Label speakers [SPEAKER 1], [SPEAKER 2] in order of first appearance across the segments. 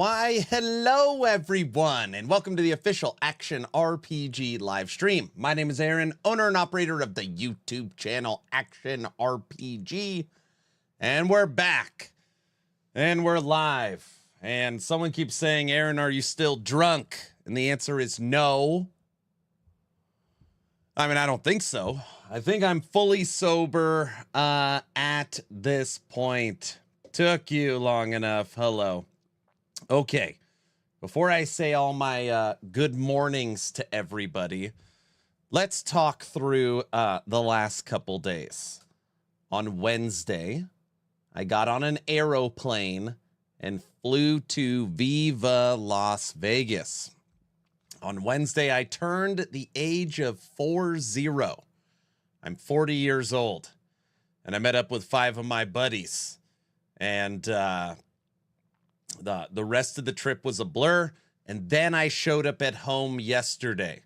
[SPEAKER 1] Why, hello everyone, and welcome to the official Action RPG live stream. My name is Aaron, owner and operator of the YouTube channel Action RPG, and we're back, and we're live. And someone keeps saying, Aaron, are you still drunk? And the answer is no. I mean, I don't think so. I think I'm fully sober at this point. Took you long enough. Hello. Okay, before I say all my good mornings to everybody, let's talk through the last couple days. On Wednesday, I got on an aeroplane and flew to Viva Las Vegas. On Wednesday, I turned the age of 40. I'm 40 years old, and I met up with 5 of my buddies, and the rest of the trip was a blur. And then I showed up at home yesterday,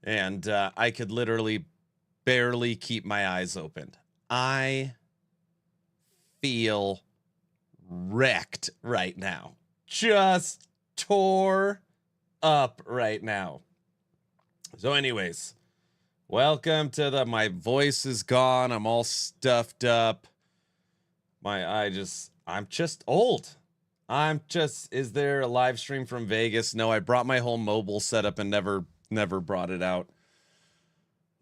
[SPEAKER 1] and I could literally barely keep my eyes open. I feel wrecked right now. Just tore up right now. So anyways, welcome to my voice is gone. I'm all stuffed up. I'm just old. Is there a live stream from Vegas? No, I brought my whole mobile setup and never brought it out.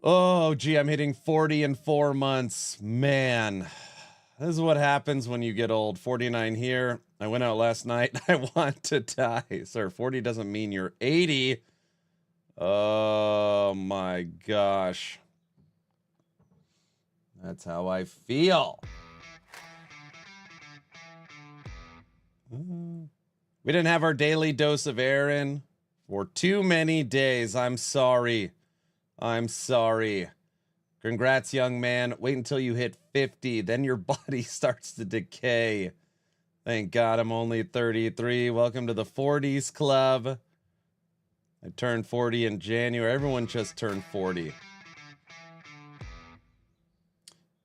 [SPEAKER 1] Oh, gee, I'm hitting 40 in 4 months. Man, this is what happens when you get old. 49 here. I went out last night. I want to die. Sir, 40 doesn't mean you're 80. Oh my gosh. That's how I feel. We didn't have our daily dose of Aaron for too many days. I'm sorry. I'm sorry. Congrats, young man. Wait until you hit 50. Then your body starts to decay. Thank God I'm only 33. Welcome to the 40s club. I turned 40 in January. Everyone just turned 40.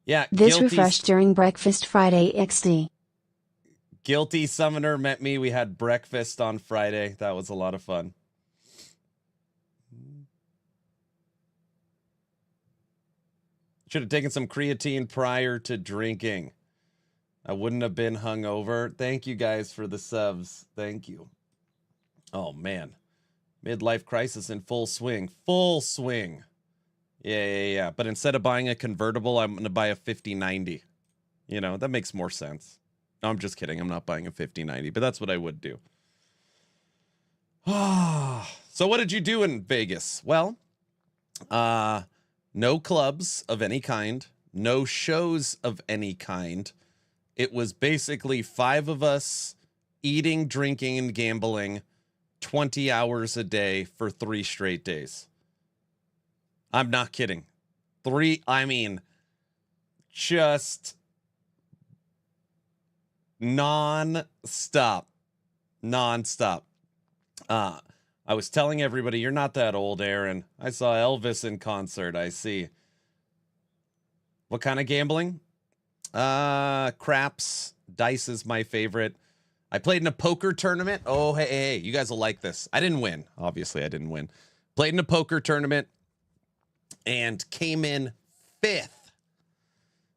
[SPEAKER 1] Yeah.
[SPEAKER 2] This refreshed during Breakfast Friday XD.
[SPEAKER 1] Guilty Summoner met me. We had breakfast on Friday. That was a lot of fun. Should have taken some creatine prior to drinking. I wouldn't have been hungover. Thank you guys for the subs. Thank you. Oh, man. Midlife crisis in full swing. Full swing. Yeah. But instead of buying a convertible, I'm going to buy a 5090. You know, that makes more sense. No, I'm just kidding. I'm not buying a 5090, but that's what I would do. So what did you do in Vegas? Well, no clubs of any kind, no shows of any kind. It was basically 5 of us eating, drinking, and gambling 20 hours a day for 3 straight days. I'm not kidding. Just non-stop. I was telling everybody, you're not that old, Aaron. I saw Elvis in concert. I see. What kind of gambling? Craps. Dice is my favorite. I played in a poker tournament. Oh, hey, you guys will like this. I didn't win. Obviously, I didn't win. Played in a poker tournament and came in 5th.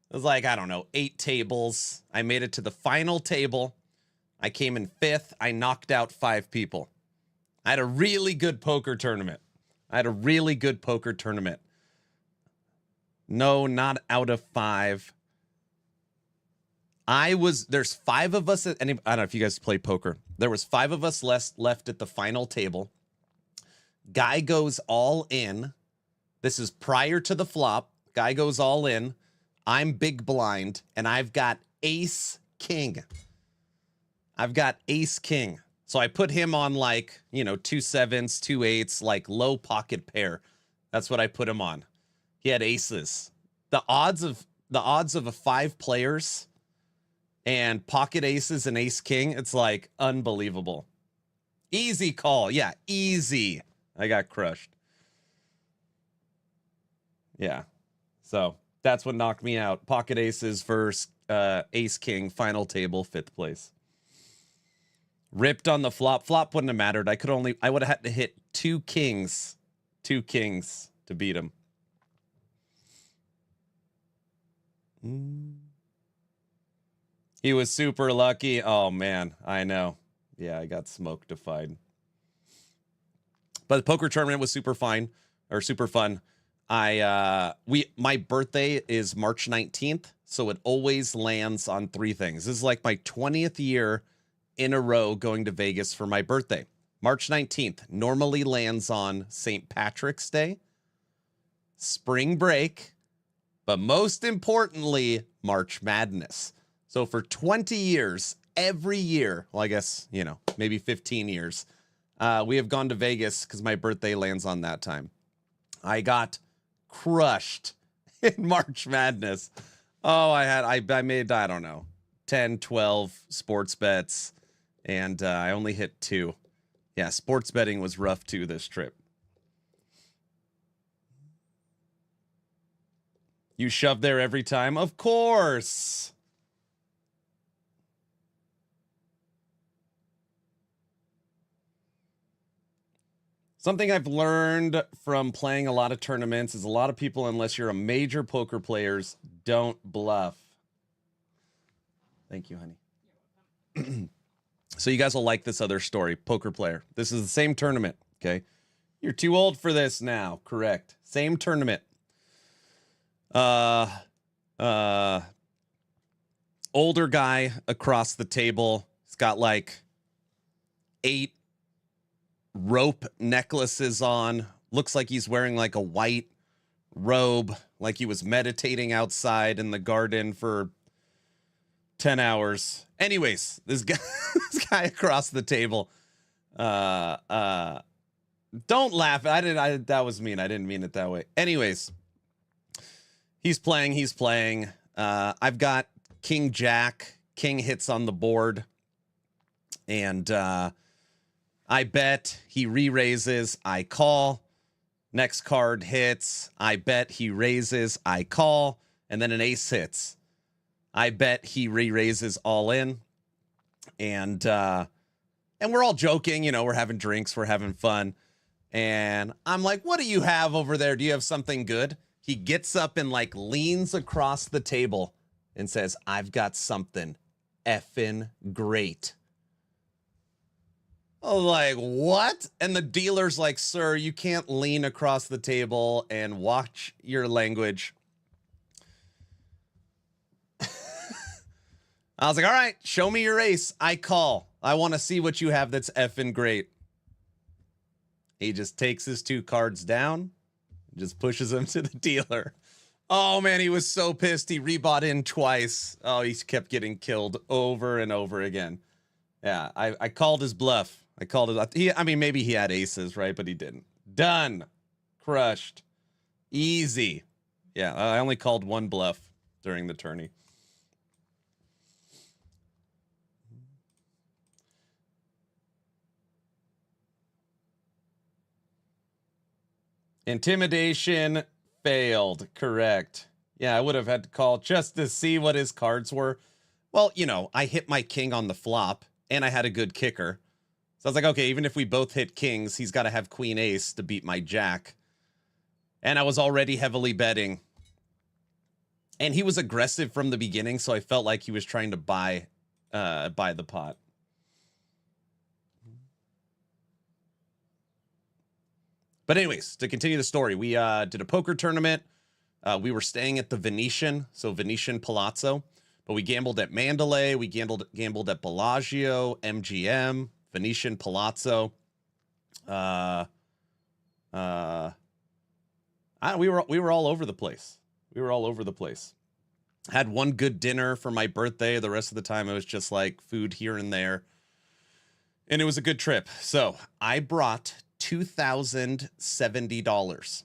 [SPEAKER 1] It was like, I don't know, 8 tables. I made it to the final table. I came in 5th. I knocked out 5 people. I had a really good poker tournament. No, not out of 5. There's 5 of us. I don't know if you guys play poker. There was 5 of us left at the final table. Guy goes all in. This is prior to the flop. Guy goes all in. I'm big blind, and I've got ace king. So I put him on 2 7s, 2 8s, like low pocket pair. That's what I put him on. He had aces. The odds of a 5 players and pocket aces and ace king, it's like unbelievable. Easy call. Yeah, easy. I got crushed. Yeah. So that's what knocked me out. Pocket aces versus ace king, final table, 5th place. Ripped on the flop. Flop wouldn't have mattered. I would have had to hit 2 kings. 2 kings to beat him. He was super lucky. Oh, man. I know. Yeah, I got smoked-ified. But the poker tournament was super fun. My birthday is March 19th, so it always lands on 3 things. This is like my 20th year in a row going to Vegas for my birthday. March 19th normally lands on St. Patrick's Day, spring break, but most importantly, March Madness. So for 20 years, every year, well, I guess, maybe 15 years, we have gone to Vegas because my birthday lands on that time. I got crushed in March Madness. Oh, I made, I don't know, 10, 12 sports bets, and I only hit 2. Yeah, sports betting was rough too this trip. You shove there every time? Of course. Something I've learned from playing a lot of tournaments is a lot of people, unless you're a major poker players, don't bluff. Thank you, honey. So you guys will like this other story. Poker player. This is the same tournament, okay? You're too old for this now. Correct. Same tournament. Older guy across the table. He's got like 8 rope necklaces on. Looks like he's wearing like a white robe, like he was meditating outside in the garden for 10 hours. Anyways, this guy across the table. Don't laugh. That was mean. I didn't mean it that way. Anyways, he's playing. I've got King Jack. King hits on the board. And I bet, he re-raises, I call. Next card hits, I bet, he raises, I call. And then an ace hits. I bet, he re-raises all in. And we're all joking, we're having drinks, we're having fun. And I'm like, what do you have over there? Do you have something good? He gets up and like leans across the table and says, I've got something effing great. I'm like, what? And the dealer's like, sir, you can't lean across the table and watch your language. I was like, all right, show me your ace. I call. I want to see what you have that's effing great. He just takes his 2 cards down, just pushes them to the dealer. Oh, man, he was so pissed. He rebought in twice. Oh, he kept getting killed over and over again. Yeah, I called his bluff. I called it. Maybe he had aces, right? But he didn't. Done. Crushed. Easy. Yeah, I only called 1 bluff during the tourney. Intimidation failed. Correct. Yeah, I would have had to call just to see what his cards were. Well, I hit my king on the flop, and I had a good kicker. So I was like, okay, even if we both hit kings, he's got to have queen ace to beat my jack. And I was already heavily betting. And he was aggressive from the beginning, so I felt like he was trying to buy the pot. But anyways, to continue the story, we did a poker tournament. We were staying at the Venetian, so Venetian Palazzo. But we gambled at Mandalay. We gambled at Bellagio, MGM, Venetian Palazzo. We were all over the place. Had one good dinner for my birthday. The rest of the time it was just like food here and there. And it was a good trip. So I brought $2,070.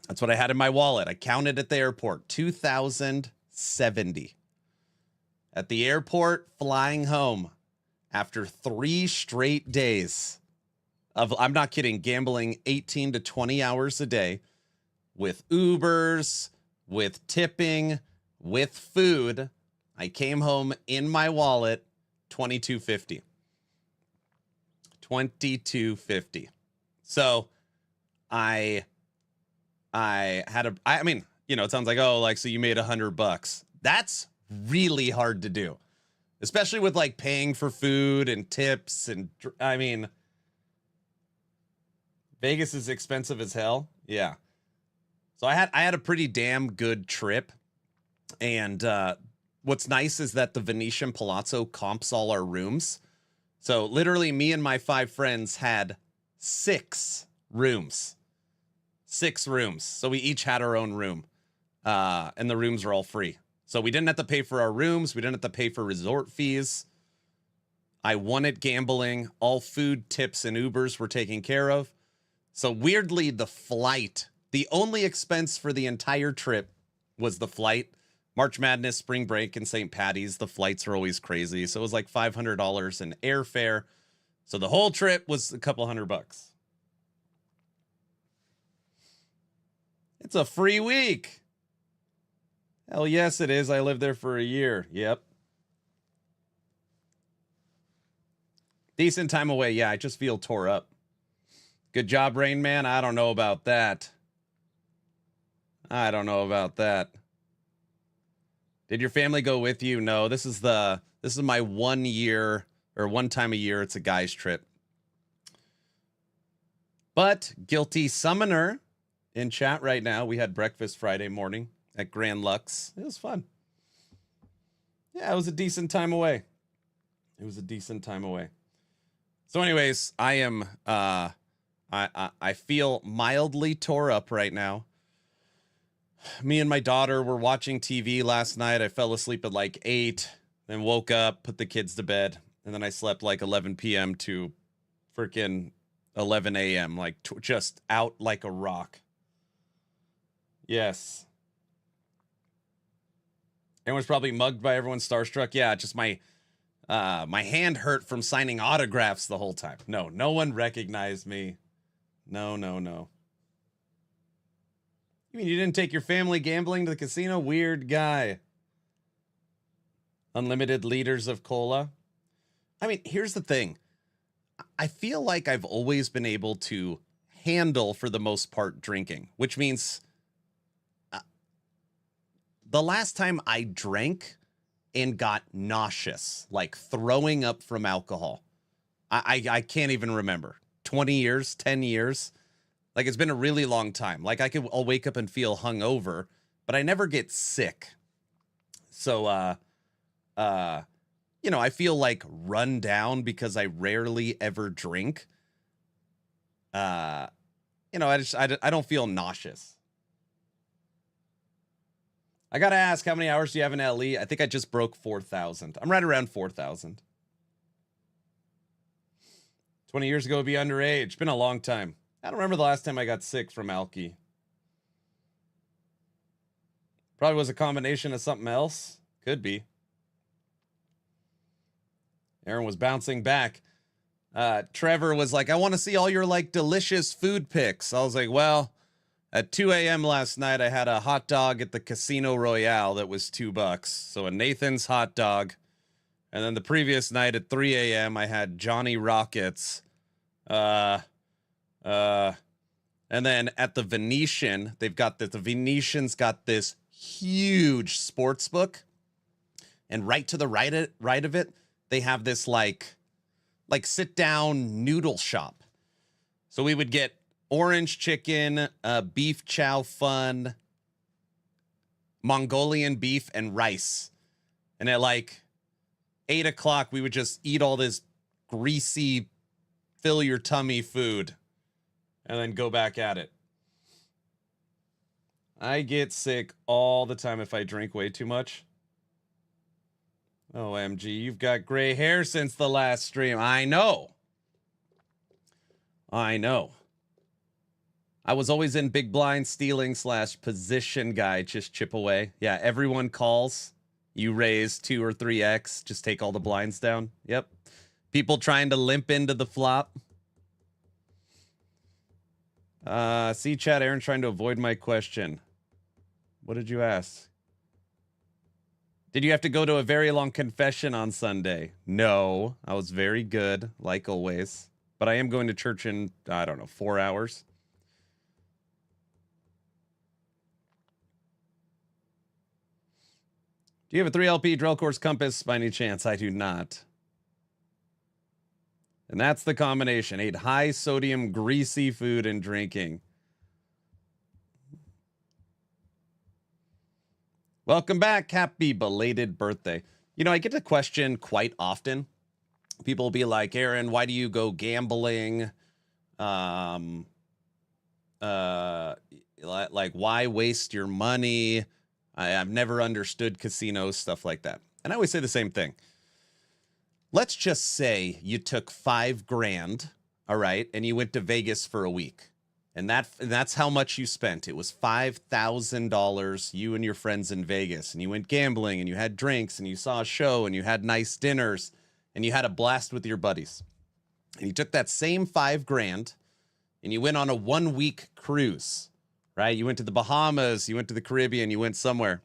[SPEAKER 1] That's what I had in my wallet. I counted at the airport. $2,070. At the airport, flying home after 3 straight days of, I'm not kidding, gambling 18 to 20 hours a day with Ubers, with tipping, with food. I came home in my wallet, $2,250. $22.50. So I mean, you know, it sounds like, oh, like, so you made $100. That's really hard to do, especially with like paying for food and tips. And I mean, Vegas is expensive as hell. Yeah. So I had a pretty damn good trip. And what's nice is that the Venetian Palazzo comps all our rooms. So literally me and my 5 friends had 6 rooms. 6 rooms. So we each had our own room. And the rooms are all free. So we didn't have to pay for our rooms. We didn't have to pay for resort fees. I won at gambling. All food, tips, and Ubers were taken care of. So weirdly, the flight, the only expense for the entire trip was the flight. March Madness, spring break, and St. Patty's, the flights are always crazy. So it was like $500 in airfare. So the whole trip was a couple $100. It's a free week. Hell yes, it is. I lived there for a year. Yep. Decent time away. Yeah, I just feel tore up. Good job, Rain Man. I don't know about that. I don't know about that. Did your family go with you? No, this is my 1 year or one time a year. It's a guy's trip. But Guilty Summoner in chat right now. We had breakfast Friday morning at Grand Lux. It was fun. Yeah, it was a decent time away. It was a decent time away. So anyways, I am I feel mildly tore up right now. Me and my daughter were watching TV last night. I fell asleep at like 8, then woke up, put the kids to bed, and then I slept like 11 p.m. to freaking 11 a.m. like just out like a rock. Yes. Everyone's probably mugged by everyone starstruck. Yeah, just my hand hurt from signing autographs the whole time. No one recognized me. No. You mean you didn't take your family gambling to the casino? Weird guy. Unlimited liters of cola. I mean, here's the thing. I feel like I've always been able to handle, for the most part, drinking, which means the last time I drank and got nauseous, like throwing up from alcohol, I can't even remember. 20 years, 10 years. Like, it's been a really long time. Like, I'll wake up and feel hungover, but I never get sick. So, you know, I feel like run down because I rarely ever drink. You know, I don't feel nauseous. I gotta ask, how many hours do you have in LE? I think I just broke 4,000. I'm right around 4,000. 20 years ago would be underage. Been a long time. I don't remember the last time I got sick from alky. Probably was a combination of something else. Could be. Aaron was bouncing back. Trevor was like, I want to see all your like delicious food pics. I was like, well, at 2 a.m. last night, I had a hot dog at the Casino Royale that was $2. So a Nathan's hot dog. And then the previous night at 3 a.m., I had Johnny Rockets. And then at the Venetian, the Venetian's got this huge sports book, and right to the right of it, they have this like sit down noodle shop. So we would get orange chicken, beef chow fun, Mongolian beef, and rice. And at like 8 o'clock, we would just eat all this greasy, fill your tummy food, and then go back at it. I get sick all the time if I drink way too much. OMG, you've got gray hair since the last stream. I know. I was always in big blind stealing / position guy, just chip away. Yeah, everyone calls. You raise 2 or 3x, just take all the blinds down. Yep. People trying to limp into the flop. See chat, Aaron trying to avoid my question. What did you ask? Did you have to go to a very long confession on Sunday? No, I was very good, like always. but I am going to church in, I don't know, 4 hours. Do you have a 3LP drill course compass by any chance? I do not. And that's the combination. Ate high sodium, greasy food and drinking. Welcome back. Happy belated birthday. You know, I get the question quite often. People will be like, Aaron, why do you go gambling? Like, why waste your money? I've never understood casinos, stuff like that. And I always say the same thing. Let's just say you took $5,000, all right, and you went to Vegas for a week. And that's how much you spent. It was $5,000, you and your friends in Vegas. And you went gambling, and you had drinks, and you saw a show, and you had nice dinners, and you had a blast with your buddies. And you took that same $5,000, and you went on a 1-week cruise, right? You went to the Bahamas, you went to the Caribbean, you went somewhere.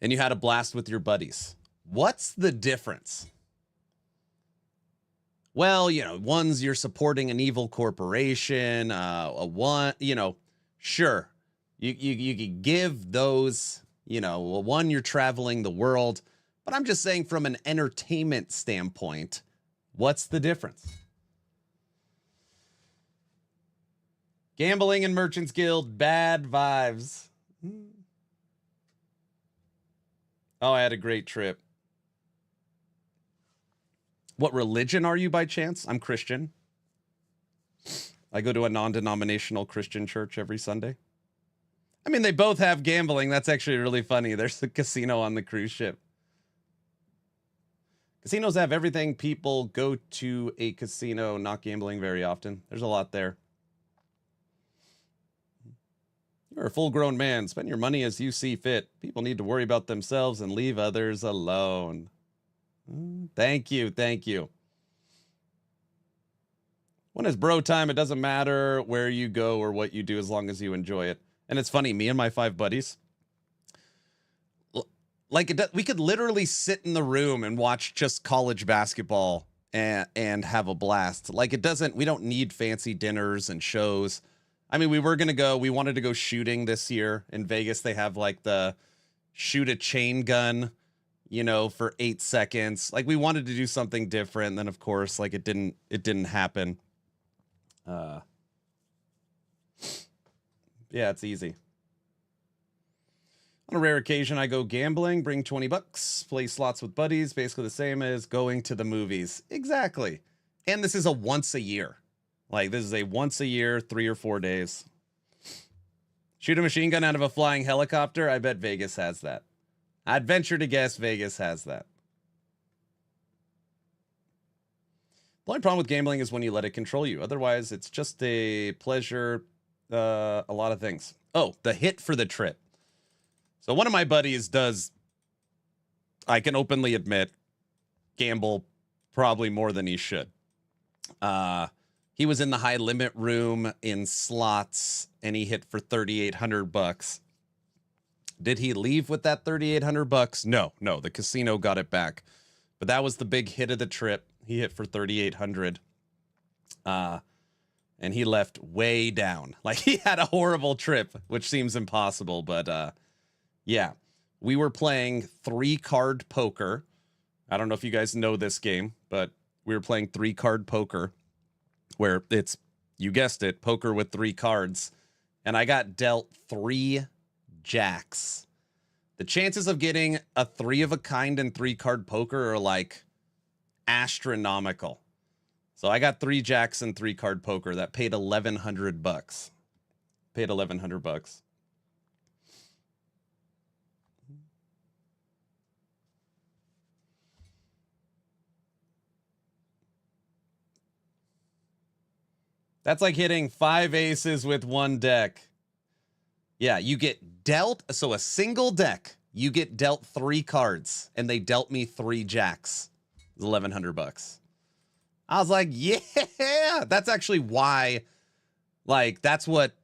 [SPEAKER 1] And you had a blast with your buddies. What's the difference? Well, you know, one's you're supporting an evil corporation, sure. You could give those, one, you're traveling the world, but I'm just saying from an entertainment standpoint, what's the difference? Gambling and Merchants Guild, bad vibes. Oh, I had a great trip. What religion are you by chance? I'm Christian. I go to a non-denominational Christian church every Sunday. I mean, they both have gambling. That's actually really funny. There's a casino on the cruise ship. Casinos have everything. People go to a casino not gambling very often. There's a lot there. You're a full-grown man. Spend your money as you see fit. People need to worry about themselves and leave others alone. Thank you. Thank you. When it's bro time, it doesn't matter where you go or what you do as long as you enjoy it. And it's funny, me and my 5 buddies, we could literally sit in the room and watch just college basketball and have a blast. We don't need fancy dinners and shows. I mean, we wanted to go shooting this year in Vegas. They have like the shoot a chain gun, for 8 seconds. Like we wanted to do something different. And then of course, it didn't happen. Yeah, it's easy. On a rare occasion, I go gambling, bring $20, play slots with buddies, basically the same as going to the movies. Exactly. And this is a once a year. This is a once a year, 3 or 4 days. Shoot a machine gun out of a flying helicopter. I bet Vegas has that. I'd venture to guess Vegas has that. The only problem with gambling is when you let it control you. Otherwise, it's just a pleasure, a lot of things. Oh, the hit for the trip. So one of my buddies does, I can openly admit, gamble probably more than he should. He was in the high limit room in slots and he hit for $3,800. Did he leave with that $3,800? No, the casino got it back. But that was the big hit of the trip. He hit for $3,800. And he left way down. He had a horrible trip, which seems impossible, but yeah. We were playing 3-card poker. I don't know if you guys know this game, but we were playing 3-card poker where it's, you guessed it, poker with 3 cards. And I got dealt 3 jacks. The chances of getting a 3 of a kind in 3-card poker are astronomical. So I got 3 jacks in 3-card poker that paid $1,100. Paid $1,100. That's like hitting 5 aces with 1 deck. Yeah, you get dealt, so a single deck, you get dealt 3 cards, and they dealt me 3 jacks. It was $1,100. I was like, yeah, that's actually why, that's what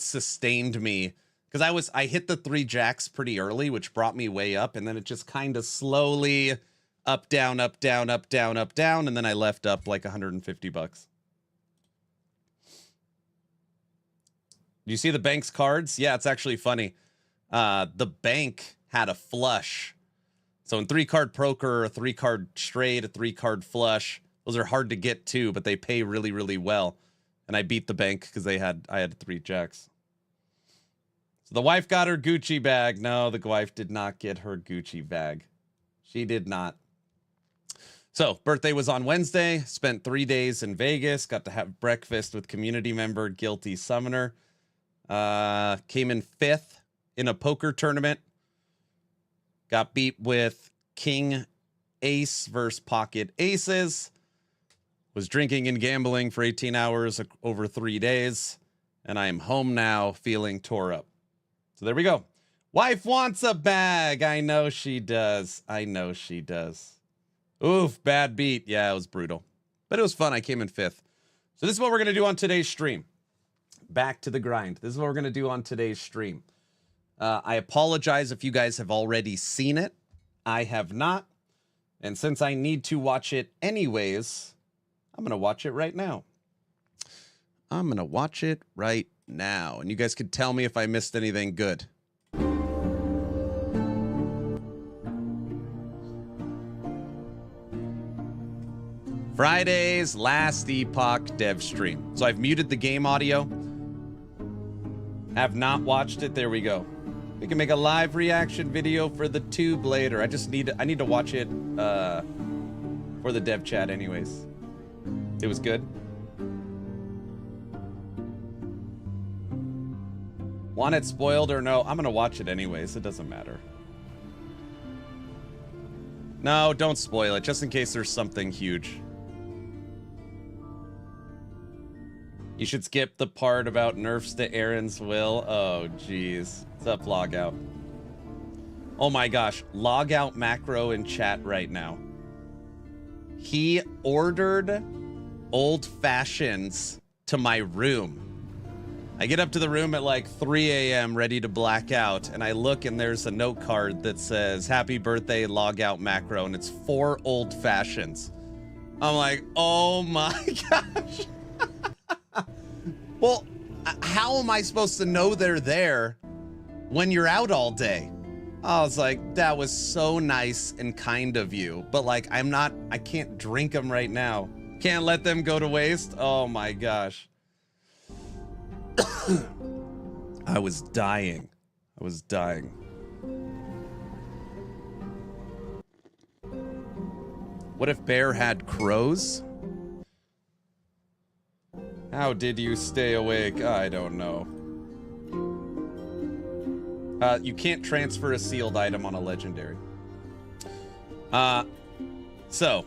[SPEAKER 1] sustained me. Because I hit the 3 jacks pretty early, which brought me way up, and then it just kind of slowly, Up, down, up, down, up, down, up, down, and then I left up like 150 bucks. Do you see the bank's cards? Yeah, it's actually funny. The bank had a flush. So in 3-card poker, a 3-card straight, a 3-card flush, those are hard to get to, but they pay really, really well. And I beat the bank because I had 3 jacks. So the wife got her Gucci bag. No, the wife did not get her Gucci bag. She did not. So birthday was on Wednesday. Spent 3 days in Vegas. Got to have breakfast with community member Guilty Summoner. Came in 5th in a poker tournament. Got beat with King Ace versus Pocket Aces. Was drinking and gambling for 18 hours over 3 days. And I am home now feeling tore up. So there we go. Wife wants a bag. I know she does. I know she does. Oof, bad beat. Yeah, it was brutal. But it was fun. I came in 5th. So this is what we're going to do on today's stream. Back to the grind. This is what we're going to do on today's stream. I apologize if you guys have already seen it. I have not. And since I need to watch it anyways, I'm going to watch it right now. I'm going to watch it right now. And you guys could tell me if I missed anything good. Friday's last Epoch dev stream. So I've muted the game audio. Have not watched it. There we go. We can make a live reaction video for the tube later. I need to watch it for the dev chat anyways. It was good. Want it spoiled or no? I'm gonna watch it anyways. It doesn't matter. No, don't spoil it, just in case there's something huge. You should skip the part about nerfs to Aaron's will. Oh, jeez. What's up, Logout? Oh my gosh. Logout macro in chat right now. He ordered old fashions to my room. I get up to the room at like 3 a.m. ready to black out, and I look and there's a note card that says, "Happy birthday, Logout macro," and it's 4 old fashions. I'm like, oh my gosh. Well, how am I supposed to know they're there when you're out all day? I was like, that was so nice and kind of you. But like, I can't drink them right now. Can't let them go to waste. Oh my gosh. I was dying. I was dying. What if Bear had crows? How did you stay awake? I don't know. You can't transfer a sealed item on a legendary. So,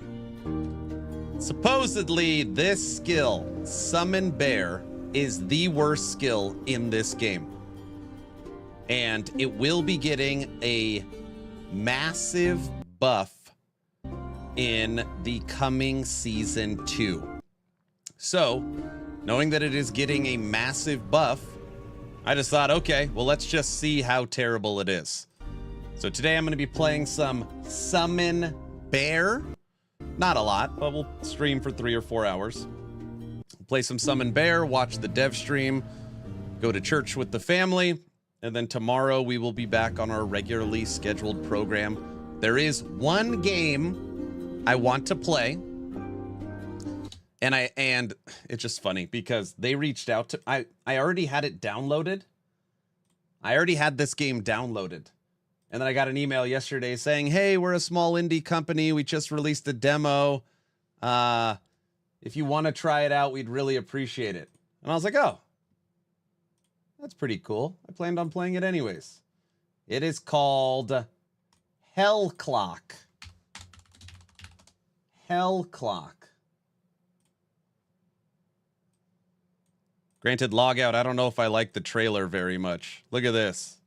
[SPEAKER 1] supposedly this skill, Summon Bear, is the worst skill in this game. And it will be getting a massive buff in the coming season 2. So, knowing that it is getting a massive buff, I just thought, okay, well, let's just see how terrible it is. So today I'm going to be playing some Summon Bear. Not a lot, but we'll stream for 3 or 4 hours. Play some Summon Bear, watch the dev stream, go to church with the family, and then tomorrow we will be back on our regularly scheduled program. There is one game I want to play. And it's just funny because they reached out to I already had it downloaded. I already had this game downloaded. And then I got an email yesterday saying, "Hey, we're a small indie company. We just released a demo. If you want to try it out, we'd really appreciate it." And I was like, "Oh, that's pretty cool. I planned on playing it anyways." It is called Hell Clock. Hell Clock. Granted, Logout, I don't know if I like the trailer very much. Look at this.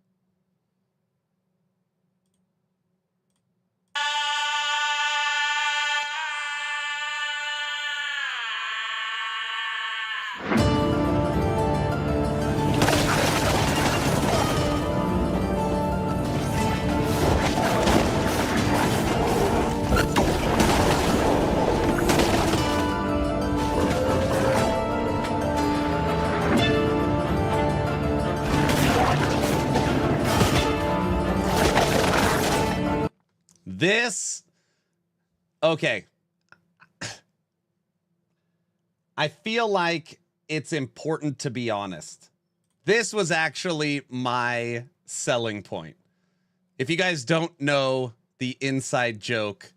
[SPEAKER 1] This, okay. I feel like it's important to be honest. This was actually my selling point. If you guys don't know the inside joke,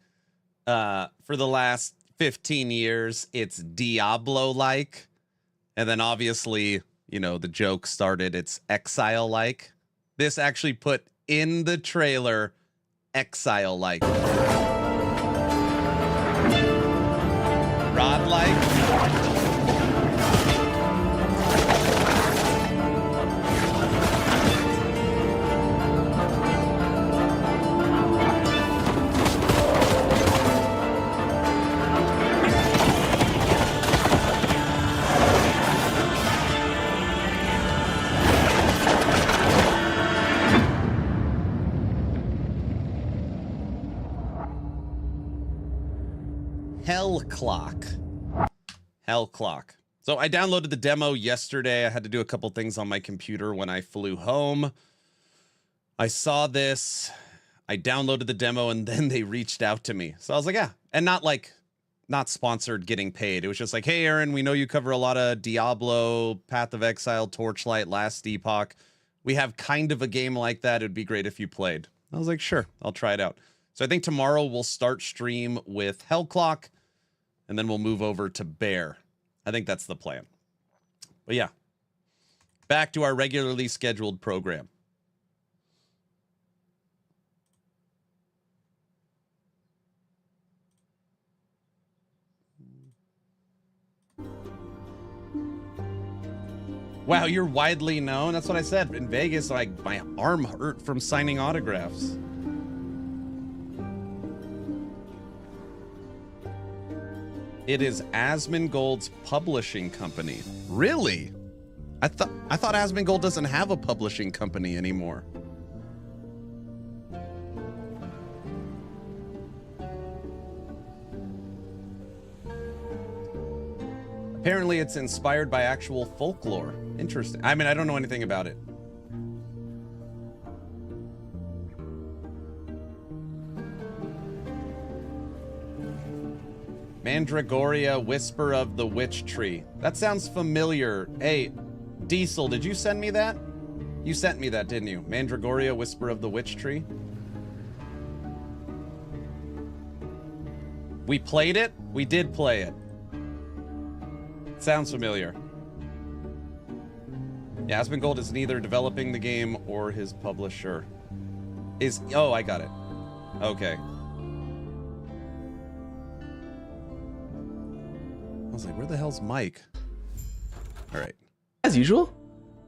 [SPEAKER 1] for the last 15 years, it's Diablo-like. And then obviously, you know, the joke started, it's Exile-like. This actually put in the trailer Exile-like. Rod-like. Hell Clock. So I downloaded the demo yesterday. I had to do a couple things on my computer when I flew home. I saw this, I downloaded the demo, and then they reached out to me. So I was like, yeah. And not sponsored, getting paid. It was just like, hey, Aaron, we know you cover a lot of Diablo, Path of Exile, Torchlight, Last Epoch. We have kind of a game like that. It'd be great if you played. I was like, sure, I'll try it out. So I think tomorrow we'll start stream with Hell Clock, and then we'll move over to Bear. I think that's the plan. But yeah, back to our regularly scheduled program. Wow, you're widely known. That's what I said. In Vegas, like, my arm hurt from signing autographs. It is Asmongold's publishing company. Really? I thought Asmongold doesn't have a publishing company anymore. Apparently it's inspired by actual folklore. Interesting. I mean, I don't know anything about it. Mandragoria, Whisper of the Witch Tree. That sounds familiar. Hey, Diesel, did you send me that? You sent me that, didn't you? Mandragoria, Whisper of the Witch Tree. We played it? We did play it. Sounds familiar. Yeah, Asmongold is neither developing the game or his publisher. Oh, I got it. Okay. I was like, where the hell's Mike? All right.
[SPEAKER 3] As usual,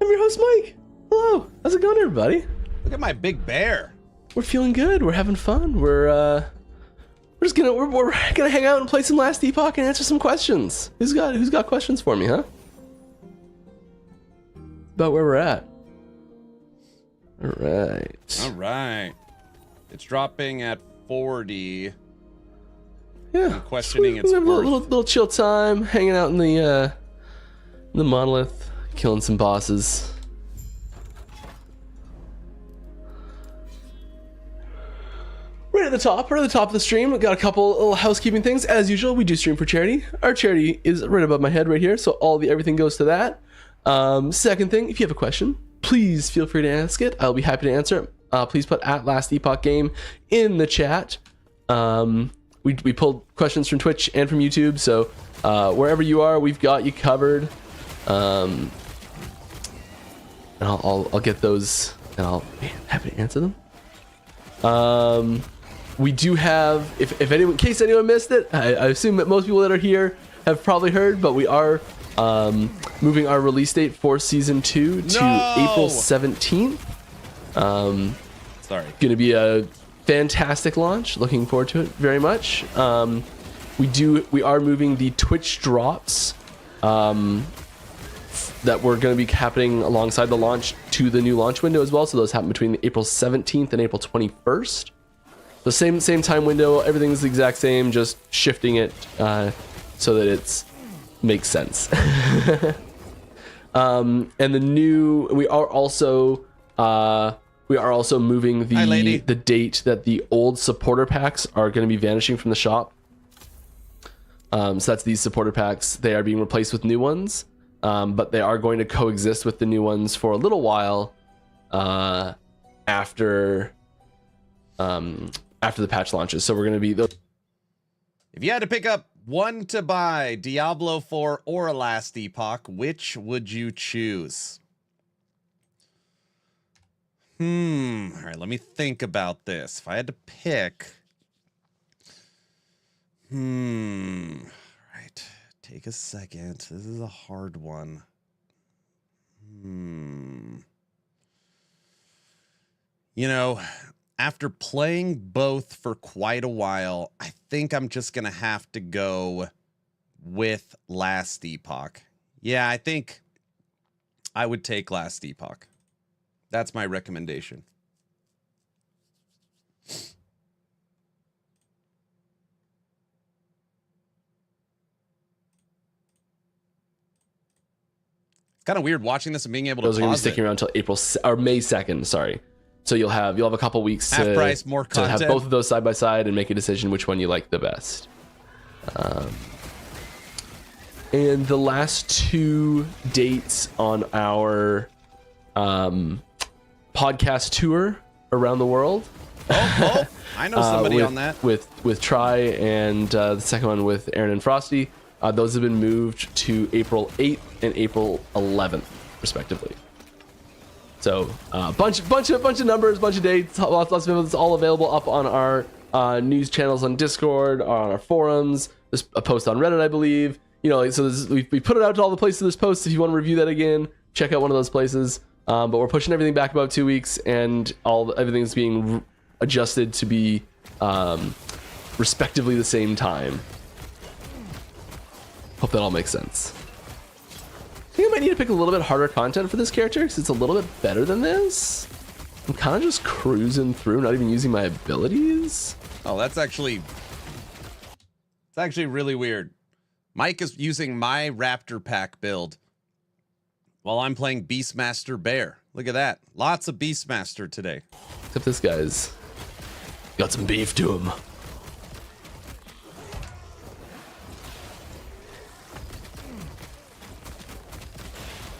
[SPEAKER 3] I'm your host, Mike. Hello. How's it going, everybody?
[SPEAKER 1] Look at my big bear.
[SPEAKER 3] We're feeling good. We're having fun. We're just gonna hang out and play some Last Epoch and answer some questions. Who's got questions for me, huh? About where we're at. All right.
[SPEAKER 1] All right. It's dropping at 40.
[SPEAKER 3] Yeah.
[SPEAKER 1] I'm questioning its
[SPEAKER 3] we have a
[SPEAKER 1] worth.
[SPEAKER 3] little chill time, hanging out in the monolith, killing some bosses. Right at the top of the stream, we've got a couple little housekeeping things. As usual, we do stream for charity. Our charity is right above my head right here, so everything goes to that. Second thing, if you have a question, please feel free to ask it. I'll be happy to answer it. Please put @LastEpochGame in the chat. We pulled questions from Twitch and from YouTube, so wherever you are, we've got you covered. And I'll get those, and I'll be happy to answer them. We do have, in case anyone missed it, I assume that most people that are here have probably heard, but we are moving our release date for Season 2 to April 17th.
[SPEAKER 1] Sorry.
[SPEAKER 3] Gonna be a fantastic launch. Looking forward to it very much. We are moving the Twitch drops that were going to be happening alongside the launch to the new launch window as well. So those happen between April 17th and April 21st. The same time window. Everything's the exact same, just shifting it so that it's makes sense. And the new, we are also We are also moving
[SPEAKER 1] Hi, lady.
[SPEAKER 3] the date that the old supporter packs are going to be vanishing from the shop. So that's these supporter packs. They are being replaced with new ones, but they are going to coexist with the new ones for a little while after the patch launches. So we're going to be...
[SPEAKER 1] If you had to pick up one to buy, Diablo 4 or Last Epoch, which would you choose? All right, let me think about this. If I had to pick... Right. Take a second. This is a hard one. You know, after playing both for quite a while, I think I'm just going to have to go with Last Epoch. Yeah, I think I would take Last Epoch. That's my recommendation. It's kind of weird watching this and being able to
[SPEAKER 3] Those are going to be
[SPEAKER 1] pause
[SPEAKER 3] sticking
[SPEAKER 1] it.
[SPEAKER 3] around until May 2nd, sorry. So you'll have a couple weeks
[SPEAKER 1] Half price, more
[SPEAKER 3] to
[SPEAKER 1] content.
[SPEAKER 3] have both of those side by side and make a decision which one you like the best. And the last two dates on our podcast tour around the world.
[SPEAKER 1] Oh, I know somebody on that.
[SPEAKER 3] With Try and the second one with Aaron and Frosty. Those have been moved to April 8th and April 11th, respectively. So bunch of numbers, bunch of dates, lots of info. It's all available up on our news channels on Discord, on our forums. There's a post on Reddit, I believe. You know, so we put it out to all the places there's posts. If you want to review that again, check out one of those places. But we're pushing everything back about 2 weeks, and everything's being adjusted to be respectively the same time. Hope that all makes sense. I think I might need to pick a little bit harder content for this character because it's a little bit better than this. I'm kind of just cruising through, not even using my abilities.
[SPEAKER 1] Oh, it's actually really weird. Mike is using my Raptor Pack build while I'm playing Beastmaster Bear. Look at that. Lots of Beastmaster today.
[SPEAKER 3] Except this guy's got some beef to him.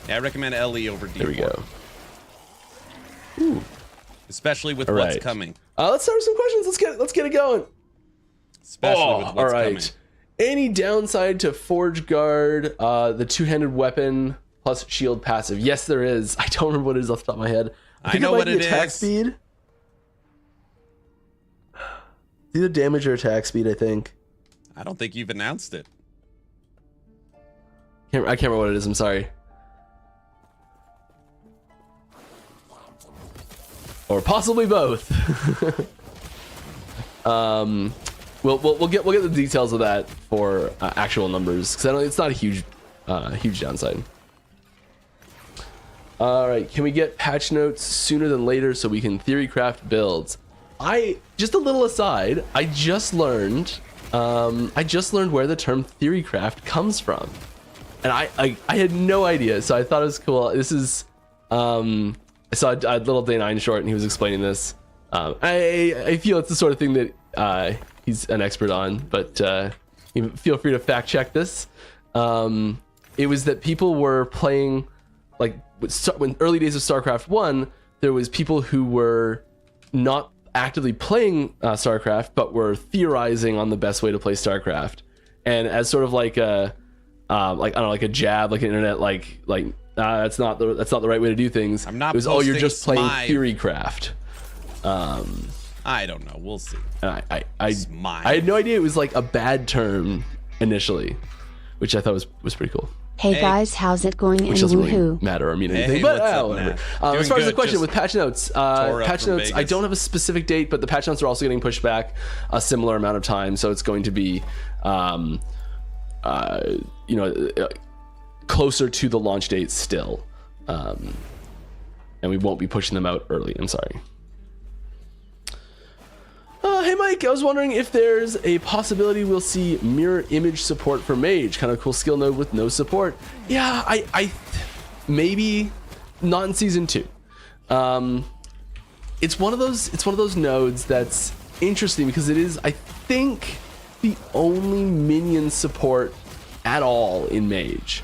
[SPEAKER 1] Yeah, I recommend LE over D4.
[SPEAKER 3] There we go. Ooh.
[SPEAKER 1] Especially with
[SPEAKER 3] All
[SPEAKER 1] what's
[SPEAKER 3] right.
[SPEAKER 1] coming.
[SPEAKER 3] Let's start with some questions. Let's get it going.
[SPEAKER 1] Especially with what's
[SPEAKER 3] all right.
[SPEAKER 1] coming.
[SPEAKER 3] Any downside to Forge Guard, the two-handed weapon plus shield passive? Yes, there is. I don't remember what it is off the top of my head.
[SPEAKER 1] I
[SPEAKER 3] think
[SPEAKER 1] know
[SPEAKER 3] might
[SPEAKER 1] what
[SPEAKER 3] be
[SPEAKER 1] it
[SPEAKER 3] attack
[SPEAKER 1] is.
[SPEAKER 3] speed. Either damage or attack speed, I think.
[SPEAKER 1] I don't think you've announced it.
[SPEAKER 3] I can't remember what it is. I'm sorry. Or possibly both. We'll get the details of that for actual numbers because it's not a huge downside. All right, can we get patch notes sooner than later so we can theory craft builds? Just a little aside, I just learned where the term theory craft comes from, and I had no idea, so I thought it was cool. This is I saw a little Day 9 short and he was explaining this. I feel it's the sort of thing that he's an expert on, but feel free to fact check this. It was that people were playing, like when early days of StarCraft 1, there was people who were not actively playing StarCraft, but were theorizing on the best way to play StarCraft. And as sort of like a like a jab, like an internet, that's not the right way to do things.
[SPEAKER 1] I'm not.
[SPEAKER 3] It was, oh, you're
[SPEAKER 1] posting
[SPEAKER 3] just playing
[SPEAKER 1] Smythe.
[SPEAKER 3] theory craft.
[SPEAKER 1] I don't know. We'll see.
[SPEAKER 3] I
[SPEAKER 1] Smythe.
[SPEAKER 3] had no idea it was like a bad term initially, which I thought was pretty cool.
[SPEAKER 2] Hey
[SPEAKER 1] Hey.
[SPEAKER 2] guys, how's it going?
[SPEAKER 3] Which
[SPEAKER 2] And
[SPEAKER 3] doesn't really
[SPEAKER 2] woohoo.
[SPEAKER 3] matter or mean
[SPEAKER 1] Hey,
[SPEAKER 3] anything, but
[SPEAKER 1] what's up,
[SPEAKER 3] whatever.
[SPEAKER 1] Matt?
[SPEAKER 3] As
[SPEAKER 1] Doing
[SPEAKER 3] far as the
[SPEAKER 1] good,
[SPEAKER 3] question
[SPEAKER 1] just
[SPEAKER 3] with patch notes,
[SPEAKER 1] tore up
[SPEAKER 3] patch
[SPEAKER 1] from
[SPEAKER 3] notes, I
[SPEAKER 1] Vegas.
[SPEAKER 3] don't have a specific date, but the patch notes are also getting pushed back a similar amount of time, so it's going to be, closer to the launch date still, and we won't be pushing them out early. I'm sorry. Hey Mike, I was wondering if there's a possibility we'll see mirror image support for Mage. Kind of cool skill node with no support. Yeah, I maybe not in season 2. it's one of those nodes that's interesting because it is, I think, the only minion support at all in Mage.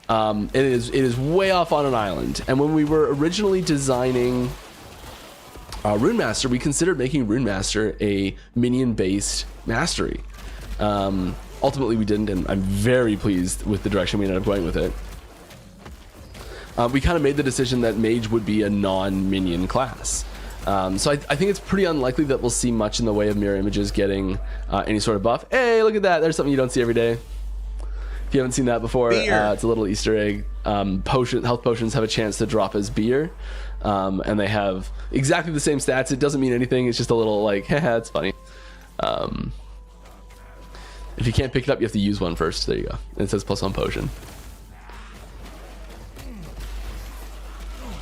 [SPEAKER 3] It is way off on an island. And when we were originally designing Rune Master, we considered making Rune Master a minion-based mastery. Ultimately, we didn't, and I'm very pleased with the direction we ended up going with it. We kind of made the decision that Mage would be a non-minion class. So I think it's pretty unlikely that we'll see much in the way of mirror images getting any sort of buff. Hey, look at that. There's something you don't see every day. If you haven't seen that before, it's a little Easter egg. Health potions have a chance to drop as beer. And they have exactly the same stats. It doesn't mean anything. It's just a little like, haha, it's funny. If you can't pick it up, you have to use one first. There you go. And it says plus 1 potion.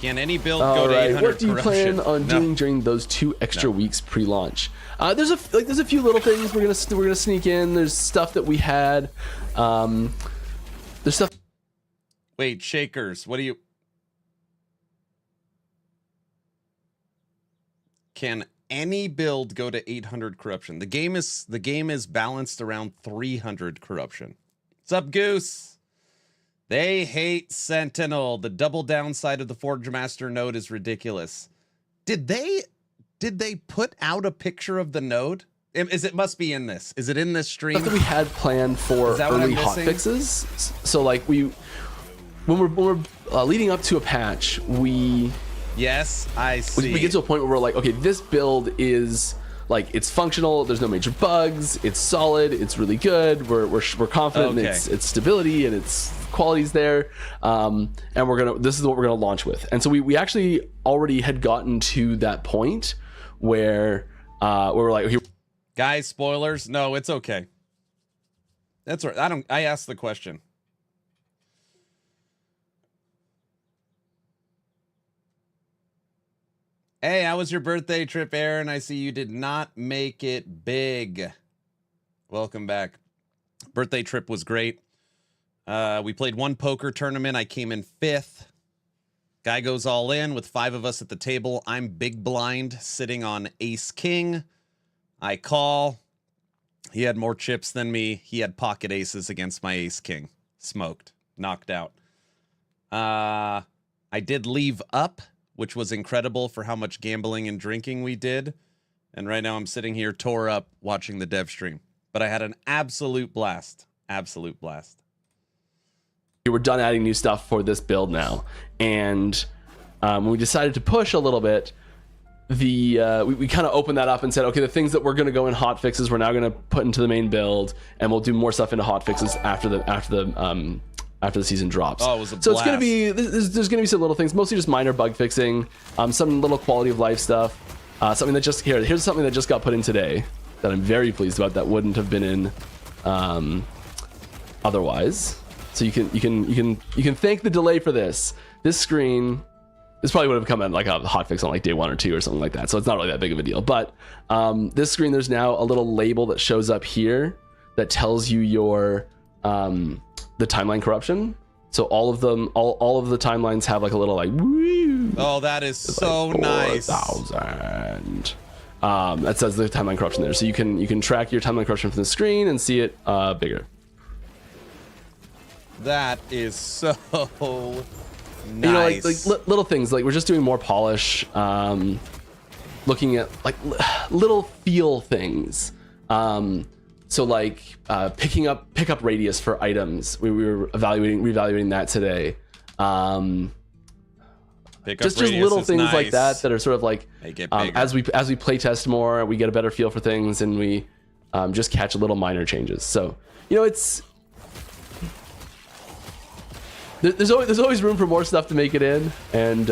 [SPEAKER 1] Can any build go to 800
[SPEAKER 3] What do you plan on doing during those 2 extra weeks pre-launch? There's a few little things we're gonna sneak in. There's stuff that we had. There's stuff.
[SPEAKER 1] Wait, Shakers, what do you? Can any build go to 800 corruption? The game is balanced around 300 corruption. What's up, Goose? They hate Sentinel. The double downside of the Forge Master node is ridiculous. Did they put out a picture of the node? It must be in this. Is it in this stream?
[SPEAKER 3] Stuff that we had planned for early hotfixes. So like when we're leading up to a patch,
[SPEAKER 1] yes, I see.
[SPEAKER 3] We get to a point where we're like, okay, this build is like, it's functional, there's no major bugs, it's solid, it's really good, we're confident in its stability and its qualities there, and this is what we're gonna launch with. And so we actually already had gotten to that point where we're like, okay,
[SPEAKER 1] guys, spoilers. No, it's okay. That's right. I asked the question. Hey, how was your birthday trip, Aaron? I see you did not make it big. Welcome back. Birthday trip was great. We played 1 poker tournament. I came in 5th. Guy goes all in with 5 of us at the table. I'm big blind sitting on ace king. I call. He had more chips than me. He had pocket aces against my ace king. Smoked. Knocked out. I did leave up, which was incredible for how much gambling and drinking we did. And right now I'm sitting here tore up watching the dev stream. But I had an absolute blast. Absolute blast.
[SPEAKER 3] We're done adding new stuff for this build now. And when we decided to push a little bit, we kind of opened that up and said, okay, the things that we're going to go in hotfixes, we're now going to put into the main build, and we'll do more stuff into hotfixes after the season drops.
[SPEAKER 1] Oh, it was a blast.
[SPEAKER 3] So it's going to be, there's going to be some little things, mostly just minor bug fixing, some little quality of life stuff, something that just, here's something that just got put in today that I'm very pleased about that wouldn't have been in otherwise. So you can thank the delay for this. This screen, this probably would have come in like a hotfix on like day 1 or 2 or something like that. So it's not really that big of a deal. But this screen, there's now a little label that shows up here that tells you your the timeline corruption. So all of them, all of the timelines have like a little like, woo,
[SPEAKER 1] oh, that is so like nice.
[SPEAKER 3] 4,000. That says the timeline corruption there. So you can track your timeline corruption from the screen and see it bigger.
[SPEAKER 1] That is so nice.
[SPEAKER 3] You know, like little things, like we're just doing more polish, looking at like little feel things. So like pickup radius for items. We were reevaluating that today. Just little things nice. Like that are sort of like as we play test more, we get a better feel for things, and we just catch little minor changes. So you know, it's there's always room for more stuff to make it in, and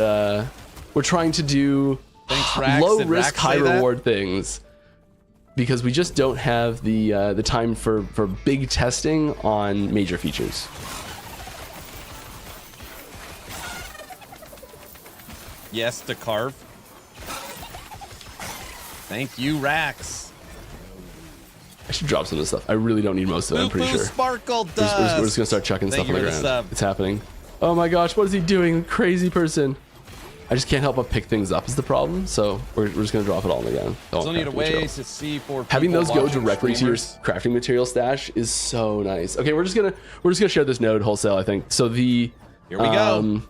[SPEAKER 3] we're trying to do low risk, high reward things because we just don't have the time for big testing on major features.
[SPEAKER 1] Yes, to carve. Thank you, Rax.
[SPEAKER 3] I should drop some of this stuff. I really don't need most of it, I'm pretty sure.
[SPEAKER 1] Sparkle dust.
[SPEAKER 3] We're just gonna start chucking stuff on the ground. It's happening. Oh my gosh, what is he doing? Crazy person. I just can't help but pick things up is the problem. So we're just gonna drop it all again.
[SPEAKER 1] Still need a way to see for
[SPEAKER 3] having those go
[SPEAKER 1] watching
[SPEAKER 3] directly
[SPEAKER 1] streamers.
[SPEAKER 3] to your crafting material stash is so nice. Okay, we're just gonna share this node wholesale. I think so. The
[SPEAKER 1] Here we go.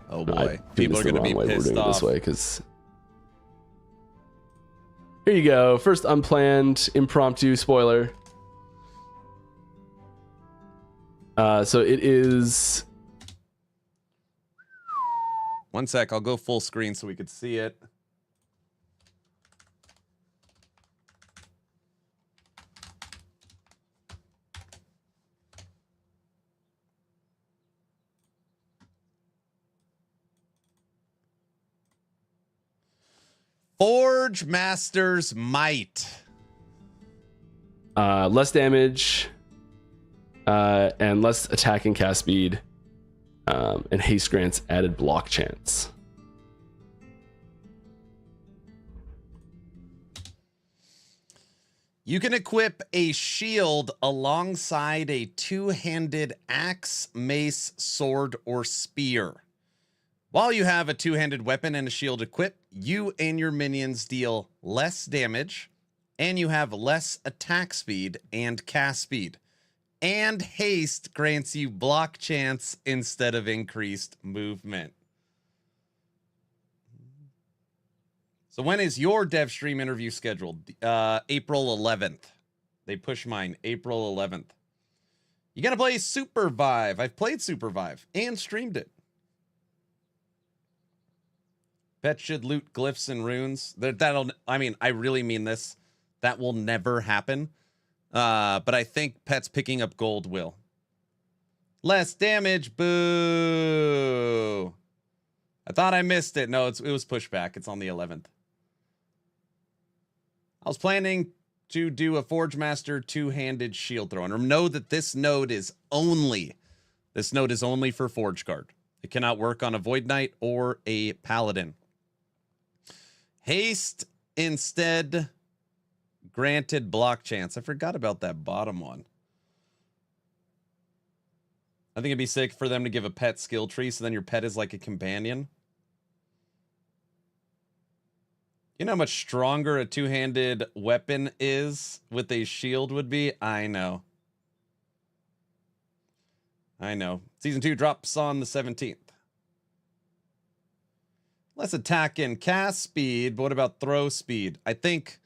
[SPEAKER 1] Oh boy, people are gonna be
[SPEAKER 3] we're
[SPEAKER 1] pissed
[SPEAKER 3] doing it
[SPEAKER 1] off.
[SPEAKER 3] this way because here you go. First unplanned impromptu spoiler. So it is.
[SPEAKER 1] One sec, I'll go full screen so we could see it. Forge Master's Might.
[SPEAKER 3] Less damage, and less attack and cast speed, and haste grants added block chance.
[SPEAKER 1] You can equip a shield alongside a two-handed axe, mace, sword, or spear. While you have a two-handed weapon and a shield equipped, you and your minions deal less damage, and you have less attack speed and cast speed. And haste grants you block chance instead of increased movement. So when is your dev stream interview scheduled? April 11th. They push mine, April 11th. You gotta play Supervive. I've played Supervive and streamed it. Pets should loot glyphs and runes. I mean, I really mean this. That will never happen. But I think pets picking up gold will. Less damage, boo. I thought I missed it. No, it was pushed back. It's on the 11th. I was planning to do a Forge Master two-handed shield throw. And know that this node is only for Forge Guard. It cannot work on a Void Knight or a Paladin. Haste instead granted block chance. I forgot about that bottom one. I think it'd be sick for them to give a pet skill tree, so then your pet is like a companion. You know how much stronger a two-handed weapon is with a shield would be? I know. I know. Season 2 drops on the 17th. Less attack and cast speed, but what about throw speed? I think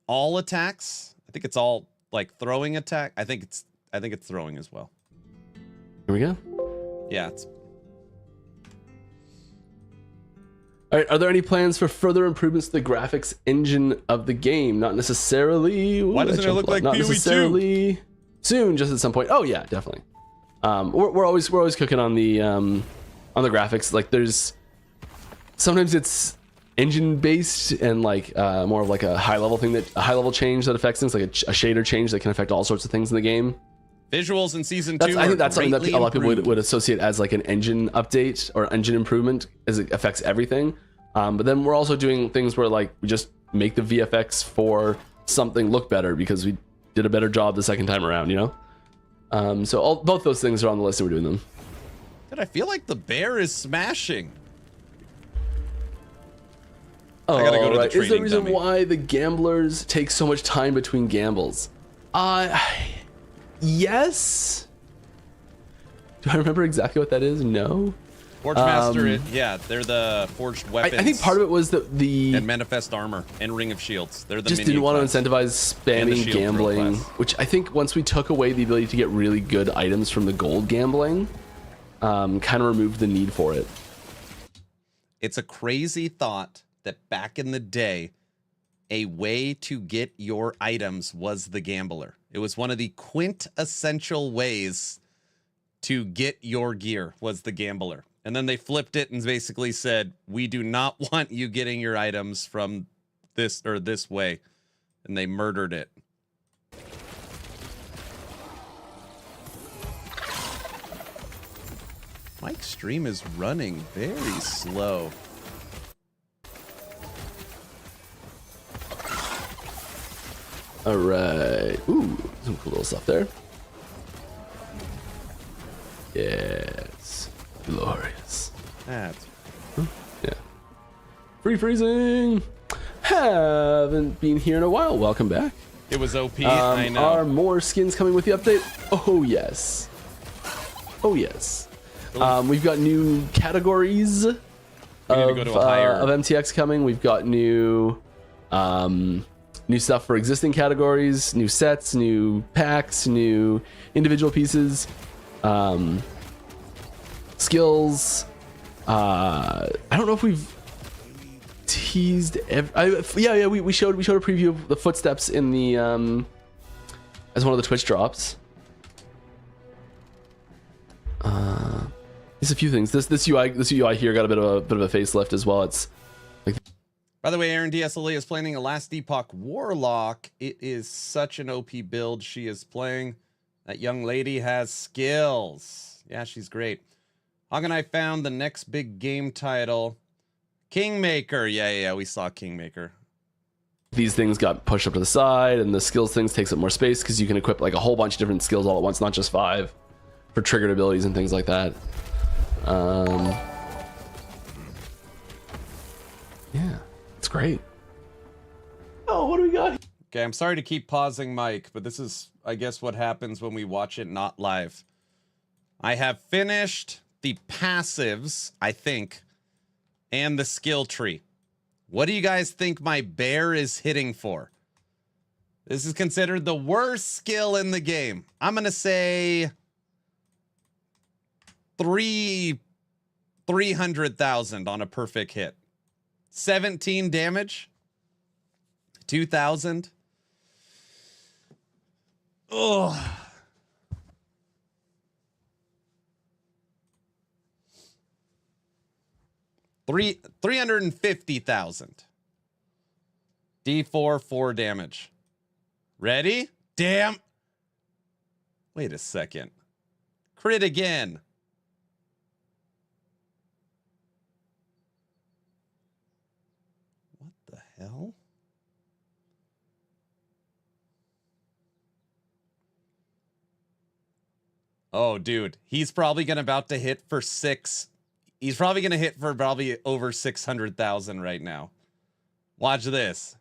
[SPEAKER 1] all attacks. I think it's all like throwing attack. I think it's throwing as well.
[SPEAKER 3] Here we go.
[SPEAKER 1] Yeah, it's
[SPEAKER 3] All right, are there any plans for further improvements to the graphics engine of the game? Not necessarily.
[SPEAKER 1] Why doesn't it look like
[SPEAKER 3] not
[SPEAKER 1] PoE 2?
[SPEAKER 3] necessarily soon, just at some point. Oh yeah, definitely. We're always cooking on the graphics. Like there's sometimes it's engine based and like more of like a high level change that affects things, like a shader change that can affect all sorts of things in the game.
[SPEAKER 1] Visuals in season 2.
[SPEAKER 3] I think that's something that a lot of people
[SPEAKER 1] improved.
[SPEAKER 3] would associate as like an engine update or engine improvement, as it affects everything. But then we're also doing things where like we just make the VFX for something look better because we did a better job the second time around, you know? So both those things are on the list and we're doing them.
[SPEAKER 1] Dude, I feel like the bear is smashing.
[SPEAKER 3] Oh,
[SPEAKER 1] I gotta go to the
[SPEAKER 3] right. Is there a
[SPEAKER 1] training
[SPEAKER 3] reason
[SPEAKER 1] dummy.
[SPEAKER 3] why the gamblers take so much time between gambles? Yes. Do I remember exactly what that is? No.
[SPEAKER 1] Forge Master, yeah, they're the forged weapons.
[SPEAKER 3] I think part of it was that the
[SPEAKER 1] and manifest armor and ring of shields. They're the
[SPEAKER 3] just
[SPEAKER 1] minion
[SPEAKER 3] didn't want to
[SPEAKER 1] class.
[SPEAKER 3] incentivize
[SPEAKER 1] And the
[SPEAKER 3] spamming
[SPEAKER 1] shield throw
[SPEAKER 3] gambling,
[SPEAKER 1] class.
[SPEAKER 3] which I think once we took away the ability to get really good items from the gold gambling, kind of removed the need for it.
[SPEAKER 1] It's a crazy thought that back in the day, a way to get your items was the gambler. It was one of the quintessential ways to get your gear was the gambler. And then they flipped it and basically said, we do not want you getting your items from this or this way. And they murdered it. Mike's stream is running very slow.
[SPEAKER 3] All right. Ooh, some cool little stuff there. Yes. Glorious.
[SPEAKER 1] That's
[SPEAKER 3] Yeah. Free freezing. Haven't been here in a while. Welcome back.
[SPEAKER 1] it was OP. I know.
[SPEAKER 3] Are more skins coming with the update? Oh yes. Oh yes. We've got new categories of MTX coming. We've got new new stuff for existing categories, new sets, new packs, new individual pieces, skills. I don't know if we've teased we showed a preview of the footsteps in the as one of the Twitch drops. There's a few things. This UI here got a bit of a facelift as well. It's like,
[SPEAKER 1] By the way, Aaron DSLA is playing a Last Epoch Warlock. It is such an OP build she is playing. That young lady has skills. Yeah, she's great. Hog and I found the next big game title. Kingmaker. Yeah, we saw Kingmaker.
[SPEAKER 3] these things got pushed up to the side, and the skills things takes up more space because you can equip like a whole bunch of different skills all at once, not just 5 for triggered abilities and things like that. Yeah, it's great. Oh, what do we got?
[SPEAKER 1] Okay, I'm sorry to keep pausing Mike, but this is, I guess, what happens when we watch it not live. I have finished the passives, I think, and the skill tree. What do you guys think my bear is hitting for? This is considered the worst skill in the game. I'm going to say 300,000 on a perfect hit. 17 damage. 2,000. Oh. 350,000. D4, 4 damage. Ready? Damn. Wait a second. Crit again. What the hell? Oh, dude. He's probably about to hit for 6. He's probably going to hit for probably over 600,000 right now. Watch this.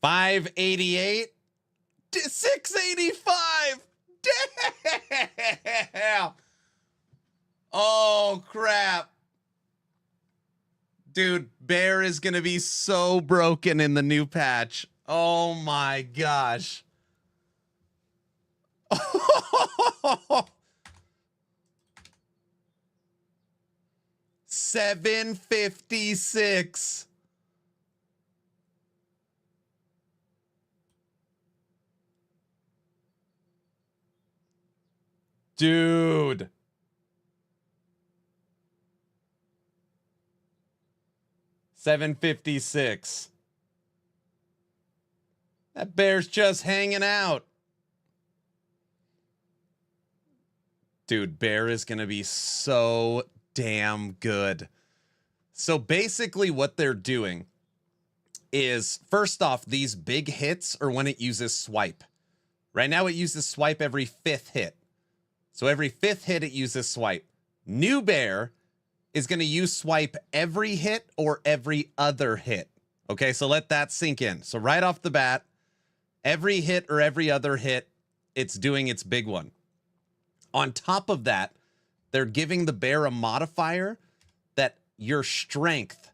[SPEAKER 1] $588. 685. Damn. Oh, crap. Dude, Bear is going to be so broken in the new patch. Oh my gosh. 756. Dude. $756. That bear's just hanging out. Dude, Bear is going to be so damn good. So basically what they're doing is, first off, these big hits are when it uses swipe. Right now it uses swipe every 5th hit. So every 5th hit it uses swipe. New Bear is going to use swipe every hit or every other hit. Okay, so let that sink in. So right off the bat, every hit or every other hit, it's doing its big one. On top of that, they're giving the bear a modifier that your strength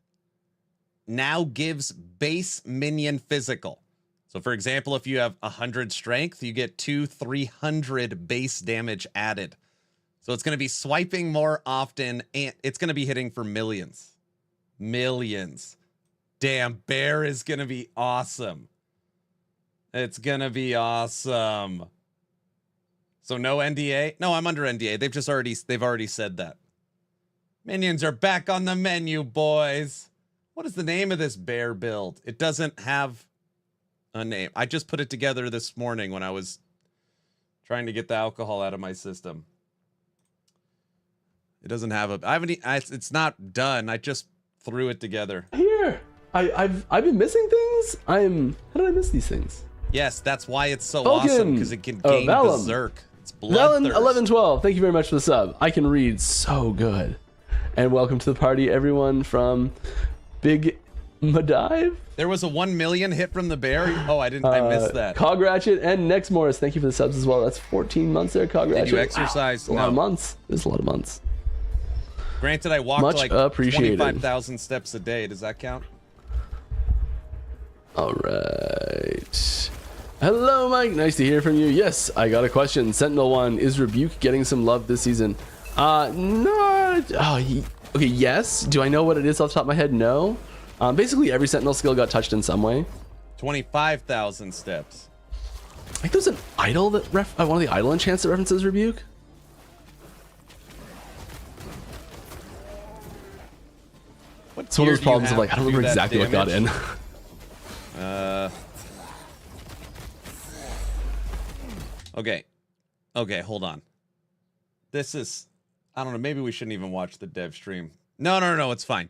[SPEAKER 1] now gives base minion physical. So for example, if you have 100 strength, you get 300 base damage added. So it's going to be swiping more often, and it's going to be hitting for millions. Millions. Damn, Bear is going to be awesome. It's going to be awesome. So no NDA? No, I'm under NDA. They've already said that. Minions are back on the menu, boys. What is the name of this Bear build? It doesn't have a name. I just put it together this morning when I was trying to get the alcohol out of my system. It doesn't have a, I haven't, it's not done. I just threw it together.
[SPEAKER 3] Here, I've been missing things. How did I miss these things?
[SPEAKER 1] Yes, that's why it's so
[SPEAKER 3] Vulcan.
[SPEAKER 1] awesome, because it can gain
[SPEAKER 3] Vellum.
[SPEAKER 1] berserk. It's
[SPEAKER 3] Velen
[SPEAKER 1] bloodthirst.
[SPEAKER 3] 1112, thank you very much for the sub. I can read so good. And welcome to the party, everyone from Big Madive.
[SPEAKER 1] There was a 1 million hit from the bear. Oh, I missed that.
[SPEAKER 3] Cog Ratchet and Next Morris, thank you for the subs as well. That's 14 months there, Cog Ratchet.
[SPEAKER 1] Did you exercise?
[SPEAKER 3] Wow, a lot of months. There's a lot of months.
[SPEAKER 1] Granted, I walked
[SPEAKER 3] Much
[SPEAKER 1] like
[SPEAKER 3] appreciated.
[SPEAKER 1] 25,000 steps a day. Does that count?
[SPEAKER 3] All right. Hello, Mike. Nice to hear from you. Yes, I got a question. Sentinel 1, is Rebuke getting some love this season? No. Okay, yes. Do I know what it is off the top of my head? No. Basically, every Sentinel skill got touched in some way.
[SPEAKER 1] 25,000 steps.
[SPEAKER 3] I think there's an idol that one of the idol enchants that references Rebuke. It's one of those problems of like, I don't remember exactly what got in.
[SPEAKER 1] Okay, hold on. This is, I don't know, maybe we shouldn't even watch the dev stream. No, it's fine.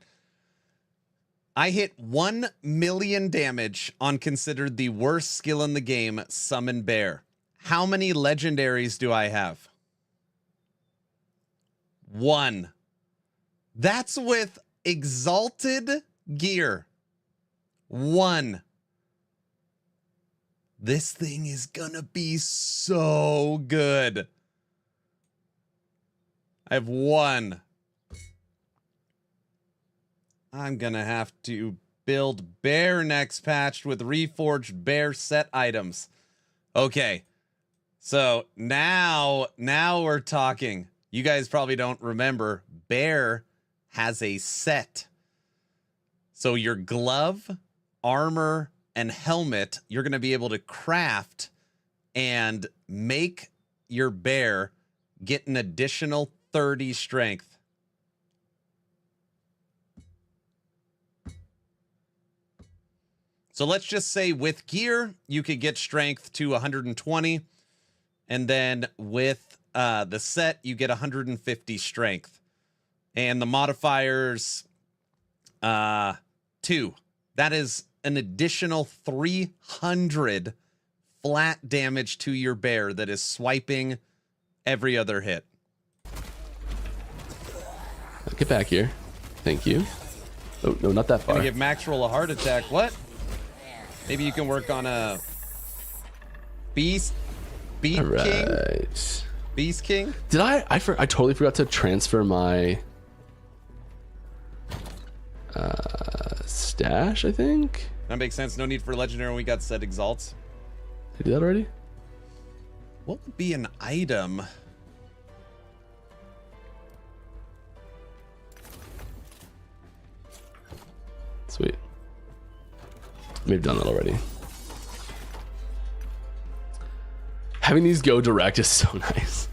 [SPEAKER 1] I hit 1 million damage on considered the worst skill in the game, Summon Bear. How many legendaries do I have? 1. That's with exalted gear. 1. This thing is gonna be so good. I have 1. I'm gonna have to build bear next patch with reforged bear set items. Okay, so now we're talking. You guys probably don't remember, bear has a set. So your glove, armor, and helmet, you're going to be able to craft and make your bear get an additional 30 strength. So let's just say with gear, you could get strength to 120. And then with the set, you get 150 strength. And the modifiers, 2. That is an additional 300 flat damage to your bear that is swiping every other hit.
[SPEAKER 3] Get back here. Thank you. Oh, no, not that far.
[SPEAKER 1] Gonna give Max Roll a heart attack. What? Maybe you can work on a Beast King? Beast King?
[SPEAKER 3] Did I totally forgot to transfer my stash, I think.
[SPEAKER 1] That makes sense. No need for legendary when we got set exalts.
[SPEAKER 3] Did I do that already?
[SPEAKER 1] What would be an item?
[SPEAKER 3] Sweet. Maybe I've done that already. Having these go direct is so nice.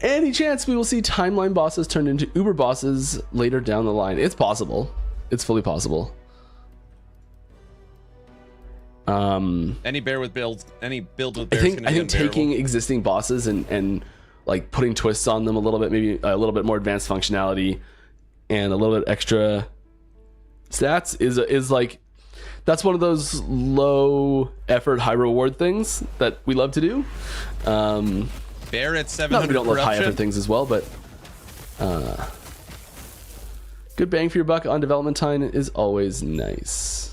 [SPEAKER 3] Any chance we will see timeline bosses turned into Uber bosses later down the line? It's possible. It's fully possible.
[SPEAKER 1] Any build with bears.
[SPEAKER 3] I think taking existing bosses and like putting twists on them a little bit, maybe a little bit more advanced functionality and a little bit extra stats is like, that's one of those low effort, high reward things that we love to do.
[SPEAKER 1] Bear at 700.
[SPEAKER 3] Not that we don't love high effort things as well, but good bang for your buck on development time is always nice.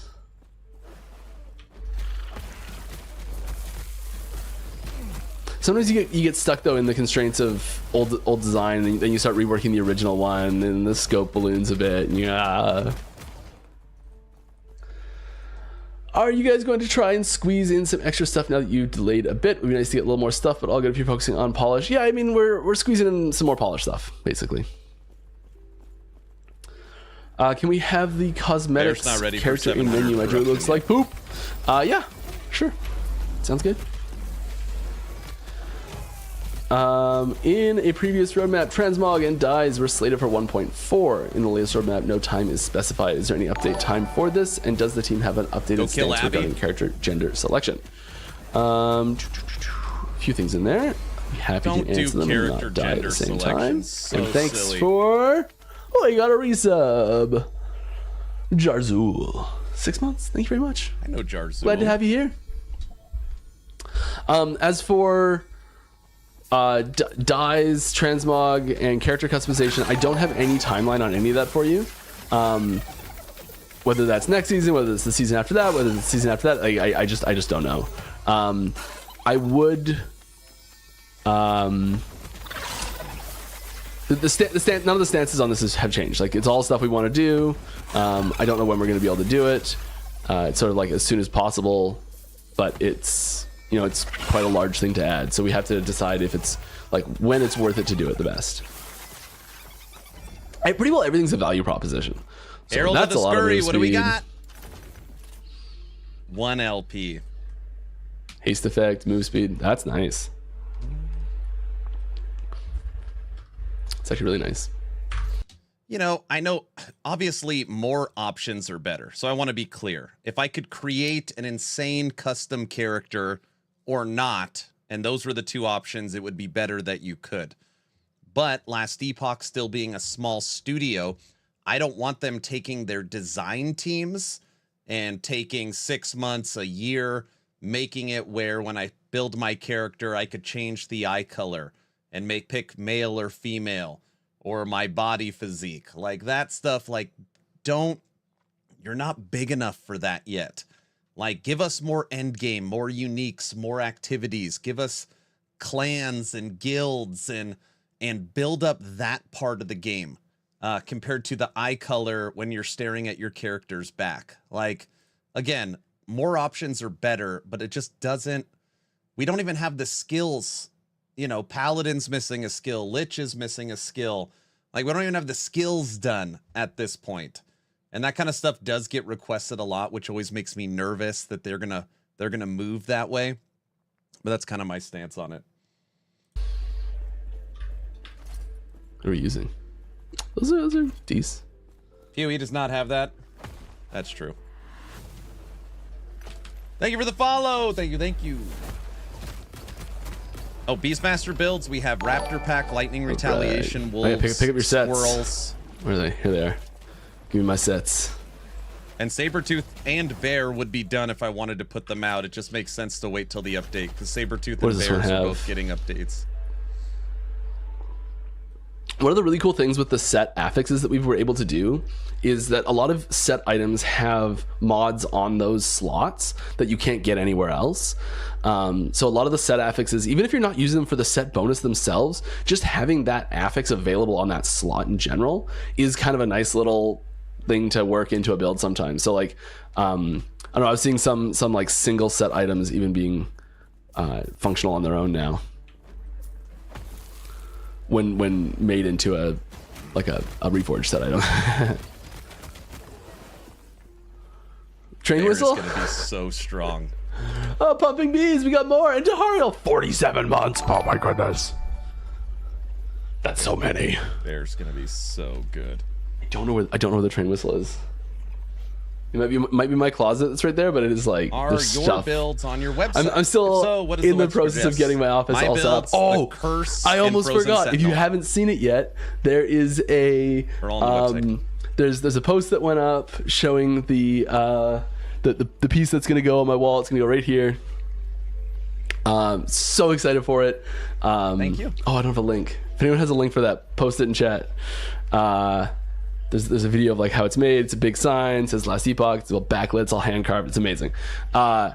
[SPEAKER 3] Sometimes you get stuck though in the constraints of old design, and then you start reworking the original one, and the scope balloons a bit. Yeah. Are you guys going to try and squeeze in some extra stuff now that you delayed a bit? It would be nice to get a little more stuff, but all good if you're focusing on polish. Yeah, I mean, we're squeezing in some more polish stuff, basically. Can we have the cosmetics character in menu? My druid looks like poop. Yeah, sure. Sounds good. In a previous roadmap, transmog and dyes were slated for 1.4. In the latest roadmap, no time is specified. Is there any update time for this? And does the team have an updated stance regarding character gender selection? A few things in there. Happy
[SPEAKER 1] Don't
[SPEAKER 3] to
[SPEAKER 1] do
[SPEAKER 3] answer them and
[SPEAKER 1] character
[SPEAKER 3] not die at
[SPEAKER 1] gender
[SPEAKER 3] the same
[SPEAKER 1] selection.
[SPEAKER 3] time.
[SPEAKER 1] So
[SPEAKER 3] And thanks
[SPEAKER 1] silly.
[SPEAKER 3] for... Oh, you got a resub. Jarzul. 6 months. Thank you very much.
[SPEAKER 1] I know Jarzul.
[SPEAKER 3] Glad to have you here. As for dyes, transmog, and character customization, I don't have any timeline on any of that for you. Whether that's next season, whether it's the season after that, whether it's the season after that, I just don't know. I would. None of the stances on this have changed. Like, it's all stuff we want to do. I don't know when we're going to be able to do it. It's sort of like as soon as possible, but it's, you know, it's quite a large thing to add. So we have to decide if it's like when it's worth it to do it the best. Pretty well everything's a value proposition. So
[SPEAKER 1] Herald of
[SPEAKER 3] that's
[SPEAKER 1] the
[SPEAKER 3] a lot of
[SPEAKER 1] Scurry,
[SPEAKER 3] move
[SPEAKER 1] what do we
[SPEAKER 3] speed.
[SPEAKER 1] got? 1 LP.
[SPEAKER 3] Haste effect, move speed. That's nice. It's actually really nice.
[SPEAKER 1] You know, I know obviously more options are better. So I want to be clear. If I could create an insane custom character or not, and those were the two options, it would be better that you could. But Last Epoch still being a small studio, I don't want them taking their design teams and taking 6 months, a year, making it where when I build my character, I could change the eye color and pick male or female, or my body physique. Like that stuff, like, you're not big enough for that yet. Like, give us more endgame, more uniques, more activities. Give us clans and guilds and build up that part of the game compared to the eye color when you're staring at your character's back. Like, again, more options are better, but it just doesn't, we don't even have the skills. You know, Paladin's missing a skill, Lich is missing a skill. Like, we don't even have the skills done at this point. And that kind of stuff does get requested a lot, which always makes me nervous that they're gonna move that way. But that's kind of my stance on it.
[SPEAKER 3] What are we using? Those are decent.
[SPEAKER 1] PoE does not have that. That's true. Thank you for the follow. Thank you. Oh, Beastmaster builds. We have Raptor Pack, Lightning Retaliation,
[SPEAKER 3] right.
[SPEAKER 1] Wolves,
[SPEAKER 3] Pick up your sets.
[SPEAKER 1] Squirrels.
[SPEAKER 3] Where are they? Here they are. Give me my sets.
[SPEAKER 1] And Sabretooth and Bear would be done if I wanted to put them out. It just makes sense to wait till the update because Sabretooth and Bears are both getting updates.
[SPEAKER 3] One of the really cool things with the set affixes that we were able to do is that a lot of set items have mods on those slots that you can't get anywhere else. So a lot of the set affixes, even if you're not using them for the set bonus themselves, just having that affix available on that slot in general is kind of a nice little thing to work into a build sometimes. So like, I don't know, I was seeing some like single set items even being functional on their own now. When made into a reforged set item. Train
[SPEAKER 1] Bear's
[SPEAKER 3] whistle?
[SPEAKER 1] gonna be so strong.
[SPEAKER 3] Oh, pumping bees, we got more. And Tahariel, 47 months. Oh my goodness. That's so many.
[SPEAKER 1] Bear's gonna be so good.
[SPEAKER 3] I don't know where the train whistle is. It might be my closet that's right there, but it is like
[SPEAKER 1] Are
[SPEAKER 3] there's
[SPEAKER 1] your
[SPEAKER 3] stuff.
[SPEAKER 1] builds on your website?
[SPEAKER 3] I'm still
[SPEAKER 1] so, what does
[SPEAKER 3] in the
[SPEAKER 1] website
[SPEAKER 3] process of
[SPEAKER 1] suggest?
[SPEAKER 3] getting my office
[SPEAKER 1] My
[SPEAKER 3] all set up.
[SPEAKER 1] builds,
[SPEAKER 3] Oh,
[SPEAKER 1] the Curse
[SPEAKER 3] I
[SPEAKER 1] and
[SPEAKER 3] almost
[SPEAKER 1] Frozen
[SPEAKER 3] forgot. If you
[SPEAKER 1] Sentinel.
[SPEAKER 3] haven't seen it yet, there is a
[SPEAKER 1] They're all on the website.
[SPEAKER 3] there's a post that went up showing the piece that's gonna go on my wall. It's gonna go right here. So excited for it.
[SPEAKER 1] Thank you.
[SPEAKER 3] Oh, I don't have a link. If anyone has a link for that, post it in chat. There's a video of like how it's made. It's a big sign. It says Last Epoch. It's all backlit. It's all hand carved. It's amazing. Yeah,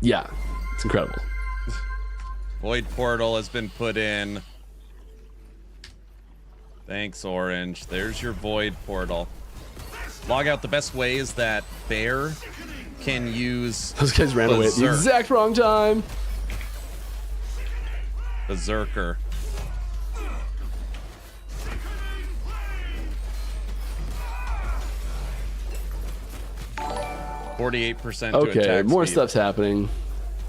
[SPEAKER 3] it's incredible.
[SPEAKER 1] Void Portal has been put in. Thanks, Orange. There's your Void Portal. Log out. The best way is that Bear can use
[SPEAKER 3] Those guys ran away at the
[SPEAKER 1] Berserk.
[SPEAKER 3] exact wrong time.
[SPEAKER 1] Berserker. %.
[SPEAKER 3] Okay, more stuff's happening.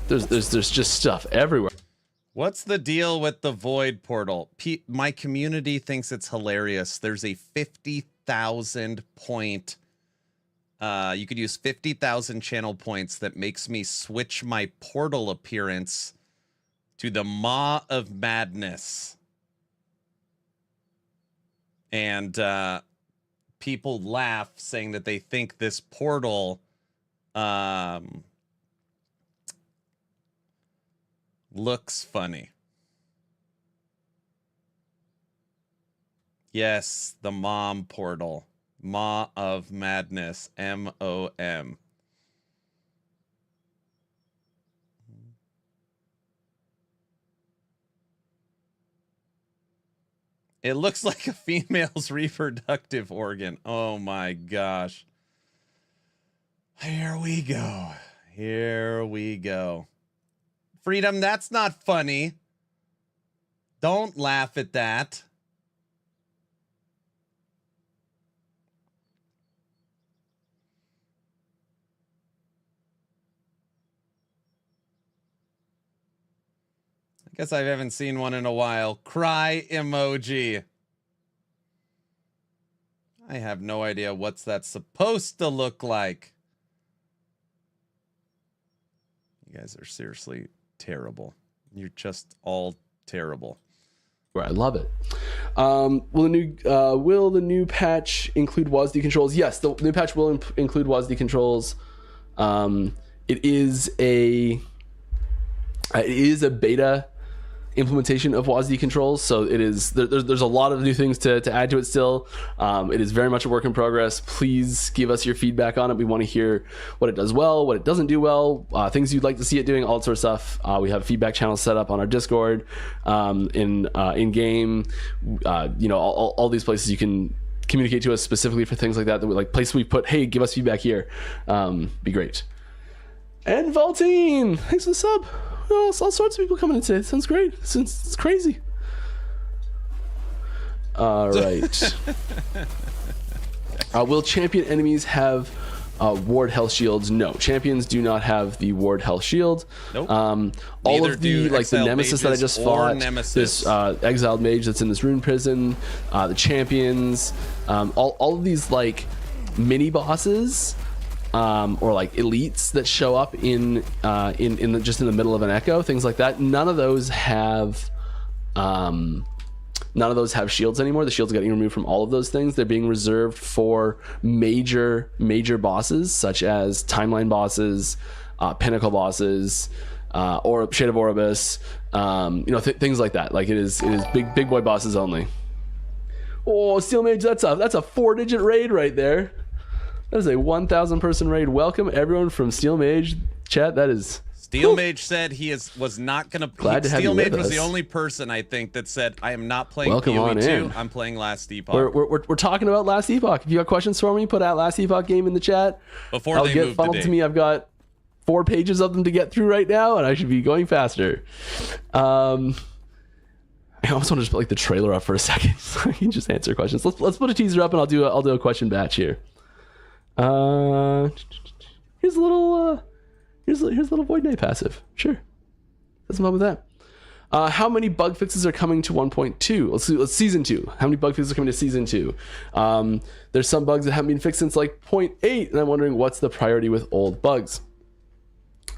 [SPEAKER 3] There's just stuff everywhere.
[SPEAKER 1] What's the deal with the Void Portal? My community thinks it's hilarious. There's a 50,000 point. You could use 50,000 channel points that makes me switch my portal appearance to the Maw of Madness. And people laugh, saying that they think this portal looks funny. Yes, the Mom portal. Maw of Madness. MOM. It looks like a female's reproductive organ. Oh my gosh. Here we go. Here we go. Freedom, that's not funny. Don't laugh at that. I guess I haven't seen one in a while. Cry emoji. I have no idea what's that supposed to look like. You guys are seriously terrible. You're just all terrible.
[SPEAKER 3] I love it. Will the new patch include WASD controls? Yes, the new patch will include WASD controls. It is a beta implementation of WASD controls, so it is there's a lot of new things to add to it still. It is very much a work in progress. Please give us your feedback on it. We want to hear what it does well, what it doesn't do well, things you'd like to see it doing, all that sort of stuff. We have feedback channels set up on our Discord, in game, all these places you can communicate to us specifically for things like that we like, places we put, hey, give us feedback here. Be great. And Valtine, thanks for the sub. Oh, all sorts of people coming in today. Sounds great. It's crazy. All right. Will champion enemies have ward health shields? No, champions do not have the ward health shield.
[SPEAKER 1] Nope.
[SPEAKER 3] All
[SPEAKER 1] Neither
[SPEAKER 3] of the the nemesis that I just fought, this exiled mage that's in this rune prison, the champions, all of these like mini bosses. Or like elites that show up in just in the middle of an echo, things like that. None of those have shields anymore. The shields are getting removed from all of those things. They're being reserved for major bosses, such as timeline bosses, pinnacle bosses, or Shade of Oribus, things like that. Like it is big boy bosses only. Oh, Steel Mage, that's a 4-digit raid right there. That is a 1,000 person raid. Welcome everyone from Steel Mage chat. That is
[SPEAKER 1] Steel Mage said was not going to play.
[SPEAKER 3] Steel
[SPEAKER 1] Mage was the only person I think that said I am not playing
[SPEAKER 3] Welcome
[SPEAKER 1] PoE 2.
[SPEAKER 3] in.
[SPEAKER 1] I'm playing Last Epoch.
[SPEAKER 3] We're talking about Last Epoch. If you got questions for me, put out Last Epoch game in the chat.
[SPEAKER 1] Before they
[SPEAKER 3] get
[SPEAKER 1] move
[SPEAKER 3] funneled to me. I've got 4 pages of them to get through right now, and I should be going faster. I almost want to just put like the trailer up for a second so I can just answer questions. Let's put a teaser up, and I'll do a question batch here. Here's a little Void Knight passive. Sure, that's not with that. How many bug fixes are coming to 1.2? Let's season 2. How many bug fixes are coming to season 2? There's some bugs that haven't been fixed since like 0.8, and I'm wondering what's the priority with old bugs.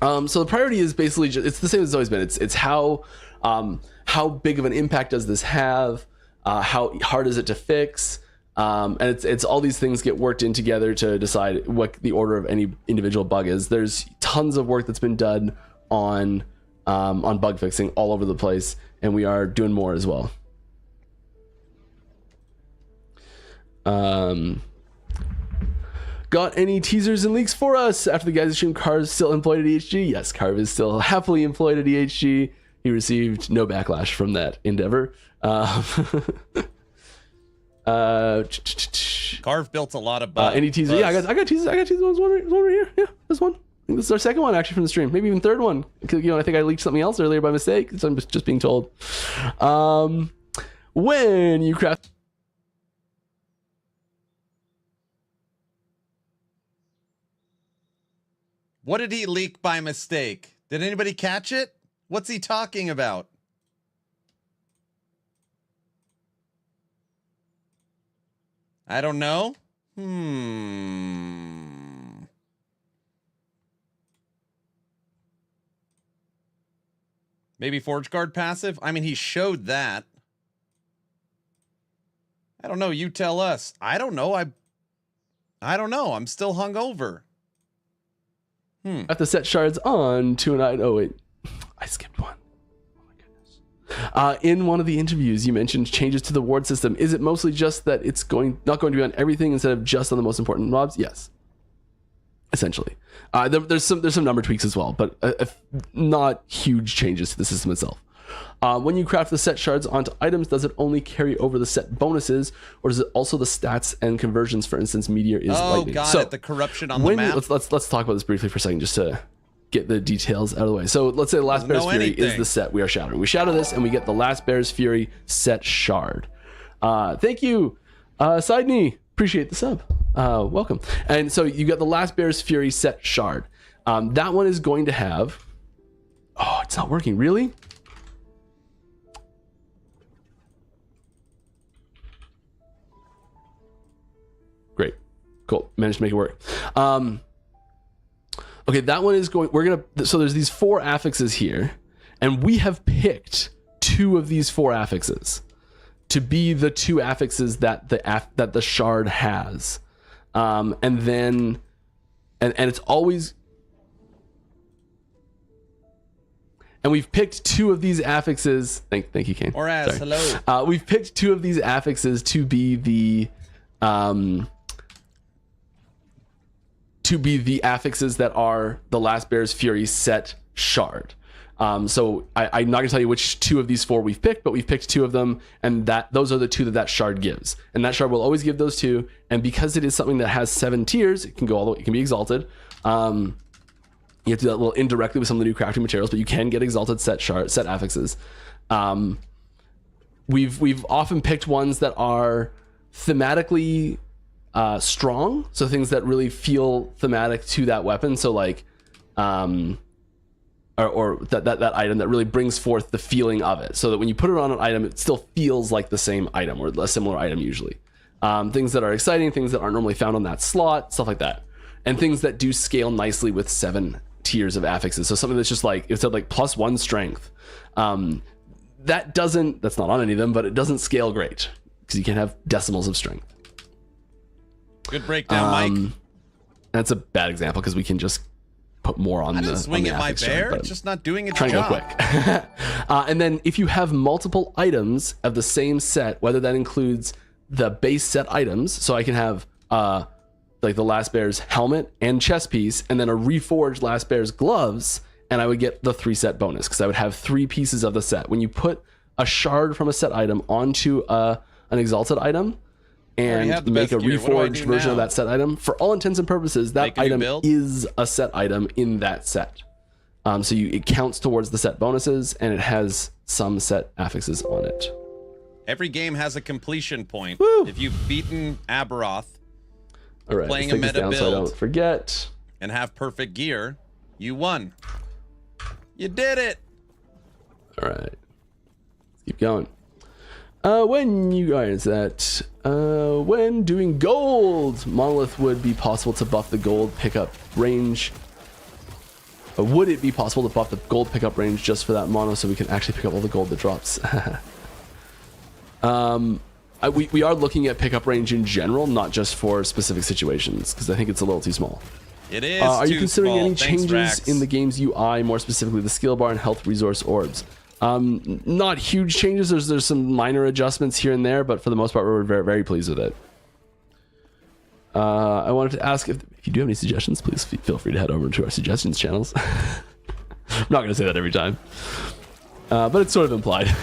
[SPEAKER 3] So the priority is basically it's the same as it's always been. It's how big of an impact does this have? How hard is it to fix? And it's all these things get worked in together to decide what the order of any individual bug is. There's tons of work that's been done on bug fixing all over the place, and we are doing more as well. Got any teasers and leaks for us after the guys stream? Carv's still employed at EHG. Yes, Carv is still happily employed at EHG. He received no backlash from that endeavor.
[SPEAKER 1] Carve built a lot of bugs.
[SPEAKER 3] Any teaser? Yeah, I got teasers. I got teasers. One right here. Yeah, this one. I think this is our second one actually from the stream. Maybe even third one. Because I think I leaked something else earlier by mistake. So I'm just being told. When you craft.
[SPEAKER 1] What did he leak by mistake? Did anybody catch it? What's he talking about? I don't know. Maybe Forge Guard passive? I mean, he showed that. I don't know. You tell us. I don't know. I don't know. I'm still hungover.
[SPEAKER 3] I have to set shards on to an item. Oh, wait. I skipped one. Oh, my goodness. In one of the interviews, you mentioned changes to the ward system. Is it mostly just that it's not going to be on everything instead of just on the most important mobs? Yes. Essentially. There's some number tweaks as well, but not huge changes to the system itself. When you craft the set shards onto items, does it only carry over the set bonuses, or is it also the stats and conversions? For instance, Meteor is lightning.
[SPEAKER 1] Got it. The corruption on the map.
[SPEAKER 3] Let's talk about this briefly for a second, just to get the details out of the way. So let's say the Last Bear's Fury is the set we are shattering. We shatter this, and we get the Last Bear's Fury set shard. Thank you, Sidney. Appreciate the sub. Welcome. And so you got the Last Bear's Fury set shard. That one is going to have... Oh, it's not working. Really? Great. Cool. Managed to make it work. Okay, that one is going... So there's these 4 affixes here, and we have picked 2 of these 4 affixes to be the 2 affixes that the shard has. And then it's always... And we've picked 2 of these affixes. Thank you, Kane.
[SPEAKER 1] Or as
[SPEAKER 3] Sorry.
[SPEAKER 1] hello.
[SPEAKER 3] We've picked 2 of these affixes to be the affixes that are the Last Bear's Fury set shard. So I'm not gonna tell you which 2 of these 4 we've picked, but we've picked 2 of them, and those are the 2 that shard gives. And that shard will always give those 2. And because it is something that has 7 tiers, it can go all the way. It can be exalted. You have to do that a little indirectly with some of the new crafting materials, but you can get exalted set affixes. We've often picked ones that are thematically strong, so things that really feel thematic to that weapon. So like, or that item that really brings forth the feeling of it, so that when you put it on an item, it still feels like the same item or a similar item usually. Things that are exciting, things that aren't normally found on that slot, stuff like that, and things that do scale nicely with 7 tiers of affixes. So something that's just like, it said like +1 strength. That's not on any of them, but it doesn't scale great because you can't have decimals of strength.
[SPEAKER 1] Good breakdown, Mike.
[SPEAKER 3] That's a bad example because we can just put more on the
[SPEAKER 1] swing at my bear. It's just not doing its
[SPEAKER 3] job.
[SPEAKER 1] job.
[SPEAKER 3] Trying to go quick. And then if you have multiple items of the same set, whether that includes the base set items, so I can have like the Last Bear's helmet and chest piece, and then a reforged Last Bear's gloves, and I would get the 3 set bonus because I would have 3 pieces of the set. When you put a shard from a set item onto an exalted item and make a reforged version of that set item, for all intents and purposes, that item is a set item in that set. So it counts towards the set bonuses, and it has some set affixes on it.
[SPEAKER 1] Every game has a completion point.
[SPEAKER 3] Woo!
[SPEAKER 1] If you've beaten Aberoth,
[SPEAKER 3] all right,
[SPEAKER 1] playing a meta build,
[SPEAKER 3] so I don't forget,
[SPEAKER 1] and have perfect gear, you won. You did it.
[SPEAKER 3] All right, let's keep going. When you guys when doing gold, Monolith would be possible to buff the gold pickup range. Would it be possible to buff the gold pickup range just for that mono, so we can actually pick up all the gold that drops? We are looking at pickup range in general, not just for specific situations, because I think it's a little too small.
[SPEAKER 1] It is.
[SPEAKER 3] Are you considering
[SPEAKER 1] small.
[SPEAKER 3] any changes in the game's UI, more specifically the skill bar and health resource orbs? Not huge changes. There's some minor adjustments here and there, but for the most part, we're very, very pleased with it. I wanted to ask if you do have any suggestions, please feel free to head over to our suggestions channels. I'm not going to say that every time, but it's sort of implied.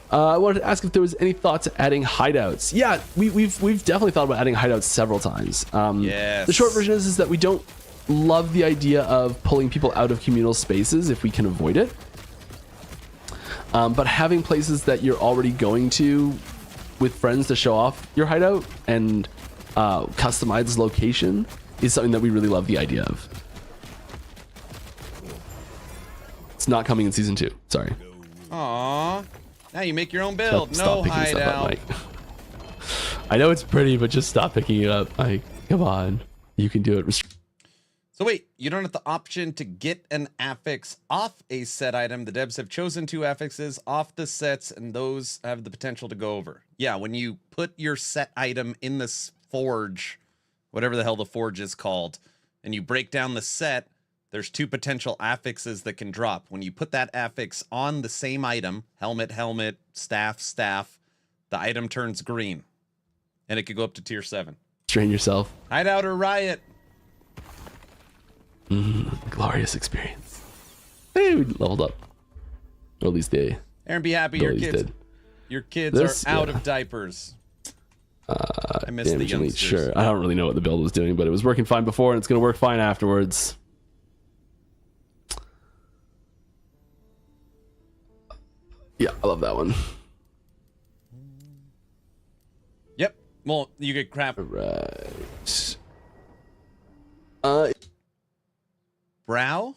[SPEAKER 3] I wanted to ask if there was any thoughts adding hideouts. Yeah, we've definitely thought about adding hideouts several times.
[SPEAKER 1] Yes.
[SPEAKER 3] The short version is that we don't love the idea of pulling people out of communal spaces if we can avoid it. But having places that you're already going to with friends to show off your hideout and customize location is something that we really love the idea of. It's not coming in season 2. Sorry.
[SPEAKER 1] Aww. Now you make your own build.
[SPEAKER 3] Stop
[SPEAKER 1] no hideout.
[SPEAKER 3] I know it's pretty, but just stop picking it up. Like, come on. You can do it.
[SPEAKER 1] So wait, you don't have the option to get an affix off a set item. The devs have chosen 2 affixes off the sets, and those have the potential to go over. Yeah, when you put your set item in this forge, whatever the hell the forge is called, and you break down the set, there's 2 potential affixes that can drop. When you put that affix on the same item, helmet, helmet, staff, staff, the item turns green, and it could go up to tier 7.
[SPEAKER 3] Strain yourself.
[SPEAKER 1] Hideout or Riot?
[SPEAKER 3] Glorious experience. Hey, we leveled up. Or at least they.
[SPEAKER 1] Aaron, be happy your kids.
[SPEAKER 3] Did.
[SPEAKER 1] Your kids are out of diapers. I miss the youngsters.
[SPEAKER 3] Sure. I don't really know what the build was doing, but it was working fine before, and it's going to work fine afterwards. Yeah, I love that one.
[SPEAKER 1] Yep. Well, you get crap.
[SPEAKER 3] Right.
[SPEAKER 1] Brow.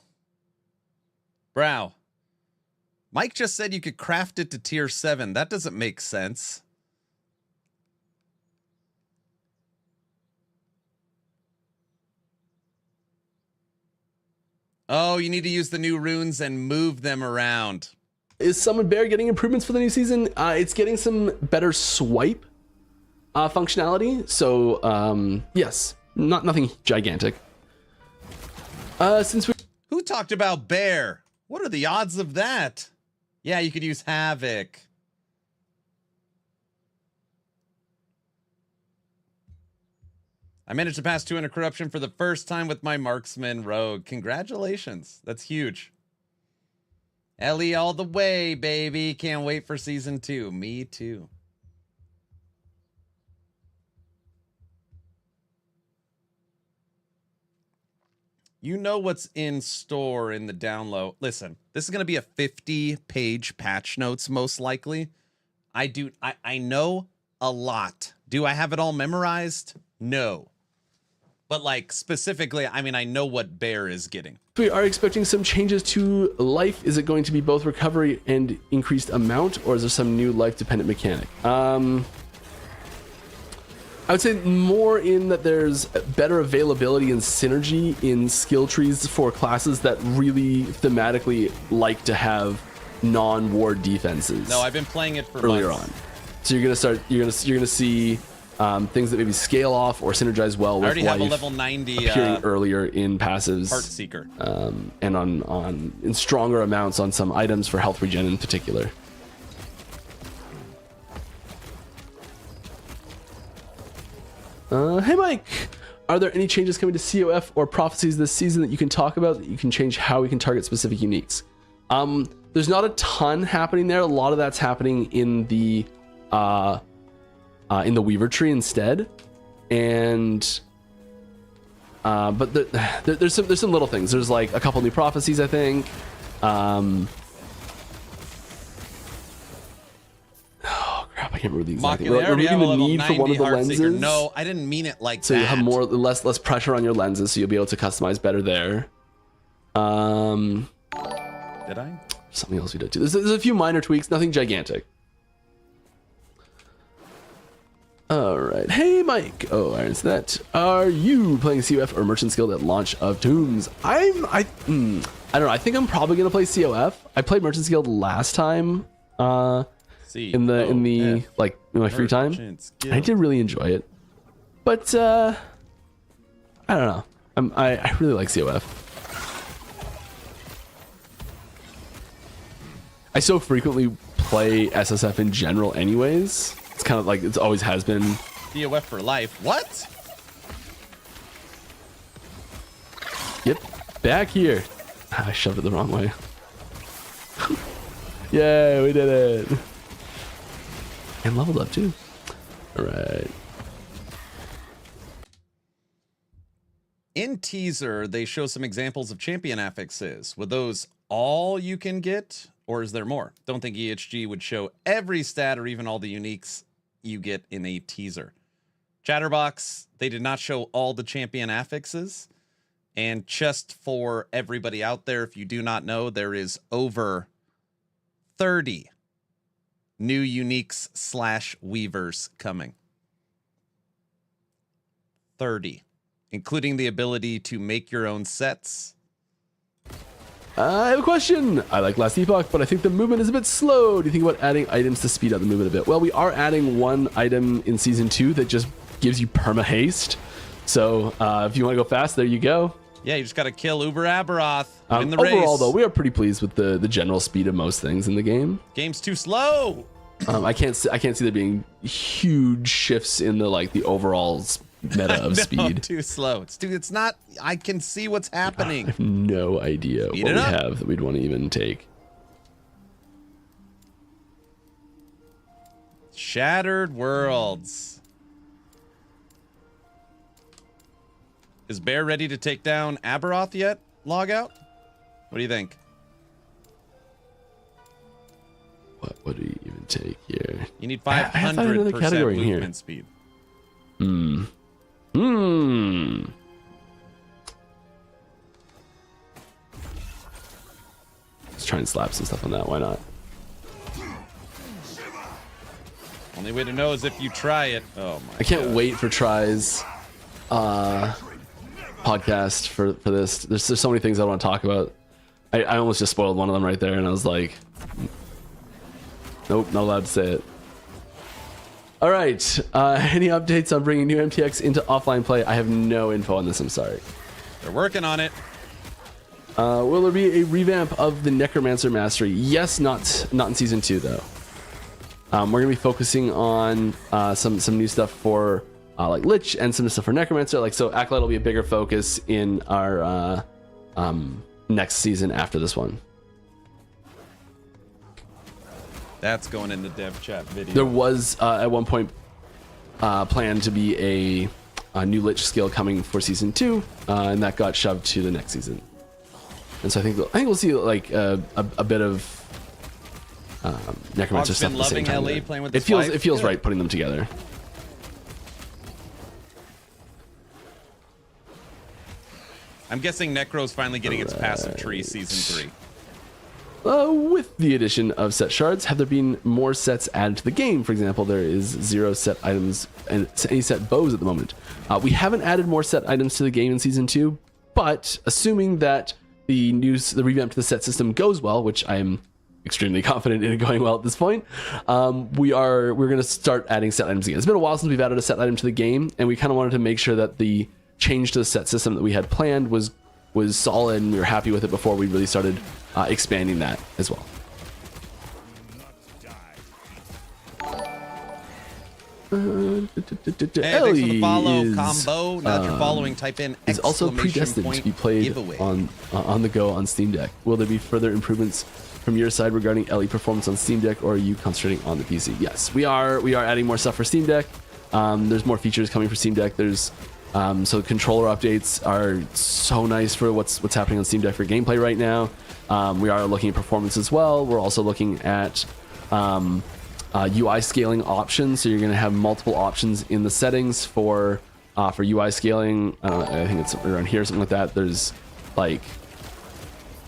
[SPEAKER 1] Mike just said you could craft it to tier 7. That doesn't make sense. Oh, you need to use the new runes and move them around.
[SPEAKER 3] Is Summon Bear getting improvements for the new season? It's getting some better swipe functionality. So, yes, nothing gigantic.
[SPEAKER 1] Who talked about Bear? What are the odds of that? Yeah, you could use Havoc. I managed to pass 200 corruption for the first time with my marksman rogue. Congratulations. That's huge. Ellie all the way, baby. Can't wait for season 2. Me too. You know what's in store in the download. Listen, this is going to be a 50-page patch notes, most likely. I know a lot. Do I have it all memorized? No. But like specifically, I mean, I know what Bear is getting.
[SPEAKER 3] We are expecting some changes to life. Is it going to be both recovery and increased amount, or is there some new life-dependent mechanic? I would say more in that there's better availability and synergy in skill trees for classes that really thematically like to have non-ward defenses.
[SPEAKER 1] No, I've been playing it for
[SPEAKER 3] earlier
[SPEAKER 1] months.
[SPEAKER 3] on. So you're gonna see things that maybe scale off or synergize well with
[SPEAKER 1] I already have a
[SPEAKER 3] life
[SPEAKER 1] level 90
[SPEAKER 3] appearing earlier in passives.
[SPEAKER 1] Heart Seeker.
[SPEAKER 3] And in stronger amounts on some items for health regen in particular. Hey Mike, are there any changes coming to COF or prophecies this season that you can talk about that you can change how we can target specific uniques? There's not a ton happening there. A lot of that's happening in the Weaver tree instead, and but there's some little things. There's like a couple new prophecies, I think. I can't remember the exact thing. Removing the need for one of the lenses.
[SPEAKER 1] No, I didn't mean it like
[SPEAKER 3] so
[SPEAKER 1] that.
[SPEAKER 3] So you have less pressure on your lenses, so you'll be able to customize better there.
[SPEAKER 1] Did I?
[SPEAKER 3] Something else we did too. There's a few minor tweaks, nothing gigantic. All right. Hey, Mike. Oh, Irons, that. Are you playing COF or Merchant Guild at launch of Tombs? I don't know. I think I'm probably gonna play COF. I played Merchant Guild last time. In my free time. I did really enjoy it, but I don't know. I really like COF. I so frequently play SSF in general anyways. It's kind of like it always has been.
[SPEAKER 1] COF for life. What?
[SPEAKER 3] Yep. Back here. I shoved it the wrong way. Yay, we did it. And leveled up too. All right.
[SPEAKER 1] In teaser, they show some examples of champion affixes. Were those all you can get, or is there more? Don't think EHG would show every stat or even all the uniques you get in a teaser. Chatterbox, they did not show all the champion affixes. And just for everybody out there, if you do not know, there is over 30 new uniques / weavers coming. 30. including the ability to make your own sets?
[SPEAKER 3] I have a question. I like last Epoch, but I think the movement is a bit slow. Do you think about adding items to speed up the movement a bit? Well, we are adding one item in Season 2 that just gives you perma haste. So if you want to go fast, there you go.
[SPEAKER 1] Yeah, you just got to kill Uber Aberoth in the race.
[SPEAKER 3] Overall, though, we are pretty pleased with the general speed of most things in the game.
[SPEAKER 1] Game's too slow.
[SPEAKER 3] I can't see there being huge shifts in the overall meta of speed.
[SPEAKER 1] Too slow. It's not. I can see what's happening.
[SPEAKER 3] I have no idea
[SPEAKER 1] Speed
[SPEAKER 3] what
[SPEAKER 1] it
[SPEAKER 3] we
[SPEAKER 1] up.
[SPEAKER 3] have that we'd want to even take.
[SPEAKER 1] Shattered Worlds. Is Bear ready to take down Aberoth yet? Log out? What do you think?
[SPEAKER 3] What do you even take here?
[SPEAKER 1] You need
[SPEAKER 3] I have another
[SPEAKER 1] 500%
[SPEAKER 3] category in
[SPEAKER 1] movement
[SPEAKER 3] here.
[SPEAKER 1] speed.
[SPEAKER 3] Let's try and slap some stuff on that. Why not?
[SPEAKER 1] Only way to know is if you try it. Oh my!
[SPEAKER 3] I can't wait for Try's podcast for this. There's so many things I want to talk about. I almost just spoiled one of them right there, and I was like, nope, not allowed to say it. All right. Any updates on bringing new MTX into offline play? I have no info on this. I'm sorry.
[SPEAKER 1] They're working on it.
[SPEAKER 3] Will there be a revamp of the Necromancer Mastery? Yes, not in Season 2, though. We're going to be focusing on some new stuff for like Lich and some stuff for Necromancer. So Acolyte will be a bigger focus in our next season after this one.
[SPEAKER 1] That's going in the dev chat video.
[SPEAKER 3] There was at one point planned to be a new Lich skill coming for Season 2, and that got shoved to the next season. And so I think we'll see a bit of Necromancer stuff at the same time.
[SPEAKER 1] LE playing with
[SPEAKER 3] it feels right putting them together.
[SPEAKER 1] I'm guessing Necro's finally getting its passive tree Season 3.
[SPEAKER 3] With the addition of set shards, have there been more sets added to the game? For example, there is 0 set items and any set bows at the moment. We haven't added more set items to the game in Season 2, but assuming that the revamp to the set system goes well, which I am extremely confident in it going well at this point, we're going to start adding set items again. It's been a while since we've added a set item to the game, and we kind of wanted to make sure that the change to the set system that we had planned was solid, and we were happy with it before we really started expanding that as well.
[SPEAKER 1] Hey, thanks for the follow combo. Now that you're following, type in
[SPEAKER 3] is also
[SPEAKER 1] exclamation
[SPEAKER 3] predestined to
[SPEAKER 1] point
[SPEAKER 3] be played
[SPEAKER 1] giveaway.
[SPEAKER 3] on the go on Steam Deck. Will there be further improvements from your side regarding LE performance on Steam Deck, or are you concentrating on the PC? Yes, we are adding more stuff for Steam Deck. There's more features coming for Steam Deck. There's so controller updates are so nice for what's happening on Steam Deck for gameplay right now. We are looking at performance as well. We're also looking at UI scaling options. So you're going to have multiple options in the settings for UI scaling. I think it's around here, something like that. There's like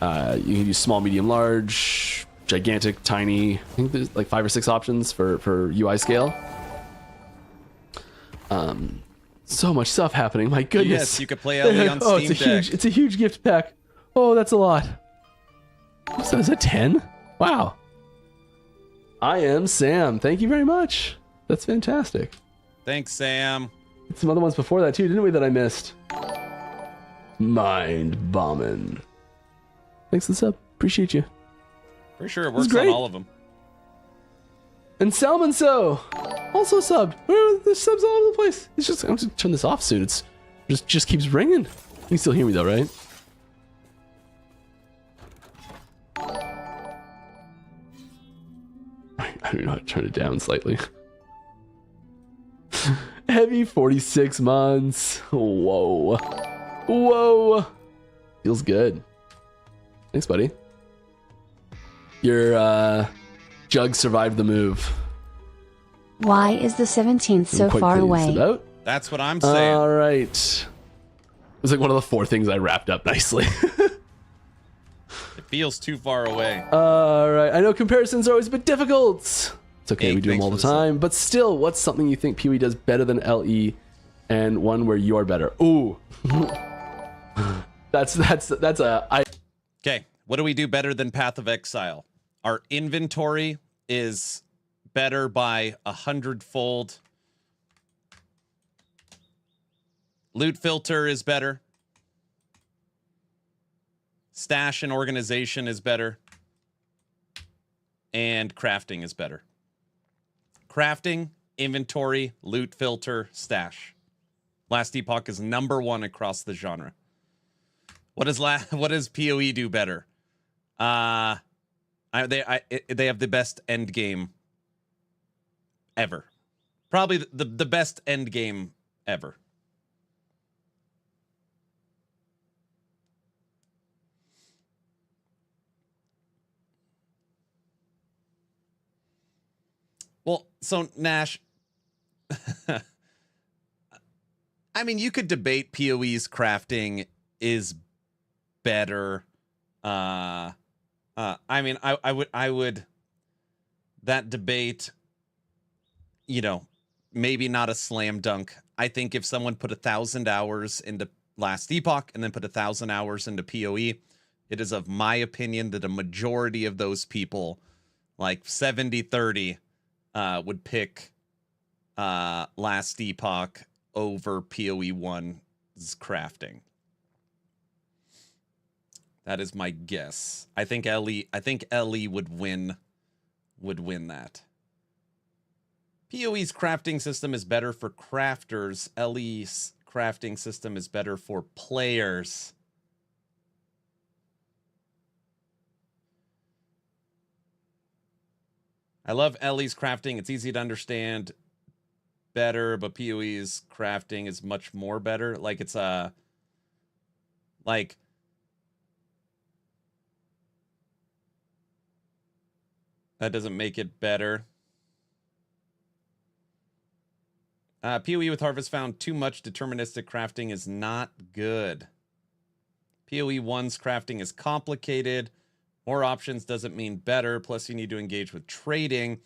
[SPEAKER 3] you can use small, medium, large, gigantic, tiny. I think there's like 5 or 6 options for UI scale. So much stuff happening. My goodness.
[SPEAKER 1] Yes, you could play LE on Steam Deck.
[SPEAKER 3] It's a huge gift pack. Oh, that's a lot. So is it 10? Wow. I am Sam. Thank you very much. That's fantastic.
[SPEAKER 1] Thanks, Sam.
[SPEAKER 3] Some other ones before that too, didn't we, that I missed? Mind bombing. Thanks for the sub. Appreciate you.
[SPEAKER 1] Pretty sure it works on
[SPEAKER 3] great.
[SPEAKER 1] all of them.
[SPEAKER 3] And Salmon So also subbed. There's subs all over the place. I'm just gonna turn this off soon. It's just keeps ringing. You can still hear me though, right? I don't know how to turn it down slightly. Heavy 46 months. Whoa. Whoa. Feels good. Thanks, buddy. Your Jug survived the move.
[SPEAKER 2] Why is the 17th so
[SPEAKER 3] I'm quite
[SPEAKER 2] far
[SPEAKER 3] pleased
[SPEAKER 2] away?
[SPEAKER 3] about.
[SPEAKER 1] That's what I'm saying.
[SPEAKER 3] All right. It was like one of the 4 things I wrapped up nicely.
[SPEAKER 1] It feels too far away.
[SPEAKER 3] All right. I know comparisons are always a bit difficult. It's okay.
[SPEAKER 1] Hey,
[SPEAKER 3] we do them
[SPEAKER 1] thanks
[SPEAKER 3] all the
[SPEAKER 1] for the
[SPEAKER 3] time. But still, what's something you think PoE does better than LE and one where you are better. Ooh. that's a
[SPEAKER 1] Okay, what do we do better than Path of Exile? Our inventory is better by 100-fold. Loot filter is better. Stash and organization is better. And crafting is better. Crafting, inventory, loot filter, stash. Last Epoch is #1 across the genre. What does PoE do better? They have the best end game ever. Probably the best end game ever. Well, so Nash, I mean, you could debate PoE's crafting is better. I mean, I would that debate, you know, maybe not a slam dunk. I think if someone put 1,000 hours into Last Epoch and then put 1,000 hours into PoE, it is of my opinion that a majority of those people, like 70-30, would pick Last Epoch over PoE 1's crafting. That is my guess. I think Ellie would win that. PoE's crafting system is better for crafters. Ellie's crafting system is better for players. I love Ellie's crafting. It's easy to understand better, but PoE's crafting is much more better. Like it's like that doesn't make it better. PoE with Harvest found too much deterministic crafting is not good. PoE 1's crafting is complicated. More options doesn't mean better. Plus, you need to engage with trading,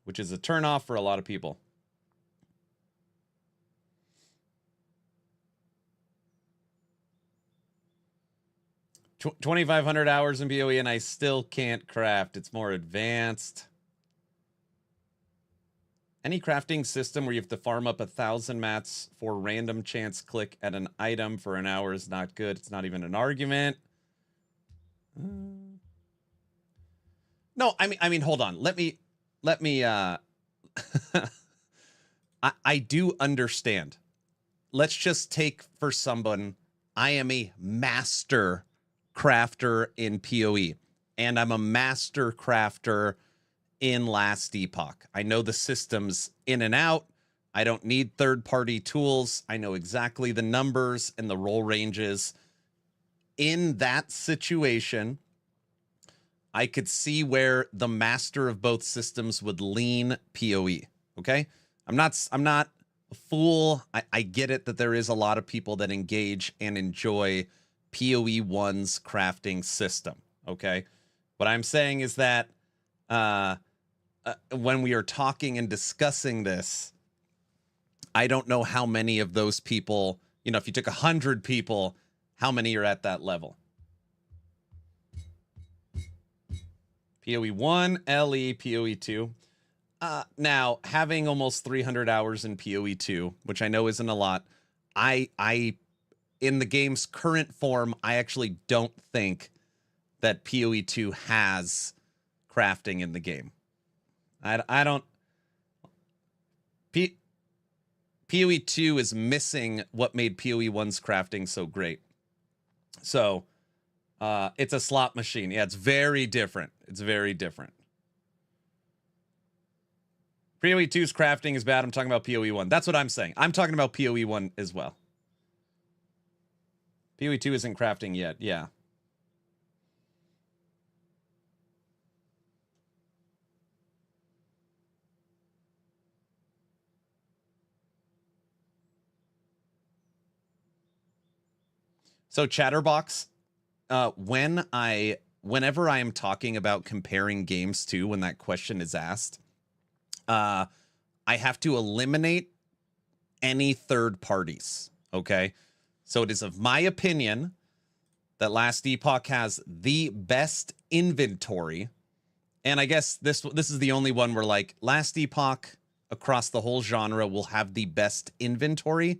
[SPEAKER 1] which is a turnoff for a lot of people. Tw 2,500 hours in PoE, and I still can't craft. It's more advanced. Any crafting system where you have to farm up 1,000 mats for random chance click at an item for an hour is not good. It's not even an argument. No, I mean, hold on. Let me I do understand. Let's just take for someone, I am a master crafter in PoE, and I'm a master crafter in Last Epoch. I know the systems in and out. I don't need third-party tools. I know exactly the numbers and the roll ranges. In that situation, I could see where the master of both systems would lean PoE. Okay? I'm not a fool. I get it that there is a lot of people that engage and enjoy PoE 1's crafting system. Okay? What I'm saying is that when we are talking and discussing this, I don't know how many of those people, you know, if you took 100 people, how many are at that level? PoE 1, LE, PoE 2. Now, having almost 300 hours in PoE 2, which I know isn't a lot, I in the game's current form, I actually don't think that PoE 2 has crafting in the game. I don't. PoE 2 is missing what made PoE 1's crafting so great. So, it's a slot machine. Yeah, it's very different. It's very different. PoE 2's crafting is bad. I'm talking about PoE 1. That's what I'm saying. I'm talking about PoE 1 as well. PoE 2 isn't crafting yet. Yeah. So Chatterbox, whenever I am talking about comparing games to, when that question is asked, I have to eliminate any third parties. Okay. So it is of my opinion that Last Epoch has the best inventory. And I guess this is the only one where like Last Epoch across the whole genre will have the best inventory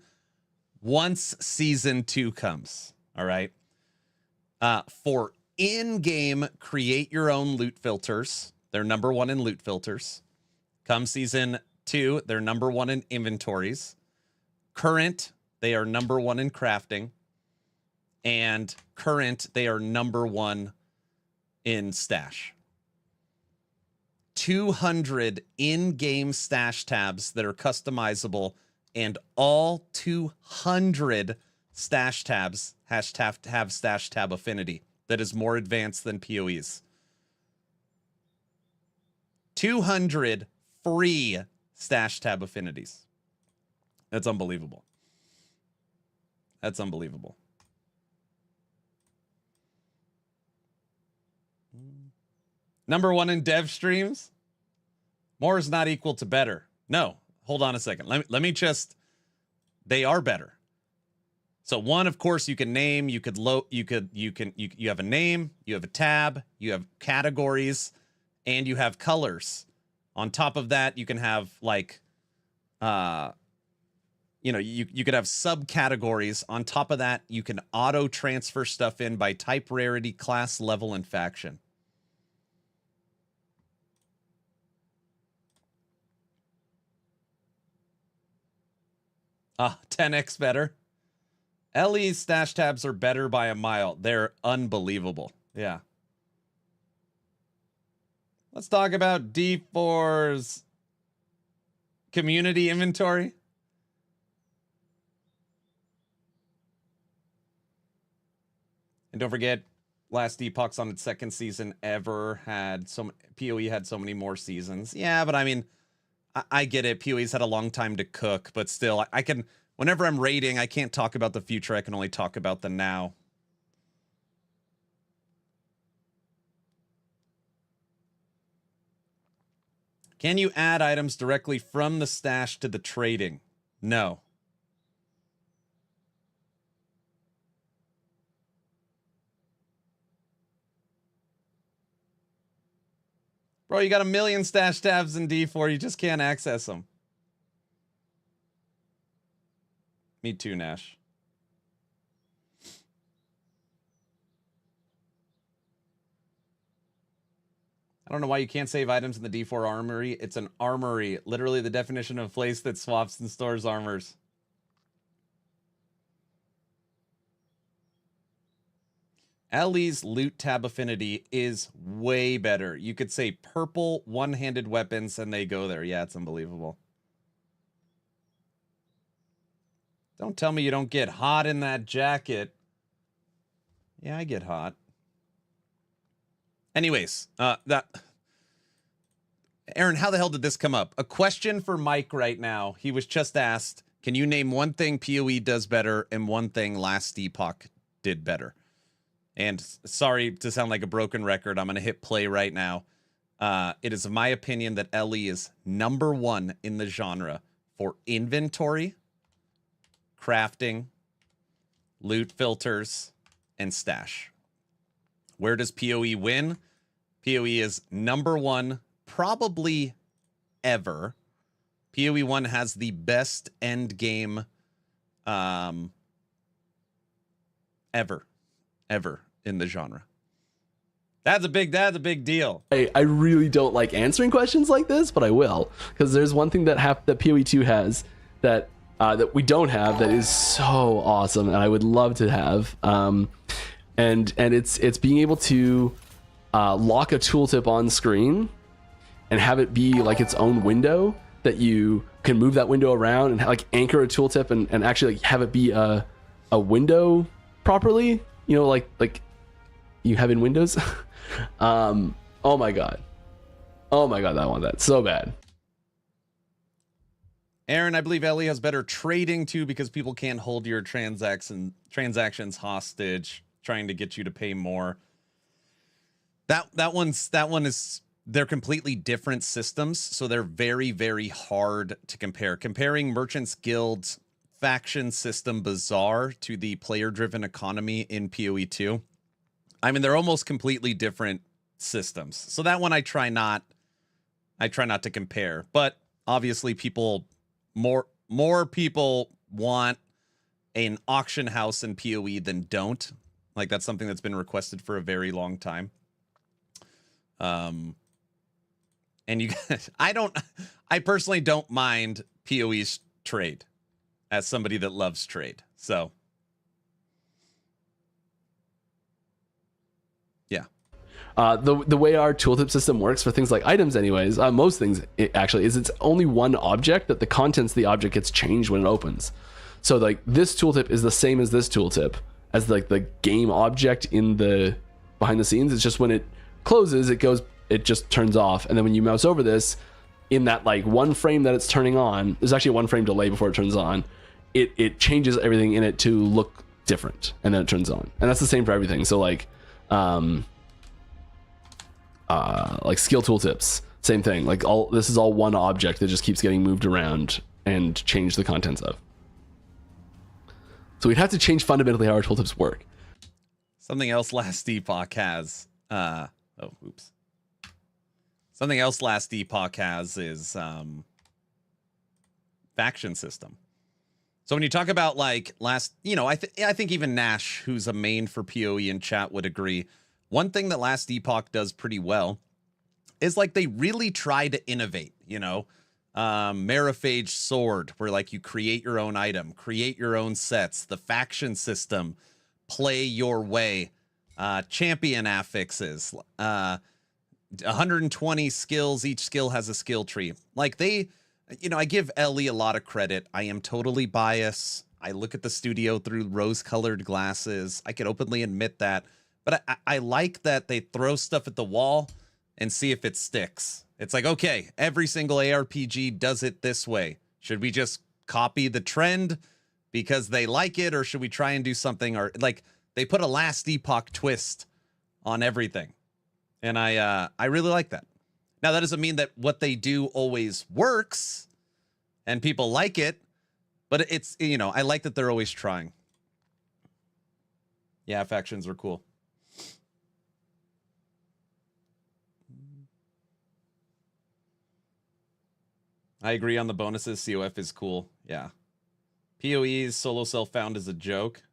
[SPEAKER 1] once season 2 comes. All right. For in-game create your own loot filters, they're number 1 in loot filters. Come season 2, they're number 1 in inventories. Current, they are number 1 in crafting. And current, they are number 1 in stash. 200 in-game stash tabs that are customizable, and all 200 stash tabs have stash tab affinity that is more advanced than PoE's. 200 free stash tab affinities. That's unbelievable. That's unbelievable. Number 1 in dev streams. More is not equal to better. No, hold on a second. Let me just. They are better. So 1, of course, you can name. You have a name. You have a tab. You have categories, and you have colors. On top of that, you can have like, you could have subcategories. On top of that, you can auto transfer stuff in by type, rarity, class, level, and faction. Ah, 10x better. LE's stash tabs are better by a mile. They're unbelievable. Yeah. Let's talk about D4's community inventory. And don't forget, Last Epoch's on its 2nd season ever had PoE had so many more seasons. Yeah, but I mean, I get it. PoE's had a long time to cook, but still, I can, whenever I'm rating, I can't talk about the future. I can only talk about the now. Can you add items directly from the stash to the trading? No. Bro, you got 1 million stash tabs in D4. You just can't access them. Me too, Nash. I don't know why you can't save items in the D4 armory. It's an armory. Literally the definition of a place that swaps and stores armors. LE's loot tab affinity is way better. You could say purple one-handed weapons and they go there. Yeah, it's unbelievable. Don't tell me you don't get hot in that jacket. Yeah, I get hot. Anyways, Aaron, how the hell did this come up? A question for Mike right now. He was just asked, can you name one thing PoE does better and one thing Last Epoch did better? And sorry to sound like a broken record, I'm going to hit play right now. It is my opinion that LE is number 1 in the genre for inventory, crafting, loot filters, and stash. Where does PoE win? PoE is number 1, probably ever. PoE 1 has the best end game ever in the genre. That's a big deal.
[SPEAKER 3] I really don't like answering questions like this, but I will, because there's one thing that PoE 2 has that we don't have that is so awesome, and I would love to have. And it's being able to lock a tooltip on screen and have it be like its own window that you can move that window around and like anchor a tooltip and actually like have it be a window properly. You know, like you have in Windows. Oh my god, I want that so bad.
[SPEAKER 1] Aaron, I believe LE has better trading too because people can't hold your transactions hostage, trying to get you to pay more. That one is they're completely different systems, so they're very, very hard to compare. Comparing Merchants Guild's faction system Bazaar to the player-driven economy in PoE2, I mean, they're almost completely different systems. So that one I try not to compare. But obviously, more people want an auction house in PoE than don't. Like, that's something that's been requested for a very long time. And you guys, I personally don't mind PoE's trade as somebody that loves trade. So, yeah.
[SPEAKER 3] The way our tooltip system works for things like items anyways, most things actually, is it's only one object that the contents of the object gets changed when it opens. So like this tooltip is the same as this tooltip as like the game object in the behind the scenes. It's just when it closes, it just turns off. And then when you mouse over this, in that like one frame that it's turning on, there's actually a 1 frame delay before it turns on. It changes everything in it to look different, and then it turns on. And that's the same for everything. So like skill tooltips, same thing. Like this is all one object that just keeps getting moved around and change the contents of. So we'd have to change fundamentally how our tooltips work.
[SPEAKER 1] Something else last Epoch has. Something else last Epoch has is faction system. So when you talk about like last, I think even Nash, who's a main for PoE in chat, would agree. One thing that last Epoch does pretty well is like they really try to innovate, Maraphage Sword, where like you create your own item, create your own sets, the faction system, play your way, champion affixes, 120 skills, each skill has a skill tree. Like they, I give Ellie a lot of credit. I am totally biased. I look at the studio through rose-colored glasses. I can openly admit that. But I like that they throw stuff at the wall and see if it sticks. It's like, okay, every single ARPG does it this way. Should we just copy the trend because they like it, or should we try and do something? Or like they put a last Epoch twist on everything. And I really like that. Now, that doesn't mean that what they do always works and people like it, but it's, I like that they're always trying. Yeah, factions are cool. I agree on the bonuses. COF is cool. Yeah. PoE's solo self-found is a joke.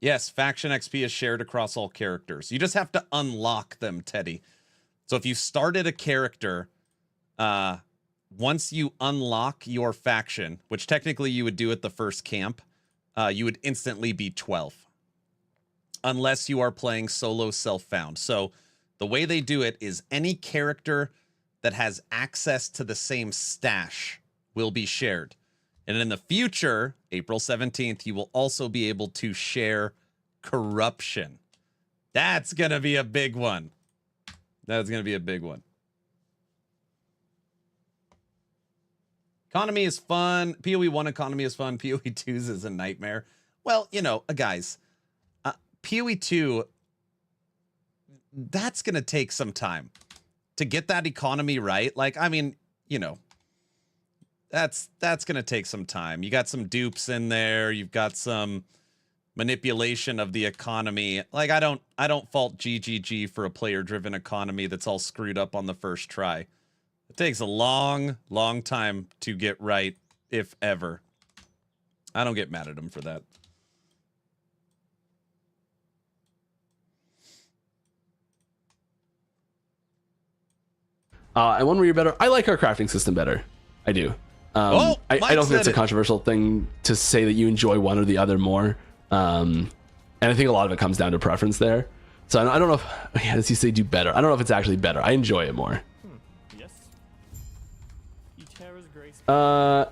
[SPEAKER 1] Yes, faction XP is shared across all characters. You just have to unlock them, Teddy. So if you started a character, once you unlock your faction, which technically you would do at the first camp, you would instantly be 12. Unless you are playing solo self-found. So the way they do it is any character that has access to the same stash will be shared. And in the future, April 17th, you will also be able to share corruption. That's going to be a big one. That's going to be a big one. Economy is fun. PoE 1 economy is fun. PoE 2's is a nightmare. Well, guys, PoE 2, that's going to take some time to get that economy right. Like, I mean, that's going to take some time. You got some dupes in there. You've got some manipulation of the economy. Like, I don't fault GGG for a player-driven economy that's all screwed up on the first try. It takes a long, long time to get right, if ever. I don't get mad at them for that.
[SPEAKER 3] And one where you're better. I like our crafting system better. I do. I don't think it's a controversial thing to say that you enjoy one or the other more. And I think a lot of it comes down to preference there. So I don't know if, as you say, do better. I don't know if it's actually better. I enjoy it more.
[SPEAKER 4] Yes.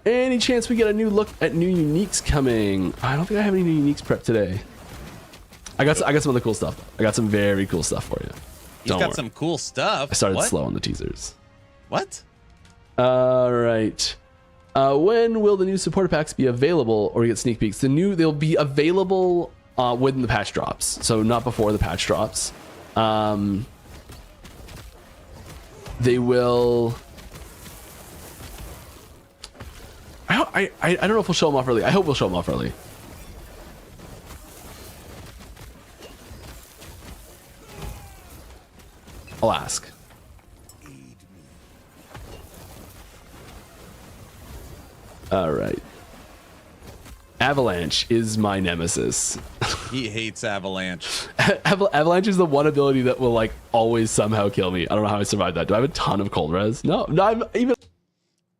[SPEAKER 3] Any chance we get a new look at new uniques coming? I don't think I have any new uniques prepped today. I got some of the cool stuff. I got some very cool stuff for you.
[SPEAKER 1] He's got some cool stuff.
[SPEAKER 3] I started slow on the teasers.
[SPEAKER 1] What?
[SPEAKER 3] All right. When will the new supporter packs be available, or you get sneak peeks? They'll be available when the patch drops, so not before the patch drops. they will. I don't know if we'll show them off early. I hope we'll show them off early. I'll ask. All right. Avalanche is my nemesis.
[SPEAKER 1] He hates Avalanche.
[SPEAKER 3] Avalanche is the one ability that will like always somehow kill me. I don't know how I survived that. Do I have a ton of cold res? No, I'm even.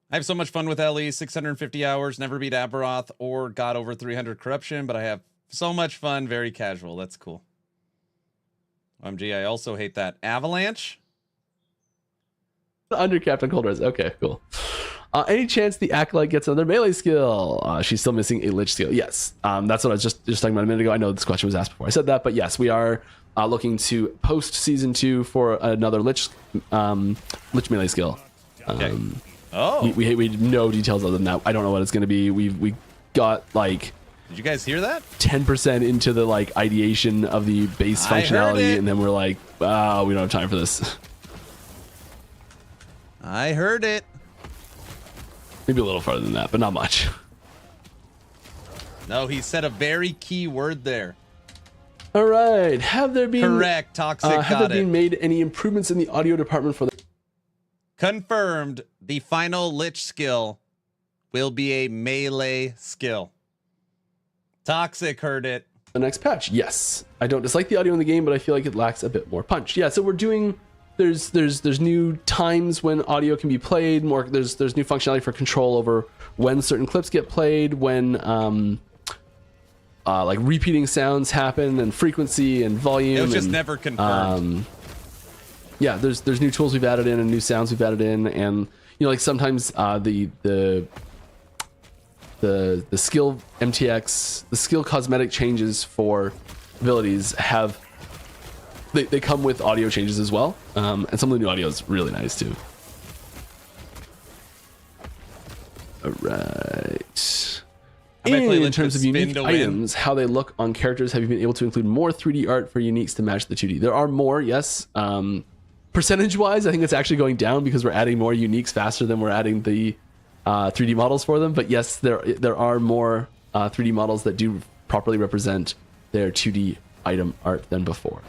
[SPEAKER 1] I have so much fun with LE, 650 hours, never beat Aberoth or got over 300 corruption, but I have so much fun, very casual. That's cool. OMG, I also hate that. Avalanche?
[SPEAKER 3] Undercapped on cold res. Okay, cool. Any chance the Acolyte gets another melee skill? She's still missing a Lich skill. Yes, that's what I was just talking about a minute ago. I know this question was asked before I said that, but yes, we are looking to post season 2 for another Lich melee skill.
[SPEAKER 1] Okay.
[SPEAKER 3] We no details other than that. I don't know what it's going to be. We got like.
[SPEAKER 1] Did you guys hear that?
[SPEAKER 3] 10% into the like ideation of the base functionality, and then we're like, we don't have time for this.
[SPEAKER 1] I heard it.
[SPEAKER 3] Maybe a little farther than that, but not much.
[SPEAKER 1] No, he said a very key word there.
[SPEAKER 3] All right. Have there been
[SPEAKER 1] correct? Toxic.
[SPEAKER 3] Have there been made any improvements in the audio department for the
[SPEAKER 1] confirmed? The final Lich skill will be a melee skill. Toxic heard it.
[SPEAKER 3] The next patch? Yes. I don't dislike the audio in the game, but I feel like it lacks a bit more punch. Yeah. So we're doing. There's new times when audio can be played. There's new functionality for control over when certain clips get played, when like repeating sounds happen, and frequency and volume.
[SPEAKER 1] It was just never confirmed.
[SPEAKER 3] Yeah, there's new tools we've added in and new sounds we've added in, and like sometimes the skill MTX, the skill cosmetic changes for abilities have. They come with audio changes as well, and some of the new audio is really nice too. All right. In terms of unique items, how they look on characters, have you been able to include more 3D art for uniques to match the 2D? There are more, yes. Percentage-wise, I think it's actually going down because we're adding more uniques faster than we're adding the 3D models for them. But yes, there are more 3D models that do properly represent their 2D item art than before.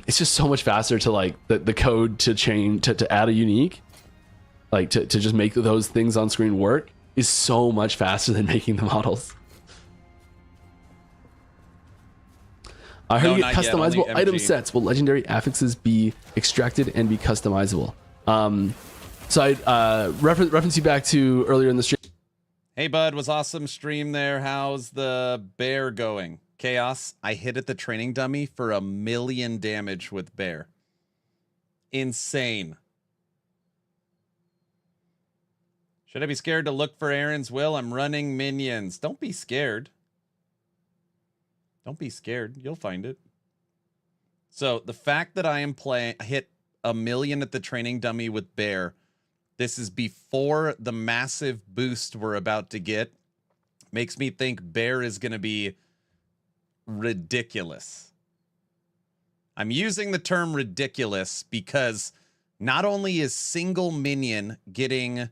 [SPEAKER 3] It's just so much faster to like the code to change to add a unique, like to just make those things on screen work is so much faster than making the models. I heard you get customizable item sets. Will legendary affixes be extracted and be customizable? So I reference you back to earlier in the stream.
[SPEAKER 1] Hey bud, was awesome stream there. How's the bear going? Chaos, I hit at the training dummy for 1 million damage with bear. Insane. Should I be scared to look for Aaron's will? I'm running minions. Don't be scared. Don't be scared. You'll find it. So the fact that I am hit 1 million at the training dummy with bear, this is before the massive boost we're about to get, makes me think bear is going to be ridiculous. I'm using the term ridiculous because not only is single minion getting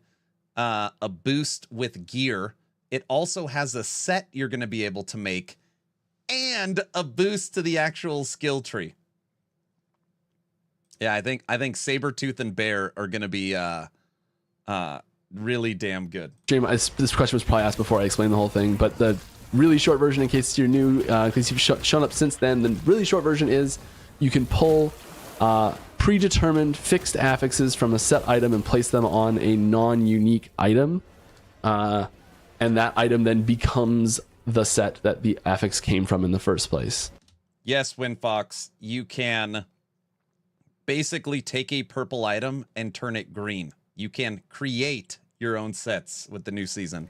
[SPEAKER 1] a boost with gear, it also has a set you're going to be able to make and a boost to the actual skill tree. Yeah, I think Sabretooth and Bear are going to be really damn good.
[SPEAKER 3] This question was probably asked before I explained the whole thing, but the really short version, in case you're new, in case you've shown up since then, the really short version is you can pull predetermined fixed affixes from a set item and place them on a non-unique item, and that item then becomes the set that the affix came from in the first place.
[SPEAKER 1] Yes, Winfox, you can basically take a purple item and turn it green. You can create your own sets with the new season.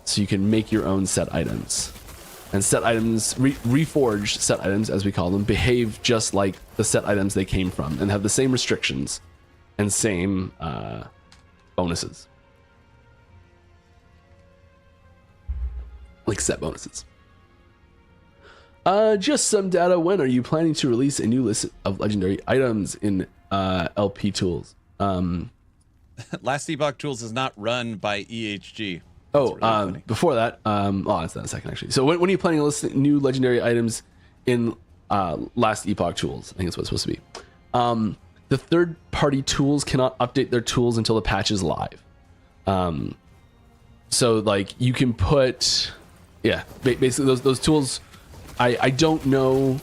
[SPEAKER 3] So you can make your own set items, and set items, reforged set items as we call them, behave just like the set items they came from and have the same restrictions and same bonuses, like set bonuses. Just some data. When are you planning to release a new list of legendary items in LP tools?
[SPEAKER 1] Last Epoch Tools is not run by EHG. That's really funny.
[SPEAKER 3] Before that, it's not a second actually. So when are you planning to list new legendary items in Last Epoch Tools? I think that's what it's supposed to be. The third-party tools cannot update their tools until the patch is live. So like you can put, basically those tools. I don't know.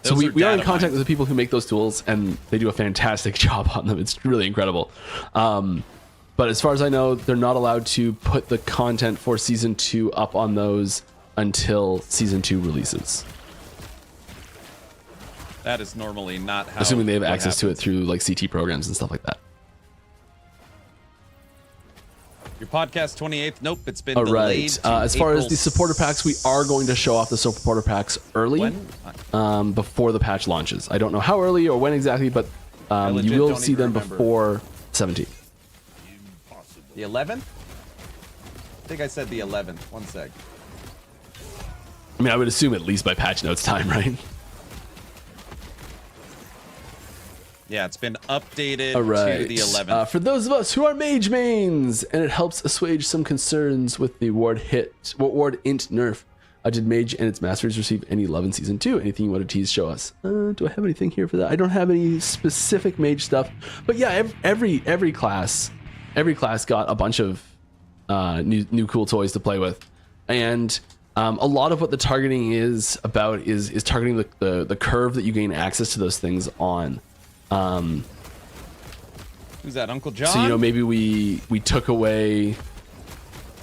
[SPEAKER 3] So we are in contact with the people who make those tools, and they do a fantastic job on them. It's really incredible. But as far as I know, they're not allowed to put the content for Season 2 up on those until Season 2 releases.
[SPEAKER 1] That is normally not how.
[SPEAKER 3] Assuming they have access to it through like CT programs and stuff like that.
[SPEAKER 1] Your podcast 28th. Nope, it's been
[SPEAKER 3] All
[SPEAKER 1] delayed.
[SPEAKER 3] Right. As far as the supporter packs, we are going to show off the supporter packs early, before the patch launches. I don't know how early or when exactly, but you will see them before 17th.
[SPEAKER 1] The 11th? I think I said the 11th. One sec.
[SPEAKER 3] I mean, I would assume at least by patch notes time, right?
[SPEAKER 1] Yeah, it's been updated
[SPEAKER 3] to
[SPEAKER 1] the 11th.
[SPEAKER 3] For those of us who are Mage mains, and it helps assuage some concerns with the ward int nerf. Did Mage and its masters receive any love in Season 2? Anything you want to tease, show us? Do I have anything here for that? I don't have any specific Mage stuff, but yeah, every class got a bunch of new cool toys to play with, and a lot of what the targeting is about is targeting the curve that you gain access to those things on.
[SPEAKER 1] Who's that, Uncle John?
[SPEAKER 3] So maybe we took away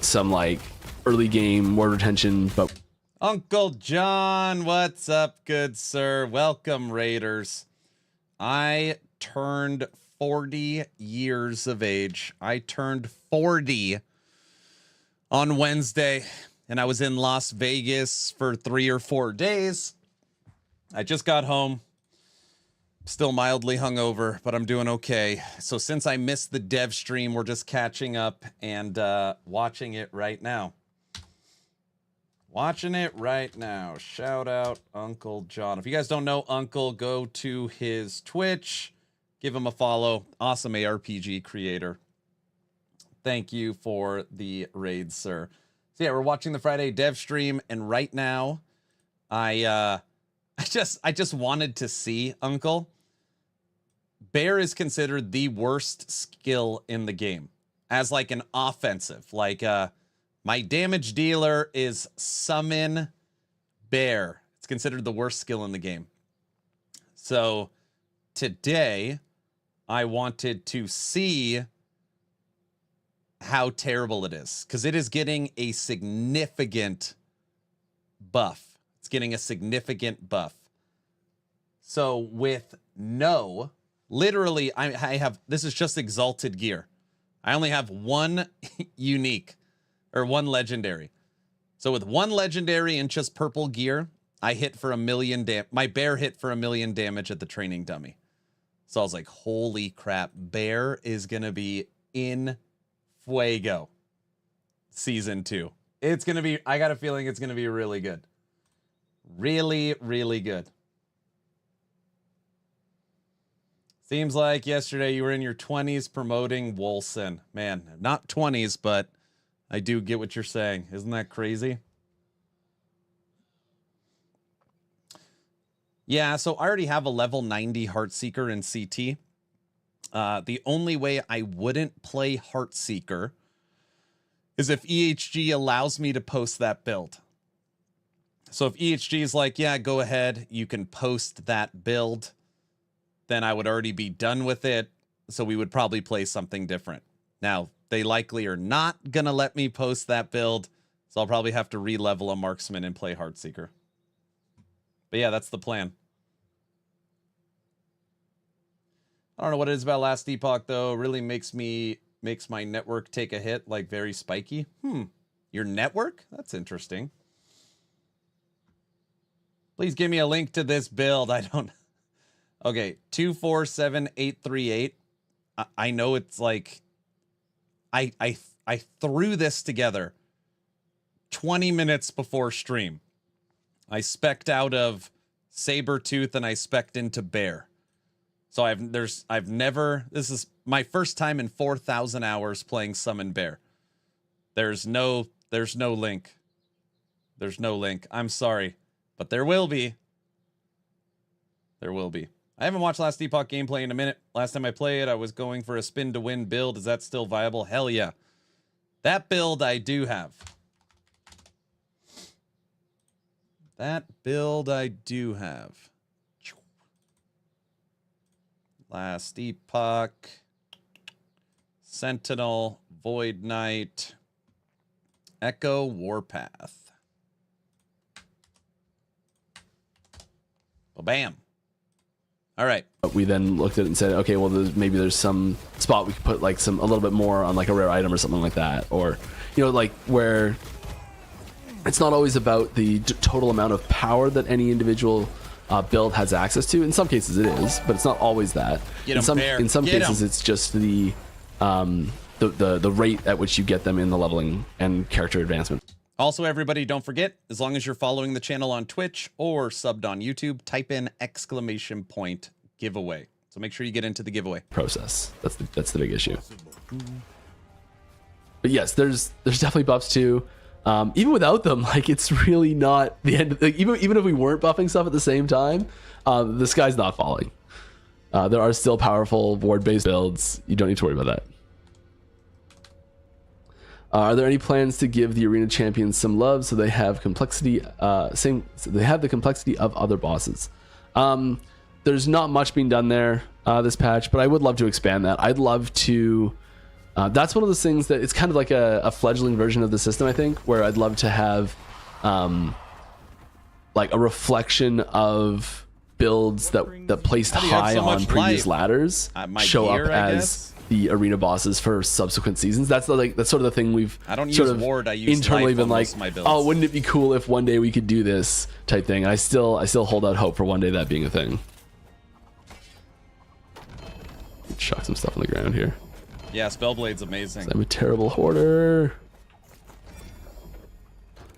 [SPEAKER 3] some like early game ward retention, but
[SPEAKER 1] Uncle John, what's up, good sir? Welcome, Raiders. I turned 40 years of age. I turned 40 on Wednesday, and I was in Las Vegas for 3 or 4 days. I just got home. Still mildly hungover, but I'm doing okay. So since I missed the dev stream, we're just catching up and watching it right now. Watching it right now. Shout out Uncle John. If you guys don't know Uncle, go to his Twitch. Give him a follow. Awesome ARPG creator. Thank you for the raid, sir. So yeah, we're watching the Friday dev stream, and right now, I just wanted to see Uncle. Bear is considered the worst skill in the game as like an offensive. Like my damage dealer is summon Bear. It's considered the worst skill in the game. So today I wanted to see how terrible it is, because it is getting a significant buff. It's getting a significant buff. So with literally, I have, this is just exalted gear. I only have one unique or one legendary. So with one legendary and just purple gear, I hit for 1 million my Bear hit for 1 million damage at the training dummy. So I was like, holy crap, Bear is going to be in fuego Season 2. It's going to be, I got a feeling it's going to be really good. Really, really good. Seems like yesterday you were in your 20s promoting Wolson. Man, not 20s, but I do get what you're saying. Isn't that crazy? Yeah, so I already have a level 90 Heartseeker in CT. The only way I wouldn't play Heartseeker is if EHG allows me to post that build. So if EHG is like, yeah, go ahead, you can post that build, then I would already be done with it. So we would probably play something different. Now, they likely are not going to let me post that build. So I'll probably have to re-level a marksman and play Heartseeker. But yeah, that's the plan. I don't know what it is about Last Epoch, though. It really makes my network take a hit, like very spiky. Your network? That's interesting. Please give me a link to this build. I don't... Okay, 247838. I know it's like... I threw this together 20 minutes before stream. I spec'd out of Sabertooth and I spec'd into Bear. So this is my first time in 4,000 hours playing Summon Bear. There's no link. There's no link. I'm sorry, but there will be. There will be. I haven't watched last Epoch gameplay in a minute. Last time I played, I was going for a spin to win build. Is that still viable? Hell yeah. That build I do have. That build I do have. Last Epoch. Sentinel. Void Knight. Echo Warpath. Well, bam. All right.
[SPEAKER 3] We then looked at it and said, okay, well, maybe there's some spot we could put like a little bit more on like a rare item or something like that, or like where it's not always about the total amount of power that any individual build has access to. In some cases it is, but it's not always that. In some cases it's just the rate at which you get them in the leveling and character advancement.
[SPEAKER 1] Also, everybody, don't forget, as long as you're following the channel on Twitch or subbed on YouTube, type in ! giveaway. So make sure you get into the giveaway
[SPEAKER 3] process. That's the big issue. But yes, there's definitely buffs too. Even without them, like, it's really not the end. Even if we weren't buffing stuff at the same time, the sky's not falling. There are still powerful ward-based builds. You don't need to worry about that. Are there any plans to give the arena champions some love so they have complexity? So they have the complexity of other bosses. There's not much being done there this patch, but I would love to expand that. I'd love to. That's one of those things that it's kind of like a fledgling version of the system, I think, where I'd love to have like a reflection of builds that placed high
[SPEAKER 1] so
[SPEAKER 3] on previous ladders show
[SPEAKER 1] gear,
[SPEAKER 3] up as the arena bosses for subsequent seasons. That's sort of the thing we've
[SPEAKER 1] I don't
[SPEAKER 3] sort
[SPEAKER 1] use
[SPEAKER 3] of
[SPEAKER 1] ward. I use
[SPEAKER 3] internally been like,
[SPEAKER 1] my builds.
[SPEAKER 3] oh, wouldn't it be cool if one day we could do this type thing? I still hold out hope for one day that being a thing. Chuck some stuff on the ground here.
[SPEAKER 1] Yeah, Spellblade's amazing.
[SPEAKER 3] I'm a terrible hoarder.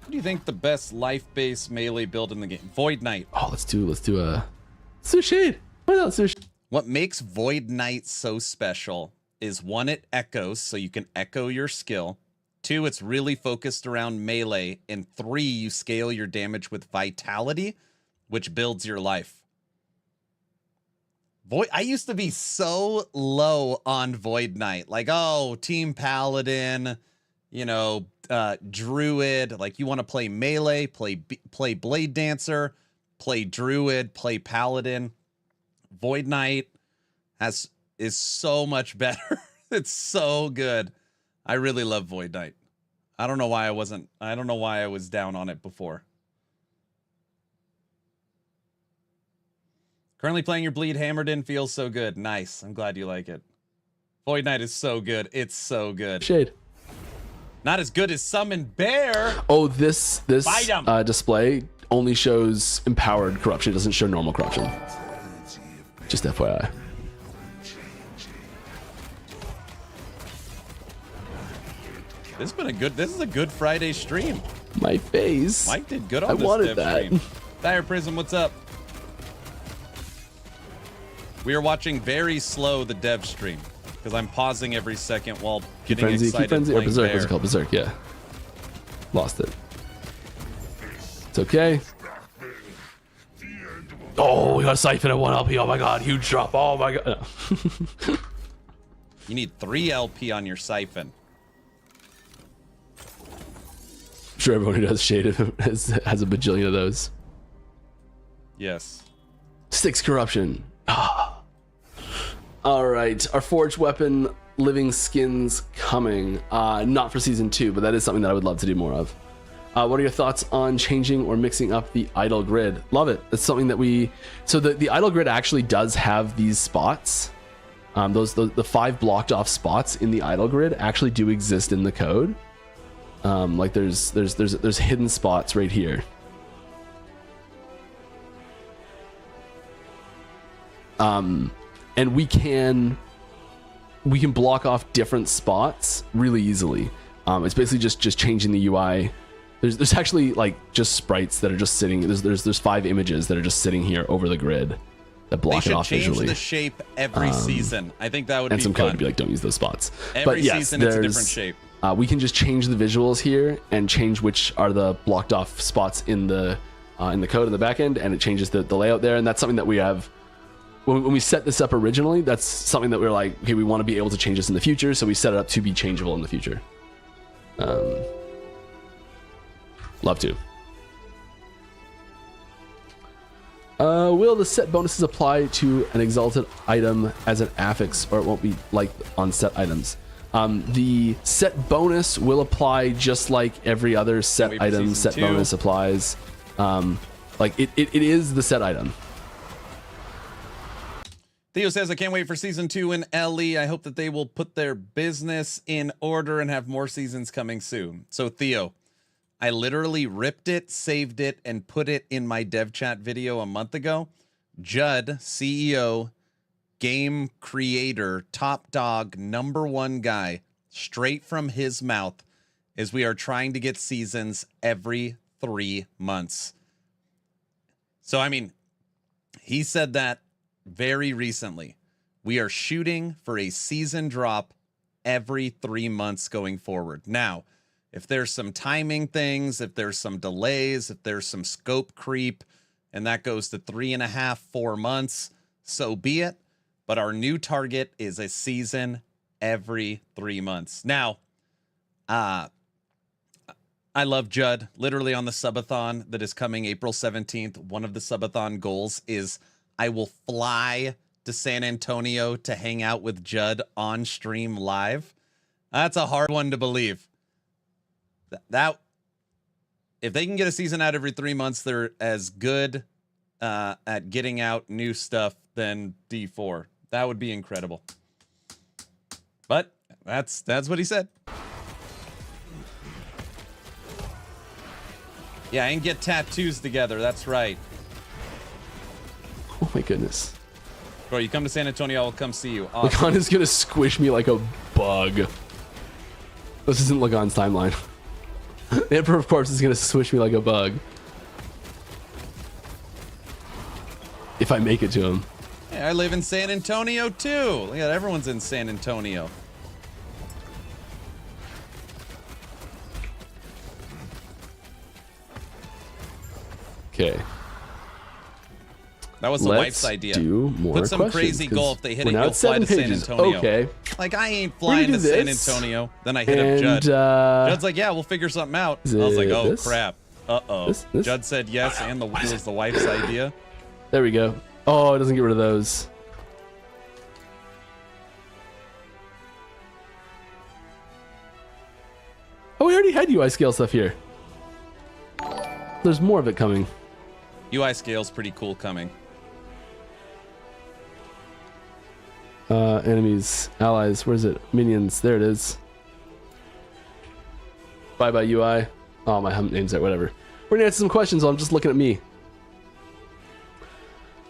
[SPEAKER 1] What do you think the best life-based melee build in the game? Void Knight.
[SPEAKER 3] Oh, let's do a shade. Why not shade?
[SPEAKER 1] What makes Void Knight so special is 1, it echoes, so you can echo your skill. 2, it's really focused around melee. And 3, you scale your damage with vitality, which builds your life. I used to be so low on Void Knight. Like, oh, Team Paladin, Druid. Like, you want to play melee, play Blade Dancer, play Druid, play Paladin. Void Knight is so much better. It's so good. I really love Void Knight. I don't know why I was down on it before. Currently playing your Bleed Hammerden feels so good. Nice. I'm glad you like it. Void Knight is so good. It's so good.
[SPEAKER 3] Shade.
[SPEAKER 1] Not as good as Summon Bear.
[SPEAKER 3] Oh, this display only shows empowered corruption. It doesn't show normal corruption. Just FYI.
[SPEAKER 1] This is a good Friday stream.
[SPEAKER 3] My face.
[SPEAKER 1] Mike did good on this
[SPEAKER 3] wanted
[SPEAKER 1] dev
[SPEAKER 3] that.
[SPEAKER 1] stream. Dire Prism, what's up? We are watching very slow the dev stream because I'm pausing every second while getting excited.
[SPEAKER 3] Frenzy, or Berserk. What's it called? Berserk, yeah. Lost it. It's okay. Oh, we got a Siphon at 1 LP. Oh my god, huge drop. Oh my god. No.
[SPEAKER 1] You need 3 LP on your Siphon.
[SPEAKER 3] I'm sure everyone who does Shade has a bajillion of those.
[SPEAKER 1] Yes.
[SPEAKER 3] 6 corruption. All right, our forged weapon living skins coming. Not for season 2, but that is something that I would love to do more of. What are your thoughts on changing or mixing up the idle grid? Love it. It's something that so the idle grid actually does have these spots. The 5 blocked off spots in the idle grid actually do exist in the code. Like there's hidden spots right here. And we can block off different spots really easily. It's basically just changing the UI There's actually like just sprites that are just sitting. There's 5 images that are just sitting here over the grid that block it off
[SPEAKER 1] change
[SPEAKER 3] visually.
[SPEAKER 1] The shape every season. I think that would
[SPEAKER 3] and
[SPEAKER 1] be
[SPEAKER 3] some
[SPEAKER 1] fun.
[SPEAKER 3] code to be like, don't use those spots.
[SPEAKER 1] Every season it's a different shape.
[SPEAKER 3] We can just change the visuals here and change which are the blocked off spots in the code in the back end, and it changes the layout there. And that's something that we have when we set this up originally. That's something that we're like, okay, we want to be able to change this in the future, so we set it up to be changeable in the future. Love to. Will the set bonuses apply to an exalted item as an affix, or it won't be like on set items? The set bonus will apply just like every other set item. Set bonus applies. Like it is the set item.
[SPEAKER 1] Theo says, I can't wait for season 2 in LE. I hope that they will put their business in order and have more seasons coming soon. So Theo, I literally ripped it, saved it, and put it in my dev chat video a month ago. Judd, CEO, game creator, top dog, #1 guy, straight from his mouth, is we are trying to get seasons every 3 months. So, I mean, he said that very recently. We are shooting for a season drop every 3 months going forward. Now, if there's some timing things, if there's some delays, if there's some scope creep, and that goes to 3.5, 4 months, so be it. But our new target is a season every 3 months. Now, I love Judd. Literally on the subathon that is coming April 17th, one of the subathon goals is I will fly to San Antonio to hang out with Judd on stream live. That's a hard one to believe. That if they can get a season out every 3 months, they're as good at getting out new stuff than D4. That would be incredible. But that's what he said. Yeah, and get tattoos together. That's right.
[SPEAKER 3] Oh my goodness.
[SPEAKER 1] Bro, you come to San Antonio, I will come see you.
[SPEAKER 3] Awesome. Lagan is gonna squish me like a bug. This isn't Lagan's timeline. The Emperor of Corpse is gonna squish me like a bug. If I make it to him.
[SPEAKER 1] Hey, I live in San Antonio too. Look at everyone's in San Antonio.
[SPEAKER 3] Okay.
[SPEAKER 1] That was the wife's idea.
[SPEAKER 3] Do more
[SPEAKER 1] Put some
[SPEAKER 3] questions,
[SPEAKER 1] crazy goal. If they hit it,
[SPEAKER 3] now
[SPEAKER 1] you'll
[SPEAKER 3] at
[SPEAKER 1] fly
[SPEAKER 3] 7
[SPEAKER 1] to San
[SPEAKER 3] pages.
[SPEAKER 1] Antonio.
[SPEAKER 3] Okay.
[SPEAKER 1] Like, I ain't flying to San Antonio. Then I hit up Judd. Judd's like, yeah, we'll figure something out. I was like, oh, crap. Uh-oh. Judd said yes, and it was the wife's idea.
[SPEAKER 3] There we go. Oh, it doesn't get rid of those. Oh, we already had UI scale stuff here. There's more of it coming.
[SPEAKER 1] UI scale's pretty cool coming.
[SPEAKER 3] Enemies, allies, where's it? Minions, there it is. Bye UI. Oh, my name's there, whatever. We're gonna answer some questions while I'm just looking at me.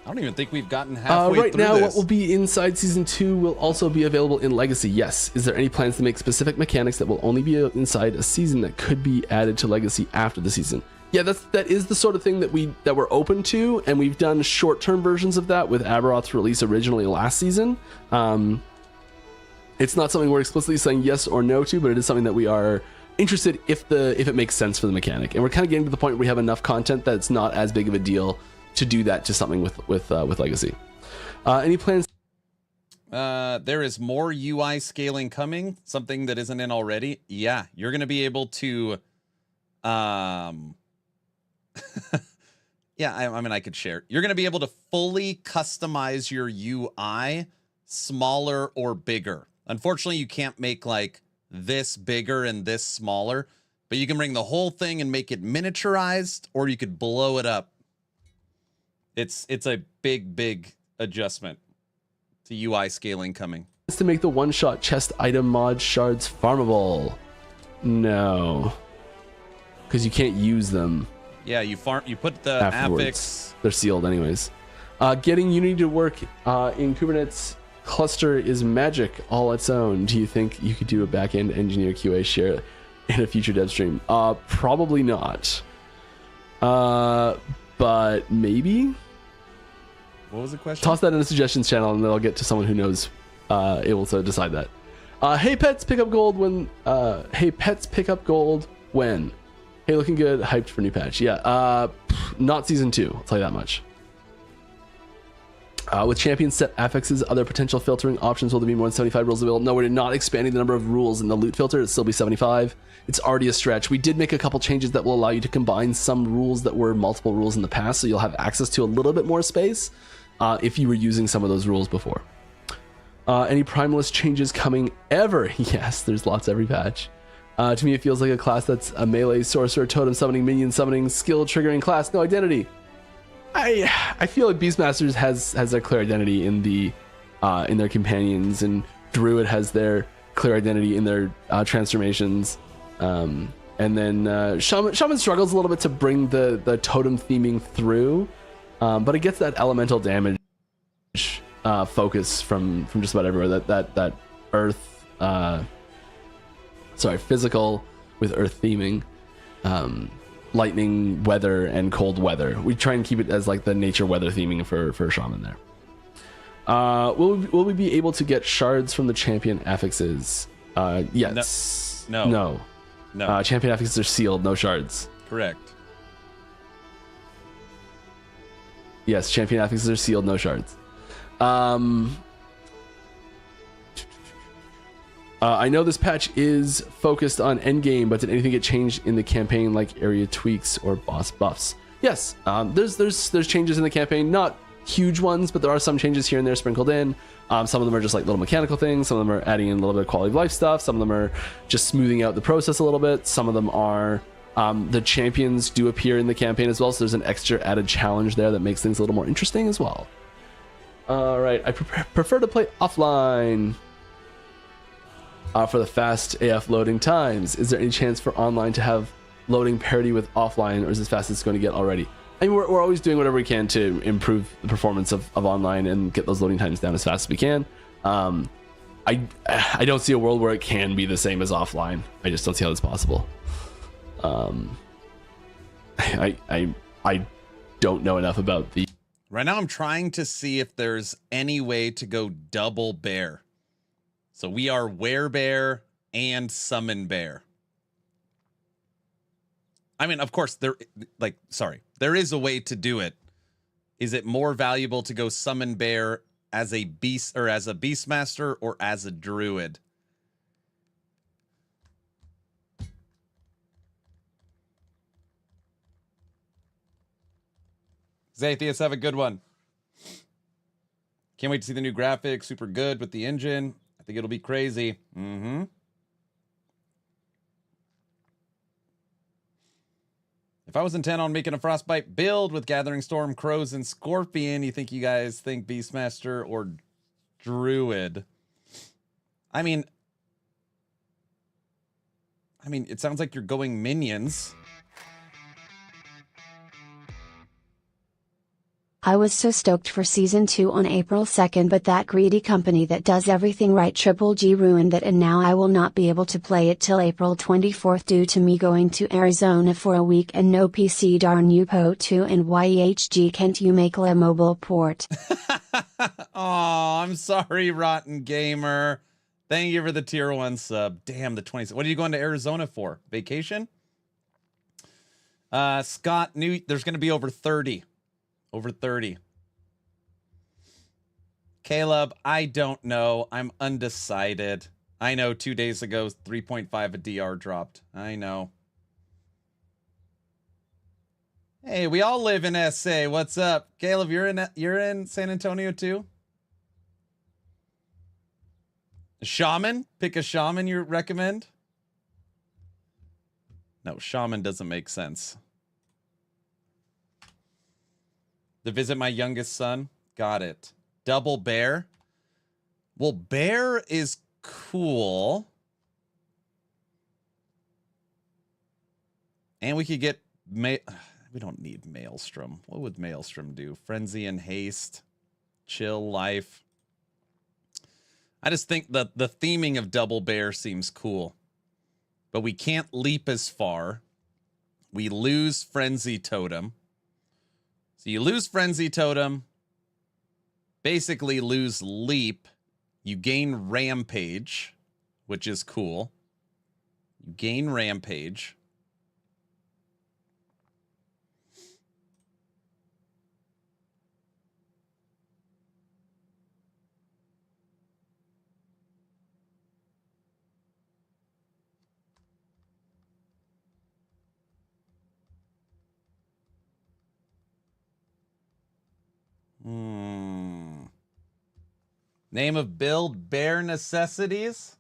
[SPEAKER 1] I don't even think we've gotten halfway
[SPEAKER 3] right
[SPEAKER 1] through
[SPEAKER 3] now,
[SPEAKER 1] this.
[SPEAKER 3] what will be inside Season 2 will also be available in Legacy, yes. Is there any plans to make specific mechanics that will only be inside a season that could be added to Legacy after the season? Yeah, that is the sort of thing that we're open to, and we've done short-term versions of that with Aberoth's release originally last season. It's not something we're explicitly saying yes or no to, but it is something that we are interested if it makes sense for the mechanic. And we're kind of getting to the point where we have enough content that it's not as big of a deal to do that to something with Legacy. Any plans?
[SPEAKER 1] There is more UI scaling coming, something that isn't in already. Yeah, you're going to be able to yeah, I mean, I could share. You're going to be able to fully customize your UI smaller or bigger. Unfortunately, you can't make like this bigger and this smaller, but you can bring the whole thing and make it miniaturized, or you could blow it up. It's a big adjustment to UI scaling coming.
[SPEAKER 3] To make the one-shot chest item mod shards farmable. No. Because you can't use them.
[SPEAKER 1] Yeah, you put the affix.
[SPEAKER 3] They're sealed anyways. Getting Unity to work in Kubernetes cluster is magic all its own. Do you think you could do a backend engineer QA share? in a future dev stream? Probably not. But maybe.
[SPEAKER 1] What was the question?
[SPEAKER 3] Toss that in the suggestions channel, and then I'll get to someone who knows, able to decide that. Hey pets, pick up gold when. Hey pets, pick up gold when. Hey, looking good. Hyped for new patch. Yeah. Not season 2. I'll tell you that much. With champion set affixes, other potential filtering options, will there be more than 75 rules available? No, we're not expanding the number of rules in the loot filter. It'll still be 75. It's already a stretch. We did make a couple changes that will allow you to combine some rules that were multiple rules in the past, so you'll have access to a little bit more space if you were using some of those rules before. Any Primalist changes coming ever? Yes, there's lots every patch. To me, it feels like a class that's a melee sorcerer, totem summoning, minion summoning, skill triggering class, no identity. I feel like Beastmasters has their clear identity in their companions, and Druid has their clear identity in their transformations. And then Shaman struggles a little bit to bring the totem theming through, but it gets that elemental damage focus from just about everywhere. That earth, physical with earth theming. Lightning, weather, and cold weather. We try and keep it as like the nature weather theming for Shaman there. Will we be able to get shards from the champion affixes? Yes.
[SPEAKER 1] No.
[SPEAKER 3] Champion affixes are sealed, no shards.
[SPEAKER 1] Correct.
[SPEAKER 3] Yes, champion affixes are sealed, no shards. I know this patch is focused on Endgame, but did anything get changed in the campaign, like area tweaks or boss buffs? Yes, there's changes in the campaign, not huge ones, but there are some changes here and there sprinkled in. Some of them are just like little mechanical things. Some of them are adding in a little bit of quality of life stuff. Some of them are just smoothing out the process a little bit. Some of them are the champions do appear in the campaign as well, so there's an extra added challenge there that makes things a little more interesting as well. All right, I prefer to play offline. For the fast AF loading times, is there any chance for online to have loading parity with offline, or is this fast as it's going to get already? I mean, we're always doing whatever we can to improve the performance of online and get those loading times down as fast as we can. I don't see a world where it can be the same as offline. I just don't see how that's possible. I don't know enough about the...
[SPEAKER 1] Right now I'm trying to see if there's any way to go double bear. So we are werebear and summon bear. I mean, of course, there is a way to do it. Is it more valuable to go summon bear as a beast or as a beastmaster or as a druid? Zatheus, have a good one. Can't wait to see the new graphics. Super good with the engine. I think it'll be crazy. If I was intent on making a Frostbite build with Gathering Storm, Crows, and Scorpion, you guys think Beastmaster or Druid? I mean, it sounds like you're going minions.
[SPEAKER 2] I was so stoked for Season 2 on April 2nd, but that greedy company that does everything right Triple G ruined it, and now I will not be able to play it till April 24th due to me going to Arizona for a week and no PC. Darn you Po 2 and YHG, can't you make a mobile port?
[SPEAKER 1] Oh, I'm sorry, Rotten Gamer. Thank you for the tier 1 sub. Damn, the 20. What are you going to Arizona for? Vacation? Scott knew there's going to be over 30. Over 30. Caleb, I don't know. I'm undecided. I know 2 days ago, 3.5 a DR dropped. I know. Hey, we all live in SA. What's up? Caleb, you're in San Antonio too? A shaman? Pick a shaman you recommend? No, shaman doesn't make sense. To visit my youngest son. Got it. Double bear. Well, bear is cool. And we could get... we don't need Maelstrom. What would Maelstrom do? Frenzy and haste. Chill life. I just think that the theming of double bear seems cool. but we can't leap as far. We lose Frenzy Totem. So you lose Frenzy Totem, basically lose Leap. You gain Rampage, which is cool. You gain Rampage. Name of build, Bare Necessities.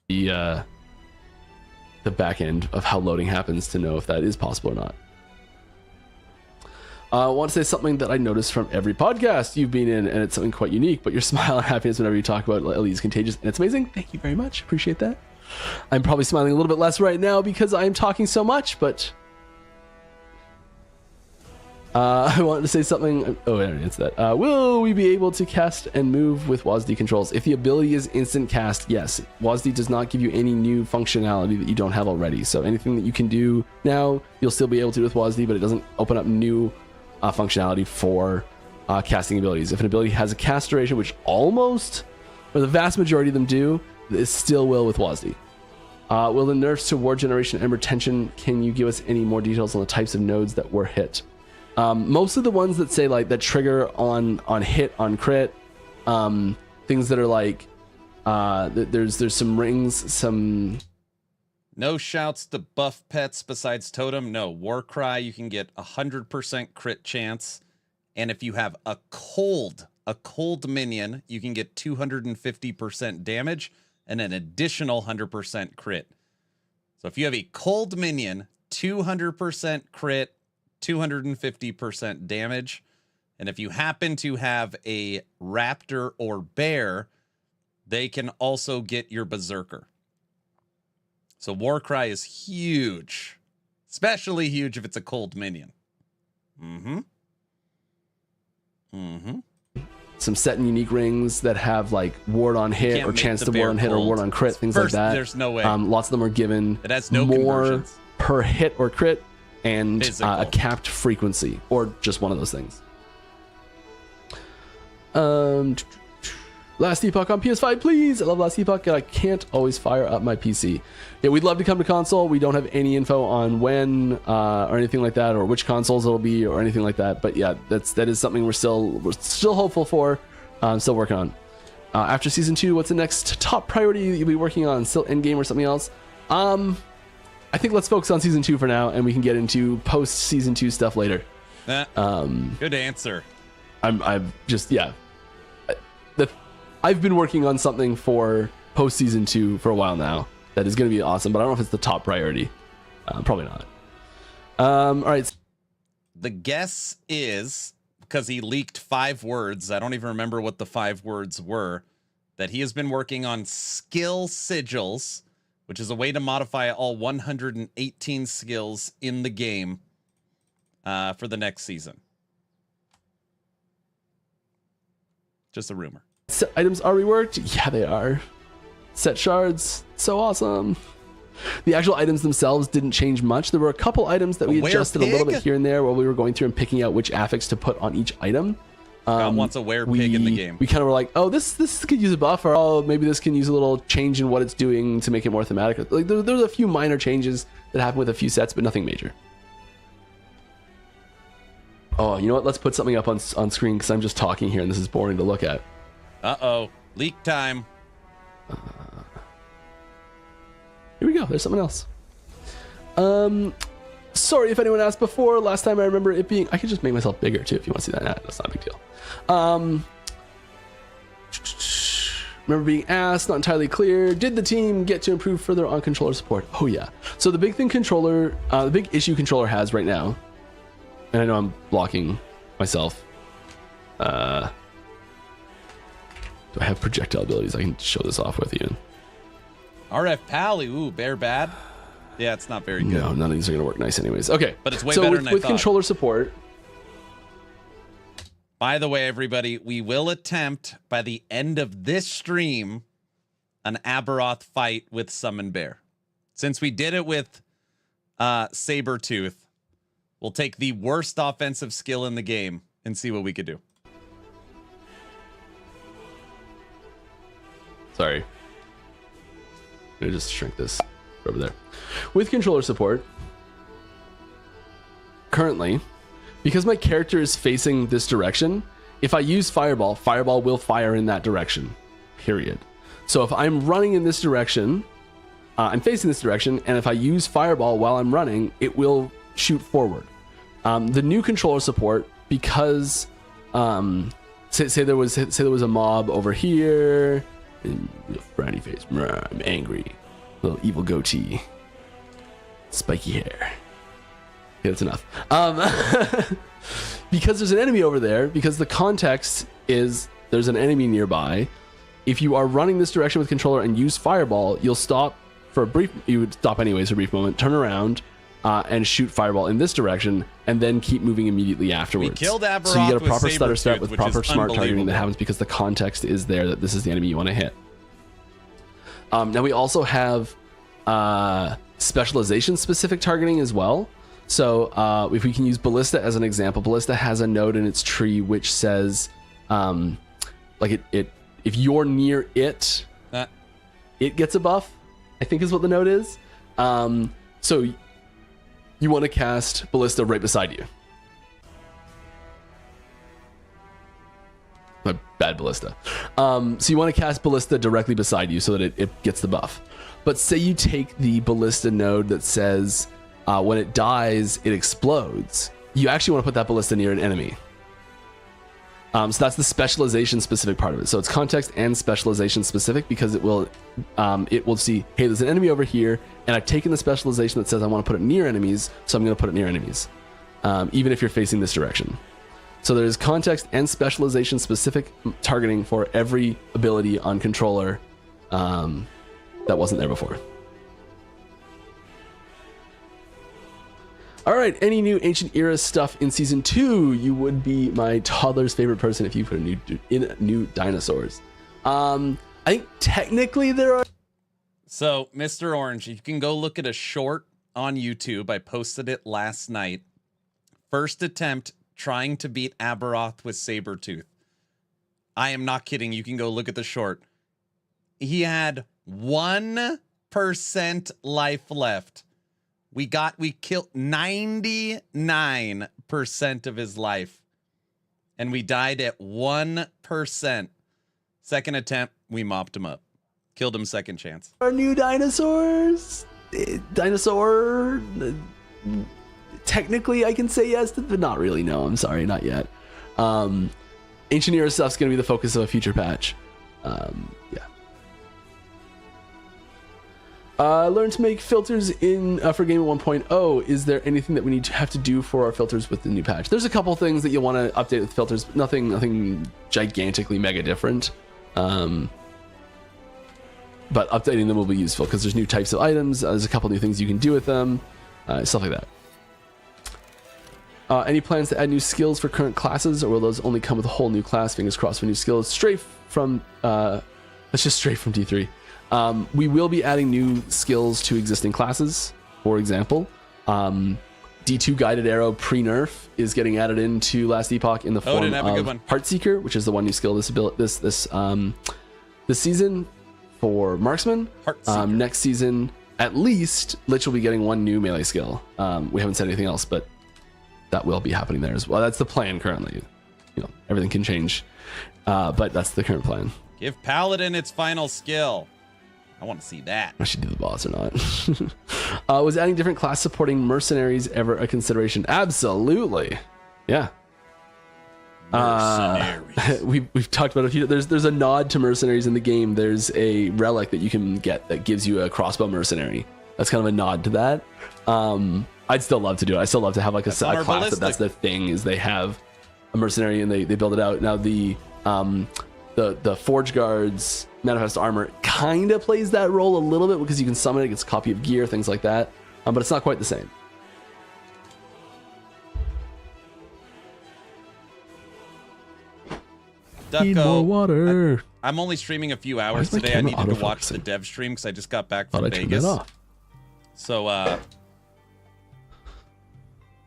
[SPEAKER 3] The back end of how loading happens to know if that is possible or not. I want to say something that I noticed from every podcast you've been in, and it's something quite unique, but your smile and happiness whenever you talk about Elite is contagious, and it's amazing. Thank you very much. Appreciate that. I'm probably smiling a little bit less right now because I'm talking so much, but I wanted to say something. Oh, I already answered that. Will we be able to cast and move with WASD controls? If the ability is instant cast, yes. WASD does not give you any new functionality that you don't have already. So anything that you can do now, you'll still be able to do with WASD, but it doesn't open up new functionality for casting abilities. If an ability has a cast duration, which almost, or the vast majority of them do, it still will with WASD. Will the nerfs to ward generation and retention, can you give us any more details on the types of nodes that were hit? Most of the ones that say like that trigger on hit, on crit, things that are like there's some rings, some.
[SPEAKER 1] No shouts to buff pets besides totem. No Warcry, you can get 100% crit chance, and if you have a cold minion, you can get 250% damage and an additional 100% crit. So if you have a cold minion, 200% crit, 250% damage. And if you happen to have a raptor or bear, they can also get your berserker. So Warcry is huge, especially huge if it's a cold minion.
[SPEAKER 3] Some set and unique rings that have like ward on hit or chance to ward on hit or ward on crit, things like that.
[SPEAKER 1] There's no way.
[SPEAKER 3] Lots of them are given
[SPEAKER 1] It has no
[SPEAKER 3] more
[SPEAKER 1] conversions.
[SPEAKER 3] per hit or crit and
[SPEAKER 1] Physical.
[SPEAKER 3] a capped frequency, or just one of those things. Last Epoch on PS5, please. I love Last Epoch, and I can't always fire up my PC. Yeah, we'd love to come to console. We don't have any info on when or anything like that, or which consoles it'll be, or anything like that. But yeah, that is something we're still hopeful for. Still working on. After season 2, what's the next top priority you'll be working on? Still Endgame or something else? I think let's focus on season 2 for now, and we can get into post season 2 stuff later.
[SPEAKER 1] Good answer.
[SPEAKER 3] I'm just, yeah. I've been working on something for post season 2 for a while now that is going to be awesome, but I don't know if it's the top priority. Probably not. All right.
[SPEAKER 1] The guess is, because he leaked 5 words, I don't even remember what the 5 words were, that he has been working on skill sigils, which is a way to modify all 118 skills in the game for the next season. Just a rumor.
[SPEAKER 3] Set items are reworked? Yeah, they are. Set shards, so awesome. The actual items themselves didn't change much. There were a couple items that we adjusted a little bit here and there while we were going through and picking out which affix to put on each item.
[SPEAKER 1] God wants a werepig in the game.
[SPEAKER 3] We kind of were like, oh, this could use a buff, or oh, maybe this can use a little change in what it's doing to make it more thematic. Like there's a few minor changes that happen with a few sets, but nothing major. Oh, you know what? Let's put something up on screen because I'm just talking here and this is boring to look at.
[SPEAKER 1] Uh-oh. Leak time.
[SPEAKER 3] Here we go. There's something else. Sorry if anyone asked before. Last time I remember it being... I could just make myself bigger too if you want to see that. Nah, that's not a big deal. Remember being asked, not entirely clear. Did the team get to improve further on controller support? Oh yeah. So the big thing the big issue controller has right now, and I know I'm blocking myself. Do I have projectile abilities? I can show this off with you.
[SPEAKER 1] RF Pally. Ooh, bear bad. Yeah, it's not very good.
[SPEAKER 3] No, none of these are going to work nice anyways. Okay.
[SPEAKER 1] But it's way better than I thought.
[SPEAKER 3] With controller support.
[SPEAKER 1] By the way, everybody, we will attempt by the end of this stream an Aberoth fight with Summon Bear. Since we did it with Sabretooth, we'll take the worst offensive skill in the game and see what we could do.
[SPEAKER 3] Sorry. Let me just shrink this over there. With controller support, currently, because my character is facing this direction, if I use Fireball, Fireball will fire in that direction, period. So if I'm running in this direction, I'm facing this direction, and if I use Fireball while I'm running, it will shoot forward. The new controller support, because say there was a mob over here, and frowny face, I'm angry, little evil goatee, spiky hair. Okay, that's enough. Because there's an enemy over there, because the context is there's an enemy nearby. If you are running this direction with controller and use Fireball, you'll stop for a brief. You would stop anyways for a brief moment, turn around, and shoot Fireball in this direction, and then keep moving immediately afterwards.
[SPEAKER 1] We killed Aberoth,
[SPEAKER 3] so you get a proper
[SPEAKER 1] with
[SPEAKER 3] stutter step with
[SPEAKER 1] which
[SPEAKER 3] proper
[SPEAKER 1] is
[SPEAKER 3] smart targeting that happens because the context is there that this is the enemy you want to hit. Now we also have specialization specific targeting as well. So if we can use Ballista as an example, Ballista has a node in its tree which says, like if you're near it, it gets a buff, I think is what the node is. So you want to cast Ballista right beside you. Bad Ballista. So you want to cast Ballista directly beside you so that it gets the buff. But say you take the Ballista node that says when it dies, it explodes. You actually want to put that Ballista near an enemy. So that's the specialization specific part of it. So it's context and specialization specific because it will see, hey, there's an enemy over here, and I've taken the specialization that says I want to put it near enemies, so I'm going to put it near enemies, even if you're facing this direction. So there's context and specialization specific targeting for every ability on controller that wasn't there before. All right, any new Ancient Era stuff in Season 2? You would be my toddler's favorite person if you put in new dinosaurs. I think technically there are...
[SPEAKER 1] So, Mr. Orange, you can go look at a short on YouTube. I posted it last night. First attempt trying to beat Aberoth with Sabretooth. I am not kidding. You can go look at the short. He had 1% life left. We killed 99% of his life. And we died at 1%. Second attempt, we mopped him up. Killed him second chance.
[SPEAKER 3] Our new dinosaurs? Dinosaur? Technically, I can say yes, but not really. No, I'm sorry, not yet. Ancient Era stuff's going to be the focus of a future patch. Yeah. Learn to make filters in for Game 1.0. Is there anything that we need to have to do for our filters with the new patch? There's a couple things that you'll want to update with filters, but nothing gigantically mega different. But updating them will be useful because there's new types of items. There's a couple new things you can do with them, stuff like that. Any plans to add new skills for current classes, or will those only come with a whole new class? Fingers crossed for new skills. Straight from D3. We will be adding new skills to existing classes. For example, D2 Guided Arrow pre-nerf is getting added into Last Epoch in the form of Heartseeker, which is the one new skill this season for Marksman. Next season, at least, Lich will be getting one new melee skill. We haven't said anything else, but that will be happening there as well. That's the plan currently. You know, everything can change, but that's the current plan.
[SPEAKER 1] Give Paladin its final skill. I want to see that.
[SPEAKER 3] I should do the boss or not. Was adding different class supporting mercenaries ever a consideration? Absolutely. Yeah.
[SPEAKER 1] Mercenaries.
[SPEAKER 3] We've talked about a few. There's a nod to mercenaries in the game. There's a relic that you can get that gives you a crossbow mercenary. That's kind of a nod to that. I'd still love to do it. I still love to have like a class that's the thing, is they have a mercenary and they build it out. Now the Forge Guard's Manifest Armor kind of plays that role a little bit because you can summon it, it gets a copy of gear, things like that. But it's not quite the same.
[SPEAKER 1] Ducko,
[SPEAKER 3] Need more water.
[SPEAKER 1] I'm only streaming a few hours
[SPEAKER 3] my
[SPEAKER 1] today. I
[SPEAKER 3] camera
[SPEAKER 1] needed to watch
[SPEAKER 3] autofocusing?
[SPEAKER 1] the dev stream because I just got back
[SPEAKER 3] Thought
[SPEAKER 1] from
[SPEAKER 3] I turned
[SPEAKER 1] Vegas.
[SPEAKER 3] that off.
[SPEAKER 1] So,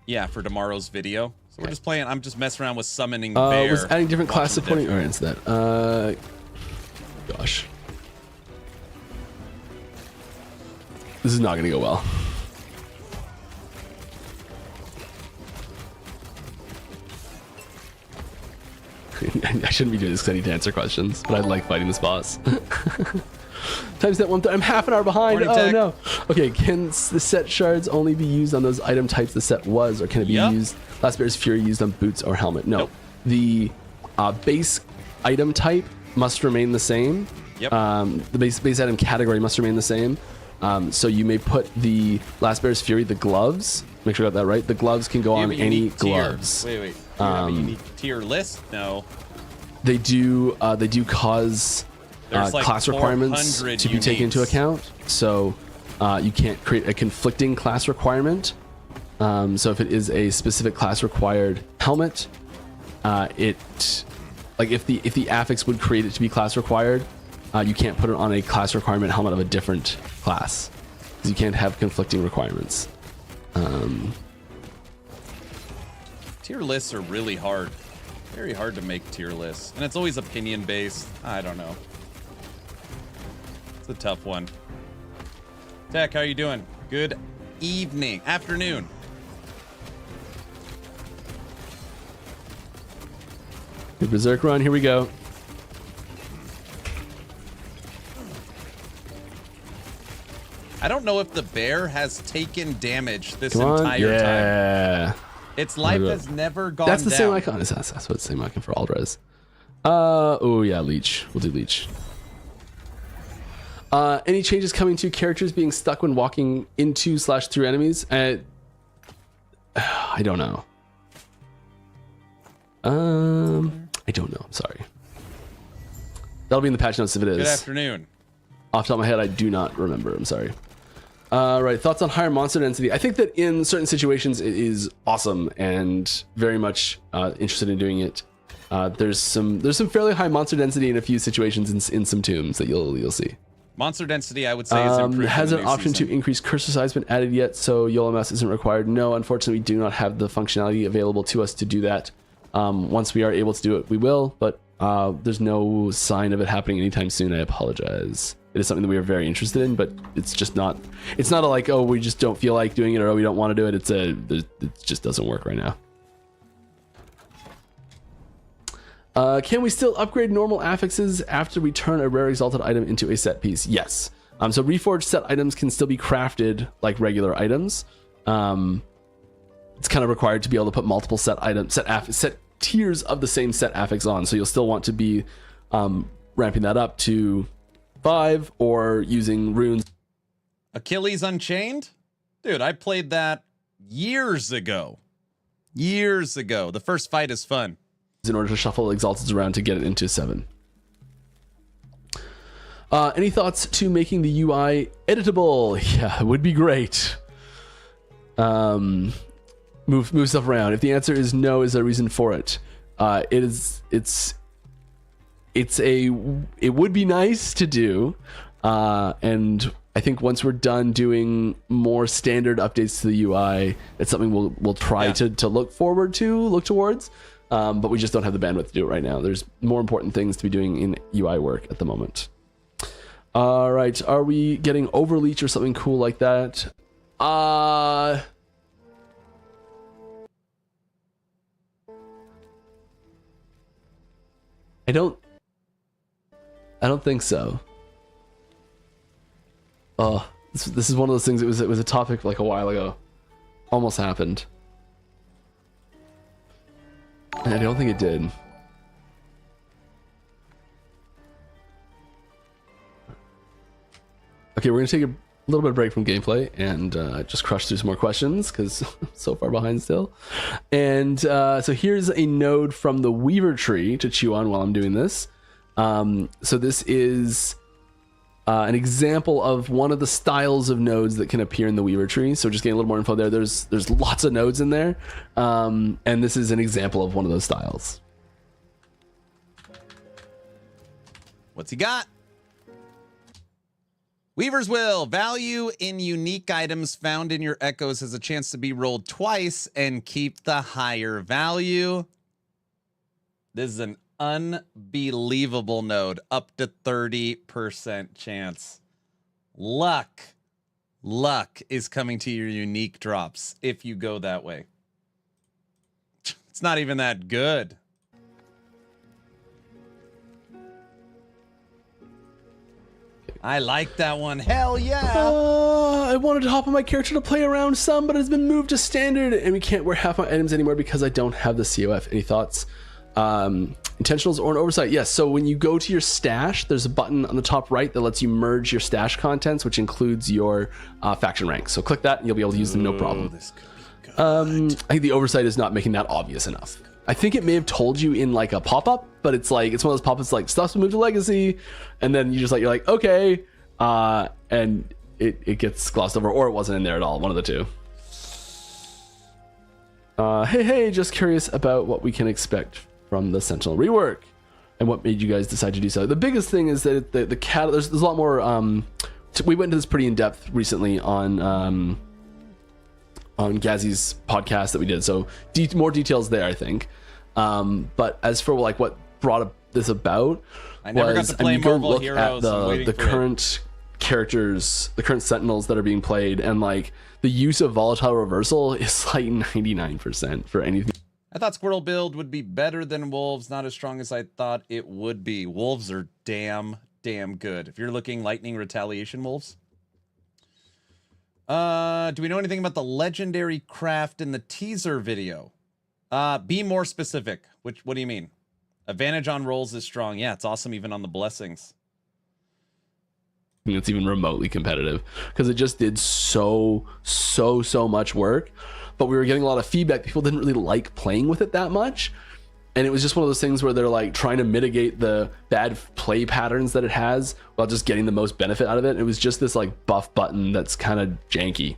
[SPEAKER 1] yeah, for tomorrow's video. So we're just playing. I'm just messing around with summoning bear.
[SPEAKER 3] Was adding different class
[SPEAKER 1] watching the
[SPEAKER 3] supporting.
[SPEAKER 1] dev
[SPEAKER 3] All right, answer that. Gosh, this is not gonna go well. I shouldn't be doing this because I need to answer questions, but I like fighting this boss. Times that one. I'm half an hour behind.
[SPEAKER 1] Morning,
[SPEAKER 3] Oh
[SPEAKER 1] Tech.
[SPEAKER 3] no. Okay, can the set shards only be used on those item types the set was, or can it be
[SPEAKER 1] Yup.
[SPEAKER 3] used? Last Bear's Fury used on boots or helmet? No.
[SPEAKER 1] Nope.
[SPEAKER 3] The base item type must remain the same.
[SPEAKER 1] Yep.
[SPEAKER 3] The base item category must remain the same. So you may put the Last Bear's Fury, the gloves. Make sure I got that right. The gloves can go
[SPEAKER 1] Do you
[SPEAKER 3] on
[SPEAKER 1] have a
[SPEAKER 3] any
[SPEAKER 1] unique tier?
[SPEAKER 3] gloves.
[SPEAKER 1] Wait. Do you have a unique tier list? No.
[SPEAKER 3] They do. They do cause
[SPEAKER 1] There's like
[SPEAKER 3] class requirements
[SPEAKER 1] 400
[SPEAKER 3] to be taken into
[SPEAKER 1] uniques.
[SPEAKER 3] account. So you can't create a conflicting class requirement. So if it is a specific class required helmet, if the affix would create it to be class required, you can't put it on a class requirement helmet of a different class because you can't have conflicting requirements.
[SPEAKER 1] Tier lists are really hard. Very hard to make tier lists. And it's always opinion based. I don't know. It's a tough one. Tech, how you doing? Good evening. Afternoon.
[SPEAKER 3] Good Berserk run. Here we go.
[SPEAKER 1] I don't know if the bear has taken damage this
[SPEAKER 3] Come on.
[SPEAKER 1] entire time.
[SPEAKER 3] Yeah.
[SPEAKER 1] Its life
[SPEAKER 3] Maybe.
[SPEAKER 1] has never gone
[SPEAKER 3] That's the
[SPEAKER 1] down.
[SPEAKER 3] same icon. That's what the same icon for Aldrez. Oh yeah, Leech. We'll do Leech. Any changes coming to characters being stuck when walking into / through enemies? I don't know. I don't know. I'm sorry. That'll be in the patch notes if it is.
[SPEAKER 1] Good afternoon.
[SPEAKER 3] Off the top of my head, I do not remember. I'm sorry. Right. Thoughts on higher monster density? I think that in certain situations it is awesome and very much interested in doing it. There's some fairly high monster density in a few situations in some tombs that you'll see.
[SPEAKER 1] Monster density, I would say, is improved.
[SPEAKER 3] Has
[SPEAKER 1] in
[SPEAKER 3] an
[SPEAKER 1] the new
[SPEAKER 3] option
[SPEAKER 1] season.
[SPEAKER 3] to increase cursor size been added yet? So YOLO mouse isn't required. No, unfortunately, we do not have the functionality available to us to do that. Once we are able to do it, we will. But there's no sign of it happening anytime soon. I apologize. It is something that we are very interested in, but it's just not. It's not a like, oh, we just don't feel like doing it, or oh, we don't want to do it. It just doesn't work right now. Can we still upgrade normal affixes after we turn a rare exalted item into a set piece? Yes. So reforged set items can still be crafted like regular items. It's kind of required to be able to put multiple set tiers of the same set affix on. So you'll still want to be ramping that up to 5 or using runes.
[SPEAKER 1] Achilles Unchained? Dude, I played that years ago. Years ago. The first fight is fun.
[SPEAKER 3] In order to shuffle exalteds around to get it into 7. Any thoughts to making the UI editable? Yeah, it would be great. Move stuff around. If the answer is no, is there a reason for it? It would be nice to do, and I think once we're done doing more standard updates to the UI, it's something we'll try to look towards. But we just don't have the bandwidth to do it right now. There's more important things to be doing in UI work at the moment. All right, are we getting Overleach or something cool like that? I don't think so. Oh, this is one of those things. It was a topic like a while ago. Almost happened. And I don't think it did. Okay, we're gonna take a little bit of break from gameplay and just crush through some more questions because I'm so far behind still. And so here's a node from the Weaver tree to chew on while I'm doing this. So this is an example of one of the styles of nodes that can appear in the Weaver tree. So just getting a little more info there. There's lots of nodes in there, and this is an example of one of those styles.
[SPEAKER 1] What's he got? Weaver's Will. Value in unique items found in your echoes has a chance to be rolled twice and keep the higher value. This is an unbelievable node. Up to 30% chance. Luck is coming to your unique drops if you go that way. It's not even that good. I like that one. Hell yeah.
[SPEAKER 3] I wanted to hop on my character to play around some, but it's been moved to standard, and we can't wear half my items anymore because I don't have the COF. Any thoughts? Intentionals or an oversight? Yes. So when you go to your stash, there's a button on the top right that lets you merge your stash contents, which includes your faction ranks. So click that and you'll be able to use them no problem.
[SPEAKER 1] This could be good.
[SPEAKER 3] I think the oversight is not making that obvious enough. I think it may have told you in like a pop-up, but it's like, it's one of those pop-ups like stuff's been moved to legacy, and then you just like, you're like, okay, and it gets glossed over, or it wasn't in there at all, one of the two. Hey, just curious about what we can expect from the Sentinel rework and what made you guys decide to do so. The biggest thing is that the there's a lot more, we went into this pretty in depth recently on Gazzy's podcast that we did, so more details there, I think. But as for like what brought this about,
[SPEAKER 1] I never got to play Marvel Heroes.
[SPEAKER 3] At the current characters, the current Sentinels that are being played, and like the use of volatile reversal is like 99% for anything.
[SPEAKER 1] I thought Squirrel build would be better than Wolves, not as strong as I thought it would be. Wolves are damn good. If you're looking Lightning Retaliation Wolves. Do we know anything about the legendary craft in the teaser video? Be more specific. What do you mean? Advantage on rolls is strong. Yeah, it's awesome even on the blessings.
[SPEAKER 3] I think it's even remotely competitive because it just did so much work, but we were getting a lot of feedback. People didn't really like playing with it that much, and it was just one of those things where they're like trying to mitigate the bad play patterns that it has while just getting the most benefit out of it. It was just this like buff button that's kind of janky.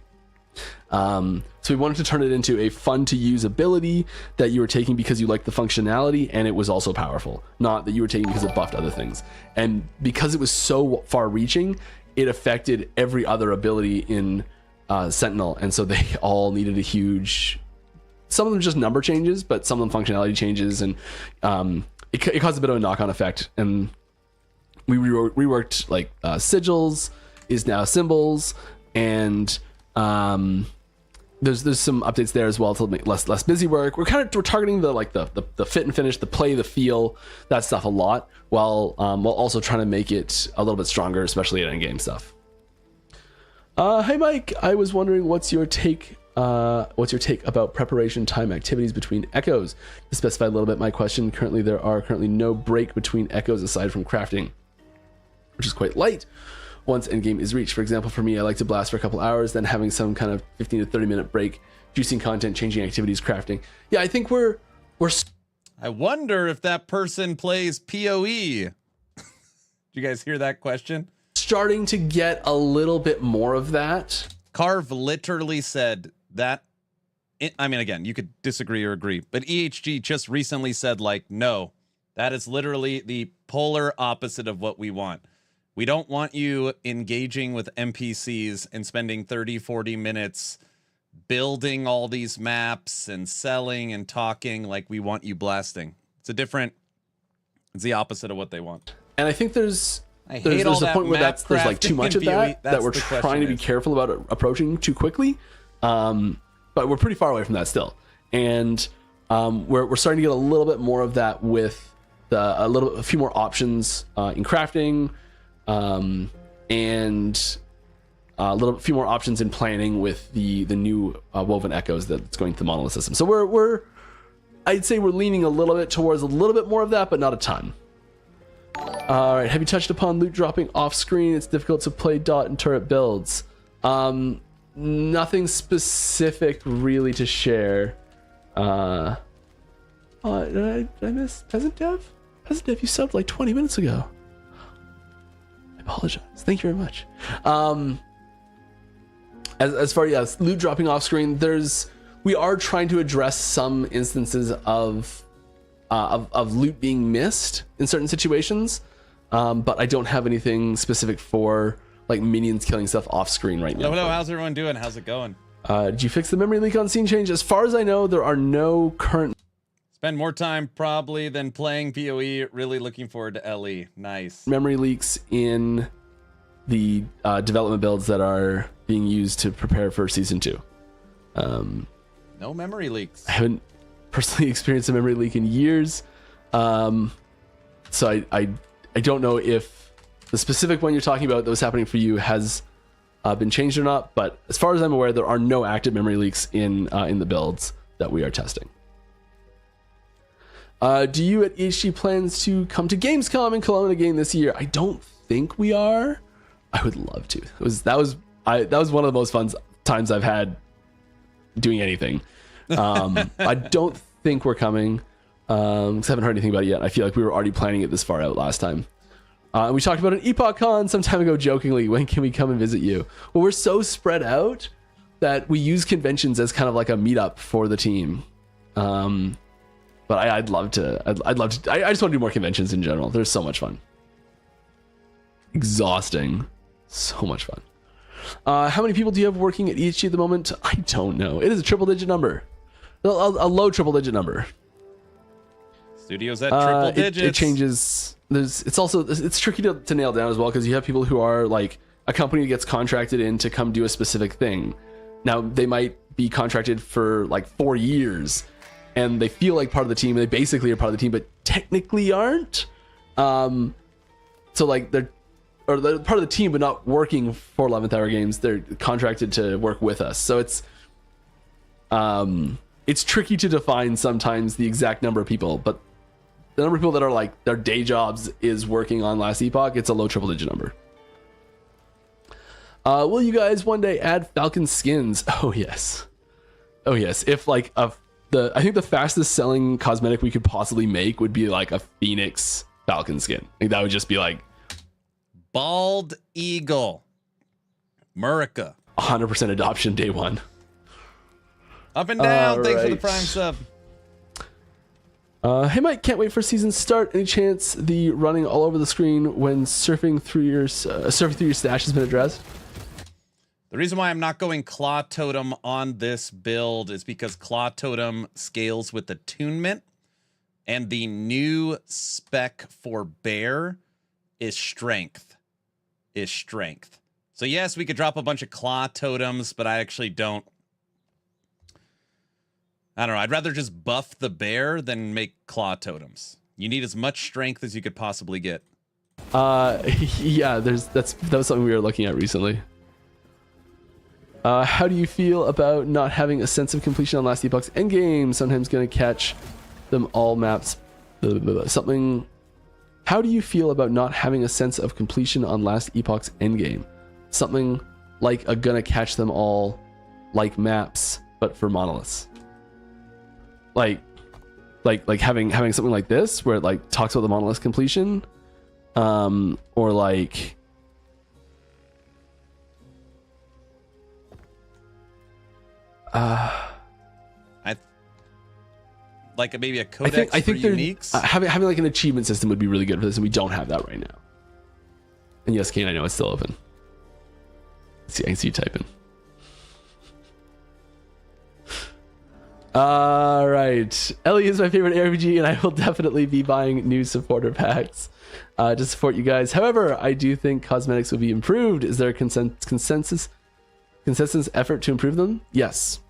[SPEAKER 3] So we wanted to turn it into a fun to use ability that you were taking because you liked the functionality and it was also powerful, not that you were taking because it buffed other things. And because it was so far reaching, it affected every other ability in Sentinel, and so they all needed a huge, some of them just number changes, but some of them functionality changes, and it caused a bit of a knock-on effect. And we reworked like sigils is now symbols, and there's some updates there as well to make less busy work. We're targeting the fit and finish, the play, the feel, that stuff a lot, while also trying to make it a little bit stronger, especially at endgame stuff. Hey Mike, I was wondering what's your take about preparation time activities between echoes? To specify a little bit my question, there are currently no break between echoes aside from crafting, which is quite light once endgame is reached. For example, for me, I like to blast for a couple hours, then having some kind of 15 to 30 minute break, juicing content, changing activities, crafting. Yeah, I think we're
[SPEAKER 1] I wonder if that person plays PoE. Did you guys hear that question?
[SPEAKER 3] Starting to get a little bit more of that.
[SPEAKER 1] Carve literally said that. I mean, again, you could disagree or agree, but EHG just recently said, like, no, that is literally the polar opposite of what we want. We don't want you engaging with NPCs and spending 30, 40 minutes building all these maps and selling and talking. Like, we want you blasting. It's the opposite of what they want.
[SPEAKER 3] And I think there's a point where there's like too much of that we're trying to be careful about approaching too quickly. But we're pretty far away from that still. And we're starting to get a little bit more of that with a few more options in crafting, and a few more options in planning with the new woven echoes that's going to the monolith system. So I'd say we're leaning a little bit towards a little bit more of that, but not a ton. All right, have you touched upon loot dropping off screen? It's difficult to play dot and turret builds. Nothing specific really to share. Did I miss Peasant Dev? Peasant Dev, you subbed like 20 minutes ago. I apologize. Thank you very much. As far as loot dropping off screen, we are trying to address some instances of loot being missed in certain situations. but I don't have anything specific for like minions killing stuff off screen right now.
[SPEAKER 1] Hello, how's everyone doing? How's it going?
[SPEAKER 3] Did you fix the memory leak on scene change? As far as I know, there are no current.
[SPEAKER 1] Spend more time probably than playing PoE. Really looking forward to LE. Nice.
[SPEAKER 3] Memory leaks in the development builds that are being used to prepare for season 2.
[SPEAKER 1] No memory leaks.
[SPEAKER 3] I haven't personally experienced a memory leak in years, so I don't know if the specific one you're talking about that was happening for you has been changed or not. But as far as I'm aware, there are no active memory leaks in the builds that we are testing. Do you at EHG plans to come to Gamescom in Kelowna again this year? I don't think we are. I would love to. That was one of the most fun times I've had doing anything. I don't think we're coming because I haven't heard anything about it yet. I feel like we were already planning it this far out last time. We talked about an Epoch Con some time ago jokingly. When can we come and visit you? Well, we're so spread out that we use conventions as kind of like a meetup for the team. But I'd love to. I'd love to. I just want to do more conventions in general. They're so much fun. Exhausting. So much fun. How many people do you have working at EHG at the moment? I don't know. It is a triple-digit number. A low triple-digit number.
[SPEAKER 1] Studios at triple digits.
[SPEAKER 3] It changes. It's tricky to nail down as well because you have people who are like a company that gets contracted in to come do a specific thing. Now they might be contracted for like 4 years. And they feel like part of the team, and they basically are part of the team, but technically aren't. So like they're part of the team, but not working for 11th Hour Games. They're contracted to work with us. So it's tricky to define sometimes the exact number of people, but the number of people that are like their day jobs is working on Last Epoch. It's a low triple-digit number. Will you guys one day add Falcon skins? Oh yes. If like I think the fastest selling cosmetic we could possibly make would be like a Phoenix Falcon skin. I think that would just be like
[SPEAKER 1] Bald Eagle. Murica.
[SPEAKER 3] 100% adoption day one.
[SPEAKER 1] Up and down.
[SPEAKER 3] All
[SPEAKER 1] Thanks for the
[SPEAKER 3] right.
[SPEAKER 1] Prime sub.
[SPEAKER 3] Hey Mike, can't wait for season start. Any chance the running all over the screen when surfing through your stash has been addressed?
[SPEAKER 1] The reason why I'm not going Claw Totem on this build is because Claw Totem scales with attunement, and the new spec for Bear is Strength. So yes, we could drop a bunch of Claw Totems, but I actually don't. I don't know. I'd rather just buff the Bear than make Claw Totems. You need as much strength as you could possibly get.
[SPEAKER 3] Yeah, that was something we were looking at recently. How do you feel about not having a sense of completion on Last Epoch's Endgame? Sometimes going to catch them all maps. Something. How do you feel about not having a sense of completion on Last Epoch's Endgame? Something like a gonna catch them all like maps, but for monoliths. Like having something like this where it like talks about the monolith completion, or like.
[SPEAKER 1] Like maybe a codex
[SPEAKER 3] I think
[SPEAKER 1] for uniques.
[SPEAKER 3] Having like an achievement system would be really good for this, and we don't have that right now. And yes, Kane, I know it's still open. I can see you typing. All right, Ellie is my favorite ARPG, and I will definitely be buying new supporter packs to support you guys. However, I do think cosmetics will be improved. Is there a consensus effort to improve them? Yes.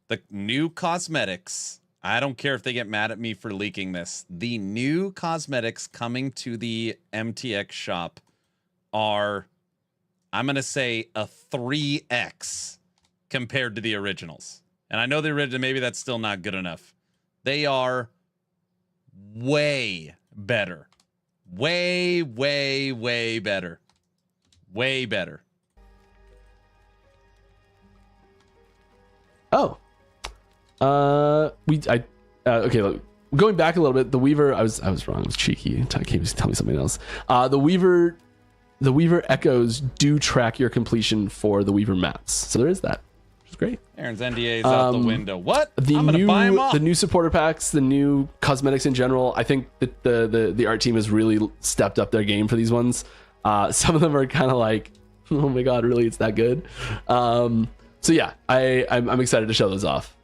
[SPEAKER 1] The new cosmetics. I don't care if they get mad at me for leaking this. The new cosmetics coming to the MTX shop are, I'm going to say, a 3x compared to the originals. And I know the original, maybe that's still not good enough. They are way better. Way, way, way better. Way better.
[SPEAKER 3] Oh. Okay, look, going back a little bit, the Weaver, I was wrong, I was cheeky. Can't you tell me something else? The Weaver echoes do track your completion for the Weaver maps. So there is that. is great.
[SPEAKER 1] Aaron's NDA is out the window. What?
[SPEAKER 3] The
[SPEAKER 1] I'm gonna buy them all.
[SPEAKER 3] The new supporter packs, the new cosmetics in general. I think that the art team has really stepped up their game for these ones. Some of them are kind of like, oh my god, really? It's that good? So yeah, I'm excited to show those off.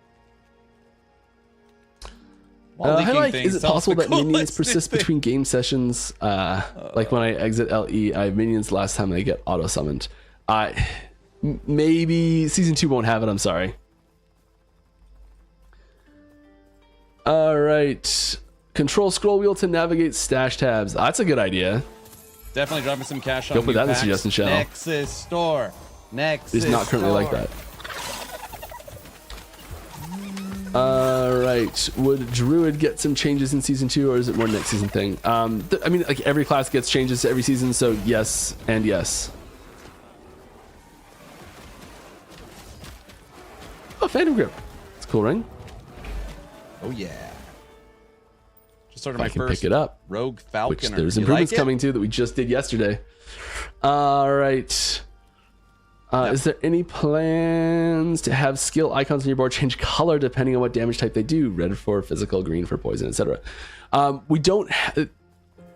[SPEAKER 3] Is it possible that minions persist between game sessions? Like when I exit LE, I have minions last time they get auto summoned. Maybe season 2 won't have it. I'm sorry. All right. Control scroll wheel to navigate stash tabs. That's a good idea.
[SPEAKER 1] Definitely dropping some cash on.
[SPEAKER 3] Go put that in the suggestion shell.
[SPEAKER 1] Nexus store. Nexus.
[SPEAKER 3] It's not currently like that. All right. Would Druid get some changes in season 2, or is it more next season thing? I mean, like every class gets changes every season, so yes and yes. Oh, Phantom Grip. It's cool, right?
[SPEAKER 1] Oh yeah. Just started
[SPEAKER 3] If
[SPEAKER 1] my
[SPEAKER 3] I can
[SPEAKER 1] first
[SPEAKER 3] pick it up.
[SPEAKER 1] Rogue Falconer.
[SPEAKER 3] Which there's
[SPEAKER 1] You
[SPEAKER 3] improvements
[SPEAKER 1] like it?
[SPEAKER 3] coming to that we just did yesterday. All right. Is there any plans to have skill icons on your board change color depending on what damage type they do? Red for physical, green for poison, etc. We don't.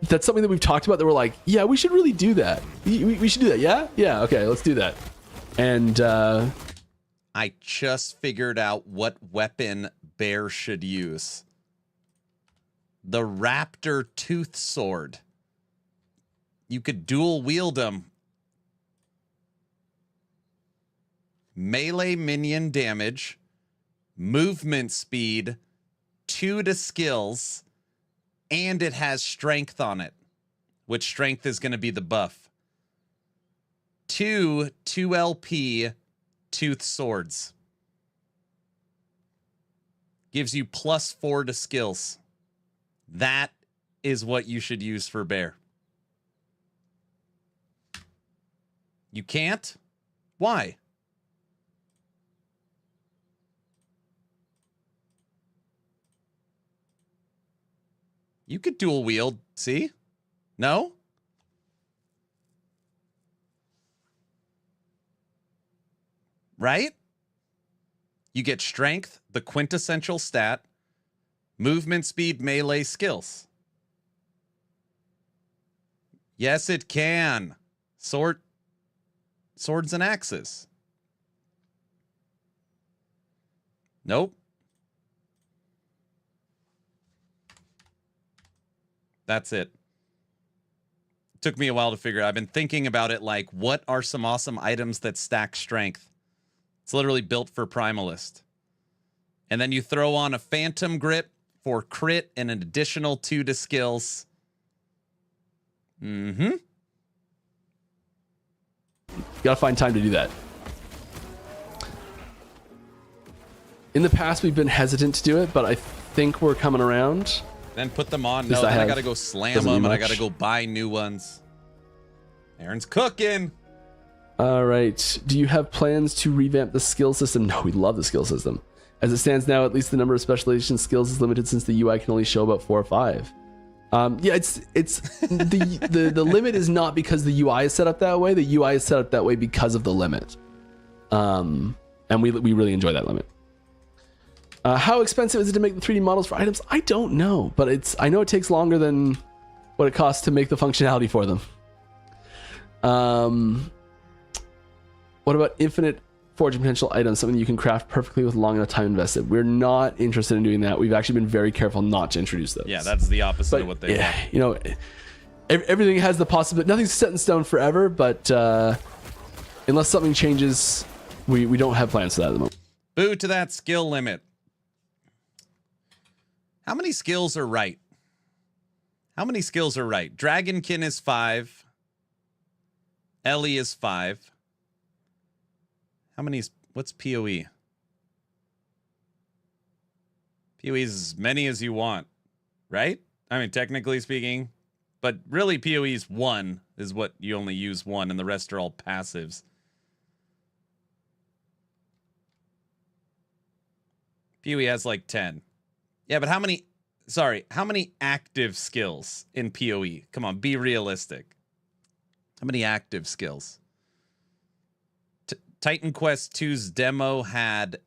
[SPEAKER 3] That's something that we've talked about. That we're like, yeah, we should really do that. We should do that. Yeah, yeah. Okay, let's do that. And
[SPEAKER 1] I just figured out what weapon Bear should use. The Raptor Tooth Sword. You could dual wield them. Melee minion damage, movement speed, 2 to skills, and it has strength on it, which strength is going to be the buff. 2 LP tooth swords. Gives you +4 to skills. That is what you should use for Bear. You can't? Why? You could dual wield, see? No? Right? You get strength, the quintessential stat, movement speed, melee skills. Yes, it can. Swords and axes. Nope. That's it. Took me a while to figure out. I've been thinking about it like, what are some awesome items that stack strength? It's literally built for Primalist. And then you throw on a Phantom Grip for crit and an additional 2 to skills. Mm-hmm.
[SPEAKER 3] Gotta find time to do that. In the past, we've been hesitant to do it, but I think we're coming around.
[SPEAKER 1] Then put them on.
[SPEAKER 3] This
[SPEAKER 1] No,
[SPEAKER 3] I
[SPEAKER 1] then I
[SPEAKER 3] have.
[SPEAKER 1] gotta go slam
[SPEAKER 3] Doesn't
[SPEAKER 1] them,
[SPEAKER 3] mean
[SPEAKER 1] and I
[SPEAKER 3] much.
[SPEAKER 1] gotta go buy new ones. Aaron's cooking.
[SPEAKER 3] All right. Do you have plans to revamp the skill system? No, we love the skill system. As it stands now, at least the number of specialization skills is limited since the UI can only show about 4 or 5. Yeah, it's the limit is not because the UI is set up that way. The UI is set up that way because of the limit. And we really enjoy that limit. How expensive is it to make the 3D models for items? I don't know, but I know it takes longer than what it costs to make the functionality for them. What about infinite forge potential items, something you can craft perfectly with long enough time invested? We're not interested in doing that. We've actually been very careful not to introduce those.
[SPEAKER 1] Yeah, that's the opposite of what they want.
[SPEAKER 3] You know, everything has the possibility. Nothing's set in stone forever, but unless something changes, we don't have plans for that at the moment.
[SPEAKER 1] Boo to that skill limit. How many skills are right? How many skills are right? Dragonkin is 5. Ellie is 5. How many is, what's PoE? PoE is as many as you want, right? I mean, technically speaking, but really PoE is 1 is what you only use 1, and the rest are all passives. PoE has like 10. Yeah, but how many active skills in PoE? Come on, be realistic. How many active skills? Titan Quest 2's demo had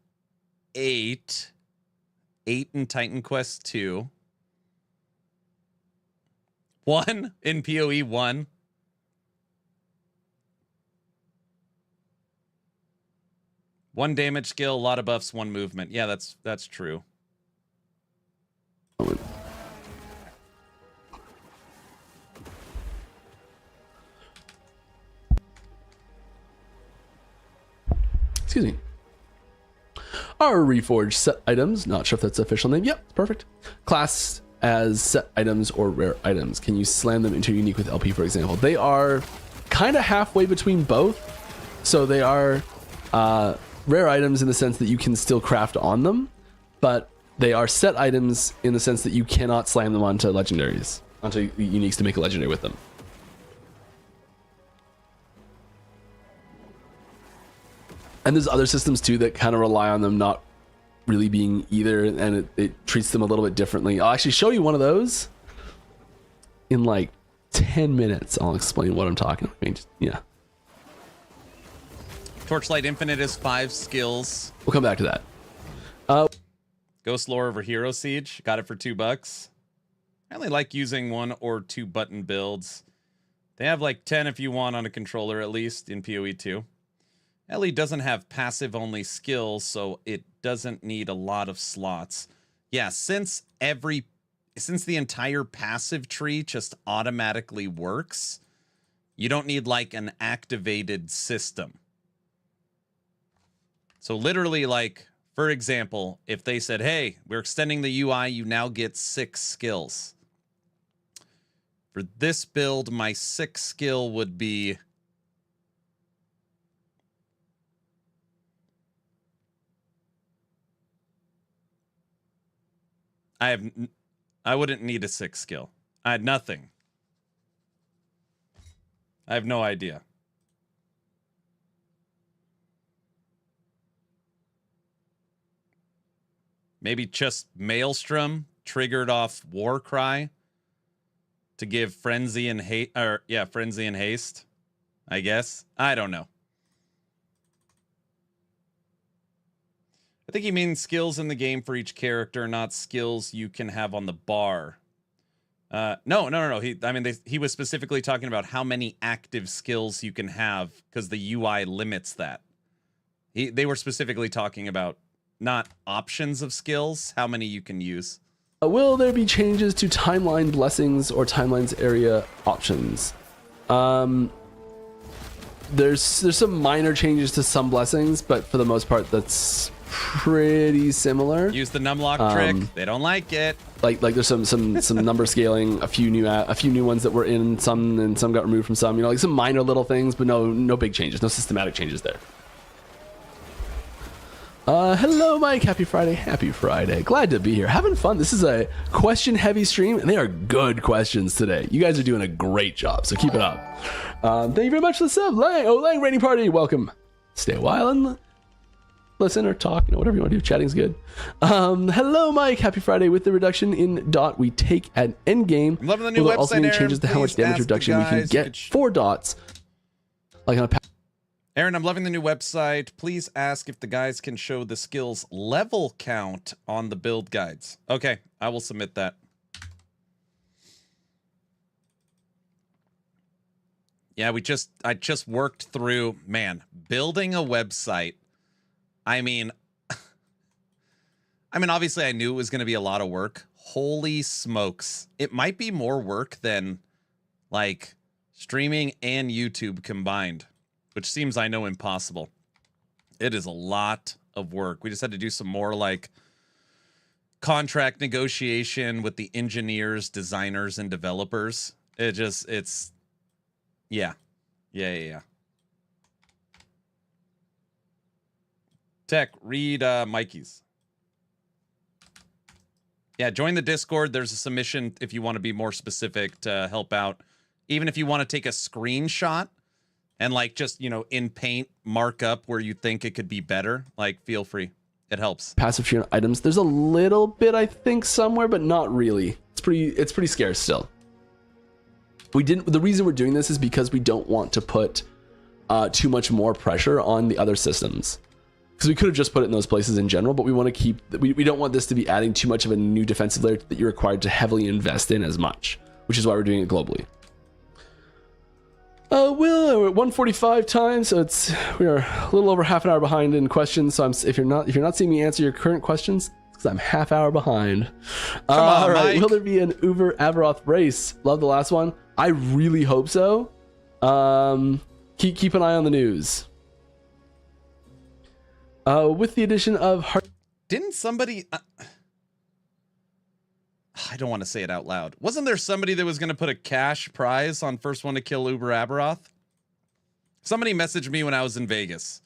[SPEAKER 1] 8 in Titan Quest 2. 1 in PoE 1. One damage skill, a lot of buffs, 1 movement. Yeah, that's true.
[SPEAKER 3] Excuse me. Our reforged set items, not sure if that's the official name. Yep, perfect. Class as set items or rare items. Can you slam them into unique with LP, for example? They are kind of halfway between both. So they are rare items in the sense that you can still craft on them, but they are set items in the sense that you cannot slam them onto legendaries, onto uniques to make a legendary with them. And there's other systems too that kind of rely on them not really being either, and it treats them a little bit differently. I'll actually show you one of those in like 10 minutes. I'll explain what I'm talking about. I mean, yeah.
[SPEAKER 1] Torchlight Infinite is 5 skills.
[SPEAKER 3] We'll come back to that.
[SPEAKER 1] Ghost Lore over Hero Siege. Got it for $2. I only like using 1 or 2 button builds. They have like 10 if you want on a controller at least in PoE 2. Ellie doesn't have passive only skills, so it doesn't need a lot of slots. Yeah, since the entire passive tree just automatically works, you don't need like an activated system. So literally, like, for example, if they said, hey, we're extending the UI, you now get 6 skills. For this build, my 6th skill would be I wouldn't need a 6th skill. I had nothing. I have no idea. Maybe just Maelstrom triggered off Warcry to give Frenzy and Frenzy and Haste, I guess. I don't know. I think he means skills in the game for each character, not skills you can have on the bar. No. He was specifically talking about how many active skills you can have because the UI limits that. They were specifically talking about not options of skills, how many you can use.
[SPEAKER 3] Will there be changes to timeline blessings or timelines area options? There's some minor changes to some blessings, but for the most part, that's pretty similar.
[SPEAKER 1] Use the numlock trick. They don't like it.
[SPEAKER 3] Like there's some number scaling, a few new ones that were in some, and some got removed from some. You know, like some minor little things, but no big changes, no systematic changes there. Hello, Mike. Happy Friday. Happy Friday. Glad to be here. Having fun. This is a question-heavy stream, and they are good questions today. You guys are doing a great job, so keep it up. Thank you very much for the sub. Lang Rainy Party. Welcome. Stay a while and listen or talk. Whatever you want to do. Chatting's good. Hello, Mike. Happy Friday. With the reduction in dot we take at Endgame,
[SPEAKER 1] I'm loving the new
[SPEAKER 3] will there
[SPEAKER 1] website,
[SPEAKER 3] also be
[SPEAKER 1] Aaron.
[SPEAKER 3] changes to how much damage reduction we can get for dots? Like on a
[SPEAKER 1] Aaron, I'm loving the new website. Please ask if the guys can show the skills level count on the build guides. Okay, I will submit that. Yeah, I just worked through, man, building a website. I mean, obviously I knew it was going to be a lot of work. Holy smokes. It might be more work than like streaming and YouTube combined, which seems, I know, impossible. It is a lot of work. We just had to do some more like contract negotiation with the engineers, designers, and developers. Yeah. Tech, read Mikey's. Yeah, join the Discord. There's a submission if you want to be more specific to help out. Even if you want to take a screenshot and like just, in Paint mark up where you think it could be better, like feel free. It helps.
[SPEAKER 3] Passive tree on items. There's a little bit, I think, somewhere, but not really. It's pretty scarce still. The reason we're doing this is because we don't want to put too much more pressure on the other systems. Because we could have just put it in those places in general, but we want to keep, we don't want this to be adding too much of a new defensive layer that you're required to heavily invest in as much, which is why we're doing it globally. We're at 145 time, so we are a little over half an hour behind in questions. So if you're not seeing me answer your current questions, because I'm half hour behind. All right, Mike. Will there be an Uber Aberoth race? Love the last one. I really hope so. Keep an eye on the news. With the addition of
[SPEAKER 1] didn't somebody I don't want to say it out loud. Wasn't there somebody that was going to put a cash prize on first one to kill Uber Aberoth? Somebody messaged me when I was in Vegas.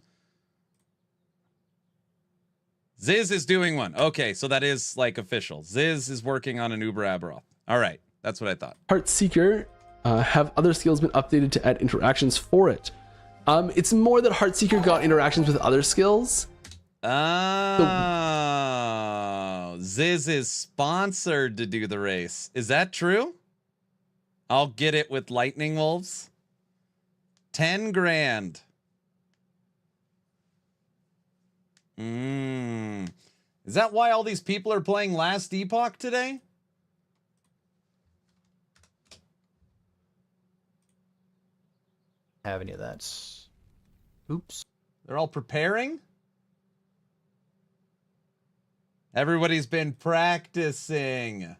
[SPEAKER 1] Ziz is doing one. Okay, so that is like official. Ziz is working on an Uber Aberoth. All right, that's what I thought.
[SPEAKER 3] Heartseeker, have other skills been updated to add interactions for it? It's more that Heartseeker got interactions with other skills.
[SPEAKER 1] Oh, Ziz is sponsored to do the race. Is that true? I'll get it with Lightning Wolves. 10 grand. Is that why all these people are playing Last Epoch today?
[SPEAKER 4] Have any of that? Oops.
[SPEAKER 1] They're all preparing? Everybody's been practicing.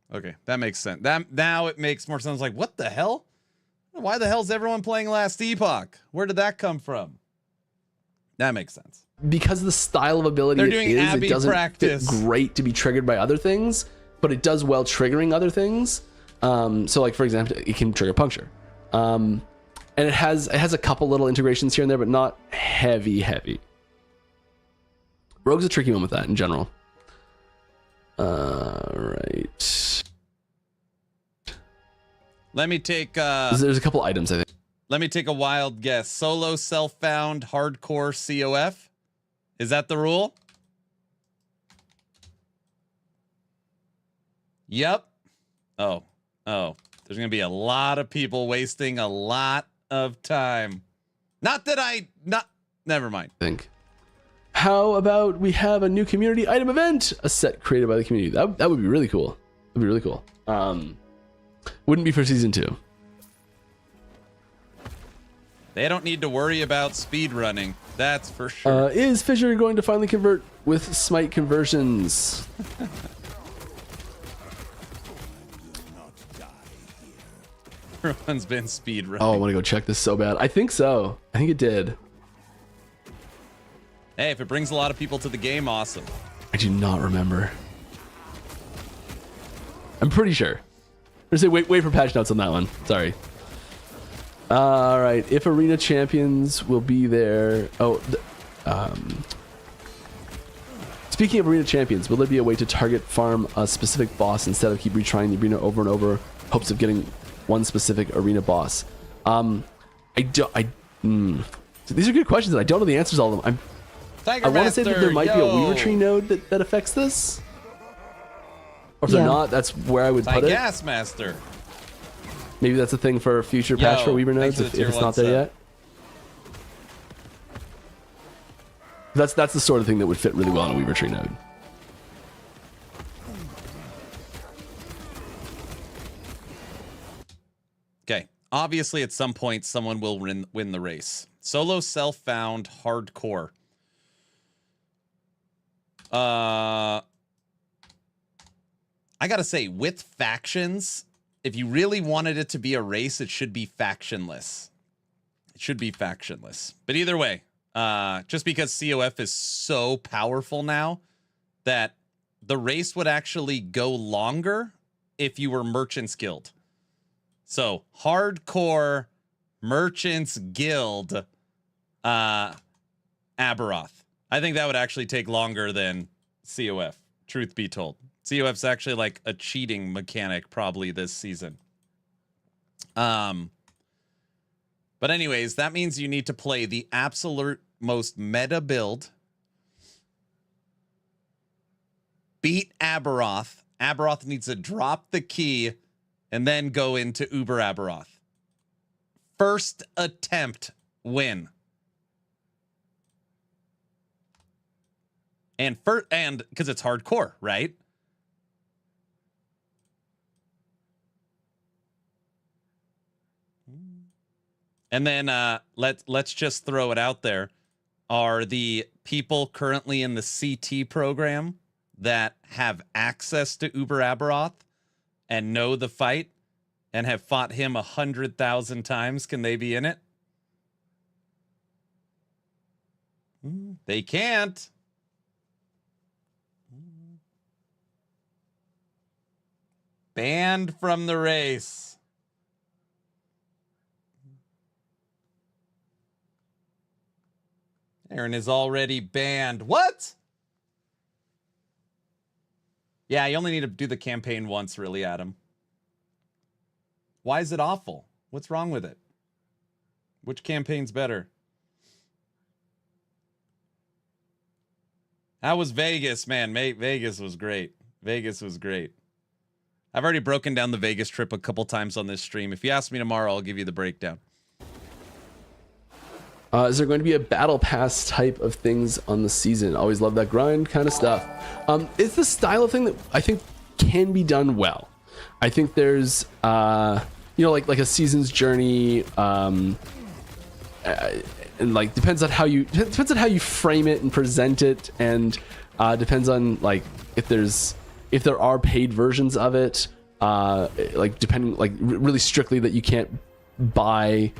[SPEAKER 1] Okay, that makes sense. Now it makes more sense. Like, what the hell? Why the hell's everyone playing Last Epoch? Where did that come from? That makes sense.
[SPEAKER 3] Because the style of ability it doesn't
[SPEAKER 1] practice.
[SPEAKER 3] fit great to be triggered by other things, but it does well triggering other things. So like, for example, it can trigger puncture. And it has a couple little integrations here and there, but not heavy. Rogue's a tricky one with that in general. Right.
[SPEAKER 1] Let me take
[SPEAKER 3] there's a couple items, I think.
[SPEAKER 1] Let me take a wild guess. Solo self-found hardcore COF? Is that the rule? Yep. Oh. There's gonna be a lot of people wasting a lot of time. Never mind.
[SPEAKER 3] How about we have a new community item event? A set created by the community. That would be really cool. That'd be really cool. Wouldn't be for season 2.
[SPEAKER 1] They don't need to worry about speed running. That's for sure.
[SPEAKER 3] Is Fissure going to finally convert with Smite conversions?
[SPEAKER 1] Everyone's been speed running.
[SPEAKER 3] Oh, I want to go check this so bad. I think so. I think it did.
[SPEAKER 1] Hey, if it brings a lot of people to the game, awesome.
[SPEAKER 3] I do not remember. I'm pretty sure. Or say wait for patch notes on that one. Sorry. All right. If arena champions will be there. Oh, speaking of arena champions, will there be a way to target farm a specific boss instead of keep retrying the arena over and over, hopes of getting one specific arena boss? These are good questions, and I don't know the answers to all of them. I want to say that there might be a Weaver Tree node that affects this. Or if they're not, that's where I would put it.
[SPEAKER 1] Gas Master.
[SPEAKER 3] Maybe that's a thing for a future patch for Weaver nodes if it's not there yet. That's the sort of thing that would fit really well on a Weaver Tree node.
[SPEAKER 1] Okay. Obviously, at some point, someone will win the race. Solo self-found hardcore. I gotta say, with factions, if you really wanted it to be a race, it should be factionless. It should be factionless. But either way, just because COF is so powerful now that the race would actually go longer if you were Merchants Guild. So, hardcore Merchants Guild Aberoth. I think that would actually take longer than COF, truth be told. COF's actually like a cheating mechanic probably this season. But anyways, that means you need to play the absolute most meta build. Beat Aberoth. Aberoth needs to drop the key and then go into Uber Aberoth. First attempt win. And because it's hardcore, right? And then let's just throw it out there. Are the people currently in the CT program that have access to Uber Aberoth and know the fight and have fought him 100,000 times, can they be in it? They can't. Banned from the race. Aaron is already banned. What? Yeah, you only need to do the campaign once, really, Adam. Why is it awful? What's wrong with it? Which campaign's better? How was Vegas, man? Vegas was great. Vegas was great. I've already broken down the Vegas trip a couple times on this stream. If you ask me tomorrow, I'll give you the breakdown.
[SPEAKER 3] Is there going to be a battle pass type of things on the season? Always love that grind kind of stuff. It's the style of thing that I think can be done well. I think there's, like a season's journey, and like depends on how you frame it and present it, and depends on like if there are paid versions of it, really strictly that you can't buy.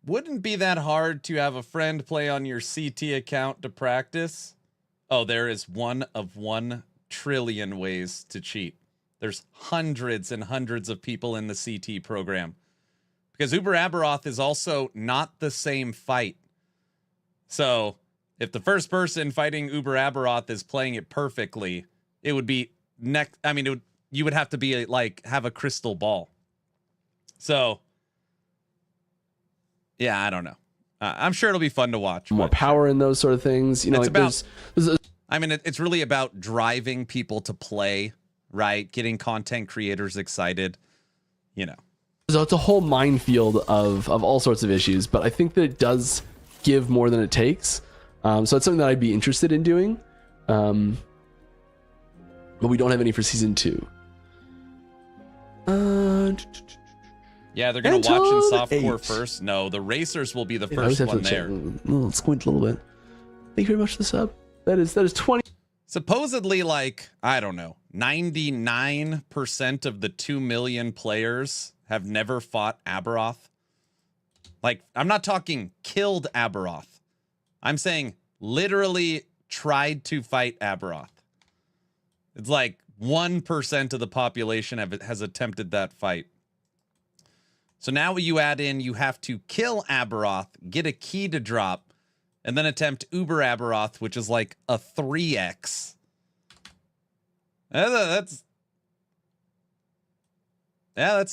[SPEAKER 1] Wouldn't be that hard to have a friend play on your CT account to practice. Oh, there is one of 1 trillion ways to cheat. There's hundreds and hundreds of people in the CT program. Because Uber Aberoth is also not the same fight. So if the first person fighting Uber Aberoth is playing it perfectly, it would be you would have to be have a crystal ball. So yeah, I don't know. I'm sure it'll be fun to watch.
[SPEAKER 3] More power in those sort of things.
[SPEAKER 1] It's really about driving people to play, right? Getting content creators excited,
[SPEAKER 3] So it's a whole minefield of all sorts of issues, but I think that it does give more than it takes. So it's something that I'd be interested in doing. But we don't have any for season 2.
[SPEAKER 1] Yeah, they're going to watch in softcore first. No, the racers will be the first one there.
[SPEAKER 3] Squint a little bit. Thank you very much for the sub. That is 20.
[SPEAKER 1] Supposedly, I don't know, 99% of the 2 million players have never fought Aberoth. I'm not talking killed Aberoth. I'm saying literally tried to fight Aberoth. It's 1% of the population has attempted that fight. So now you add in, you have to kill Aberoth, get a key to drop, and then attempt Uber Aberoth, which is like a 3x. That's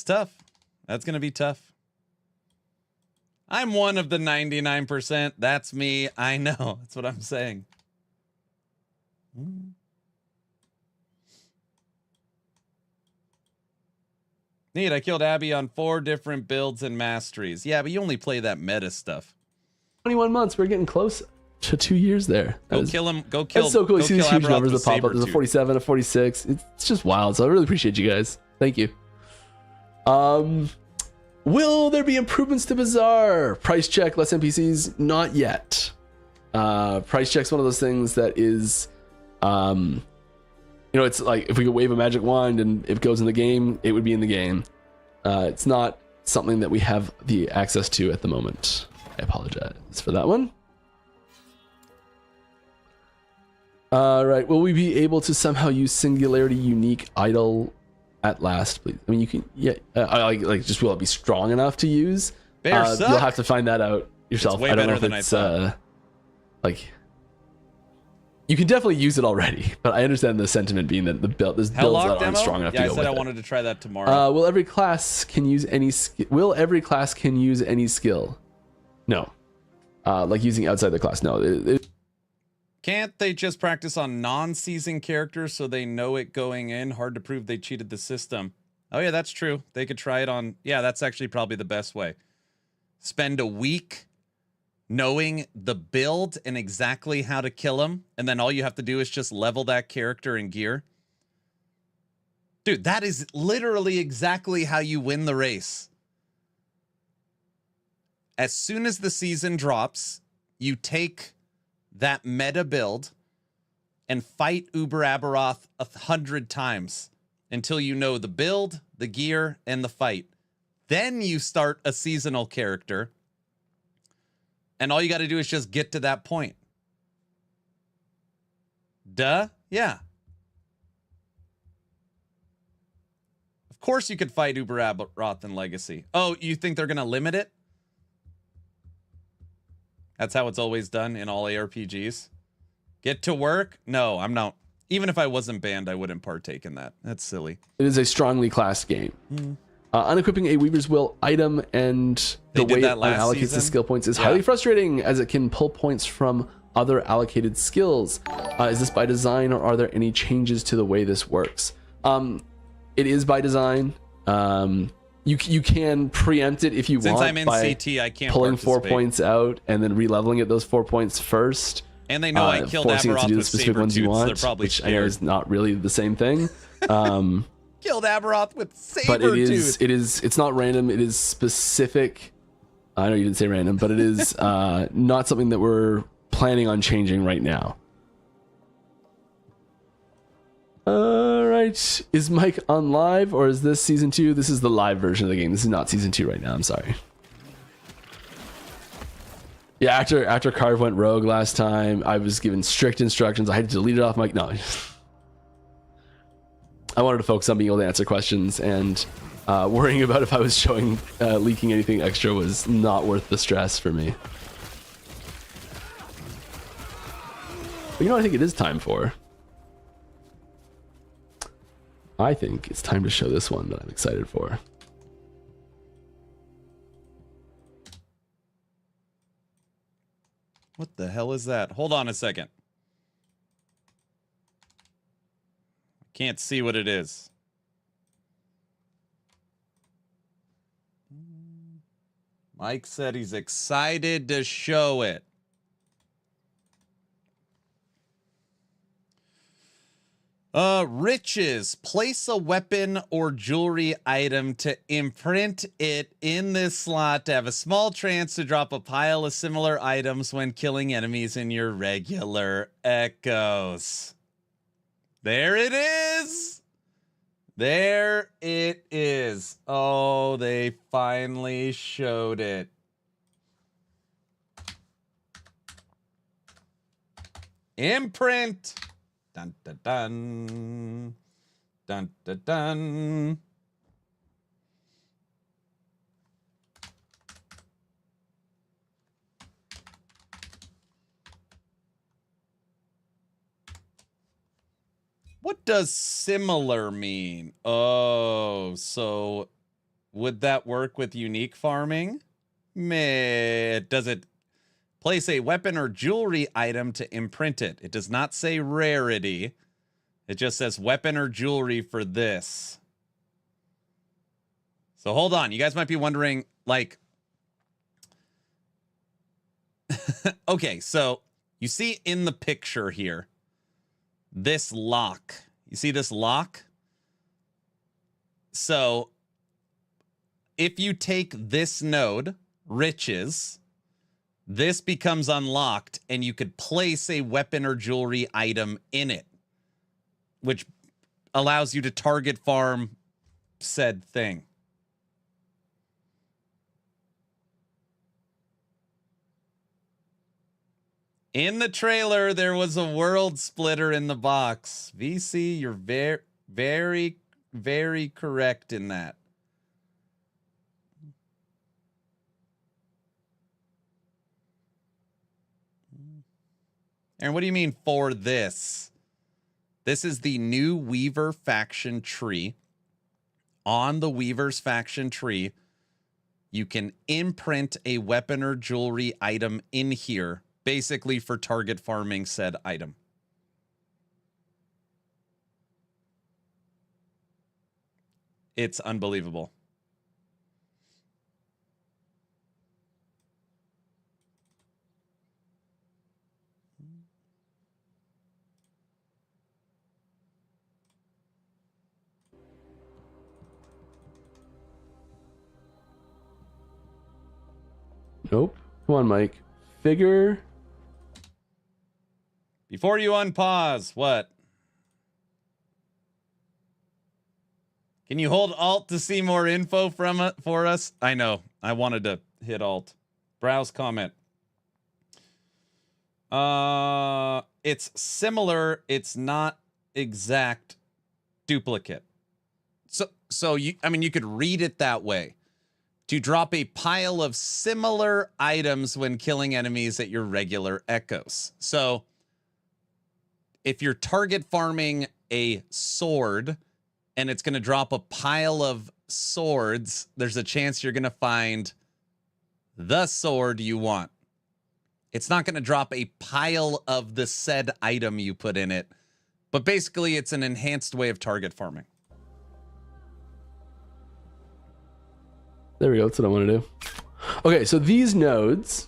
[SPEAKER 1] tough. That's going to be tough. I'm one of the 99%. That's me. I know. That's what I'm saying. Neat, I killed Abby on 4 different builds and masteries. Yeah, but you only play that meta stuff.
[SPEAKER 3] 21 months. We're getting close to 2 years there.
[SPEAKER 1] Kill him. Go kill.
[SPEAKER 3] That's so cool. You see these huge numbers that pop up. There's a
[SPEAKER 1] Sabertooth.
[SPEAKER 3] 47, a 46. It's just wild. So I really appreciate you guys. Thank you. Will there be improvements to Bazaar? Price check, less NPCs? Not yet. Price check's one of those things that is, it's like if we could wave a magic wand and it goes in the game, it would be in the game. It's not something that we have the access to at the moment. I apologize for that one. Right. Will we be able to somehow use Singularity Unique Idol at last, please? I mean, you can. Yeah. Just will it be strong enough to use?
[SPEAKER 1] You'll
[SPEAKER 3] have to find that out yourself.
[SPEAKER 1] It's way
[SPEAKER 3] I don't
[SPEAKER 1] better
[SPEAKER 3] know if
[SPEAKER 1] than I
[SPEAKER 3] it's
[SPEAKER 1] thought.
[SPEAKER 3] You can definitely use it already, but I understand the sentiment being that there's builds
[SPEAKER 1] Helllock
[SPEAKER 3] that
[SPEAKER 1] demo?
[SPEAKER 3] aren't strong enough
[SPEAKER 1] Yeah,
[SPEAKER 3] to
[SPEAKER 1] I
[SPEAKER 3] go
[SPEAKER 1] said
[SPEAKER 3] with
[SPEAKER 1] I
[SPEAKER 3] it.
[SPEAKER 1] wanted to try that tomorrow.
[SPEAKER 3] Will every class can use any skill? No. Like using outside the class. No.
[SPEAKER 1] Can't they just practice on non-seasoned characters so they know it going in? Hard to prove they cheated the system. Oh yeah, that's true. They could try it on... Yeah, that's actually probably the best way. Spend a week knowing the build and exactly how to kill them, and then all you have to do is just level that character in gear. Dude, that is literally exactly how you win the race. As soon as the season drops, you take that meta build and fight Uber Aberoth 100 times until you know the build, the gear, and the fight. Then you start a seasonal character, and all you got to do is just get to that point. Duh? Yeah. Of course you could fight Uber Aberoth in Legacy. Oh, you think they're going to limit it? That's how it's always done in all ARPGs. Get to work? No, I'm not. Even if I wasn't banned, I wouldn't partake in that. That's silly.
[SPEAKER 3] It is a strongly classed game. Unequipping a Weaver's Will item and the way it allocates the skill points is highly frustrating, as it can pull points from other allocated skills. Is this by design, or are there any changes to the way this works? It is by design. You can preempt it if you want.
[SPEAKER 1] Since I'm in
[SPEAKER 3] by
[SPEAKER 1] CT, I can't
[SPEAKER 3] pulling 4
[SPEAKER 1] participate.
[SPEAKER 3] points out and then re-leveling it those 4 points first.
[SPEAKER 1] And they know I killed
[SPEAKER 3] forcing it to
[SPEAKER 1] Aberoth
[SPEAKER 3] do the
[SPEAKER 1] with
[SPEAKER 3] specific ones you
[SPEAKER 1] saber-tooths.
[SPEAKER 3] want,
[SPEAKER 1] They're probably
[SPEAKER 3] which I know
[SPEAKER 1] scared.
[SPEAKER 3] is not really the same thing.
[SPEAKER 1] Killed Aberoth with
[SPEAKER 3] But
[SPEAKER 1] saber-tooth.
[SPEAKER 3] it's not random. It is specific. I know you didn't say random, but it is not something that we're planning on changing right now. All right, is Mike on live, or is this season 2? This is the live version of the game. This is not season 2 right now. I'm sorry. Yeah, after Carve went rogue last time, I was given strict instructions. I had to delete it off my... No. I wanted to focus on being able to answer questions, and worrying about if I was showing leaking anything extra was not worth the stress for me. But you know what I think it is time for? I think it's time to show this one that I'm excited for.
[SPEAKER 1] What the hell is that? Hold on a second. Can't see what it is. Mike said he's excited to show it. Riches. Place a weapon or jewelry item to imprint it in this slot to have a small chance to drop a pile of similar items when killing enemies in your regular echoes. There it is. There it is. Oh, they finally showed it. Imprint. Dun, dun, dun. Dun, dun, dun. What does similar mean? Oh, so would that work with unique farming? Meh. Does it place a weapon or jewelry item to imprint it? It does not say rarity. It just says weapon or jewelry for this. So hold on. You guys might be wondering, like... Okay, so you see in the picture here, this lock. You see this lock? So if you take this node, riches, this becomes unlocked and you could place a weapon or jewelry item in it, which allows you to target farm said thing. In the trailer, there was a world splitter in the box. VC, you're very, very, very correct in that. And what do you mean for this? This is the new Weaver faction tree. On the Weaver's faction tree, you can imprint a weapon or jewelry item in here, basically for target farming said item. It's unbelievable.
[SPEAKER 3] Nope. Come on, Mike. Figure.
[SPEAKER 1] Before you unpause, what? Can you hold Alt to see more info from it for us? I know. I wanted to hit Alt. Browse comment. It's similar. It's not exact duplicate. So you could read it that way. To drop a pile of similar items when killing enemies at your regular echoes. So if you're target farming a sword and it's going to drop a pile of swords, there's a chance you're going to find the sword you want. It's not going to drop a pile of the said item you put in it, but basically it's an enhanced way of target farming.
[SPEAKER 3] There we go. That's what I want to do. Okay, so these nodes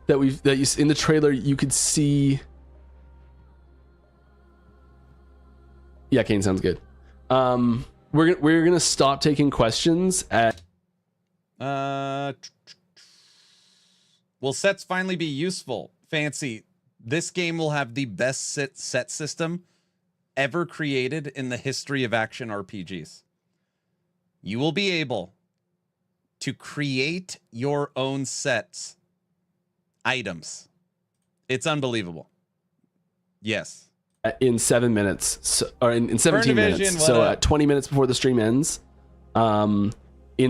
[SPEAKER 3] that you in the trailer, you could see. Yeah, Kane sounds good. We're gonna stop taking questions at.
[SPEAKER 1] Will sets finally be useful? Fancy. This game will have the best set system ever created in the history of action RPGs. You will be able to create your own sets, items. It's unbelievable. Yes.
[SPEAKER 3] In 7 minutes, or in 17
[SPEAKER 1] Division,
[SPEAKER 3] minutes. So at 20 minutes before the stream ends, in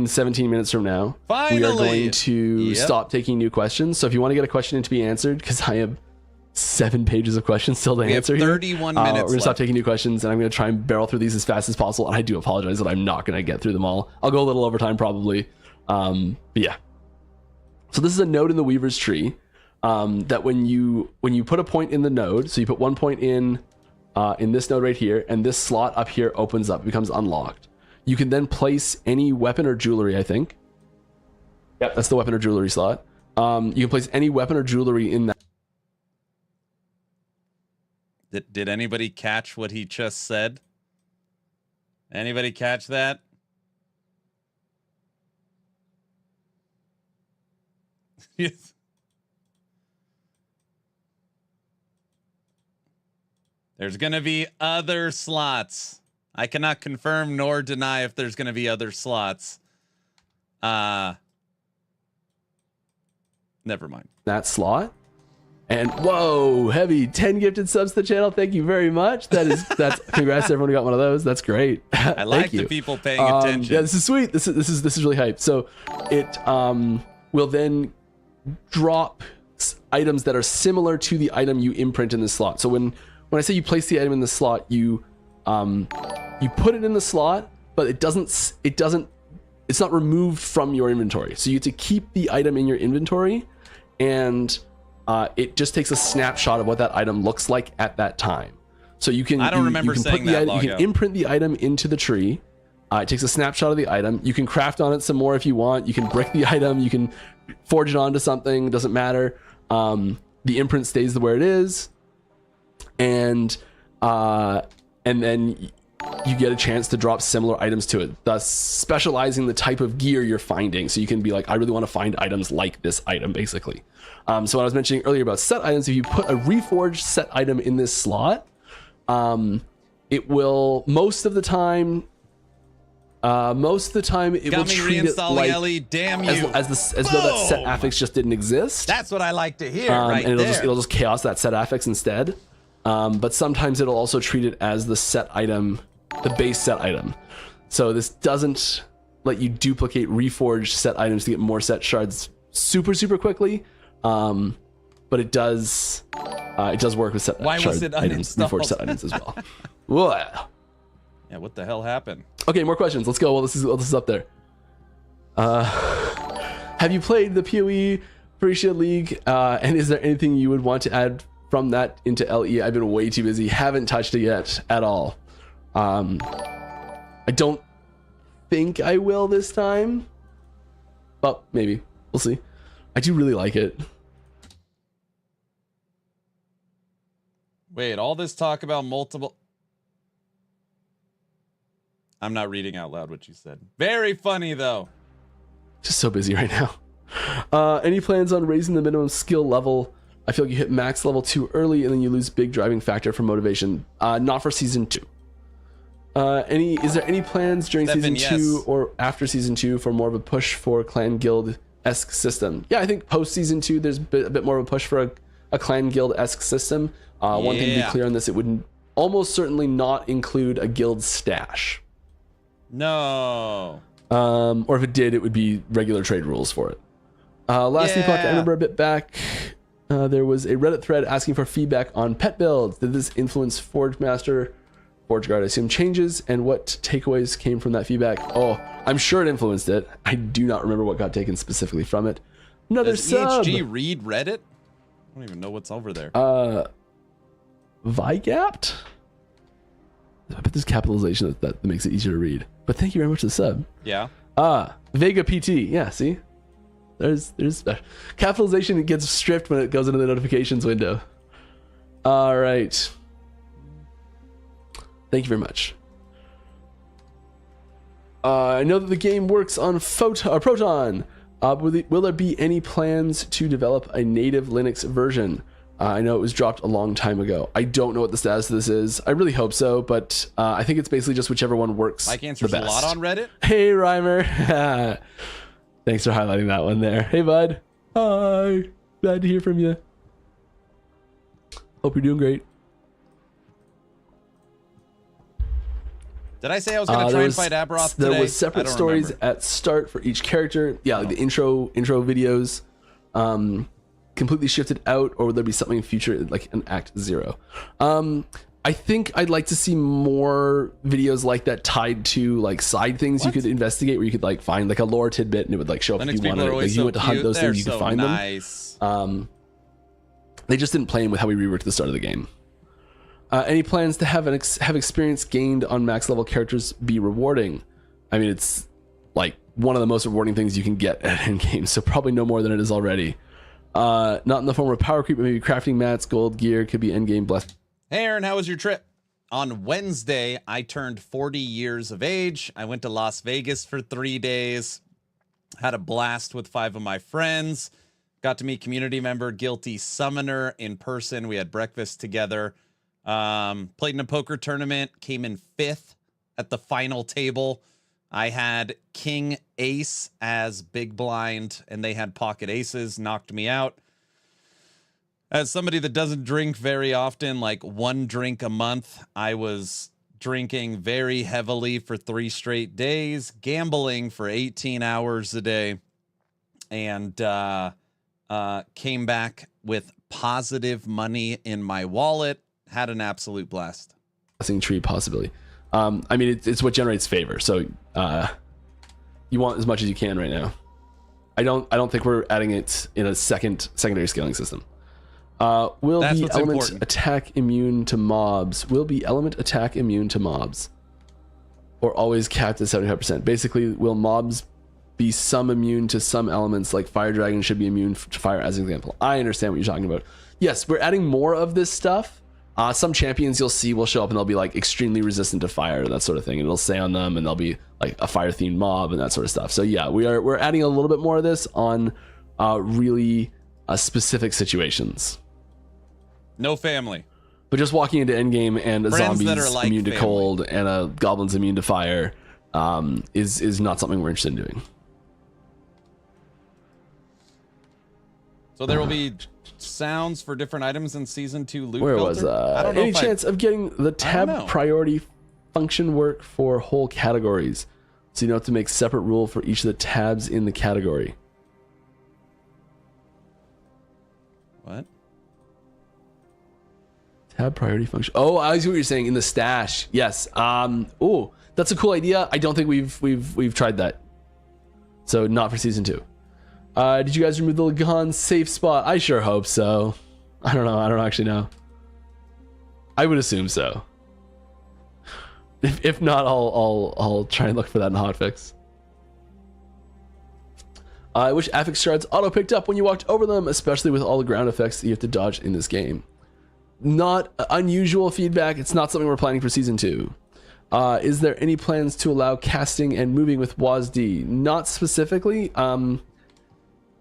[SPEAKER 3] 17 minutes from now,
[SPEAKER 1] Finally.
[SPEAKER 3] we are going to stop taking new questions. So if you want to get a question in to be answered, because I have 7 pages of questions still to answer
[SPEAKER 1] have
[SPEAKER 3] here.
[SPEAKER 1] 31 minutes
[SPEAKER 3] We're going to stop
[SPEAKER 1] left.
[SPEAKER 3] taking new questions, and I'm going to try and barrel through these as fast as possible. And I do apologize that I'm not going to get through them all. I'll go a little over time probably. But yeah. So this is a node in the Weaver's tree that when you put a point in the node, so you put 1 point in this node right here, and this slot up here opens up, becomes unlocked. You can then place any weapon or jewelry, I think. Yep, that's the weapon or jewelry slot. You can place any weapon or jewelry in that.
[SPEAKER 1] Did anybody catch what he just said? Anybody catch that? Yes. There's going to be other slots. I cannot confirm nor deny if there's going to be other slots. Never mind.
[SPEAKER 3] That slot. And whoa, Heavy, 10 gifted subs to the channel. Thank you very much. That's congrats to everyone who got one of those. That's great.
[SPEAKER 1] I like
[SPEAKER 3] Thank you.
[SPEAKER 1] the people paying attention.
[SPEAKER 3] Yeah, this is sweet. This is really hype. So it will then drop items that are similar to the item you imprint in the slot. So when I say you place the item in the slot, you put it in the slot, but it's not removed from your inventory. So you have to keep the item in your inventory, and it just takes a snapshot of what that item looks like at that time. So you can
[SPEAKER 1] I don't remember saying that.
[SPEAKER 3] You can imprint the item into the tree. It takes a snapshot of the item. You can craft on it some more if you want. You can brick the item. You can forge it onto something. It doesn't matter. The imprint stays where it is, and then you get a chance to drop similar items to it, thus specializing the type of gear you're finding. So you can be like, I really want to find items like this item, basically. So what I was mentioning earlier about set items, if you put a reforged set item in this slot, it will most of the time it will treat it like
[SPEAKER 1] Ellie, damn you.
[SPEAKER 3] as though that set affix just didn't exist.
[SPEAKER 1] That's what I like to hear, right
[SPEAKER 3] and
[SPEAKER 1] there.
[SPEAKER 3] it'll just chaos that set affix instead. But sometimes it'll also treat it as the set item, the base set item. So this doesn't let you duplicate reforged set items to get more set shards super quickly. But it does It does work with set
[SPEAKER 1] Why was it
[SPEAKER 3] items,
[SPEAKER 1] uninstalled?
[SPEAKER 3] reforged set items as well. Whoa.
[SPEAKER 1] Yeah, what the hell happened?
[SPEAKER 3] Okay, more questions. Let's go. Well, this is up there. Have you played the PoE Appreciate League? And is there anything you would want to add from that into LE? I've been way too busy. Haven't touched it yet at all. I don't think I will this time. But maybe. We'll see. I do really like it.
[SPEAKER 1] Wait, all this talk about multiple... I'm not reading out loud what you said. Very funny, though.
[SPEAKER 3] Just so busy right now. Any plans on raising the minimum skill level? I feel like you hit max level too early and then you lose big driving factor for motivation. Not for season 2. Is there any plans during season 2 or after season 2 for more of a push for clan guild-esque system? Yeah, I think post season 2 there's a bit more of a push for a clan guild-esque system. One thing to be clear on this, it would almost certainly not include a guild stash.
[SPEAKER 1] No.
[SPEAKER 3] Or if it did, it would be regular trade rules for it. Last Epoch, I remember a bit back, there was a Reddit thread asking for feedback on pet builds. Did this influence Forge Master, Forge Guard, I assume, changes? And what takeaways came from that feedback? Oh, I'm sure it influenced it. I do not remember what got taken specifically from it. Another
[SPEAKER 1] Does
[SPEAKER 3] sub.
[SPEAKER 1] EHG read Reddit? I don't even know what's over there.
[SPEAKER 3] Vigapt? I bet there's capitalization that makes it easier to read. But thank you very much for the sub.
[SPEAKER 1] Yeah.
[SPEAKER 3] Vega PT. Yeah, see? There's capitalization gets stripped when it goes into the notifications window. All right. Thank you very much. I know that the game works on Proton. Will there be any plans to develop a native Linux version? I know it was dropped a long time ago. I don't know what the status of this is. I really hope so, but I think it's basically just whichever one works
[SPEAKER 1] Mike answers
[SPEAKER 3] the
[SPEAKER 1] a
[SPEAKER 3] best.
[SPEAKER 1] lot on Reddit.
[SPEAKER 3] Hey, Rhymer. Thanks for highlighting that one there. Hey, bud. Hi. Glad to hear from you. Hope you're doing great.
[SPEAKER 1] Did I say I was going to try and fight Aberoth today?
[SPEAKER 3] There was separate stories
[SPEAKER 1] remember.
[SPEAKER 3] at start for each character. Yeah, like the intro videos. Completely shifted out, or would there be something in future like an Act 0? I think I'd like to see more videos like that tied to like side things you could investigate, where you could like find like a lore tidbit and it would like show up if you wanted. Like you went to hunt those things, you could find them. They just didn't play in with how we reworked the start of the game. Any plans to have experience gained on max level characters be rewarding? I mean, it's like one of the most rewarding things you can get at Endgame, so probably no more than it is already. Not in the form of power creep, but maybe crafting mats, gold gear, could be Endgame blessed.
[SPEAKER 1] Hey, Aaron, how was your trip? On Wednesday, I turned 40 years of age. I went to Las Vegas for 3 days. Had a blast with 5 of my friends. Got to meet community member Guilty Summoner in person. We had breakfast together. Played in a poker tournament. Came in 5th at the final table. I had King Ace as big blind, and they had pocket aces. Knocked me out. As somebody that doesn't drink very often, like 1 drink a month, I was drinking very heavily for 3 straight days, gambling for 18 hours a day, and came back with positive money in my wallet. Had an absolute blast.
[SPEAKER 3] Blessing tree possibility. I mean, it's what generates favor. So you want as much as you can right now. I don't think we're adding it in a secondary scaling system. Will
[SPEAKER 1] That's
[SPEAKER 3] the
[SPEAKER 1] what's
[SPEAKER 3] element
[SPEAKER 1] important.
[SPEAKER 3] attack immune to mobs? Will be element attack immune to mobs? Or always capped at 75%? Basically, will mobs be some immune to some elements, like fire dragon should be immune to fire, as an example? I understand what you're talking about. Yes, we're adding more of this stuff. Some champions you'll see will show up and they'll be like extremely resistant to fire and that sort of thing. And it'll say on them and they'll be like a fire themed mob and that sort of stuff. So yeah, we're adding a little bit more of this on really specific situations.
[SPEAKER 1] No family.
[SPEAKER 3] But just walking into Endgame and a
[SPEAKER 1] Friends
[SPEAKER 3] zombie's
[SPEAKER 1] that are like
[SPEAKER 3] immune to
[SPEAKER 1] family.
[SPEAKER 3] cold and a goblin's immune to fire is not something we're interested in doing.
[SPEAKER 1] So there will be sounds for different items in season 2 loot
[SPEAKER 3] Where
[SPEAKER 1] filter?
[SPEAKER 3] was
[SPEAKER 1] I don't know
[SPEAKER 3] any
[SPEAKER 1] if
[SPEAKER 3] chance of getting the
[SPEAKER 1] know.
[SPEAKER 3] tab priority function work for whole categories, so you don't have to make separate rule for each of the tabs in the category?
[SPEAKER 1] What?
[SPEAKER 3] Tab priority function. Oh, I see what you're saying in the stash. Yes. Oh, that's a cool idea. I don't think we've tried that. So not for season 2. Did you guys remove the Lagan safe spot? I sure hope so. I don't know. I don't actually know. I would assume so. If not, I'll try and look for that in the hotfix. I wish affix shards auto picked up when you walked over them, especially with all the ground effects that you have to dodge in this game. Not unusual feedback. It's not something we're planning for season 2. Is there any plans to allow casting and moving with WASD? Not specifically.
[SPEAKER 1] But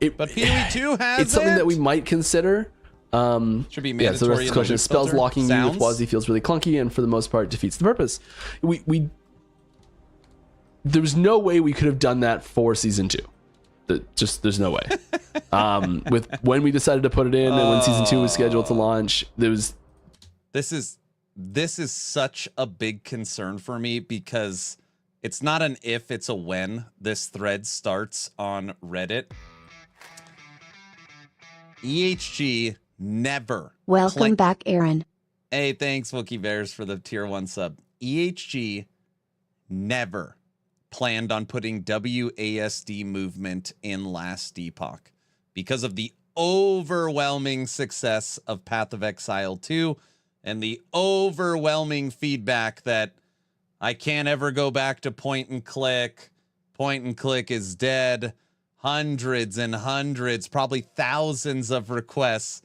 [SPEAKER 1] PoE 2 has
[SPEAKER 3] it's something that we might consider.
[SPEAKER 1] Should be mandatory.
[SPEAKER 3] Yeah, so the rest of the question is spells locking you with WASD feels really clunky and for the most part defeats the purpose. There was no way we could have done that for season 2. There's no way. With when we decided to put it in and when season 2 was scheduled to launch, there was.
[SPEAKER 1] This is such a big concern for me because it's not an if, it's a when this thread starts on Reddit. EHG never.
[SPEAKER 2] Welcome back, Aaron.
[SPEAKER 1] Hey, thanks, Wookie Bears, for the tier 1 sub. EHG never planned on putting WASD movement in last Epoch because of the overwhelming success of Path of Exile 2 and the overwhelming feedback that I can't ever go back to point and click. Point and click is dead. Hundreds and hundreds, probably thousands of requests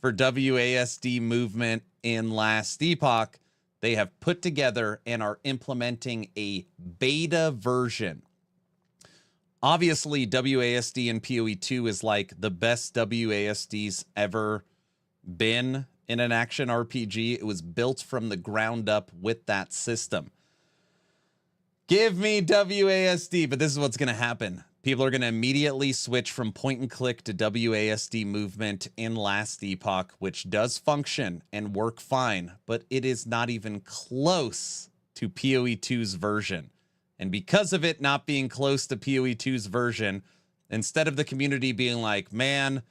[SPEAKER 1] for WASD movement in last Epoch. They have put together and are implementing a beta version. Obviously, WASD in PoE 2 is like the best WASD's ever been in an action RPG. It was built from the ground up with that system. Give me WASD, but this is what's going to happen. People are going to immediately switch from point and click to WASD movement in last Epoch, which does function and work fine, but it is not even close to PoE 2's version. And because of it not being close to PoE 2's version, instead of the community being like, man,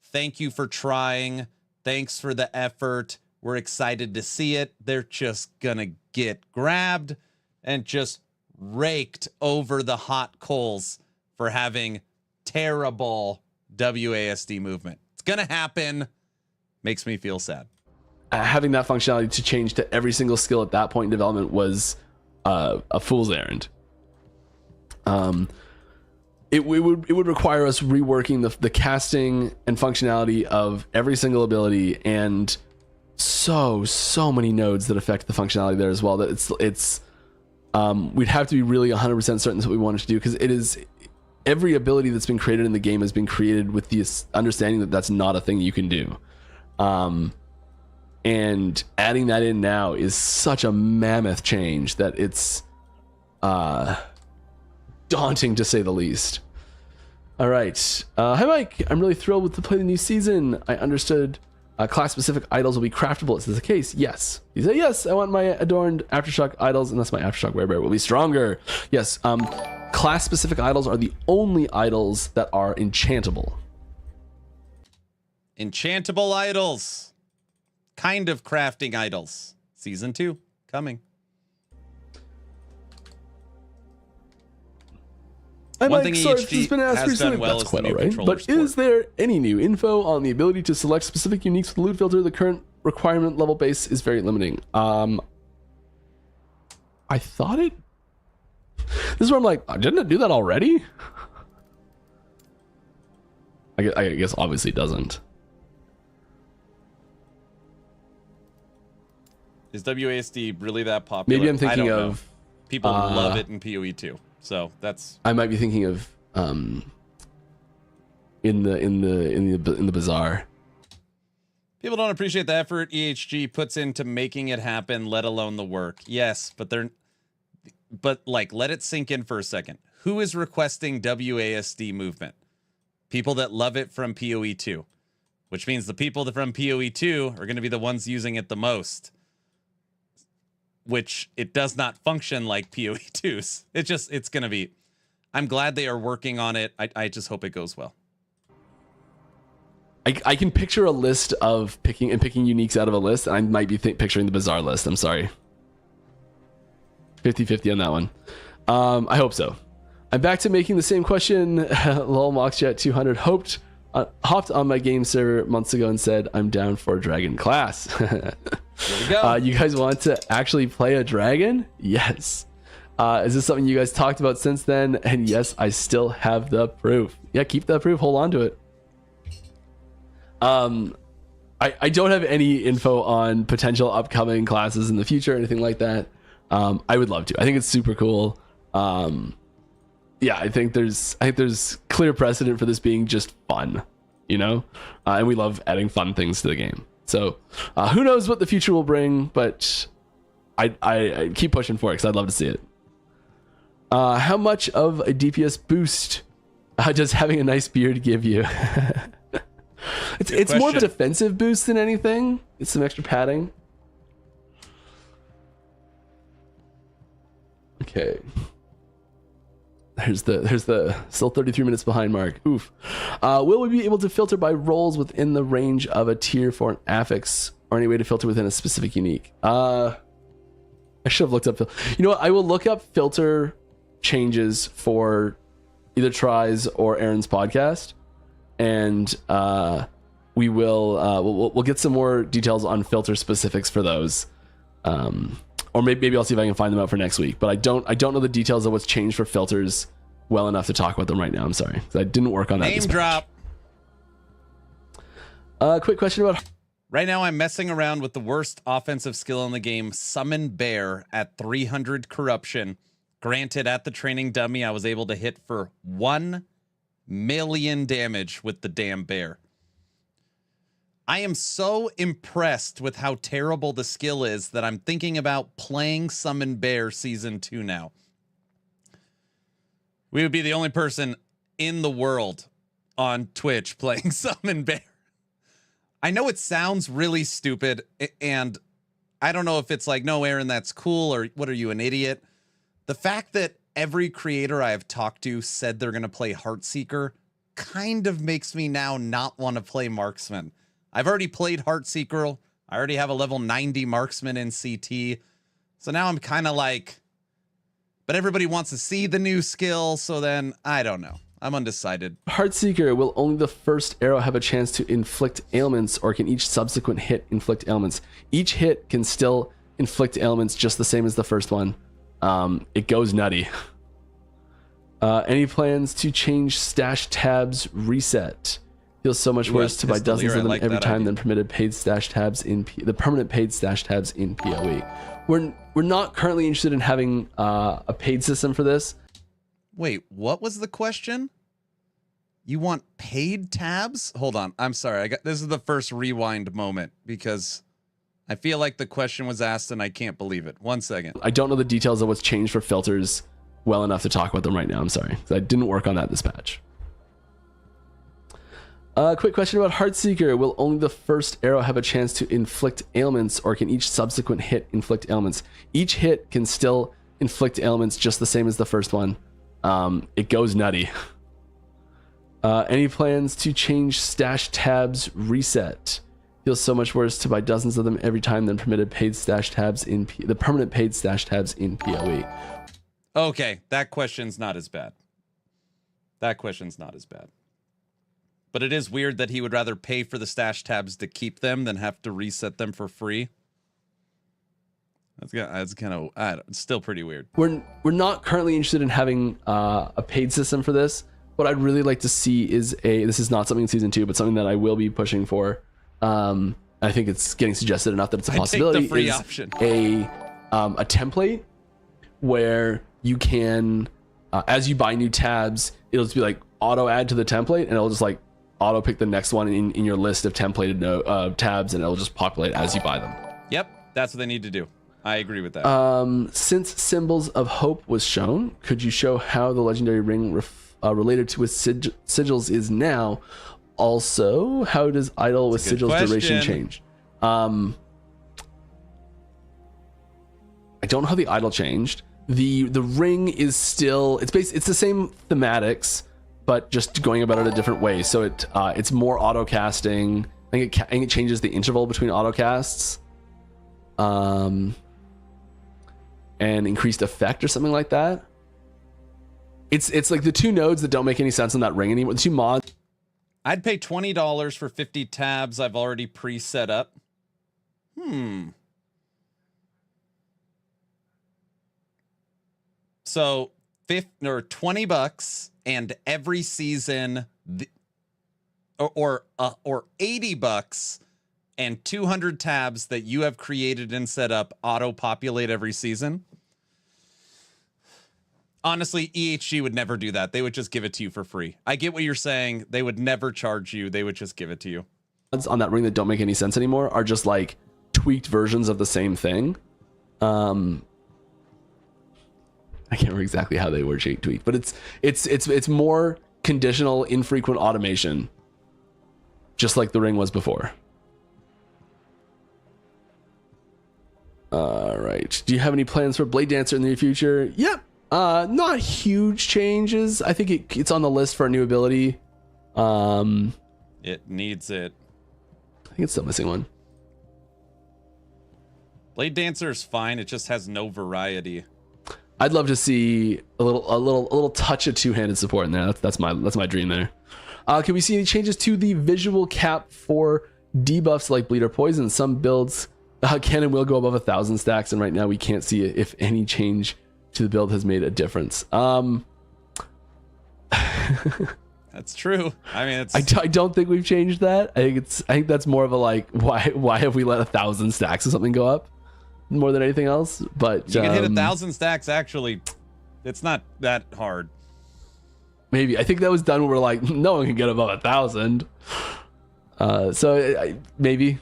[SPEAKER 1] thank you for trying, thanks for the effort, we're excited to see it, they're just going to get grabbed and just raked over the hot coals for having terrible WASD movement. It's going to happen. Makes me feel sad.
[SPEAKER 3] Having that functionality to change to every single skill at that point in development was a fool's errand. It would require us reworking the casting and functionality of every single ability and so many nodes that affect the functionality there as well. That it's we'd have to be really 100% certain that's what we wanted to do, because it is every ability that's been created in the game has been created with the understanding that that's not a thing you can do. And adding that in now is such a mammoth change that it's daunting to say the least. All right. Hi, Mike. I'm really thrilled to play the new season. I understood class-specific idols will be craftable. Is this the case? Yes. You say, yes, I want my adorned Aftershock idols, and that's my Aftershock werebear will be stronger. Yes. Class-specific idols are the only idols that are enchantable.
[SPEAKER 1] Enchantable idols. Kind of crafting idols. Season 2 coming. One thing EHG
[SPEAKER 3] has been asked recently,
[SPEAKER 1] well
[SPEAKER 3] that's quite all right. But is there any new info on the ability to select specific uniques with the loot filter? The current requirement level base is very limiting. I thought it. This is where I'm like, didn't it do that already? I guess obviously it doesn't.
[SPEAKER 1] Is WASD really that popular?
[SPEAKER 3] Maybe I'm thinking of
[SPEAKER 1] people love it in PoE 2. So that's.
[SPEAKER 3] I might be thinking of in the bazaar.
[SPEAKER 1] People don't appreciate the effort EHG puts into making it happen, let alone the work. Yes, but like, let it sink in for a second. Who is requesting WASD movement? People that love it from PoE 2, which means the people that from PoE 2 are going to be the ones using it the most. Which it does not function like PoE 2's. It's going to be. I'm glad they are working on it. I just hope it goes well.
[SPEAKER 3] I can picture a list of picking uniques out of a list, and I might be picturing the bizarre list. I'm sorry. 50-50 on that one. I hope so. I'm back to making the same question. Lol Moxjet 200 hopped on my game server months ago and said I'm down for a dragon class.
[SPEAKER 1] There we go.
[SPEAKER 3] You guys want to actually play a dragon? Yes. Is this something you guys talked about since then? And yes, I still have the proof. Yeah, keep that proof. Hold on to it. I don't have any info on potential upcoming classes in the future or anything like that. I would love to. I think it's super cool. Yeah, I think there's clear precedent for this being just fun, you know, and we love adding fun things to the game. So who knows what the future will bring, but I keep pushing for it because I'd love to see it. How much of a DPS boost does having a nice beard give you? It's more of a defensive boost than anything. It's some extra padding. Okay. There's the still 33 minutes behind mark. Oof. Will we be able to filter by roles within the range of a tier for an affix, or any way to filter within a specific unique? I should have looked up. You know what? I will look up filter changes for either Try's or Aaron's podcast, and we'll get some more details on filter specifics for those. Or maybe I'll see if I can find them out for next week. But I don't know the details of what's changed for filters well enough to talk about them right now. I'm sorry. I didn't work on that.
[SPEAKER 1] Name drop.
[SPEAKER 3] Quick question about...
[SPEAKER 1] Right now I'm messing around with the worst offensive skill in the game, Summon Bear at 300 corruption. Granted, at the training dummy, I was able to hit for 1 million damage with the damn bear. I am so impressed with how terrible the skill is that I'm thinking about playing Summon Bear Season 2 now. We would be the only person in the world on Twitch playing Summon Bear. I know it sounds really stupid, and I don't know if it's like, no, Aaron, that's cool, or what are you, an idiot? The fact that every creator I have talked to said they're going to play Heartseeker kind of makes me now not want to play Marksman. I've already played Heartseeker. I already have a level 90 Marksman in CT. So now I'm kind of like, but everybody wants to see the new skill. So then I don't know. I'm undecided.
[SPEAKER 3] Heartseeker, will only the first arrow have a chance to inflict ailments, or can each subsequent hit inflict ailments? Each hit can still inflict ailments just the same as the first one. It goes nutty. Any plans to change stash tabs reset? Feels so much worse to buy dozens of them every time than permitted paid stash tabs in the permanent paid stash tabs in PoE. We're not currently interested in having a paid system for this.
[SPEAKER 1] Wait, what was the question? You want paid tabs? Hold on. I'm sorry. This is the first rewind moment because I feel like the question was asked and I can't believe it. 1 second.
[SPEAKER 3] I don't know the details of what's changed for filters well enough to talk about them right now. I'm sorry. I didn't work on that this patch. Quick question about Heartseeker. Will only the first arrow have a chance to inflict ailments, or can each subsequent hit inflict ailments? Each hit can still inflict ailments just the same as the first one. It goes nutty. Any plans to change stash tabs reset? Feels so much worse to buy dozens of them every time than permitted paid stash tabs in the permanent paid stash tabs in PoE.
[SPEAKER 1] Okay, that question's not as bad. That question's not as bad. But it is weird that he would rather pay for the stash tabs to keep them than have to reset them for free. That's kind of, it's still pretty weird.
[SPEAKER 3] We're not currently interested in having a paid system for this. What I'd really like to see is this is not something in season 2, but something that I will be pushing for. I think it's getting suggested enough that it's a possibility.
[SPEAKER 1] Take the free option.
[SPEAKER 3] A template where you can, as you buy new tabs, it'll just be like auto add to the template, and it'll just like auto pick the next one in your list of templated tabs, and it'll just populate as you buy them.
[SPEAKER 1] Yep, that's what they need to do. I agree with that.
[SPEAKER 3] Since Symbols of Hope was shown, could you show how the legendary ring related to its sigils is now? Also, how does idle with sigils duration change? I don't know how the idle changed. The ring is still, it's the same thematics. but just going about it a different way. So it's more auto casting. I think it changes the interval between auto casts, and increased effect or something like that. It's like the 2 nodes that don't make any sense in that ring anymore. The 2 mods.
[SPEAKER 1] I'd pay $20 for 50 tabs I've already pre-set up. So $20 and every season, or $80 and 200 tabs that you have created and set up auto-populate every season. Honestly, EHG would never do that. They would just give it to you for free. I get what you're saying. They would never charge you. They would just give it to you.
[SPEAKER 3] On that ring that don't make any sense anymore are just like tweaked versions of the same thing. I can't remember exactly how they were tweaked, but it's more conditional, infrequent automation, just like the ring was before. All right. Do you have any plans for Blade Dancer in the near future? Yep. Not huge changes. I think it's on the list for a new ability.
[SPEAKER 1] It needs it.
[SPEAKER 3] I think it's still missing one.
[SPEAKER 1] Blade Dancer is fine. It just has no variety.
[SPEAKER 3] I'd love to see a little touch of 2-handed support in there. That's my dream there. Can we see any changes to the visual cap for debuffs like bleed or poison? Some builds can and will go above 1,000 stacks, and right now we can't see if any change to the build has made a difference.
[SPEAKER 1] That's true. I mean,
[SPEAKER 3] I don't think we've changed that. I think that's more of a like, why have we let 1,000 stacks or something go up more than anything else? But
[SPEAKER 1] you can hit 1,000 stacks. Actually, it's not that hard.
[SPEAKER 3] Maybe I think that was done when we're like, no one can get above 1,000. So maybe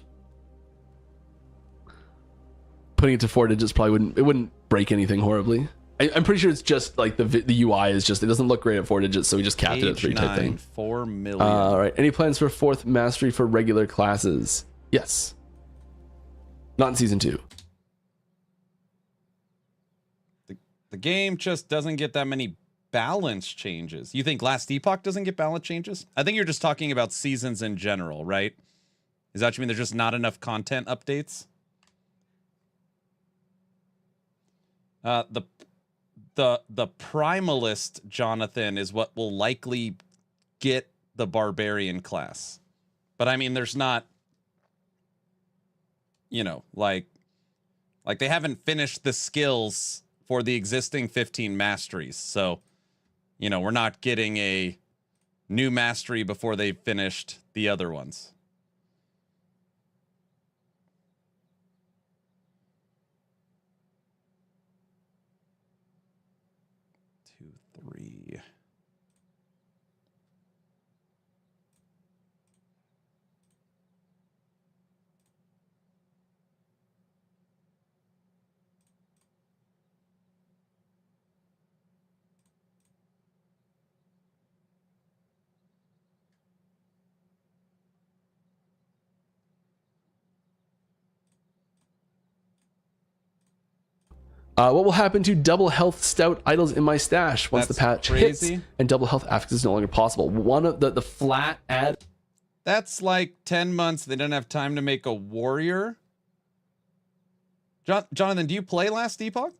[SPEAKER 3] putting it to 4 digits probably wouldn't break anything horribly. I'm pretty sure it's just like the UI is just, it doesn't look great at 4 digits, so we just capped it at 3 type thing.
[SPEAKER 1] 4 million.
[SPEAKER 3] All right. Any plans for 4th mastery for regular classes? Yes. Not in season 2.
[SPEAKER 1] The game just doesn't get that many balance changes. You think Last Epoch doesn't get balance changes? I think you're just talking about seasons in general, right? Is that what you mean? There's just not enough content updates? The Primalist, Jonathan, is what will likely get the Barbarian class. But I mean, there's not, you know, like they haven't finished the skills for the existing 15 masteries. So, you know, we're not getting a new mastery before they've finished the other ones.
[SPEAKER 3] What will happen to double health stout idols in my stash once the patch hits
[SPEAKER 1] crazy.
[SPEAKER 3] and double health affix is no longer possible? One of the flat add.
[SPEAKER 1] That's like 10 months. They didn't have time to make a warrior. Jonathan, do you play Last Epoch?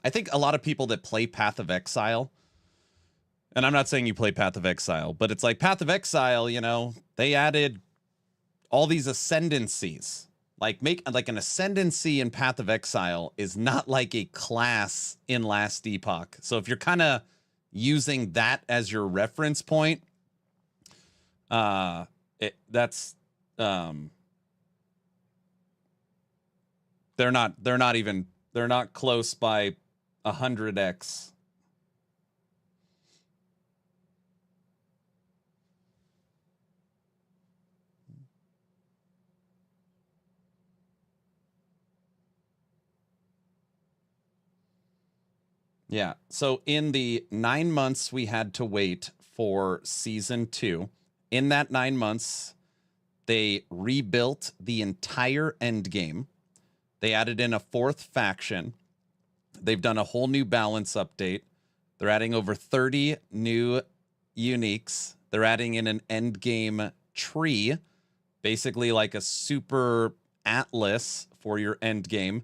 [SPEAKER 1] I think a lot of people that play Path of Exile, and I'm not saying you play Path of Exile, but it's like Path of Exile, you know, they added all these ascendancies. Like an ascendancy in Path of Exile is not like a class in Last Epoch. So if you're kind of using that as your reference point, they're not close by 100x. Yeah, so in the 9 months we had to wait for season 2, in that 9 months, They rebuilt the entire Endgame. They added in a 4th faction. They've done a whole new balance update. They're adding over 30 new uniques. They're adding in an Endgame tree, basically like a super atlas for your Endgame.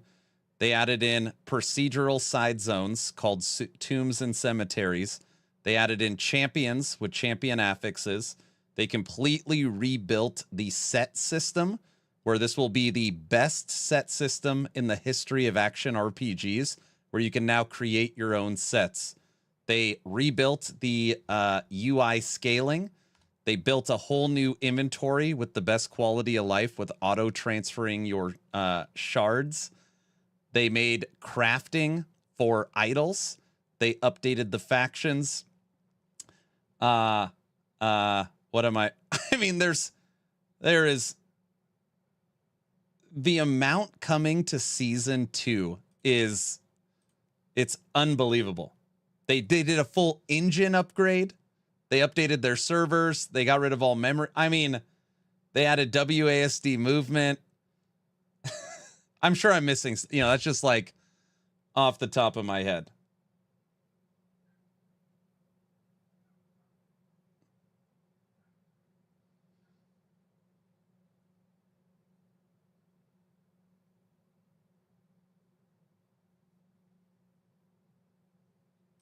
[SPEAKER 1] They added in procedural side zones called tombs and cemeteries. They added in champions with champion affixes. They completely rebuilt the set system, where this will be the best set system in the history of action RPGs, where you can now create your own sets. They rebuilt the UI scaling. They built a whole new inventory with the best quality of life with auto transferring your shards. They made crafting for idols. They updated the factions. What am I? I mean, there is the amount coming to season 2 it's unbelievable. They did a full engine upgrade. They updated their servers. They got rid of all memory. I mean, they added WASD movement. I'm sure I'm missing, that's just like off the top of my head.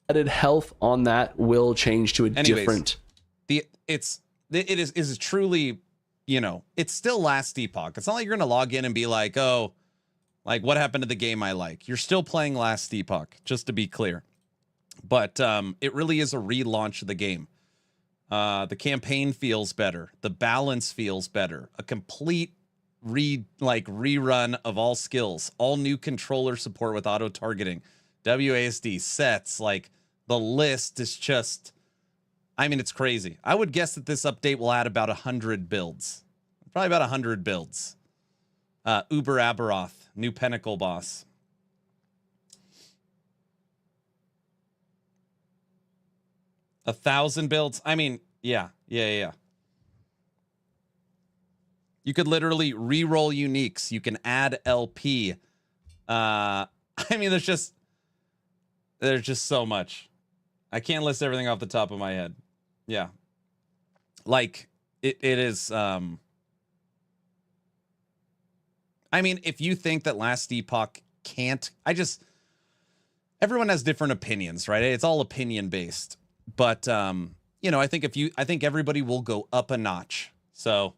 [SPEAKER 3] Added health on that will change to a different.
[SPEAKER 1] It is truly, it's still last Epoch. It's not like you're gonna log in and be like, oh, like what happened to the game I like. You're still playing last Epoch, just to be clear. But it really is a relaunch of the game. The campaign feels better. The balance feels better. A complete rerun of all skills. All new controller support with auto targeting. WASD sets, like the list is just, I mean, it's crazy. I would guess that this update will add about 100 builds. Probably about 100 builds. Uber Aberoth, new Pinnacle boss. A 1,000 builds. I mean, yeah. You could literally re-roll uniques. You can add LP. I mean, there's just so much. I can't list everything off the top of my head. Yeah. Like, it is... I mean, if you think that last Epoch can't... everyone has different opinions, right? It's all opinion-based. But, I think everybody will go up a notch. So,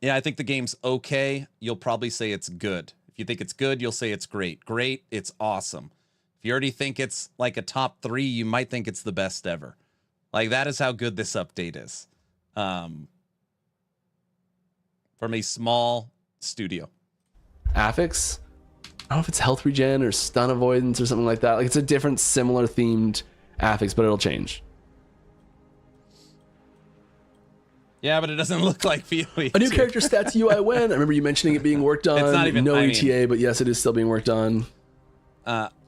[SPEAKER 1] yeah, I think the game's okay. You'll probably say it's good. If you think it's good, you'll say it's great. Great, it's awesome. If you already think it's like a top 3, you might think it's the best ever. Like, that is how good this update is. From a small studio.
[SPEAKER 3] Affix? I don't know if it's health regen or stun avoidance or something like that. Like, it's a different, similar themed affix, but it'll change.
[SPEAKER 1] Yeah, but it doesn't look like PoE.
[SPEAKER 3] A new character stats UI when? I remember you mentioning it being worked on.
[SPEAKER 1] It's not even,
[SPEAKER 3] no ETA, but yes, it is still being worked on.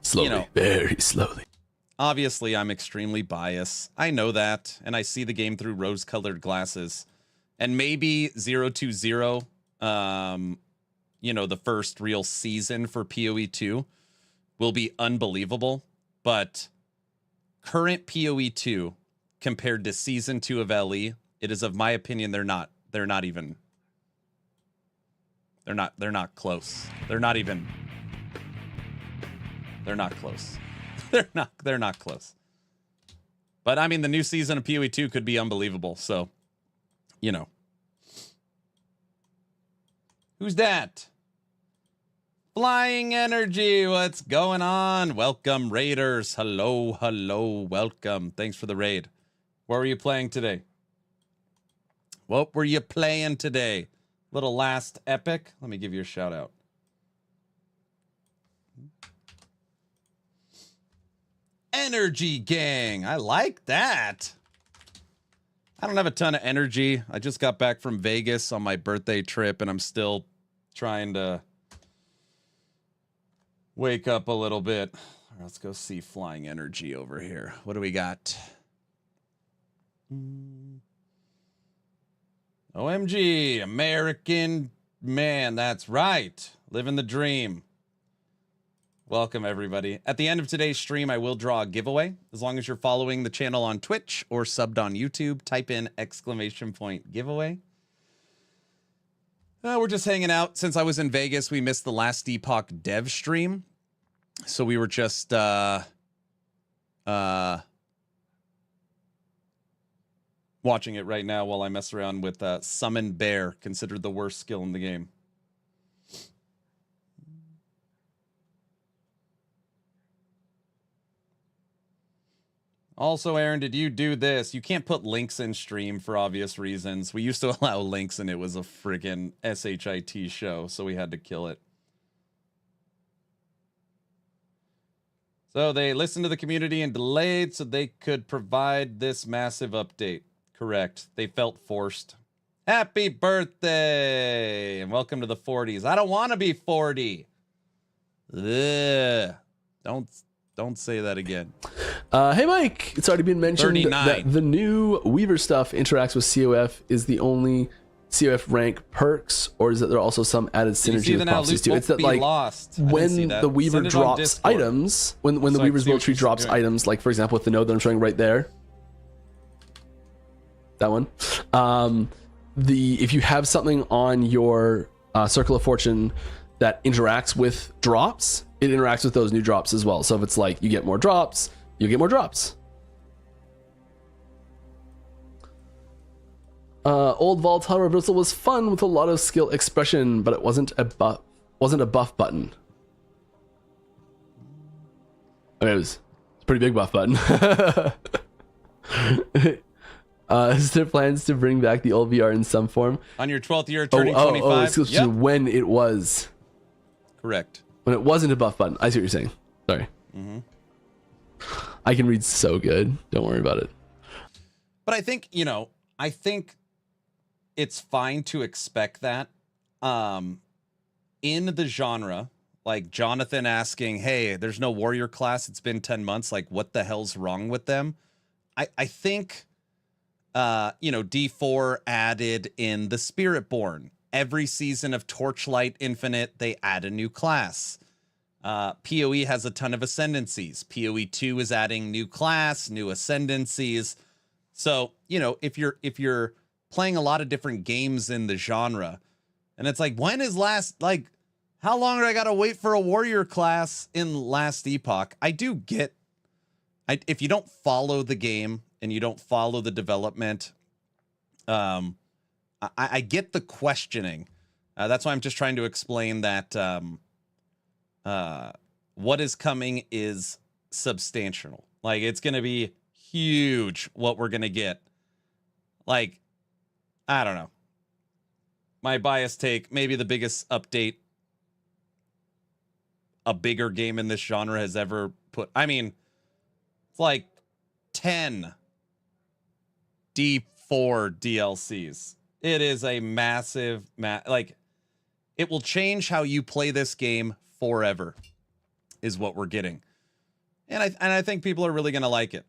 [SPEAKER 3] Slowly, very slowly.
[SPEAKER 1] Obviously, I'm extremely biased. I know that, and I see the game through rose-colored glasses. And maybe 020, the first real season for PoE 2 will be unbelievable. But current PoE 2 compared to season 2 of LE, it is of my opinion they're not close. They're not close. But I mean, the new season of PoE 2 could be unbelievable. So, who's that? Flying Energy, what's going on? Welcome, Raiders. Hello, welcome. Thanks for the raid. What were you playing today? Little last Epic? Let me give you a shout out. Energy Gang. I like that. I don't have a ton of energy. I just got back from Vegas on my birthday trip, and I'm still trying to wake up a little bit. All right, let's go see Flying Energy over here. What do we got? OMG, American man, that's right. Living the dream. Welcome, everybody. At the end of today's stream, I will draw a giveaway. As long as you're following the channel on Twitch or subbed on YouTube, type in !giveaway. We're just hanging out. Since I was in Vegas, we missed the last Epoch dev stream. So we were just watching it right now while I mess around with Summon Bear, considered the worst skill in the game. Also, Aaron, did you do this? You can't put links in stream for obvious reasons. We used to allow links and it was a friggin' SHIT show, so we had to kill it. So they listened to the community and delayed so they could provide this massive update. Correct. They felt forced. Happy birthday! And welcome to the 40s. I don't want to be 40. Ugh. Don't say that again.
[SPEAKER 3] Hey, Mike. It's already been mentioned
[SPEAKER 1] 39.
[SPEAKER 3] that the new Weaver stuff interacts with COF. Is the only COF rank perks, or is that there also some added synergy with proxies too? It's that like when the Weaver drops items, when the Weaver's Will Tree drops items, like for example with the node that I'm showing right there, that one. If you have something on your Circle of Fortune that interacts with drops, it interacts with those new drops as well. So if it's like you get more drops, you get more drops. Old Volatile Reversal was fun with a lot of skill expression, but it wasn't a buff button. Okay, it was a pretty big buff button. Is there plans to bring back the old VR in some form?
[SPEAKER 1] On your 12th year turning 25?
[SPEAKER 3] Yep. When it was.
[SPEAKER 1] Correct.
[SPEAKER 3] When it wasn't a buff button. I see what you're saying. Sorry.
[SPEAKER 1] Mm-hmm.
[SPEAKER 3] I can read so good. Don't worry about it.
[SPEAKER 1] But I think, I think it's fine to expect that. In the genre, like Jonathan asking, hey, there's no warrior class. It's been 10 months. Like, what the hell's wrong with them? I think, D4 added in the Spiritborn. Every season of Torchlight Infinite, they add a new class. PoE has a ton of ascendancies. PoE 2 is adding new class, new ascendancies. So, if you're playing a lot of different games in the genre, and it's like, how long do I got to wait for a warrior class in last Epoch? If you don't follow the game and you don't follow the development, I get the questioning. That's why I'm just trying to explain that what is coming is substantial. Like, it's going to be huge what we're going to get. Like, I don't know. My biased take, maybe the biggest update a bigger game in this genre has ever put. I mean, it's like 10 D4 DLCs. It is a massive, it will change how you play this game forever, is what we're getting. And I think people are really going to like it.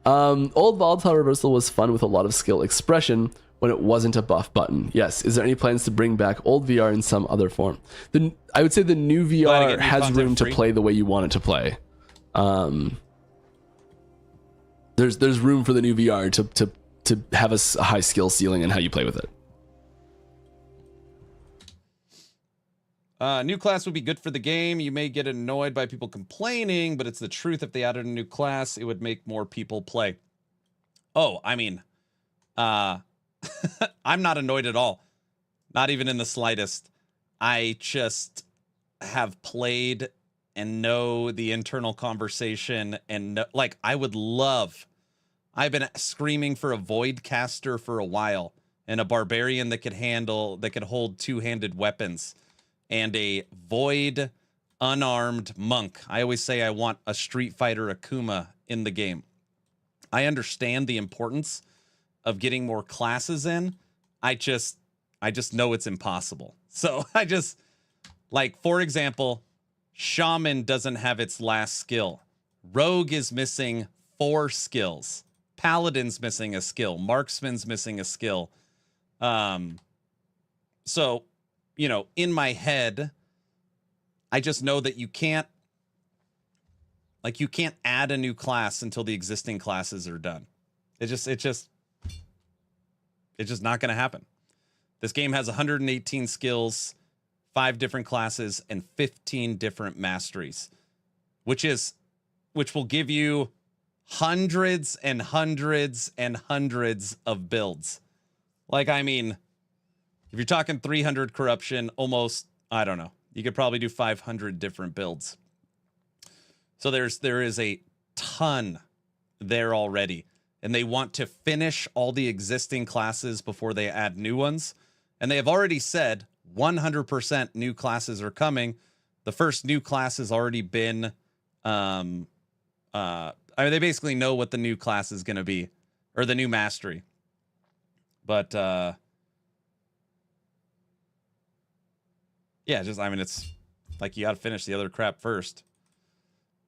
[SPEAKER 3] Old Volatile Reversal was fun with a lot of skill expression when it wasn't a buff button. Yes. Is there any plans to bring back old VR in some other form? I would say the new VR has room to play the way you want it to play. There's room for the new VR to have a high skill ceiling in how you play with it.
[SPEAKER 1] New class would be good for the game. You may get annoyed by people complaining, but it's the truth. If they added a new class, it would make more people play. Oh, I mean, I'm not annoyed at all. Not even in the slightest. I just have played and know the internal conversation and I've been screaming for a void caster for a while and a barbarian that could hold two-handed weapons and a void unarmed monk. I always say I want a Street Fighter Akuma in the game. I understand the importance of getting more classes in. I just know it's impossible. So for example, Shaman doesn't have its last skill. Rogue is missing 4 skills. Paladin's missing a skill. Marksman's missing a skill. So, you know, in my head, I just know that you can't add a new class until the existing classes are done. It's just not going to happen. This game has 118 skills, 5 different classes, and 15 different masteries, which will give you hundreds and hundreds and hundreds of builds. Like, I mean, if you're talking 300 corruption, almost, I don't know, you could probably do 500 different builds. So there is a ton there already, and they want to finish all the existing classes before they add new ones. And they have already said 100% new classes are coming. The first new class has already been, I mean, they basically know what the new class is going to be, or the new mastery. But, yeah, just, I mean, it's like you got to finish the other crap first.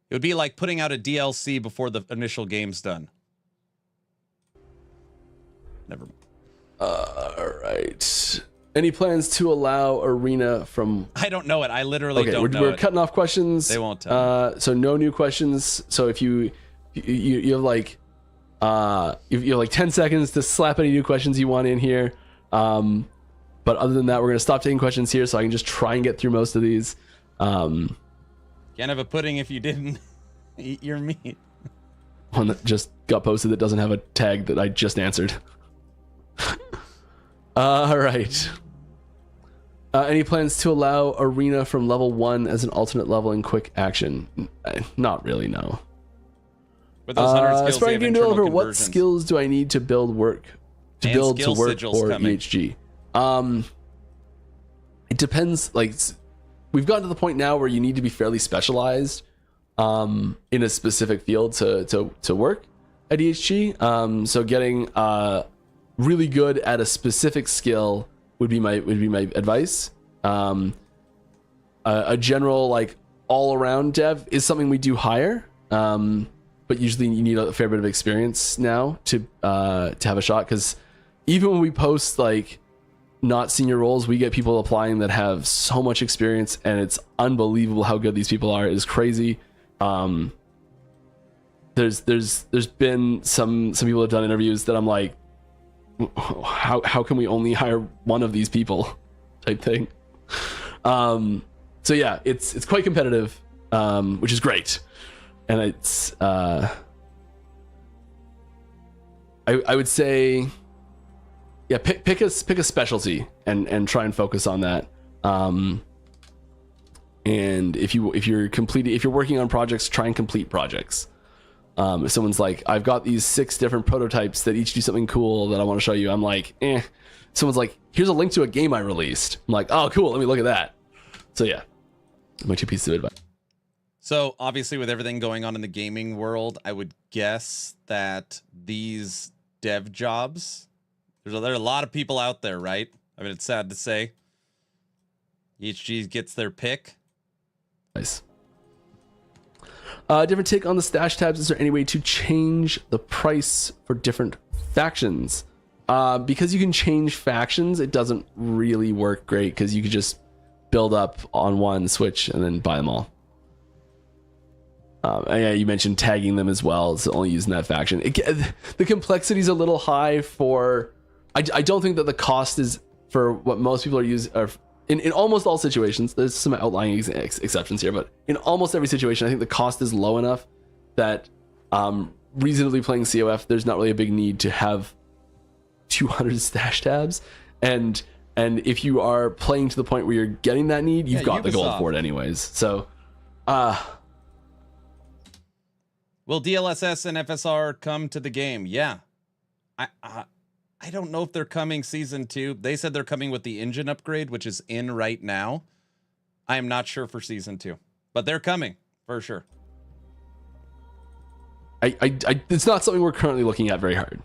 [SPEAKER 1] It would be like putting out a DLC before the initial game's done. Never mind.
[SPEAKER 3] All right. Any plans to allow arena from...
[SPEAKER 1] I don't know it. I literally don't know
[SPEAKER 3] we're
[SPEAKER 1] it.
[SPEAKER 3] cutting off questions.
[SPEAKER 1] They won't tell
[SPEAKER 3] so no new questions. So if you have like you have like 10 seconds to slap any new questions you want in here. But other than that, we're gonna stop taking questions here so I can just try and get through most of these.
[SPEAKER 1] Can't have a pudding if you didn't eat your meat.
[SPEAKER 3] One that just got posted that doesn't have a tag that I just answered. All right. Any plans to allow arena from level 1 as an alternate level in quick action? Not really, no.
[SPEAKER 1] With those 100 skills,
[SPEAKER 3] Aspiring
[SPEAKER 1] they have
[SPEAKER 3] game developer,
[SPEAKER 1] internal
[SPEAKER 3] what
[SPEAKER 1] conversions.
[SPEAKER 3] skills do I need to build work
[SPEAKER 1] And
[SPEAKER 3] to
[SPEAKER 1] skill
[SPEAKER 3] work
[SPEAKER 1] sigils
[SPEAKER 3] for
[SPEAKER 1] coming.
[SPEAKER 3] EHG? It depends. Like, we've gotten to the point now where you need to be fairly specialized in a specific field to work at EHG. So getting really good at a specific skill would be my advice. A general, like, all around dev is something we do hire, but usually you need a fair bit of experience now to have a shot. Because even when we post like not senior roles, we get people applying that have so much experience, and it's unbelievable how good these people are. It is crazy. There's been some people that have done interviews that I'm like, how can we only hire one of these people, type thing. So yeah, it's quite competitive, which is great, and it's I would say, yeah, pick a specialty and try and focus on that. And if you're working on projects, try and complete projects. If someone's like, I've got these 6 different prototypes that each do something cool that I want to show you, I'm like, eh. Someone's like, here's a link to a game I released. I'm like, oh, cool, let me look at that. So yeah, my 2 pieces of advice.
[SPEAKER 1] So obviously, with everything going on in the gaming world, I would guess that these dev jobs, there are a lot of people out there, right? I mean, it's sad to say. EHG gets their pick.
[SPEAKER 3] Nice. Different take on the stash tabs. Is there any way to change the price for different factions? Because you can change factions, it doesn't really work great, because you could just build up on one, switch, and then buy them all. And yeah, you mentioned tagging them as well. It's only using that faction. The complexity is a little high for... I don't think that the cost is for what most people are using... In almost all situations, there's some outlying exceptions here, but in almost every situation, I think the cost is low enough that reasonably playing COF, there's not really a big need to have 200 stash tabs. And if you are playing to the point where you're getting that need, you've got the gold for it anyways. So,
[SPEAKER 1] will DLSS and FSR come to the game? Yeah. I don't know if they're coming season 2. They said they're coming with the engine upgrade, which is in right now. I am not sure for season 2, but they're coming for sure.
[SPEAKER 3] It's not something we're currently looking at very hard.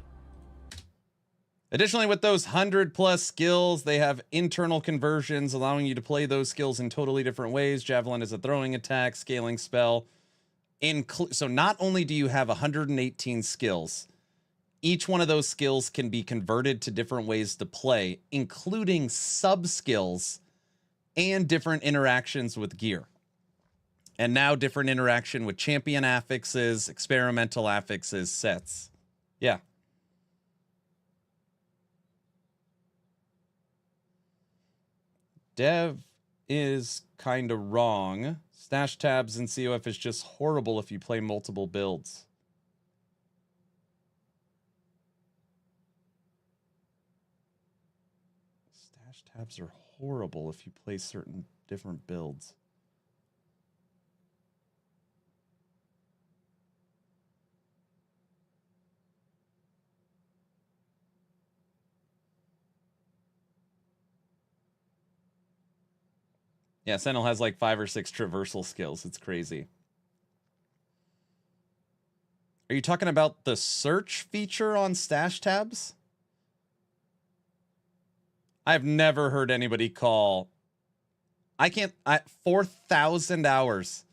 [SPEAKER 1] Additionally, with those 100+ skills, they have internal conversions, allowing you to play those skills in totally different ways. Javelin is a throwing attack, scaling spell, So not only do you have 118 skills, each one of those skills can be converted to different ways to play, including sub-skills and different interactions with gear. And now different interaction with champion affixes, experimental affixes, sets. Yeah. Dev is kind of wrong. Stash tabs in COF is just horrible if you play multiple builds. Stash tabs are horrible if you play certain different builds. Yeah, Sentinel has like 5 or 6 traversal skills. It's crazy. Are you talking about the search feature on stash tabs? I've never heard anybody call... 4,000 hours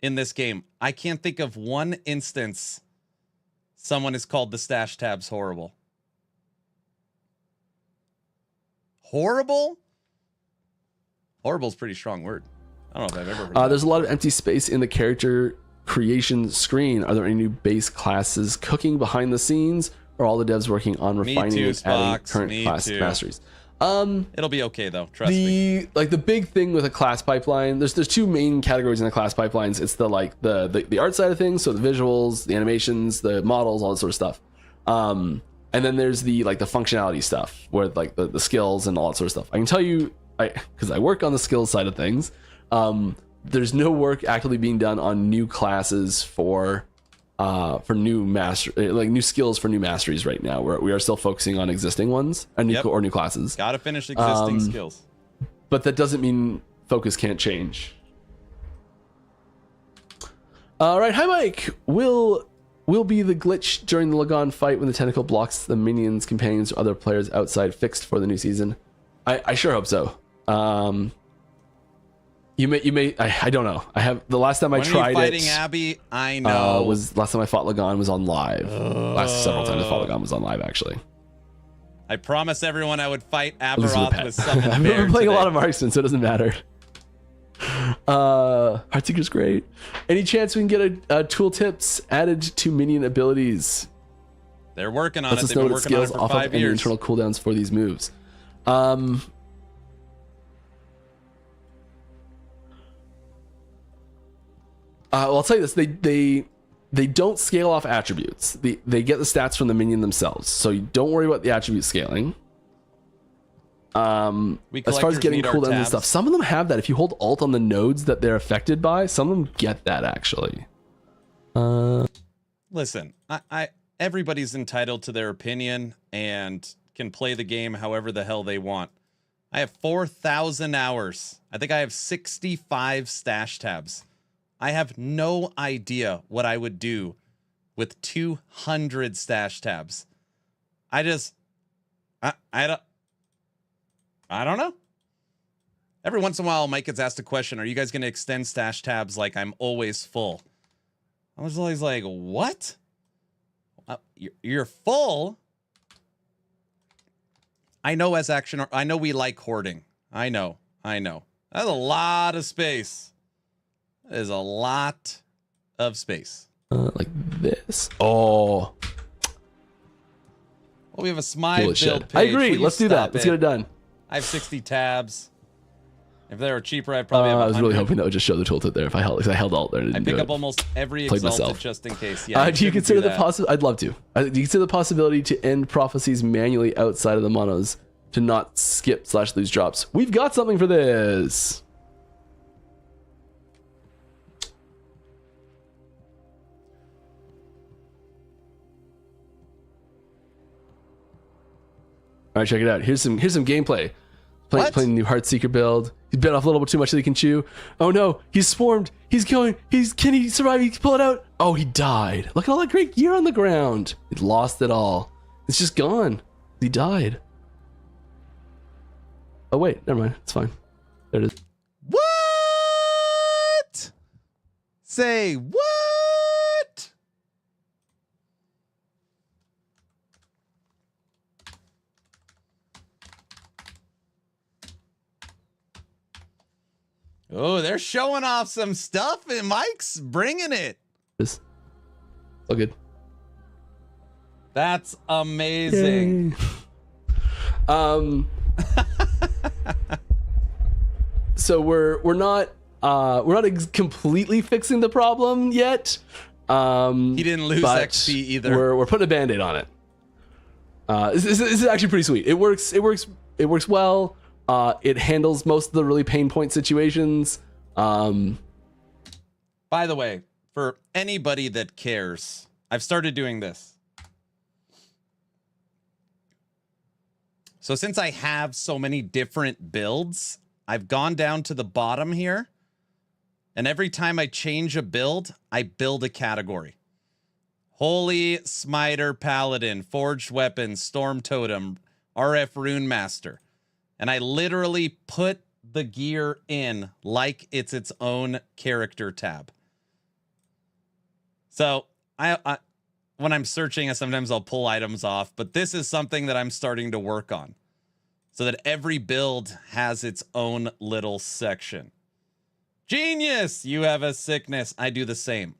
[SPEAKER 1] in this game. I can't think of one instance someone has called the stash tabs horrible. Horrible? Horrible is a pretty strong word. I don't know if I've ever heard that.
[SPEAKER 3] There's a lot of empty space in the character creation screen. Are there any new base classes cooking behind the scenes, or are all the devs working on refining and adding current class masteries?
[SPEAKER 1] It'll be okay though. Trust me.
[SPEAKER 3] Like the big thing with a class pipeline, there's 2 main categories in the class pipelines. It's the art side of things, so the visuals, the animations, the models, all that sort of stuff. And then there's the functionality stuff, where like the skills and all that sort of stuff. I can tell you, because I work on the skills side of things, there's no work actively being done on new classes for new new skills for new masteries right now. We are still focusing on existing ones and new classes.
[SPEAKER 1] Gotta finish existing skills.
[SPEAKER 3] But that doesn't mean focus can't change. All right, hi Mike. Will be the glitch during the Lagan fight when the tentacle blocks the minions, companions, or other players outside fixed for the new season? I sure hope so. You may. I don't know. I have the last time I tried
[SPEAKER 1] fighting Abby. I know.
[SPEAKER 3] Was last time I fought Lagan was on live. Last several times I fought Lagan was on live actually.
[SPEAKER 1] I promised everyone I would fight Aberoth with Summon
[SPEAKER 3] I've
[SPEAKER 1] Bear
[SPEAKER 3] been playing
[SPEAKER 1] today.
[SPEAKER 3] a lot of Marksman, so it doesn't matter. Heartseeker's great. Any chance we can get a tooltips added to minion abilities?
[SPEAKER 1] They're working on
[SPEAKER 3] Let's
[SPEAKER 1] it.
[SPEAKER 3] us
[SPEAKER 1] They've
[SPEAKER 3] know
[SPEAKER 1] been
[SPEAKER 3] what
[SPEAKER 1] working on it
[SPEAKER 3] skills
[SPEAKER 1] for
[SPEAKER 3] off
[SPEAKER 1] 5
[SPEAKER 3] of any
[SPEAKER 1] years.
[SPEAKER 3] internal cooldowns for these moves. Well, I'll tell you this: they don't scale off attributes. They get the stats from the minion themselves, so you don't worry about the attribute scaling. As far as getting cooldowns and stuff, some of them have that. If you hold Alt on the nodes that they're affected by, some of them get that actually.
[SPEAKER 1] Listen, everybody's entitled to their opinion and can play the game however the hell they want. I have 4,000 hours. I think I have 65 stash tabs. I have no idea what I would do with 200 stash tabs. I don't know. Every once in a while, Mike gets asked a question, are you guys going to extend stash tabs like I'm always full? I was always like, what? You're full? I know as action, I know we like hoarding. I know. That's a lot of space. That is a lot of space.
[SPEAKER 3] Like this. Oh.
[SPEAKER 1] Well, we have a Smythe build page.
[SPEAKER 3] I agree.
[SPEAKER 1] Please
[SPEAKER 3] Let's do that. Let's get it done.
[SPEAKER 1] I have 60 tabs. If they were cheaper, I'd probably have 100.
[SPEAKER 3] I was really hoping that would just show the tooltip there. If I held Alt there, I
[SPEAKER 1] pick up almost every exalted just in case. Yeah.
[SPEAKER 3] Do you consider the possibility? I'd love to. Do you consider the possibility to end prophecies manually outside of the monos to not skip / lose drops? We've got something for this. All right, check it out. Here's some gameplay. Playing the new Heartseeker build. He's bit off a little bit too much that he can chew. Oh no, he's swarmed. He's going. Can he survive? He can pull it out. Oh, he died. Look at all that great gear on the ground. He lost it all. It's just gone. He died. Oh wait, never mind. It's fine. There it is.
[SPEAKER 1] What? Say what? Oh, they're showing off some stuff, and Mike's bringing it.
[SPEAKER 3] It's all good.
[SPEAKER 1] That's amazing.
[SPEAKER 3] So we're not completely fixing the problem yet.
[SPEAKER 1] He didn't lose
[SPEAKER 3] but
[SPEAKER 1] XP either.
[SPEAKER 3] We're putting a band-aid on it. This is actually pretty sweet. It works well. It handles most of the really pain point situations.
[SPEAKER 1] By the way, for anybody that cares, I've started doing this. So since I have so many different builds, I've gone down to the bottom here. And every time I change a build, I build a category. Holy Smiter Paladin, Forged Weapons, Storm Totem, RF Rune Master. And I literally put the gear in like it's its own character tab. So I when I'm searching, sometimes I'll pull items off, but this is something that I'm starting to work on so that every build has its own little section. Genius! You have a sickness. I do the same.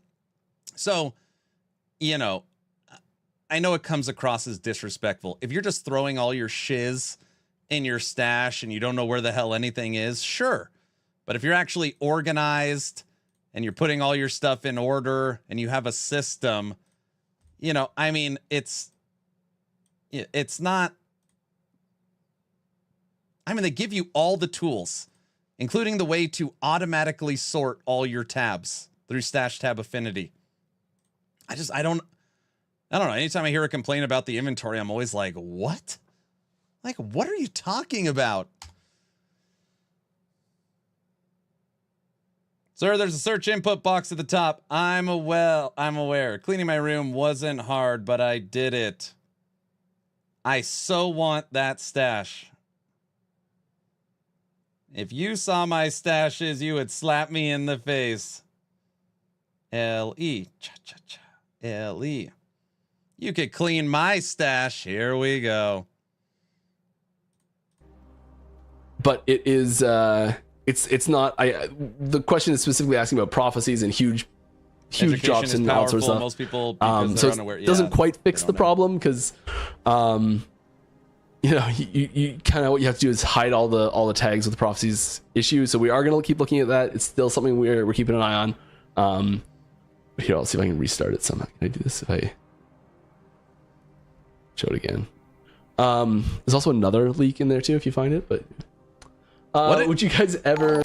[SPEAKER 1] So, you know, I know it comes across as disrespectful. If you're just throwing all your shiz in your stash and you don't know where the hell anything is, sure. But if you're actually organized and you're putting all your stuff in order and you have a system, you know, I mean, it's not, I mean, they give you all the tools, including the way to automatically sort all your tabs through Stash Tab Affinity. I don't know. Anytime I hear a complaint about the inventory, I'm always like, what? Like, what are you talking about? Sir, there's a search input box at the top. I'm aware. Cleaning my room wasn't hard, but I did it. I so want that stash. If you saw my stashes, you would slap me in the face. L-E. Cha-cha-cha. L-E. You could clean my stash. Here we go.
[SPEAKER 3] But it is it's not. The question is specifically asking about prophecies and huge
[SPEAKER 1] Education
[SPEAKER 3] drops
[SPEAKER 1] is
[SPEAKER 3] and all sorts of stuff.
[SPEAKER 1] Most people, because
[SPEAKER 3] so
[SPEAKER 1] they're
[SPEAKER 3] it
[SPEAKER 1] unaware.
[SPEAKER 3] doesn't quite fix
[SPEAKER 1] they
[SPEAKER 3] the
[SPEAKER 1] don't know.
[SPEAKER 3] problem because you know, you kind of, what you have to do is hide all the tags with the prophecies issue. So we are going to keep looking at that. It's still something we're keeping an eye on. But here, I'll see if I can restart it somehow. Can I do this if I show it again? There's also another leak in there too, if you find it. But would you guys ever?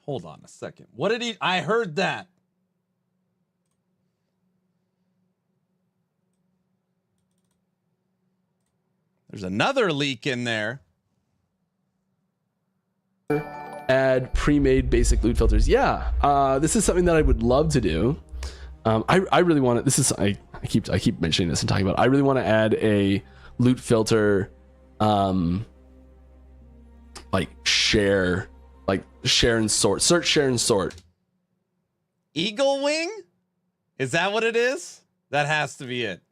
[SPEAKER 1] Hold on a second. What did he? I heard that. There's another leak in there.
[SPEAKER 3] Add pre-made basic loot filters. Yeah, this is something that I would love to do. I really want to. This is I keep mentioning this and talking about it. I really want to add a loot filter, like share and sort. Search, share, and sort.
[SPEAKER 1] Eagle wing? Is that what it is? That has to be it.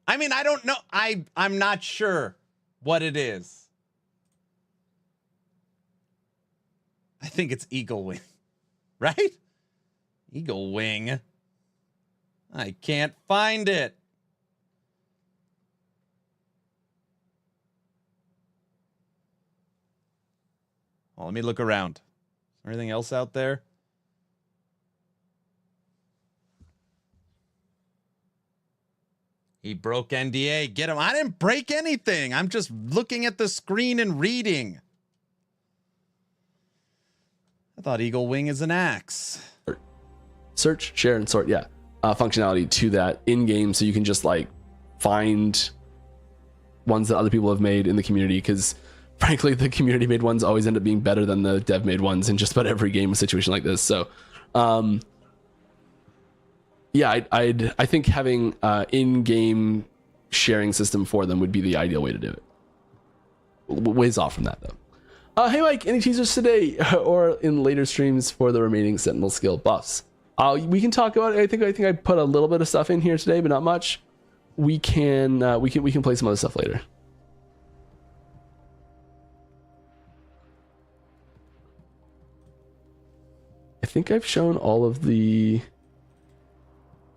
[SPEAKER 1] I mean, I don't know. I'm not sure what it is. I think it's Eagle Wing, right? Eagle Wing. I can't find it. Well, let me look around. Is there anything else out there? He broke NDA. Get him. I didn't break anything. I'm just looking at the screen and reading. I thought Eagle Wing is an axe.
[SPEAKER 3] Search, share, and sort. Yeah, functionality to that in game, so you can just like find ones that other people have made in the community. Because frankly, the community made ones always end up being better than the dev made ones in just about every game situation like this. So, yeah, I think having in-game sharing system for them would be the ideal way to do it. Ways off from that though. Hey Mike, any teasers today or in later streams for the remaining Sentinel skill buffs? We can talk about it. I think I put a little bit of stuff in here today, but not much. We can play some other stuff later. think I've shown all of the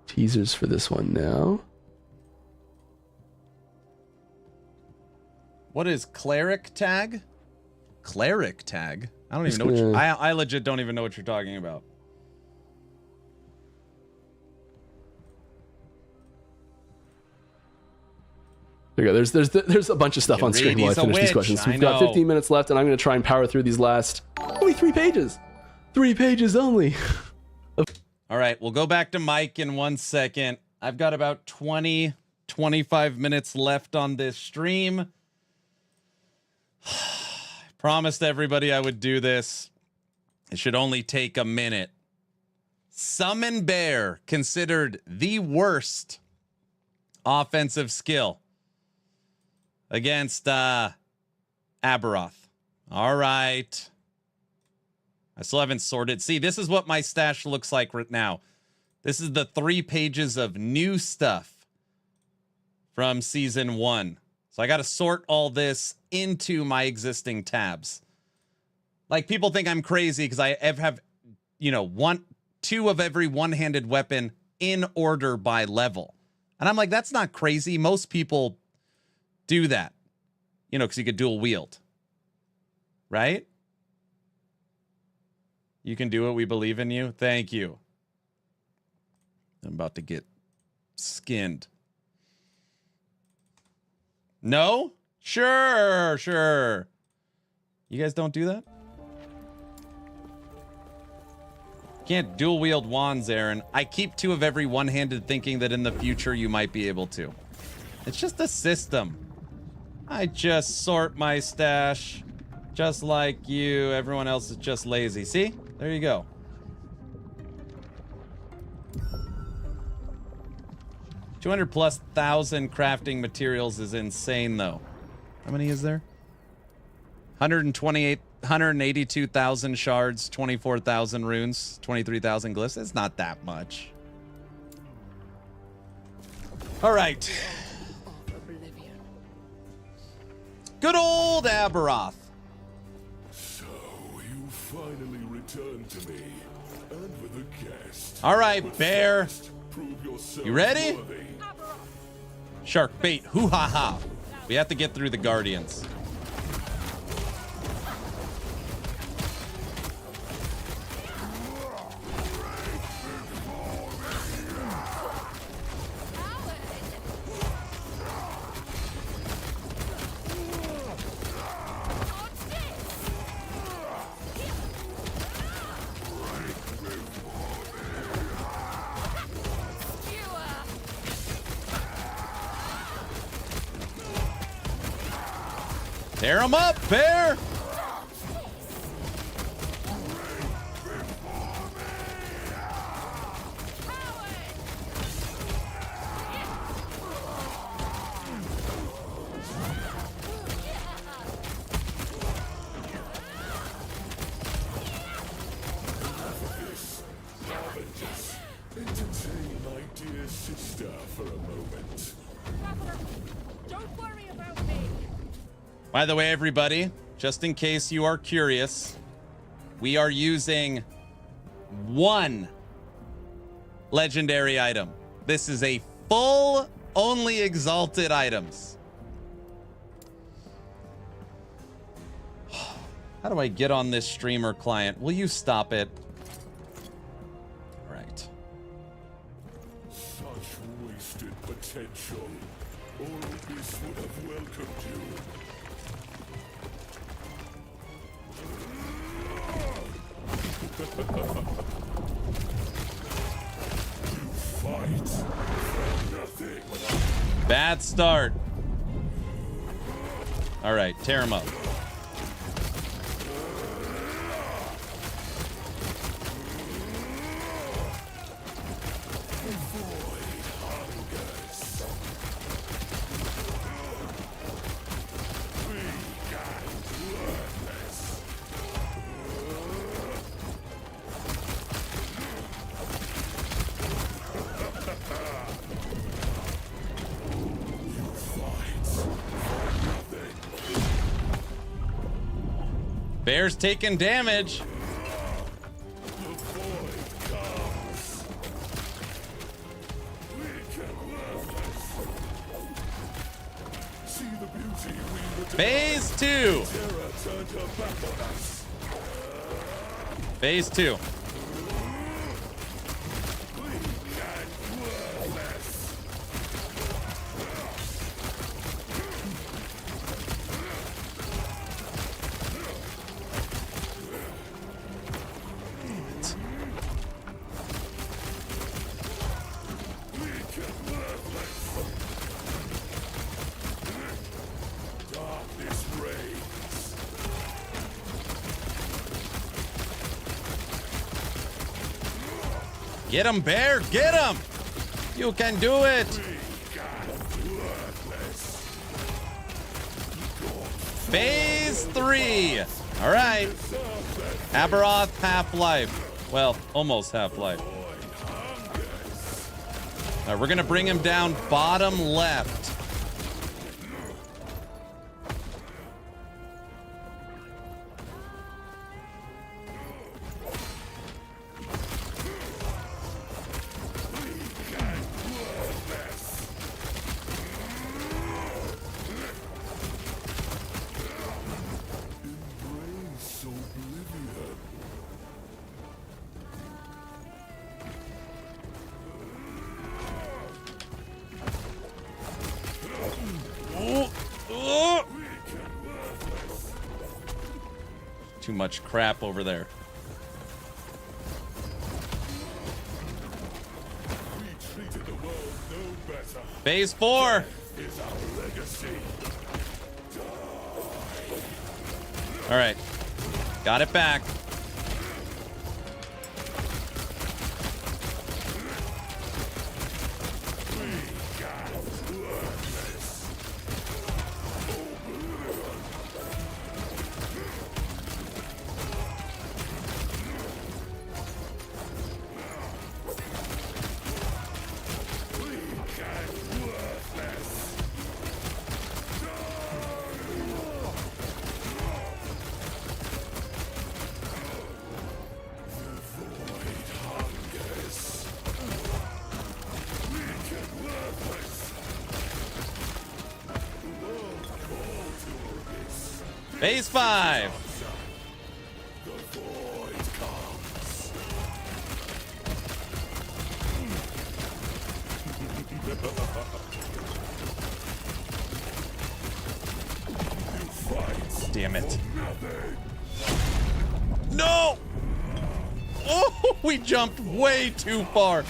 [SPEAKER 3] teasers for this one now.
[SPEAKER 1] What is cleric tag? Cleric tag? I don't even know
[SPEAKER 3] Just
[SPEAKER 1] what
[SPEAKER 3] gonna-
[SPEAKER 1] I legit don't even know what you're talking about.
[SPEAKER 3] There you go. There's a bunch of stuff
[SPEAKER 1] You
[SPEAKER 3] on
[SPEAKER 1] can
[SPEAKER 3] screen
[SPEAKER 1] read,
[SPEAKER 3] while I
[SPEAKER 1] he's a
[SPEAKER 3] finish these
[SPEAKER 1] witch,
[SPEAKER 3] questions.
[SPEAKER 1] I
[SPEAKER 3] We've got
[SPEAKER 1] know.
[SPEAKER 3] 15 minutes left, and I'm going to try and power through these last only 3 pages. 3 pages only.
[SPEAKER 1] All right, we'll go back to Mike in 1 second. I've got about 25 minutes left on this stream. I promised everybody I would do this. It should only take a minute. Summon Bear, considered the worst offensive skill against Aberoth. All right. I still haven't sorted. See, this is what my stash looks like right now. This is the 3 pages of new stuff from season 1. So I got to sort all this into my existing tabs. Like, people think I'm crazy because I have, you know, 2 of every one-handed weapon in order by level. And I'm like, that's not crazy. Most people do that, you know, because you could dual wield, right? You can do it. We believe in you. Thank you. I'm about to get skinned. No? Sure. You guys don't do that? Can't dual wield wands, Aaron. I keep 2 of every one-handed thinking that in the future you might be able to. It's just a system. I just sort my stash just like you. Everyone else is just lazy. See? There you go. +200,000 crafting materials is insane, though. How many is there? 182,000 shards, 24,000 runes, 23,000 glyphs. It's not that much. All right. Good old Aberoth.
[SPEAKER 5] So you finally returned to me, and with a guest.
[SPEAKER 1] All right, Bear.
[SPEAKER 5] Prove yourself
[SPEAKER 1] You ready?
[SPEAKER 5] worthy.
[SPEAKER 1] Shark bait. Hoo ha ha. We have to get through the Guardians. Tear him up, Bear!
[SPEAKER 5] Entertain my dear sister for a moment.
[SPEAKER 6] Don't worry about me.
[SPEAKER 1] By the way, everybody, just in case you are curious, we are using 1 legendary item. This is a full only exalted items. How do I get on this streamer client? Will you stop it? All right.
[SPEAKER 5] Such wasted potential. Orbis would have welcomed you. Fight for nothing.
[SPEAKER 1] Bad start. All right, tear him up. Bear's taking damage.
[SPEAKER 5] The
[SPEAKER 1] Phase 2. Phase 2. Get him, Bear! Get him! You can do it! Phase 3! Alright. Aberoth, half-life. Well, almost half-life. Alright, we're gonna bring him down bottom left. Too much crap over there. Phase 4. All right. Got it back. Phase 5. Damn it. No! Oh, we jumped way too far.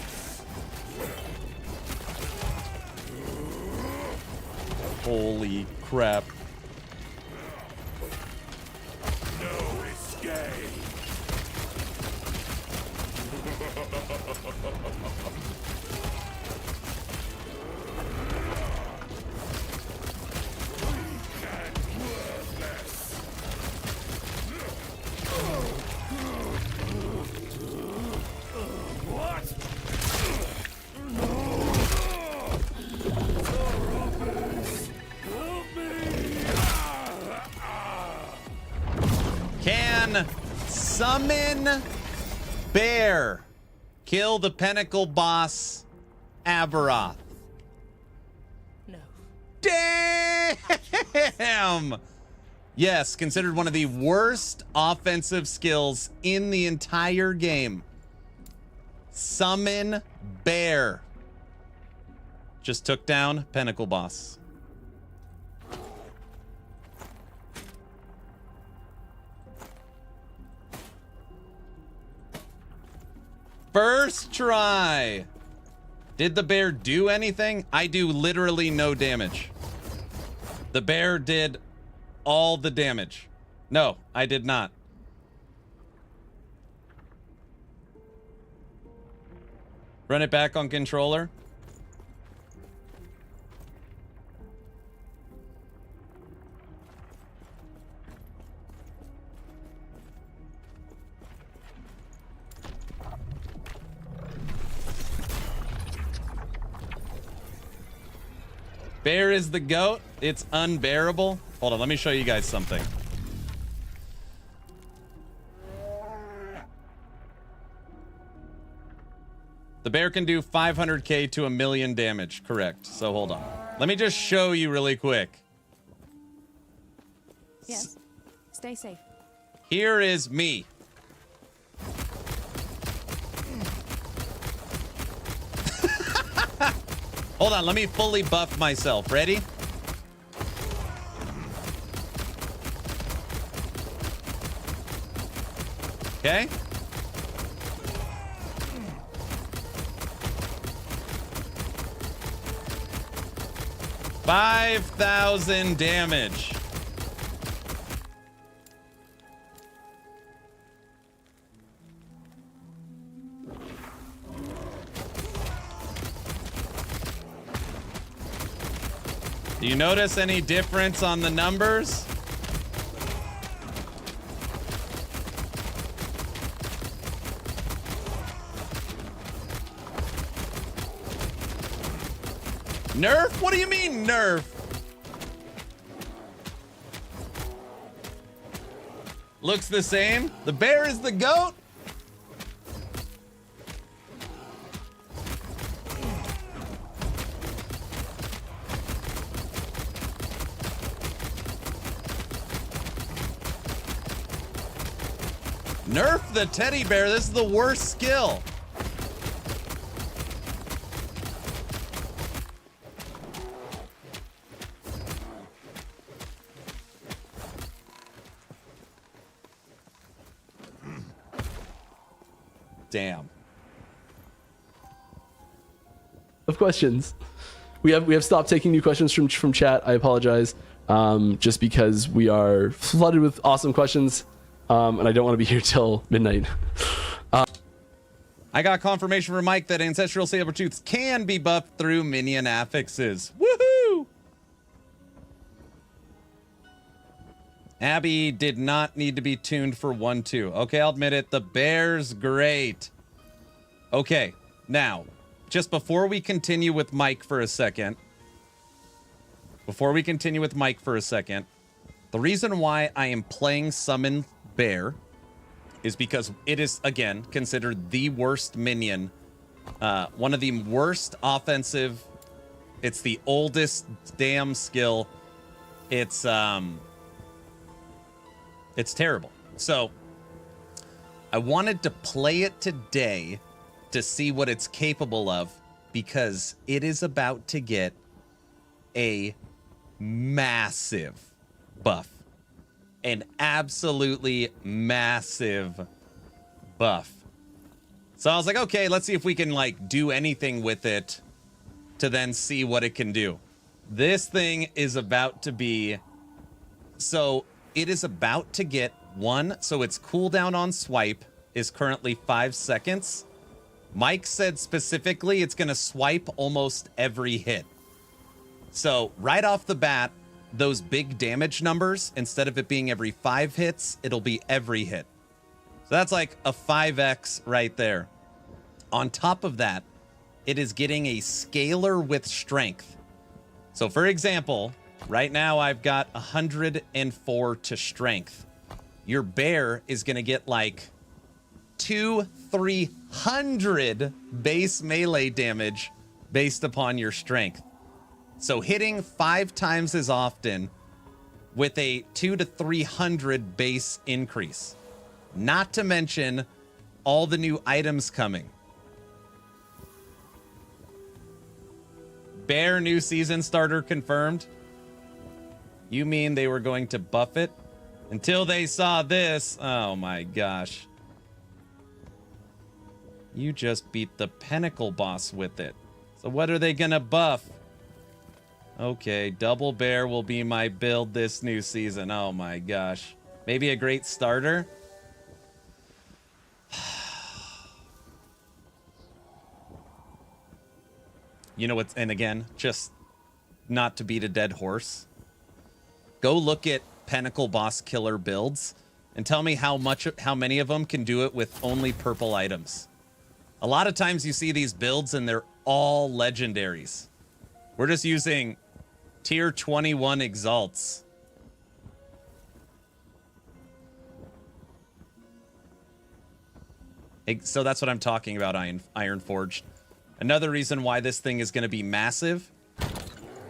[SPEAKER 1] Holy crap. Can summon bear kill the pinnacle boss Aberoth?
[SPEAKER 6] No.
[SPEAKER 1] Damn! Yes, considered one of the worst offensive skills in the entire game. Summon bear. Just took down pinnacle boss. First try. Did the bear do anything? I do literally no damage. The bear did all the damage. No, I did not. Run it back on controller. Bear is the goat. It's unbearable. Hold on, let me show you guys something. The bear can do 500k to 1 million damage, correct. So hold on. Let me just show you really quick.
[SPEAKER 6] Yes. Stay safe.
[SPEAKER 1] Here is me. Hold on, let me fully buff myself. Ready? Okay. $5,000 damage. Do you notice any difference on the numbers? Nerf? What do you mean nerf? Looks the same. The bear is the goat. Nerf the teddy bear. This is the worst skill. Damn.
[SPEAKER 3] Of questions. We have stopped taking new questions from chat. I apologize. Just because we are flooded with awesome questions. And I don't want to be here till midnight.
[SPEAKER 1] I got confirmation from Mike that Ancestral Sabertooths can be buffed through minion affixes. Woohoo! Abby did not need to be tuned for 1-2. Okay, I'll admit it. The bear's great. Okay, now, just before we continue with Mike for a second. The reason why I am playing Summon Bear is because it is, again, considered the worst minion. One of the worst offensive. It's the oldest damn skill. It's terrible. So I wanted to play it today to see what it's capable of, because it is about to get a massive buff. An absolutely massive buff. So I was like, okay, let's see if we can like do anything with it to then see what it can do. This thing is about to be, so it is about to get one. So its cooldown on swipe is currently 5 seconds. Mike said specifically it's going to swipe almost every hit. So right off the bat, those big damage numbers, instead of it being every 5 hits, it'll be every hit. So that's like a 5x right there. On top of that, it is getting a scalar with strength. So for example, right now I've got 104 to strength. Your bear is going to get like 300 base melee damage based upon your strength. So hitting 5 times as often with a 200 to 300 base increase. Not to mention all the new items coming. Bear new season starter confirmed. You mean they were going to buff it? Until they saw this. Oh my gosh. You just beat the Pinnacle boss with it. So what are they gonna buff? Okay, double bear will be my build this new season. Oh my gosh. Maybe a great starter? You know what's, and again, just not to beat a dead horse. Go look at Pinnacle boss killer builds and tell me how many of them can do it with only purple items. A lot of times you see these builds and they're all legendaries. We're just using tier 21 exalts. So that's what I'm talking about, Iron Forged. Another reason why this thing is going to be massive.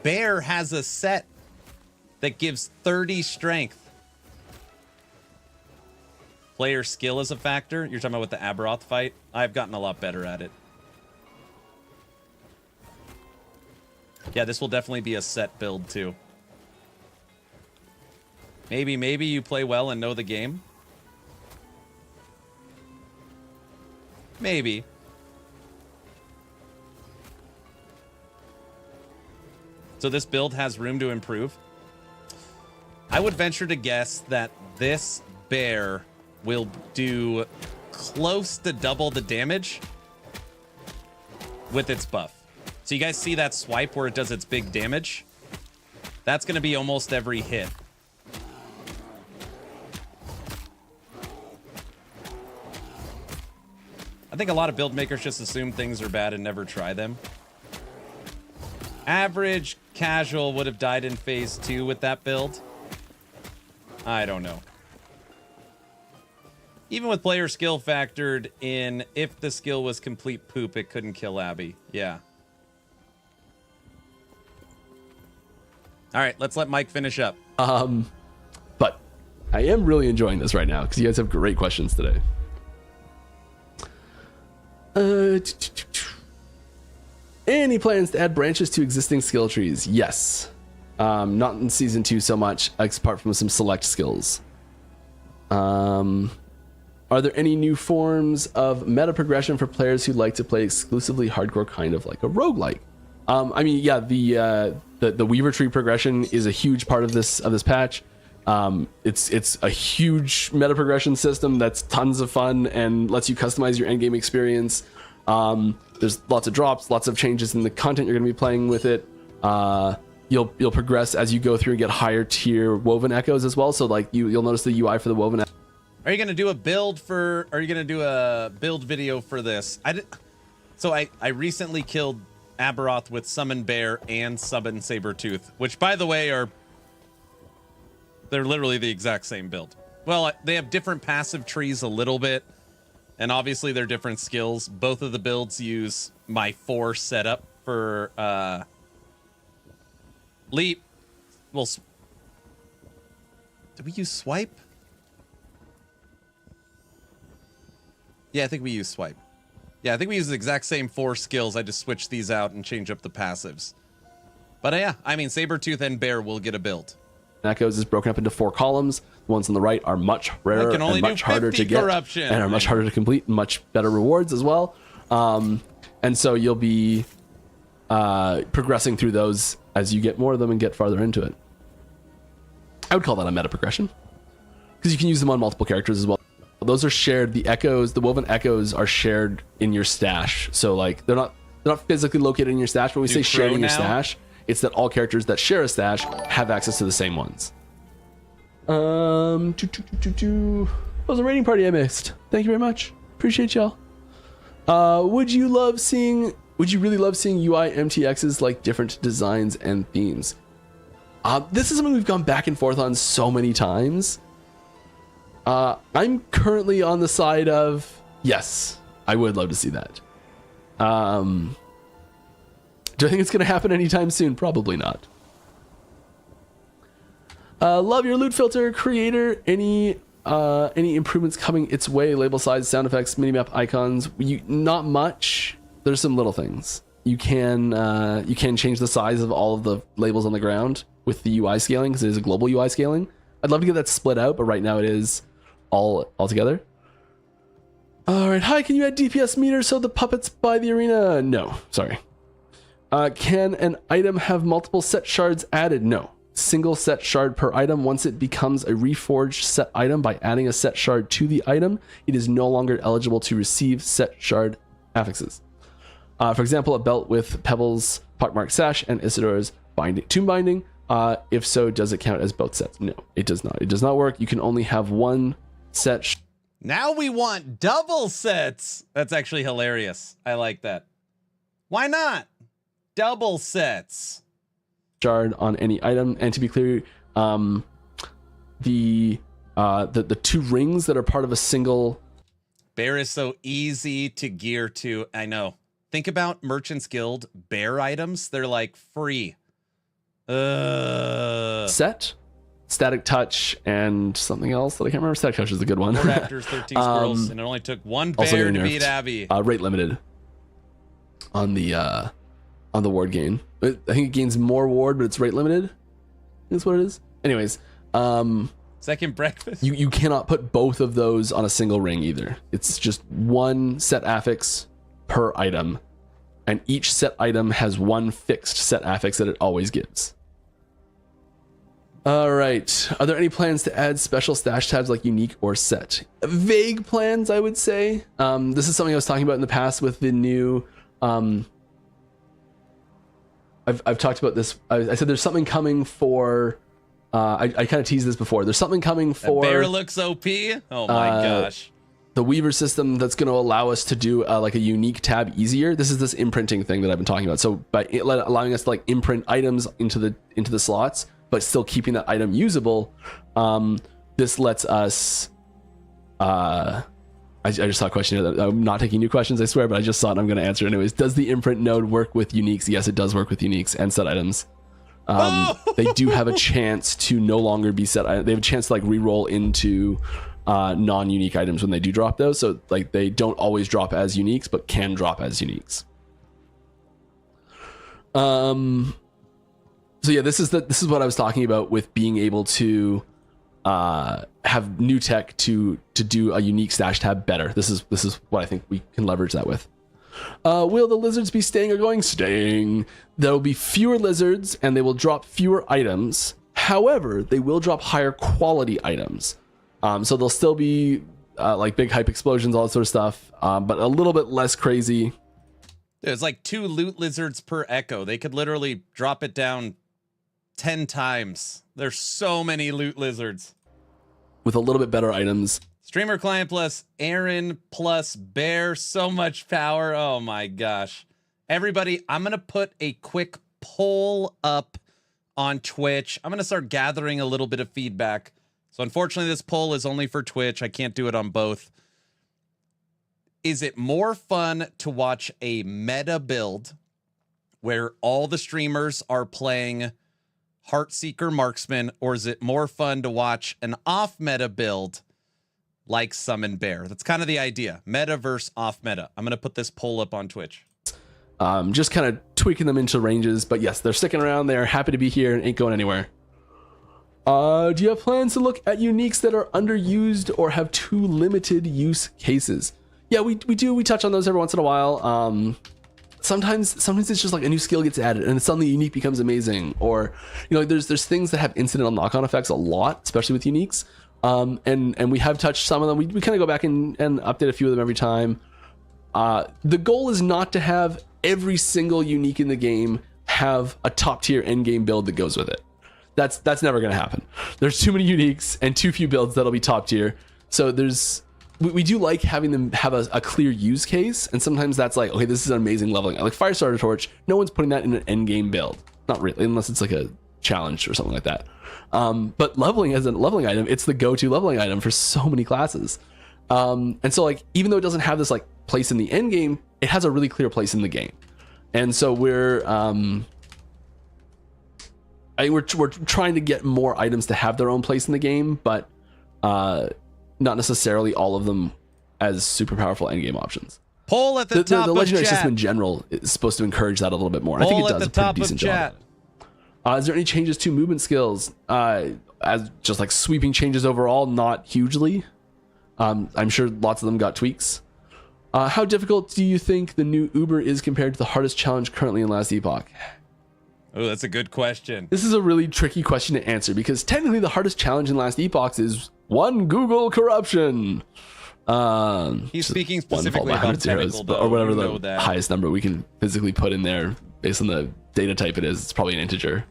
[SPEAKER 1] Bear has a set that gives 30 strength. player skill is a factor. You're talking about with the Aberoth fight. I've gotten a lot better at it. Yeah, this will definitely be a set build too. Maybe you play well and know the game. Maybe. So this build has room to improve. I would venture to guess that this bear will do close to double the damage with its buff. So you guys see that swipe where it does its big damage? That's going to be almost every hit. I think a lot of build makers just assume things are bad and never try them. Average casual would have died in phase 2 with that build. I don't know. Even with player skill factored in, if the skill was complete poop, it couldn't kill Abby. Yeah. All right, let's let Mike finish up.
[SPEAKER 3] But I am really enjoying this right now because you guys have great questions today. Any plans to add branches to existing skill trees? Yes. Not in season 2 so much, apart from some select skills. Are there any new forms of meta progression for players who like to play exclusively hardcore, kind of like a roguelike? I mean, yeah, the Weaver tree progression is a huge part of this patch. It's a huge meta progression system that's tons of fun and lets you customize your endgame experience. There's lots of drops, lots of changes in the content you're going to be playing with it. You'll progress as you go through and get higher tier woven echoes as well. So like you'll notice the UI for the woven.
[SPEAKER 1] Are you going to do a build for? Are you going to do a build video for this? So I recently killed Aberoth with Summon Bear and Summon Sabertooth, which by the way they're literally the exact same build. Well, they have different passive trees a little bit, and obviously they're different skills. Both of the builds use my 4 setup for leap. Well, did we use swipe? Yeah, I think we use swipe. Yeah, I think we use the exact same 4 skills. I just switched these out and change up the passives. But yeah, I mean, Sabertooth and Bear will get a build.
[SPEAKER 3] Echoes is broken up into 4 columns. The ones on the right are much rarer and much harder to get, and are much harder to complete, and much better rewards as well. And so you'll be progressing through those as you get more of them and get farther into it. I would call that a meta progression because you can use them on multiple characters as well. Those are shared. The echoes, the woven echoes, are shared in your stash. So like they're not physically located in your stash, but when we say shared in your stash, it's that all characters that share a stash have access to the same ones. It was a rating party I missed. Thank you very much. Appreciate y'all. Would you really love seeing UI MTXs like different designs and themes? This is something we've gone back and forth on so many times. I'm currently on the side of yes, I would love to see that. Do I think it's going to happen anytime soon? Probably not. Love your loot filter creator. Any improvements coming its way? Label size, sound effects, minimap icons. Not much. There's some little things. You can change the size of all of the labels on the ground with the UI scaling because it is a global UI scaling. I'd love to get that split out, but right now it is all together. All right. Hi, can you add DPS meters so the puppets by the arena? No, sorry. Can an item have multiple set shards added? No. Single set shard per item. Once it becomes a reforged set item by adding a set shard to the item, it is no longer eligible to receive set shard affixes. For example, a belt with Pebble's pockmarked sash and Isidore's tomb binding. If so, does it count as both sets? No, it does not. It does not work. You can only have one set.
[SPEAKER 1] Now we want double sets. That's actually hilarious. I like that. Why not? Double sets.
[SPEAKER 3] Shard on any item, and to be clear, the 2 rings that are part of a single.
[SPEAKER 1] Bear is so easy to gear to. I know. Think about Merchant's Guild bear items. They're like free.
[SPEAKER 3] Set Static Touch and something else that I can't remember. Static Touch is a good one.
[SPEAKER 1] 4 raptors, 13 squirrels, and it only took one
[SPEAKER 3] also
[SPEAKER 1] bear to
[SPEAKER 3] getting
[SPEAKER 1] beat
[SPEAKER 3] nerfed.
[SPEAKER 1] Abby.
[SPEAKER 3] Rate limited on the ward gain. I think it gains more ward, but it's rate limited. That's what it is. Anyways,
[SPEAKER 1] Second breakfast.
[SPEAKER 3] you cannot put both of those on a single ring either. It's just one set affix per item, and each set item has one fixed set affix that it always gives. All right. Are there any plans to add special stash tabs like unique or set? Vague plans, I would say. This is something I was talking about in the past with the new. I've talked about this. I said there's something coming for. I kind of teased this before. There's something coming for.
[SPEAKER 1] That bear looks OP. Oh my gosh.
[SPEAKER 3] The Weaver system that's going to allow us to do like a unique tab easier. This is this imprinting thing that I've been talking about. So by allowing us to like imprint items into the slots, but still keeping that item usable, this lets us. I just saw a question here. I'm not taking new questions, I swear, but I just saw it. I'm going to answer it anyways. Does the imprint node work with uniques? Yes, it does work with uniques and set items. They do have a chance to no longer be set. They have a chance to like re-roll into non-unique items when they do drop those. So like they don't always drop as uniques, but can drop as uniques. So yeah, this is what I was talking about with being able to have new tech to do a unique stash tab better. This is what I think we can leverage that with. Will the lizards be staying or going? Staying. There will be fewer lizards and they will drop fewer items. However, they will drop higher quality items. So they'll still be like big hype explosions, all that sort of stuff, but a little bit less crazy.
[SPEAKER 1] There's like 2 loot lizards per echo. They could literally drop it down 10 times. There's so many loot lizards.
[SPEAKER 3] With a little bit better items.
[SPEAKER 1] Streamer client plus Aaron plus Bear. So much power. Oh my gosh. Everybody, I'm going to put a quick poll up on Twitch. I'm going to start gathering a little bit of feedback. So unfortunately, this poll is only for Twitch. I can't do it on both. Is it more fun to watch a meta build where all the streamers are playing Heartseeker Marksman, or is it more fun to watch an off-meta build like Summon Bear? That's kind of the idea. Meta versus off-meta. I'm going to put this poll up on Twitch.
[SPEAKER 3] Just kind of tweaking them into ranges. But yes, they're sticking around. They're happy to be here and ain't going anywhere. Do you have plans to look at uniques that are underused or have too limited use cases? Yeah, we do. We touch on those every once in a while. Sometimes it's just like a new skill gets added and suddenly unique becomes amazing. Or, you know, there's things that have incidental knock-on effects a lot, especially with uniques. And we have touched some of them. We kind of go back and update a few of them every time. The goal is not to have every single unique in the game have a top tier endgame build that goes with it. That's never going to happen. There's too many uniques and too few builds that'll be top tier. So we do like having them have a clear use case, and sometimes that's like, okay, this is an amazing leveling. Like Firestarter Torch, no one's putting that in an endgame build. Not really, unless it's like a challenge or something like that. But leveling as a leveling item, it's the go-to leveling item for so many classes. And so like, even though it doesn't have this like place in the endgame, it has a really clear place in the game. And so we're trying to get more items to have their own place in the game, but not necessarily all of them as super powerful endgame options.
[SPEAKER 1] Poll at the top
[SPEAKER 3] the
[SPEAKER 1] of
[SPEAKER 3] legendary
[SPEAKER 1] chat.
[SPEAKER 3] system in general is supposed to encourage that a little bit more.
[SPEAKER 1] Poll
[SPEAKER 3] I think it
[SPEAKER 1] at
[SPEAKER 3] does
[SPEAKER 1] the
[SPEAKER 3] a pretty
[SPEAKER 1] top
[SPEAKER 3] decent
[SPEAKER 1] of chat.
[SPEAKER 3] job. Is there any changes to movement skills? As just like sweeping changes overall, not hugely. I'm sure lots of them got tweaks. How difficult do you think the new Uber is compared to the hardest challenge currently in Last Epoch?
[SPEAKER 1] Oh, that's a good question.
[SPEAKER 3] This is a really tricky question to answer because technically the hardest challenge in Last Epoch is 1 Google corruption.
[SPEAKER 1] He's speaking specifically about technical, though.
[SPEAKER 3] Or whatever
[SPEAKER 1] You know
[SPEAKER 3] the
[SPEAKER 1] that.
[SPEAKER 3] highest number we can physically put in there based on the data type it is. It's probably an integer.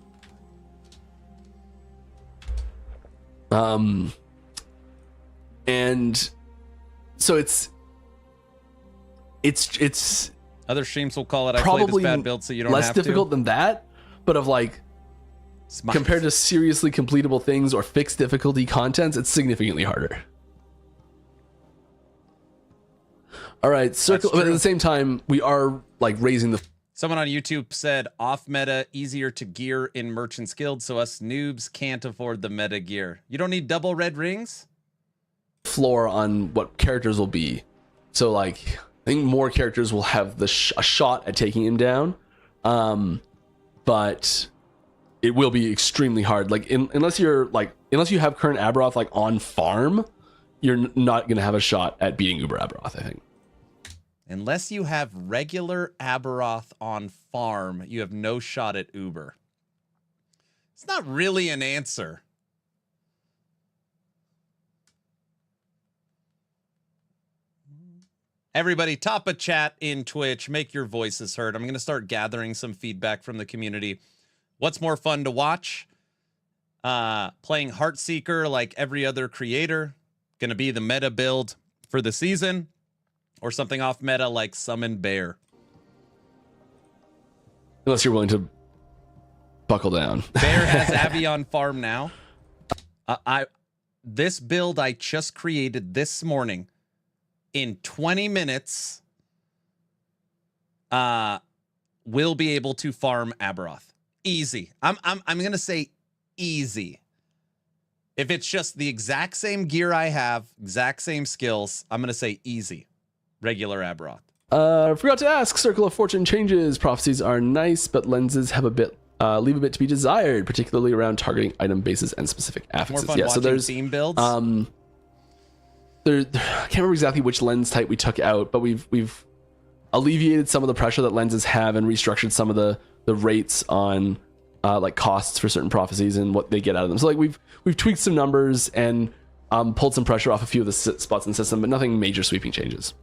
[SPEAKER 3] And so it's
[SPEAKER 1] Other streams will call it, I played this
[SPEAKER 3] probably
[SPEAKER 1] bad build so you don't
[SPEAKER 3] less
[SPEAKER 1] have
[SPEAKER 3] difficult
[SPEAKER 1] to.
[SPEAKER 3] than that, but of like
[SPEAKER 1] Smite.
[SPEAKER 3] compared to seriously completable things or fixed difficulty contents, it's significantly harder. All right, circle. But at the same time, we are like raising the
[SPEAKER 1] Someone on YouTube said off meta easier to gear in Merchant's Guild, so us noobs can't afford the meta gear. You don't need double red rings?
[SPEAKER 3] Floor on what characters will be. So like, I think more characters will have a shot at taking him down. But it will be extremely hard. Like unless you have current Aberoth like on farm, you're not going to have a shot at beating Uber Aberoth, I think.
[SPEAKER 1] Unless you have regular Aberoth on farm, you have no shot at Uber. It's not really an answer. Everybody, top a chat in Twitch. Make your voices heard. I'm going to start gathering some feedback from the community. What's more fun to watch? Playing Heartseeker like every other creator. Going to be the meta build for the season. Or something off meta like Summon Bear.
[SPEAKER 3] Unless you're willing to buckle down.
[SPEAKER 1] Bear has Abby on farm now. This build I just created this morning. In 20 minutes, we'll be able to farm Aberoth. Easy. I'm gonna say easy. If it's just the exact same gear I have, exact same skills, I'm gonna say easy. Regular Aberoth.
[SPEAKER 3] Forgot to ask. Circle of Fortune changes. Prophecies are nice, but lenses have leave a bit to be desired, particularly around targeting item bases and specific affixes.
[SPEAKER 1] More fun watching there's theme builds.
[SPEAKER 3] I can't remember exactly which lens type we took out, but we've alleviated some of the pressure that lenses have and restructured some of the rates on like costs for certain prophecies and what they get out of them. So like we've tweaked some numbers and pulled some pressure off a few of the spots in the system, but nothing major sweeping changes.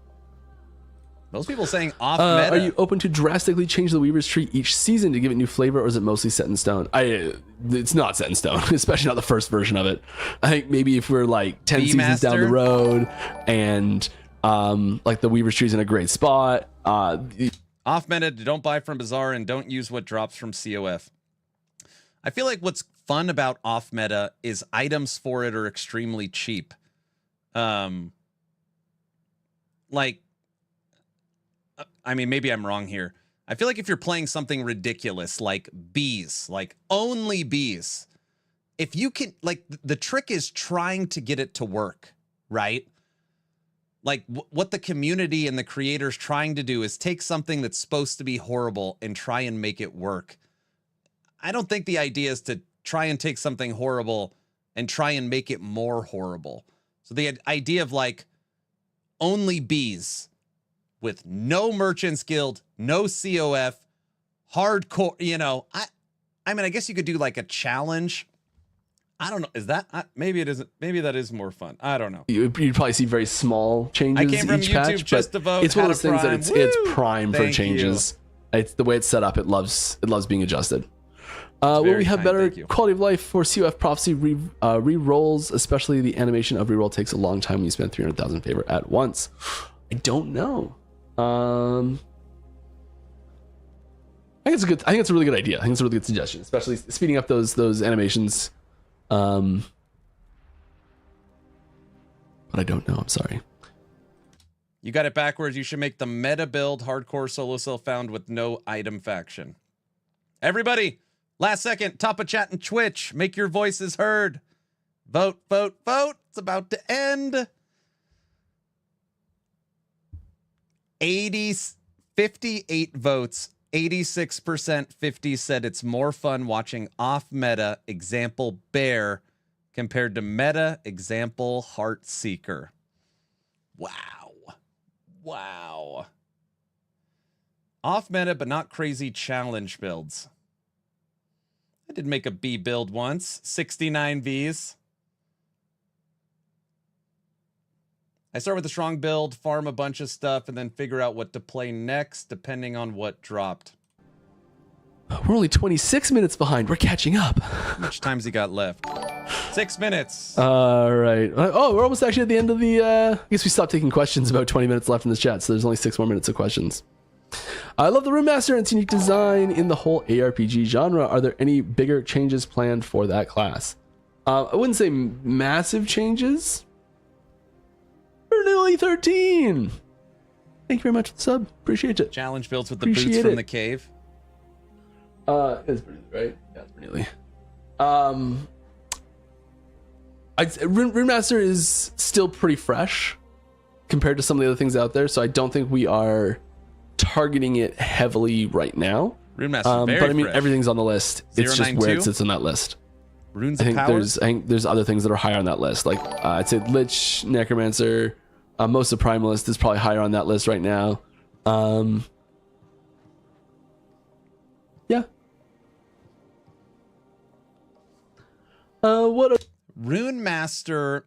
[SPEAKER 1] Most people saying off meta.
[SPEAKER 3] Are you open to drastically change the Weaver's Tree each season to give it new flavor, or is it mostly set in stone? It's not set in stone, especially not the first version of it. I think maybe if we're like 10 seasons down the road and like the Weaver's Tree's in a great spot.
[SPEAKER 1] Off meta, don't buy from Bazaar and don't use what drops from COF. I feel like what's fun about off meta is items for it are extremely cheap. I mean, maybe I'm wrong here. I feel like if you're playing something ridiculous like bees, like only bees, if you can, like, the trick is trying to get it to work, right? Like what the community and the creators trying to do is take something that's supposed to be horrible and try and make it work. I don't think the idea is to try and take something horrible and try and make it more horrible. So the idea of like only bees with no Merchant's Guild, no COF, hardcore, you know, I mean, I guess you could do like a challenge. I don't know. Is that, maybe it isn't, maybe that is more fun. I don't know.
[SPEAKER 3] You'd probably see very small changes
[SPEAKER 1] I came from
[SPEAKER 3] each
[SPEAKER 1] YouTube
[SPEAKER 3] patch,
[SPEAKER 1] just to vote.
[SPEAKER 3] It's one of those things that it's prime for
[SPEAKER 1] Thank
[SPEAKER 3] changes. It's the way it's set up. It loves being adjusted. Will
[SPEAKER 1] very
[SPEAKER 3] we have
[SPEAKER 1] kind,
[SPEAKER 3] better
[SPEAKER 1] thank you.
[SPEAKER 3] quality of life for COF Prophecy re-rolls? Especially the animation of re-roll takes a long time when you spend 300,000 favor at once. I don't know. I think it's a really good idea. I think it's a really good suggestion, especially speeding up those animations. But I don't know. I'm sorry.
[SPEAKER 1] You got it backwards. You should make the meta build hardcore solo self found with no item faction. Everybody, last second, top of chat and Twitch. Make your voices heard. Vote, vote, vote. It's about to end. 58 votes. 86%, 50 said it's more fun watching off meta, example Bear, compared to meta, example Heartseeker. Wow. Wow. Off meta, but not crazy challenge builds. I did make a B build once, 69 Vs. I start with a strong build, farm a bunch of stuff, and then figure out what to play next, depending on what dropped.
[SPEAKER 3] We're only 26 minutes behind. We're catching up.
[SPEAKER 1] How much time's he got left? 6 minutes.
[SPEAKER 3] All right. Oh, we're almost actually at the end of the... I guess we stopped taking questions about 20 minutes left in this chat, so there's only 6 more minutes of questions. I love the Room Master and its unique design in the whole ARPG genre. Are there any bigger changes planned for that class? I wouldn't say massive changes. We're nearly 13. Thank you very much for the sub. Appreciate it.
[SPEAKER 1] Challenge builds with the boots
[SPEAKER 3] Appreciate
[SPEAKER 1] from
[SPEAKER 3] it.
[SPEAKER 1] the cave.
[SPEAKER 3] It's Bernoulli, right? Yeah, it's Bernoulli. Rune Master is still pretty fresh compared to some of the other things out there, so I don't think we are targeting it heavily right now.
[SPEAKER 1] Rune Master, very
[SPEAKER 3] but I mean,
[SPEAKER 1] fresh.
[SPEAKER 3] everything's on the list. It's just where
[SPEAKER 1] 092?
[SPEAKER 3] it sits on that list.
[SPEAKER 1] Runes
[SPEAKER 3] I
[SPEAKER 1] of
[SPEAKER 3] think
[SPEAKER 1] Power.
[SPEAKER 3] there's other things that are higher on that list. Like I'd say Lich, Necromancer, most of Primalist is probably higher on that list right now. Yeah.
[SPEAKER 1] Rune Master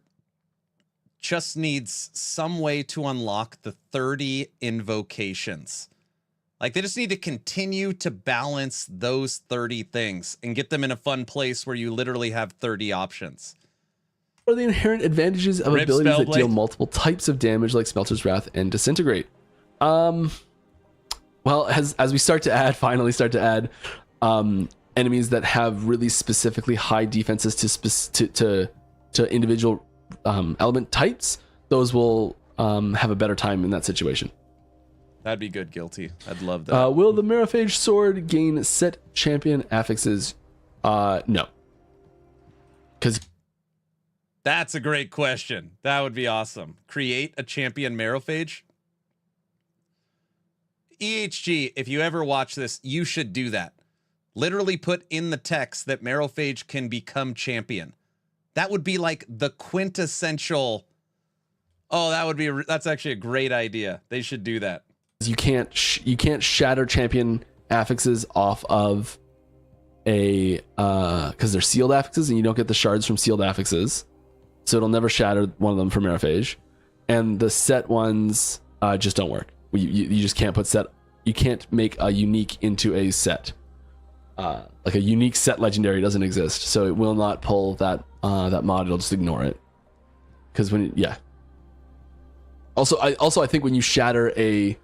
[SPEAKER 1] just needs some way to unlock the 30 invocations. Like, they just need to continue to balance those 30 things and get them in a fun place where you literally have 30 options.
[SPEAKER 3] What are the inherent advantages of
[SPEAKER 1] Rip
[SPEAKER 3] abilities that
[SPEAKER 1] Spellblade.
[SPEAKER 3] deal multiple types of damage like Smelter's Wrath and Disintegrate? Well, as we finally start to add enemies that have really specifically high defenses to individual element types, those will have a better time in that situation.
[SPEAKER 1] That'd be good, Guilty. I'd love that.
[SPEAKER 3] Will the Merophage sword gain set champion affixes? No. Because
[SPEAKER 1] That's a great question. That would be awesome. Create a champion Merophage. EHG, if you ever watch this, you should do that. Literally put in the text that Merophage can become champion. That would be like the quintessential. Oh, that's actually a great idea. They should do that.
[SPEAKER 3] you can't shatter champion affixes off of a because they're sealed affixes and you don't get the shards from sealed affixes, so it'll never shatter one of them for Merophage. And the set ones just don't work. You just can't put set. You can't make a unique into a set. Like a unique set legendary doesn't exist, so it will not pull that that mod. It'll just ignore it. Because Also, I think when you shatter a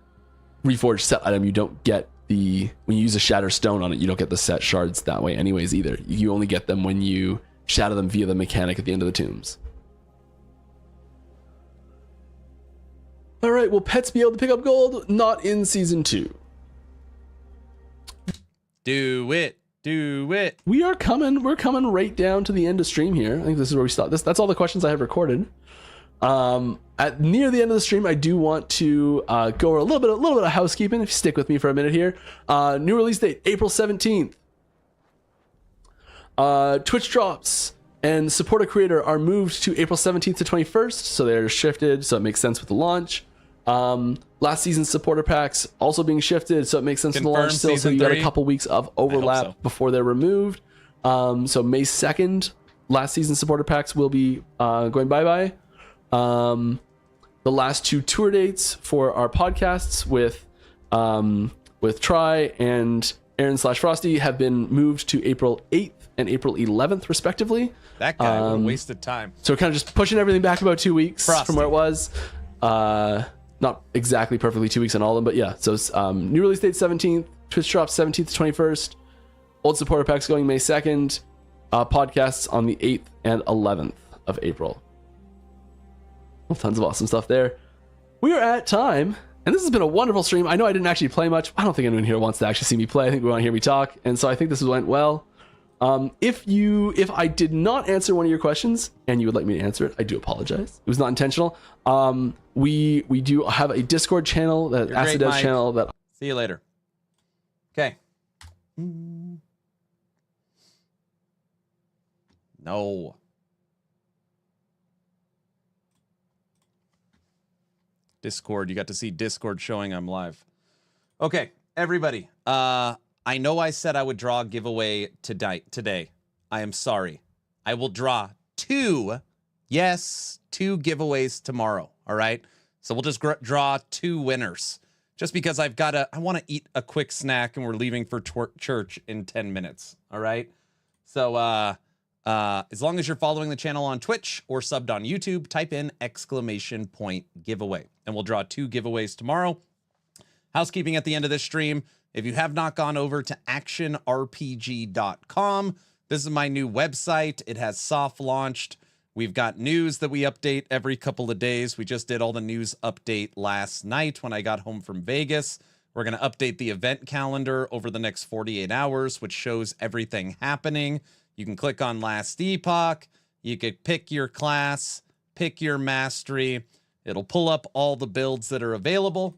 [SPEAKER 3] reforged set item, you don't get when you use a shatter stone on it, you don't get the set shards that way anyways either. You only get them when you shatter them via the mechanic at the end of the tombs. All right, will pets be able to pick up gold? Not in season 2.
[SPEAKER 1] Do it.
[SPEAKER 3] We're coming right down to the end of stream here. I think this is where we stop. That's all the questions I have recorded. At near the end of the stream, I do want to go over a little bit of housekeeping. If you stick with me for a minute here, new release date April 17th. Twitch drops and support a creator are moved to April 17th to 21st, so they're shifted, so it makes sense with the launch. Last season's supporter packs also being shifted, so it makes sense with the launch still. So you got a couple weeks of overlap before they're removed. So May 2nd, last season's supporter packs will be going bye-bye. The last 2 tour dates for our podcasts with Try and Aaron/Frosty have been moved to April 8th and April 11th respectively.
[SPEAKER 1] That guy would have wasted time.
[SPEAKER 3] So we're kind of just pushing everything back about 2 weeks
[SPEAKER 1] Frosty.
[SPEAKER 3] from where it was. Not exactly perfectly 2 weeks on all of them, but yeah. So new release date 17th, Twitch drop 17th to 21st, old supporter packs going May 2nd, podcasts on the 8th and 11th of April. Well, tons of awesome stuff there. We are at time, and this has been a wonderful stream. I know I didn't actually play much. I don't think anyone here wants to actually see me play. I think we want to hear me talk, and so I think this went well. If I did not answer one of your questions and you would like me to answer it, I do apologize. It was not intentional. We do have a Discord channel, that Acides channel. That
[SPEAKER 1] See you later. Okay. No. Discord. You got to see Discord showing I'm live. Okay, everybody. I know I said I would draw a giveaway today. I am sorry. I will draw 2 giveaways tomorrow. All right. So we'll just draw 2 winners just because I want to eat a quick snack and we're leaving for church in 10 minutes. All right. So, as long as you're following the channel on Twitch or subbed on YouTube, type in !giveaway and we'll draw 2 giveaways tomorrow. Housekeeping at the end of this stream. If you have not gone over to actionrpg.com, this is my new website. It has soft launched. We've got news that we update every couple of days. We just did all the news update last night when I got home from Vegas. We're going to update the event calendar over the next 48 hours, which shows everything happening. You can click on Last Epoch. You could pick your class, pick your mastery. It'll pull up all the builds that are available.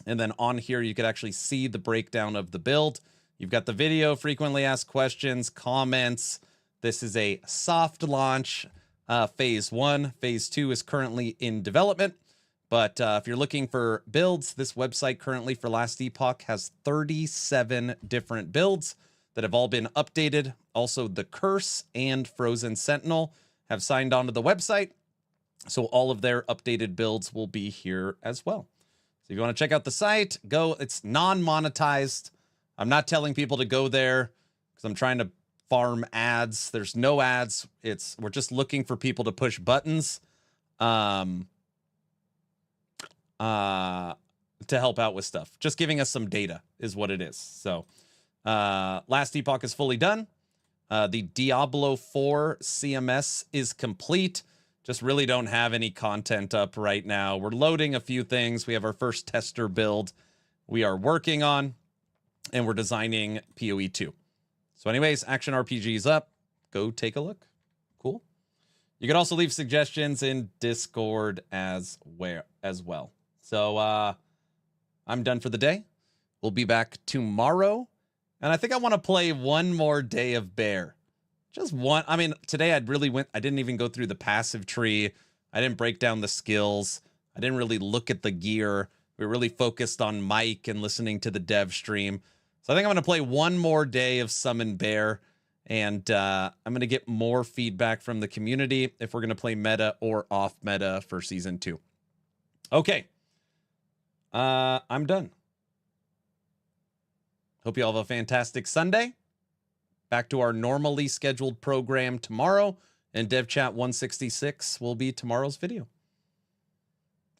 [SPEAKER 1] And then on here, you could actually see the breakdown of the build. You've got the video, frequently asked questions, comments. This is a soft launch. Phase 1. Phase 2 is currently in development. But if you're looking for builds, this website currently for Last Epoch has 37 different builds that have all been updated. Also, the Curse and Frozen Sentinel have signed onto the website. So all of their updated builds will be here as well. So if you want to check out the site, go. It's non-monetized. I'm not telling people to go there because I'm trying to farm ads. There's no ads. We're just looking for people to push buttons to help out with stuff. Just giving us some data is what it is. So Last Epoch is fully done. The Diablo 4 CMS is complete. Just really don't have any content up right now. We're loading a few things. We have our first tester build we are working on, and we're designing PoE 2. So anyways, Action RPG is up. Go take a look. Cool. You can also leave suggestions in Discord as well. So I'm done for the day. We'll be back tomorrow. And I think I want to play one more day of Bear. Just one. I mean, today I didn't even go through the passive tree. I didn't break down the skills. I didn't really look at the gear. We really focused on Mike and listening to the dev stream. So I think I'm going to play one more day of Summon Bear, and I'm going to get more feedback from the community if we're going to play meta or off meta for season 2. Okay. I'm done. Hope you all have a fantastic Sunday. Back to our normally scheduled program tomorrow, and Dev Chat 166 will be tomorrow's video.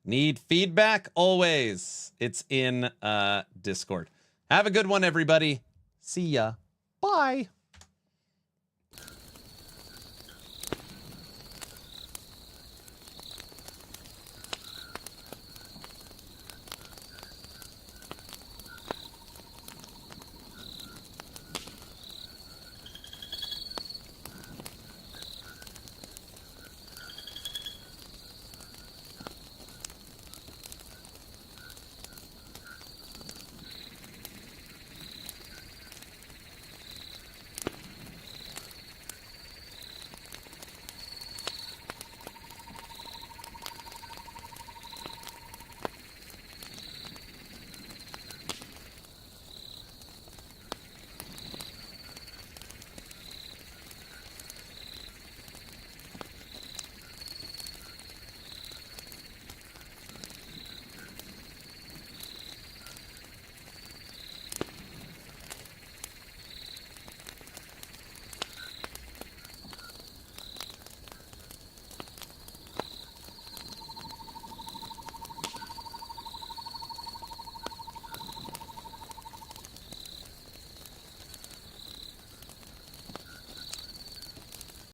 [SPEAKER 1] Need feedback? Always. It's in Discord. Have a good one, everybody. See ya. Bye.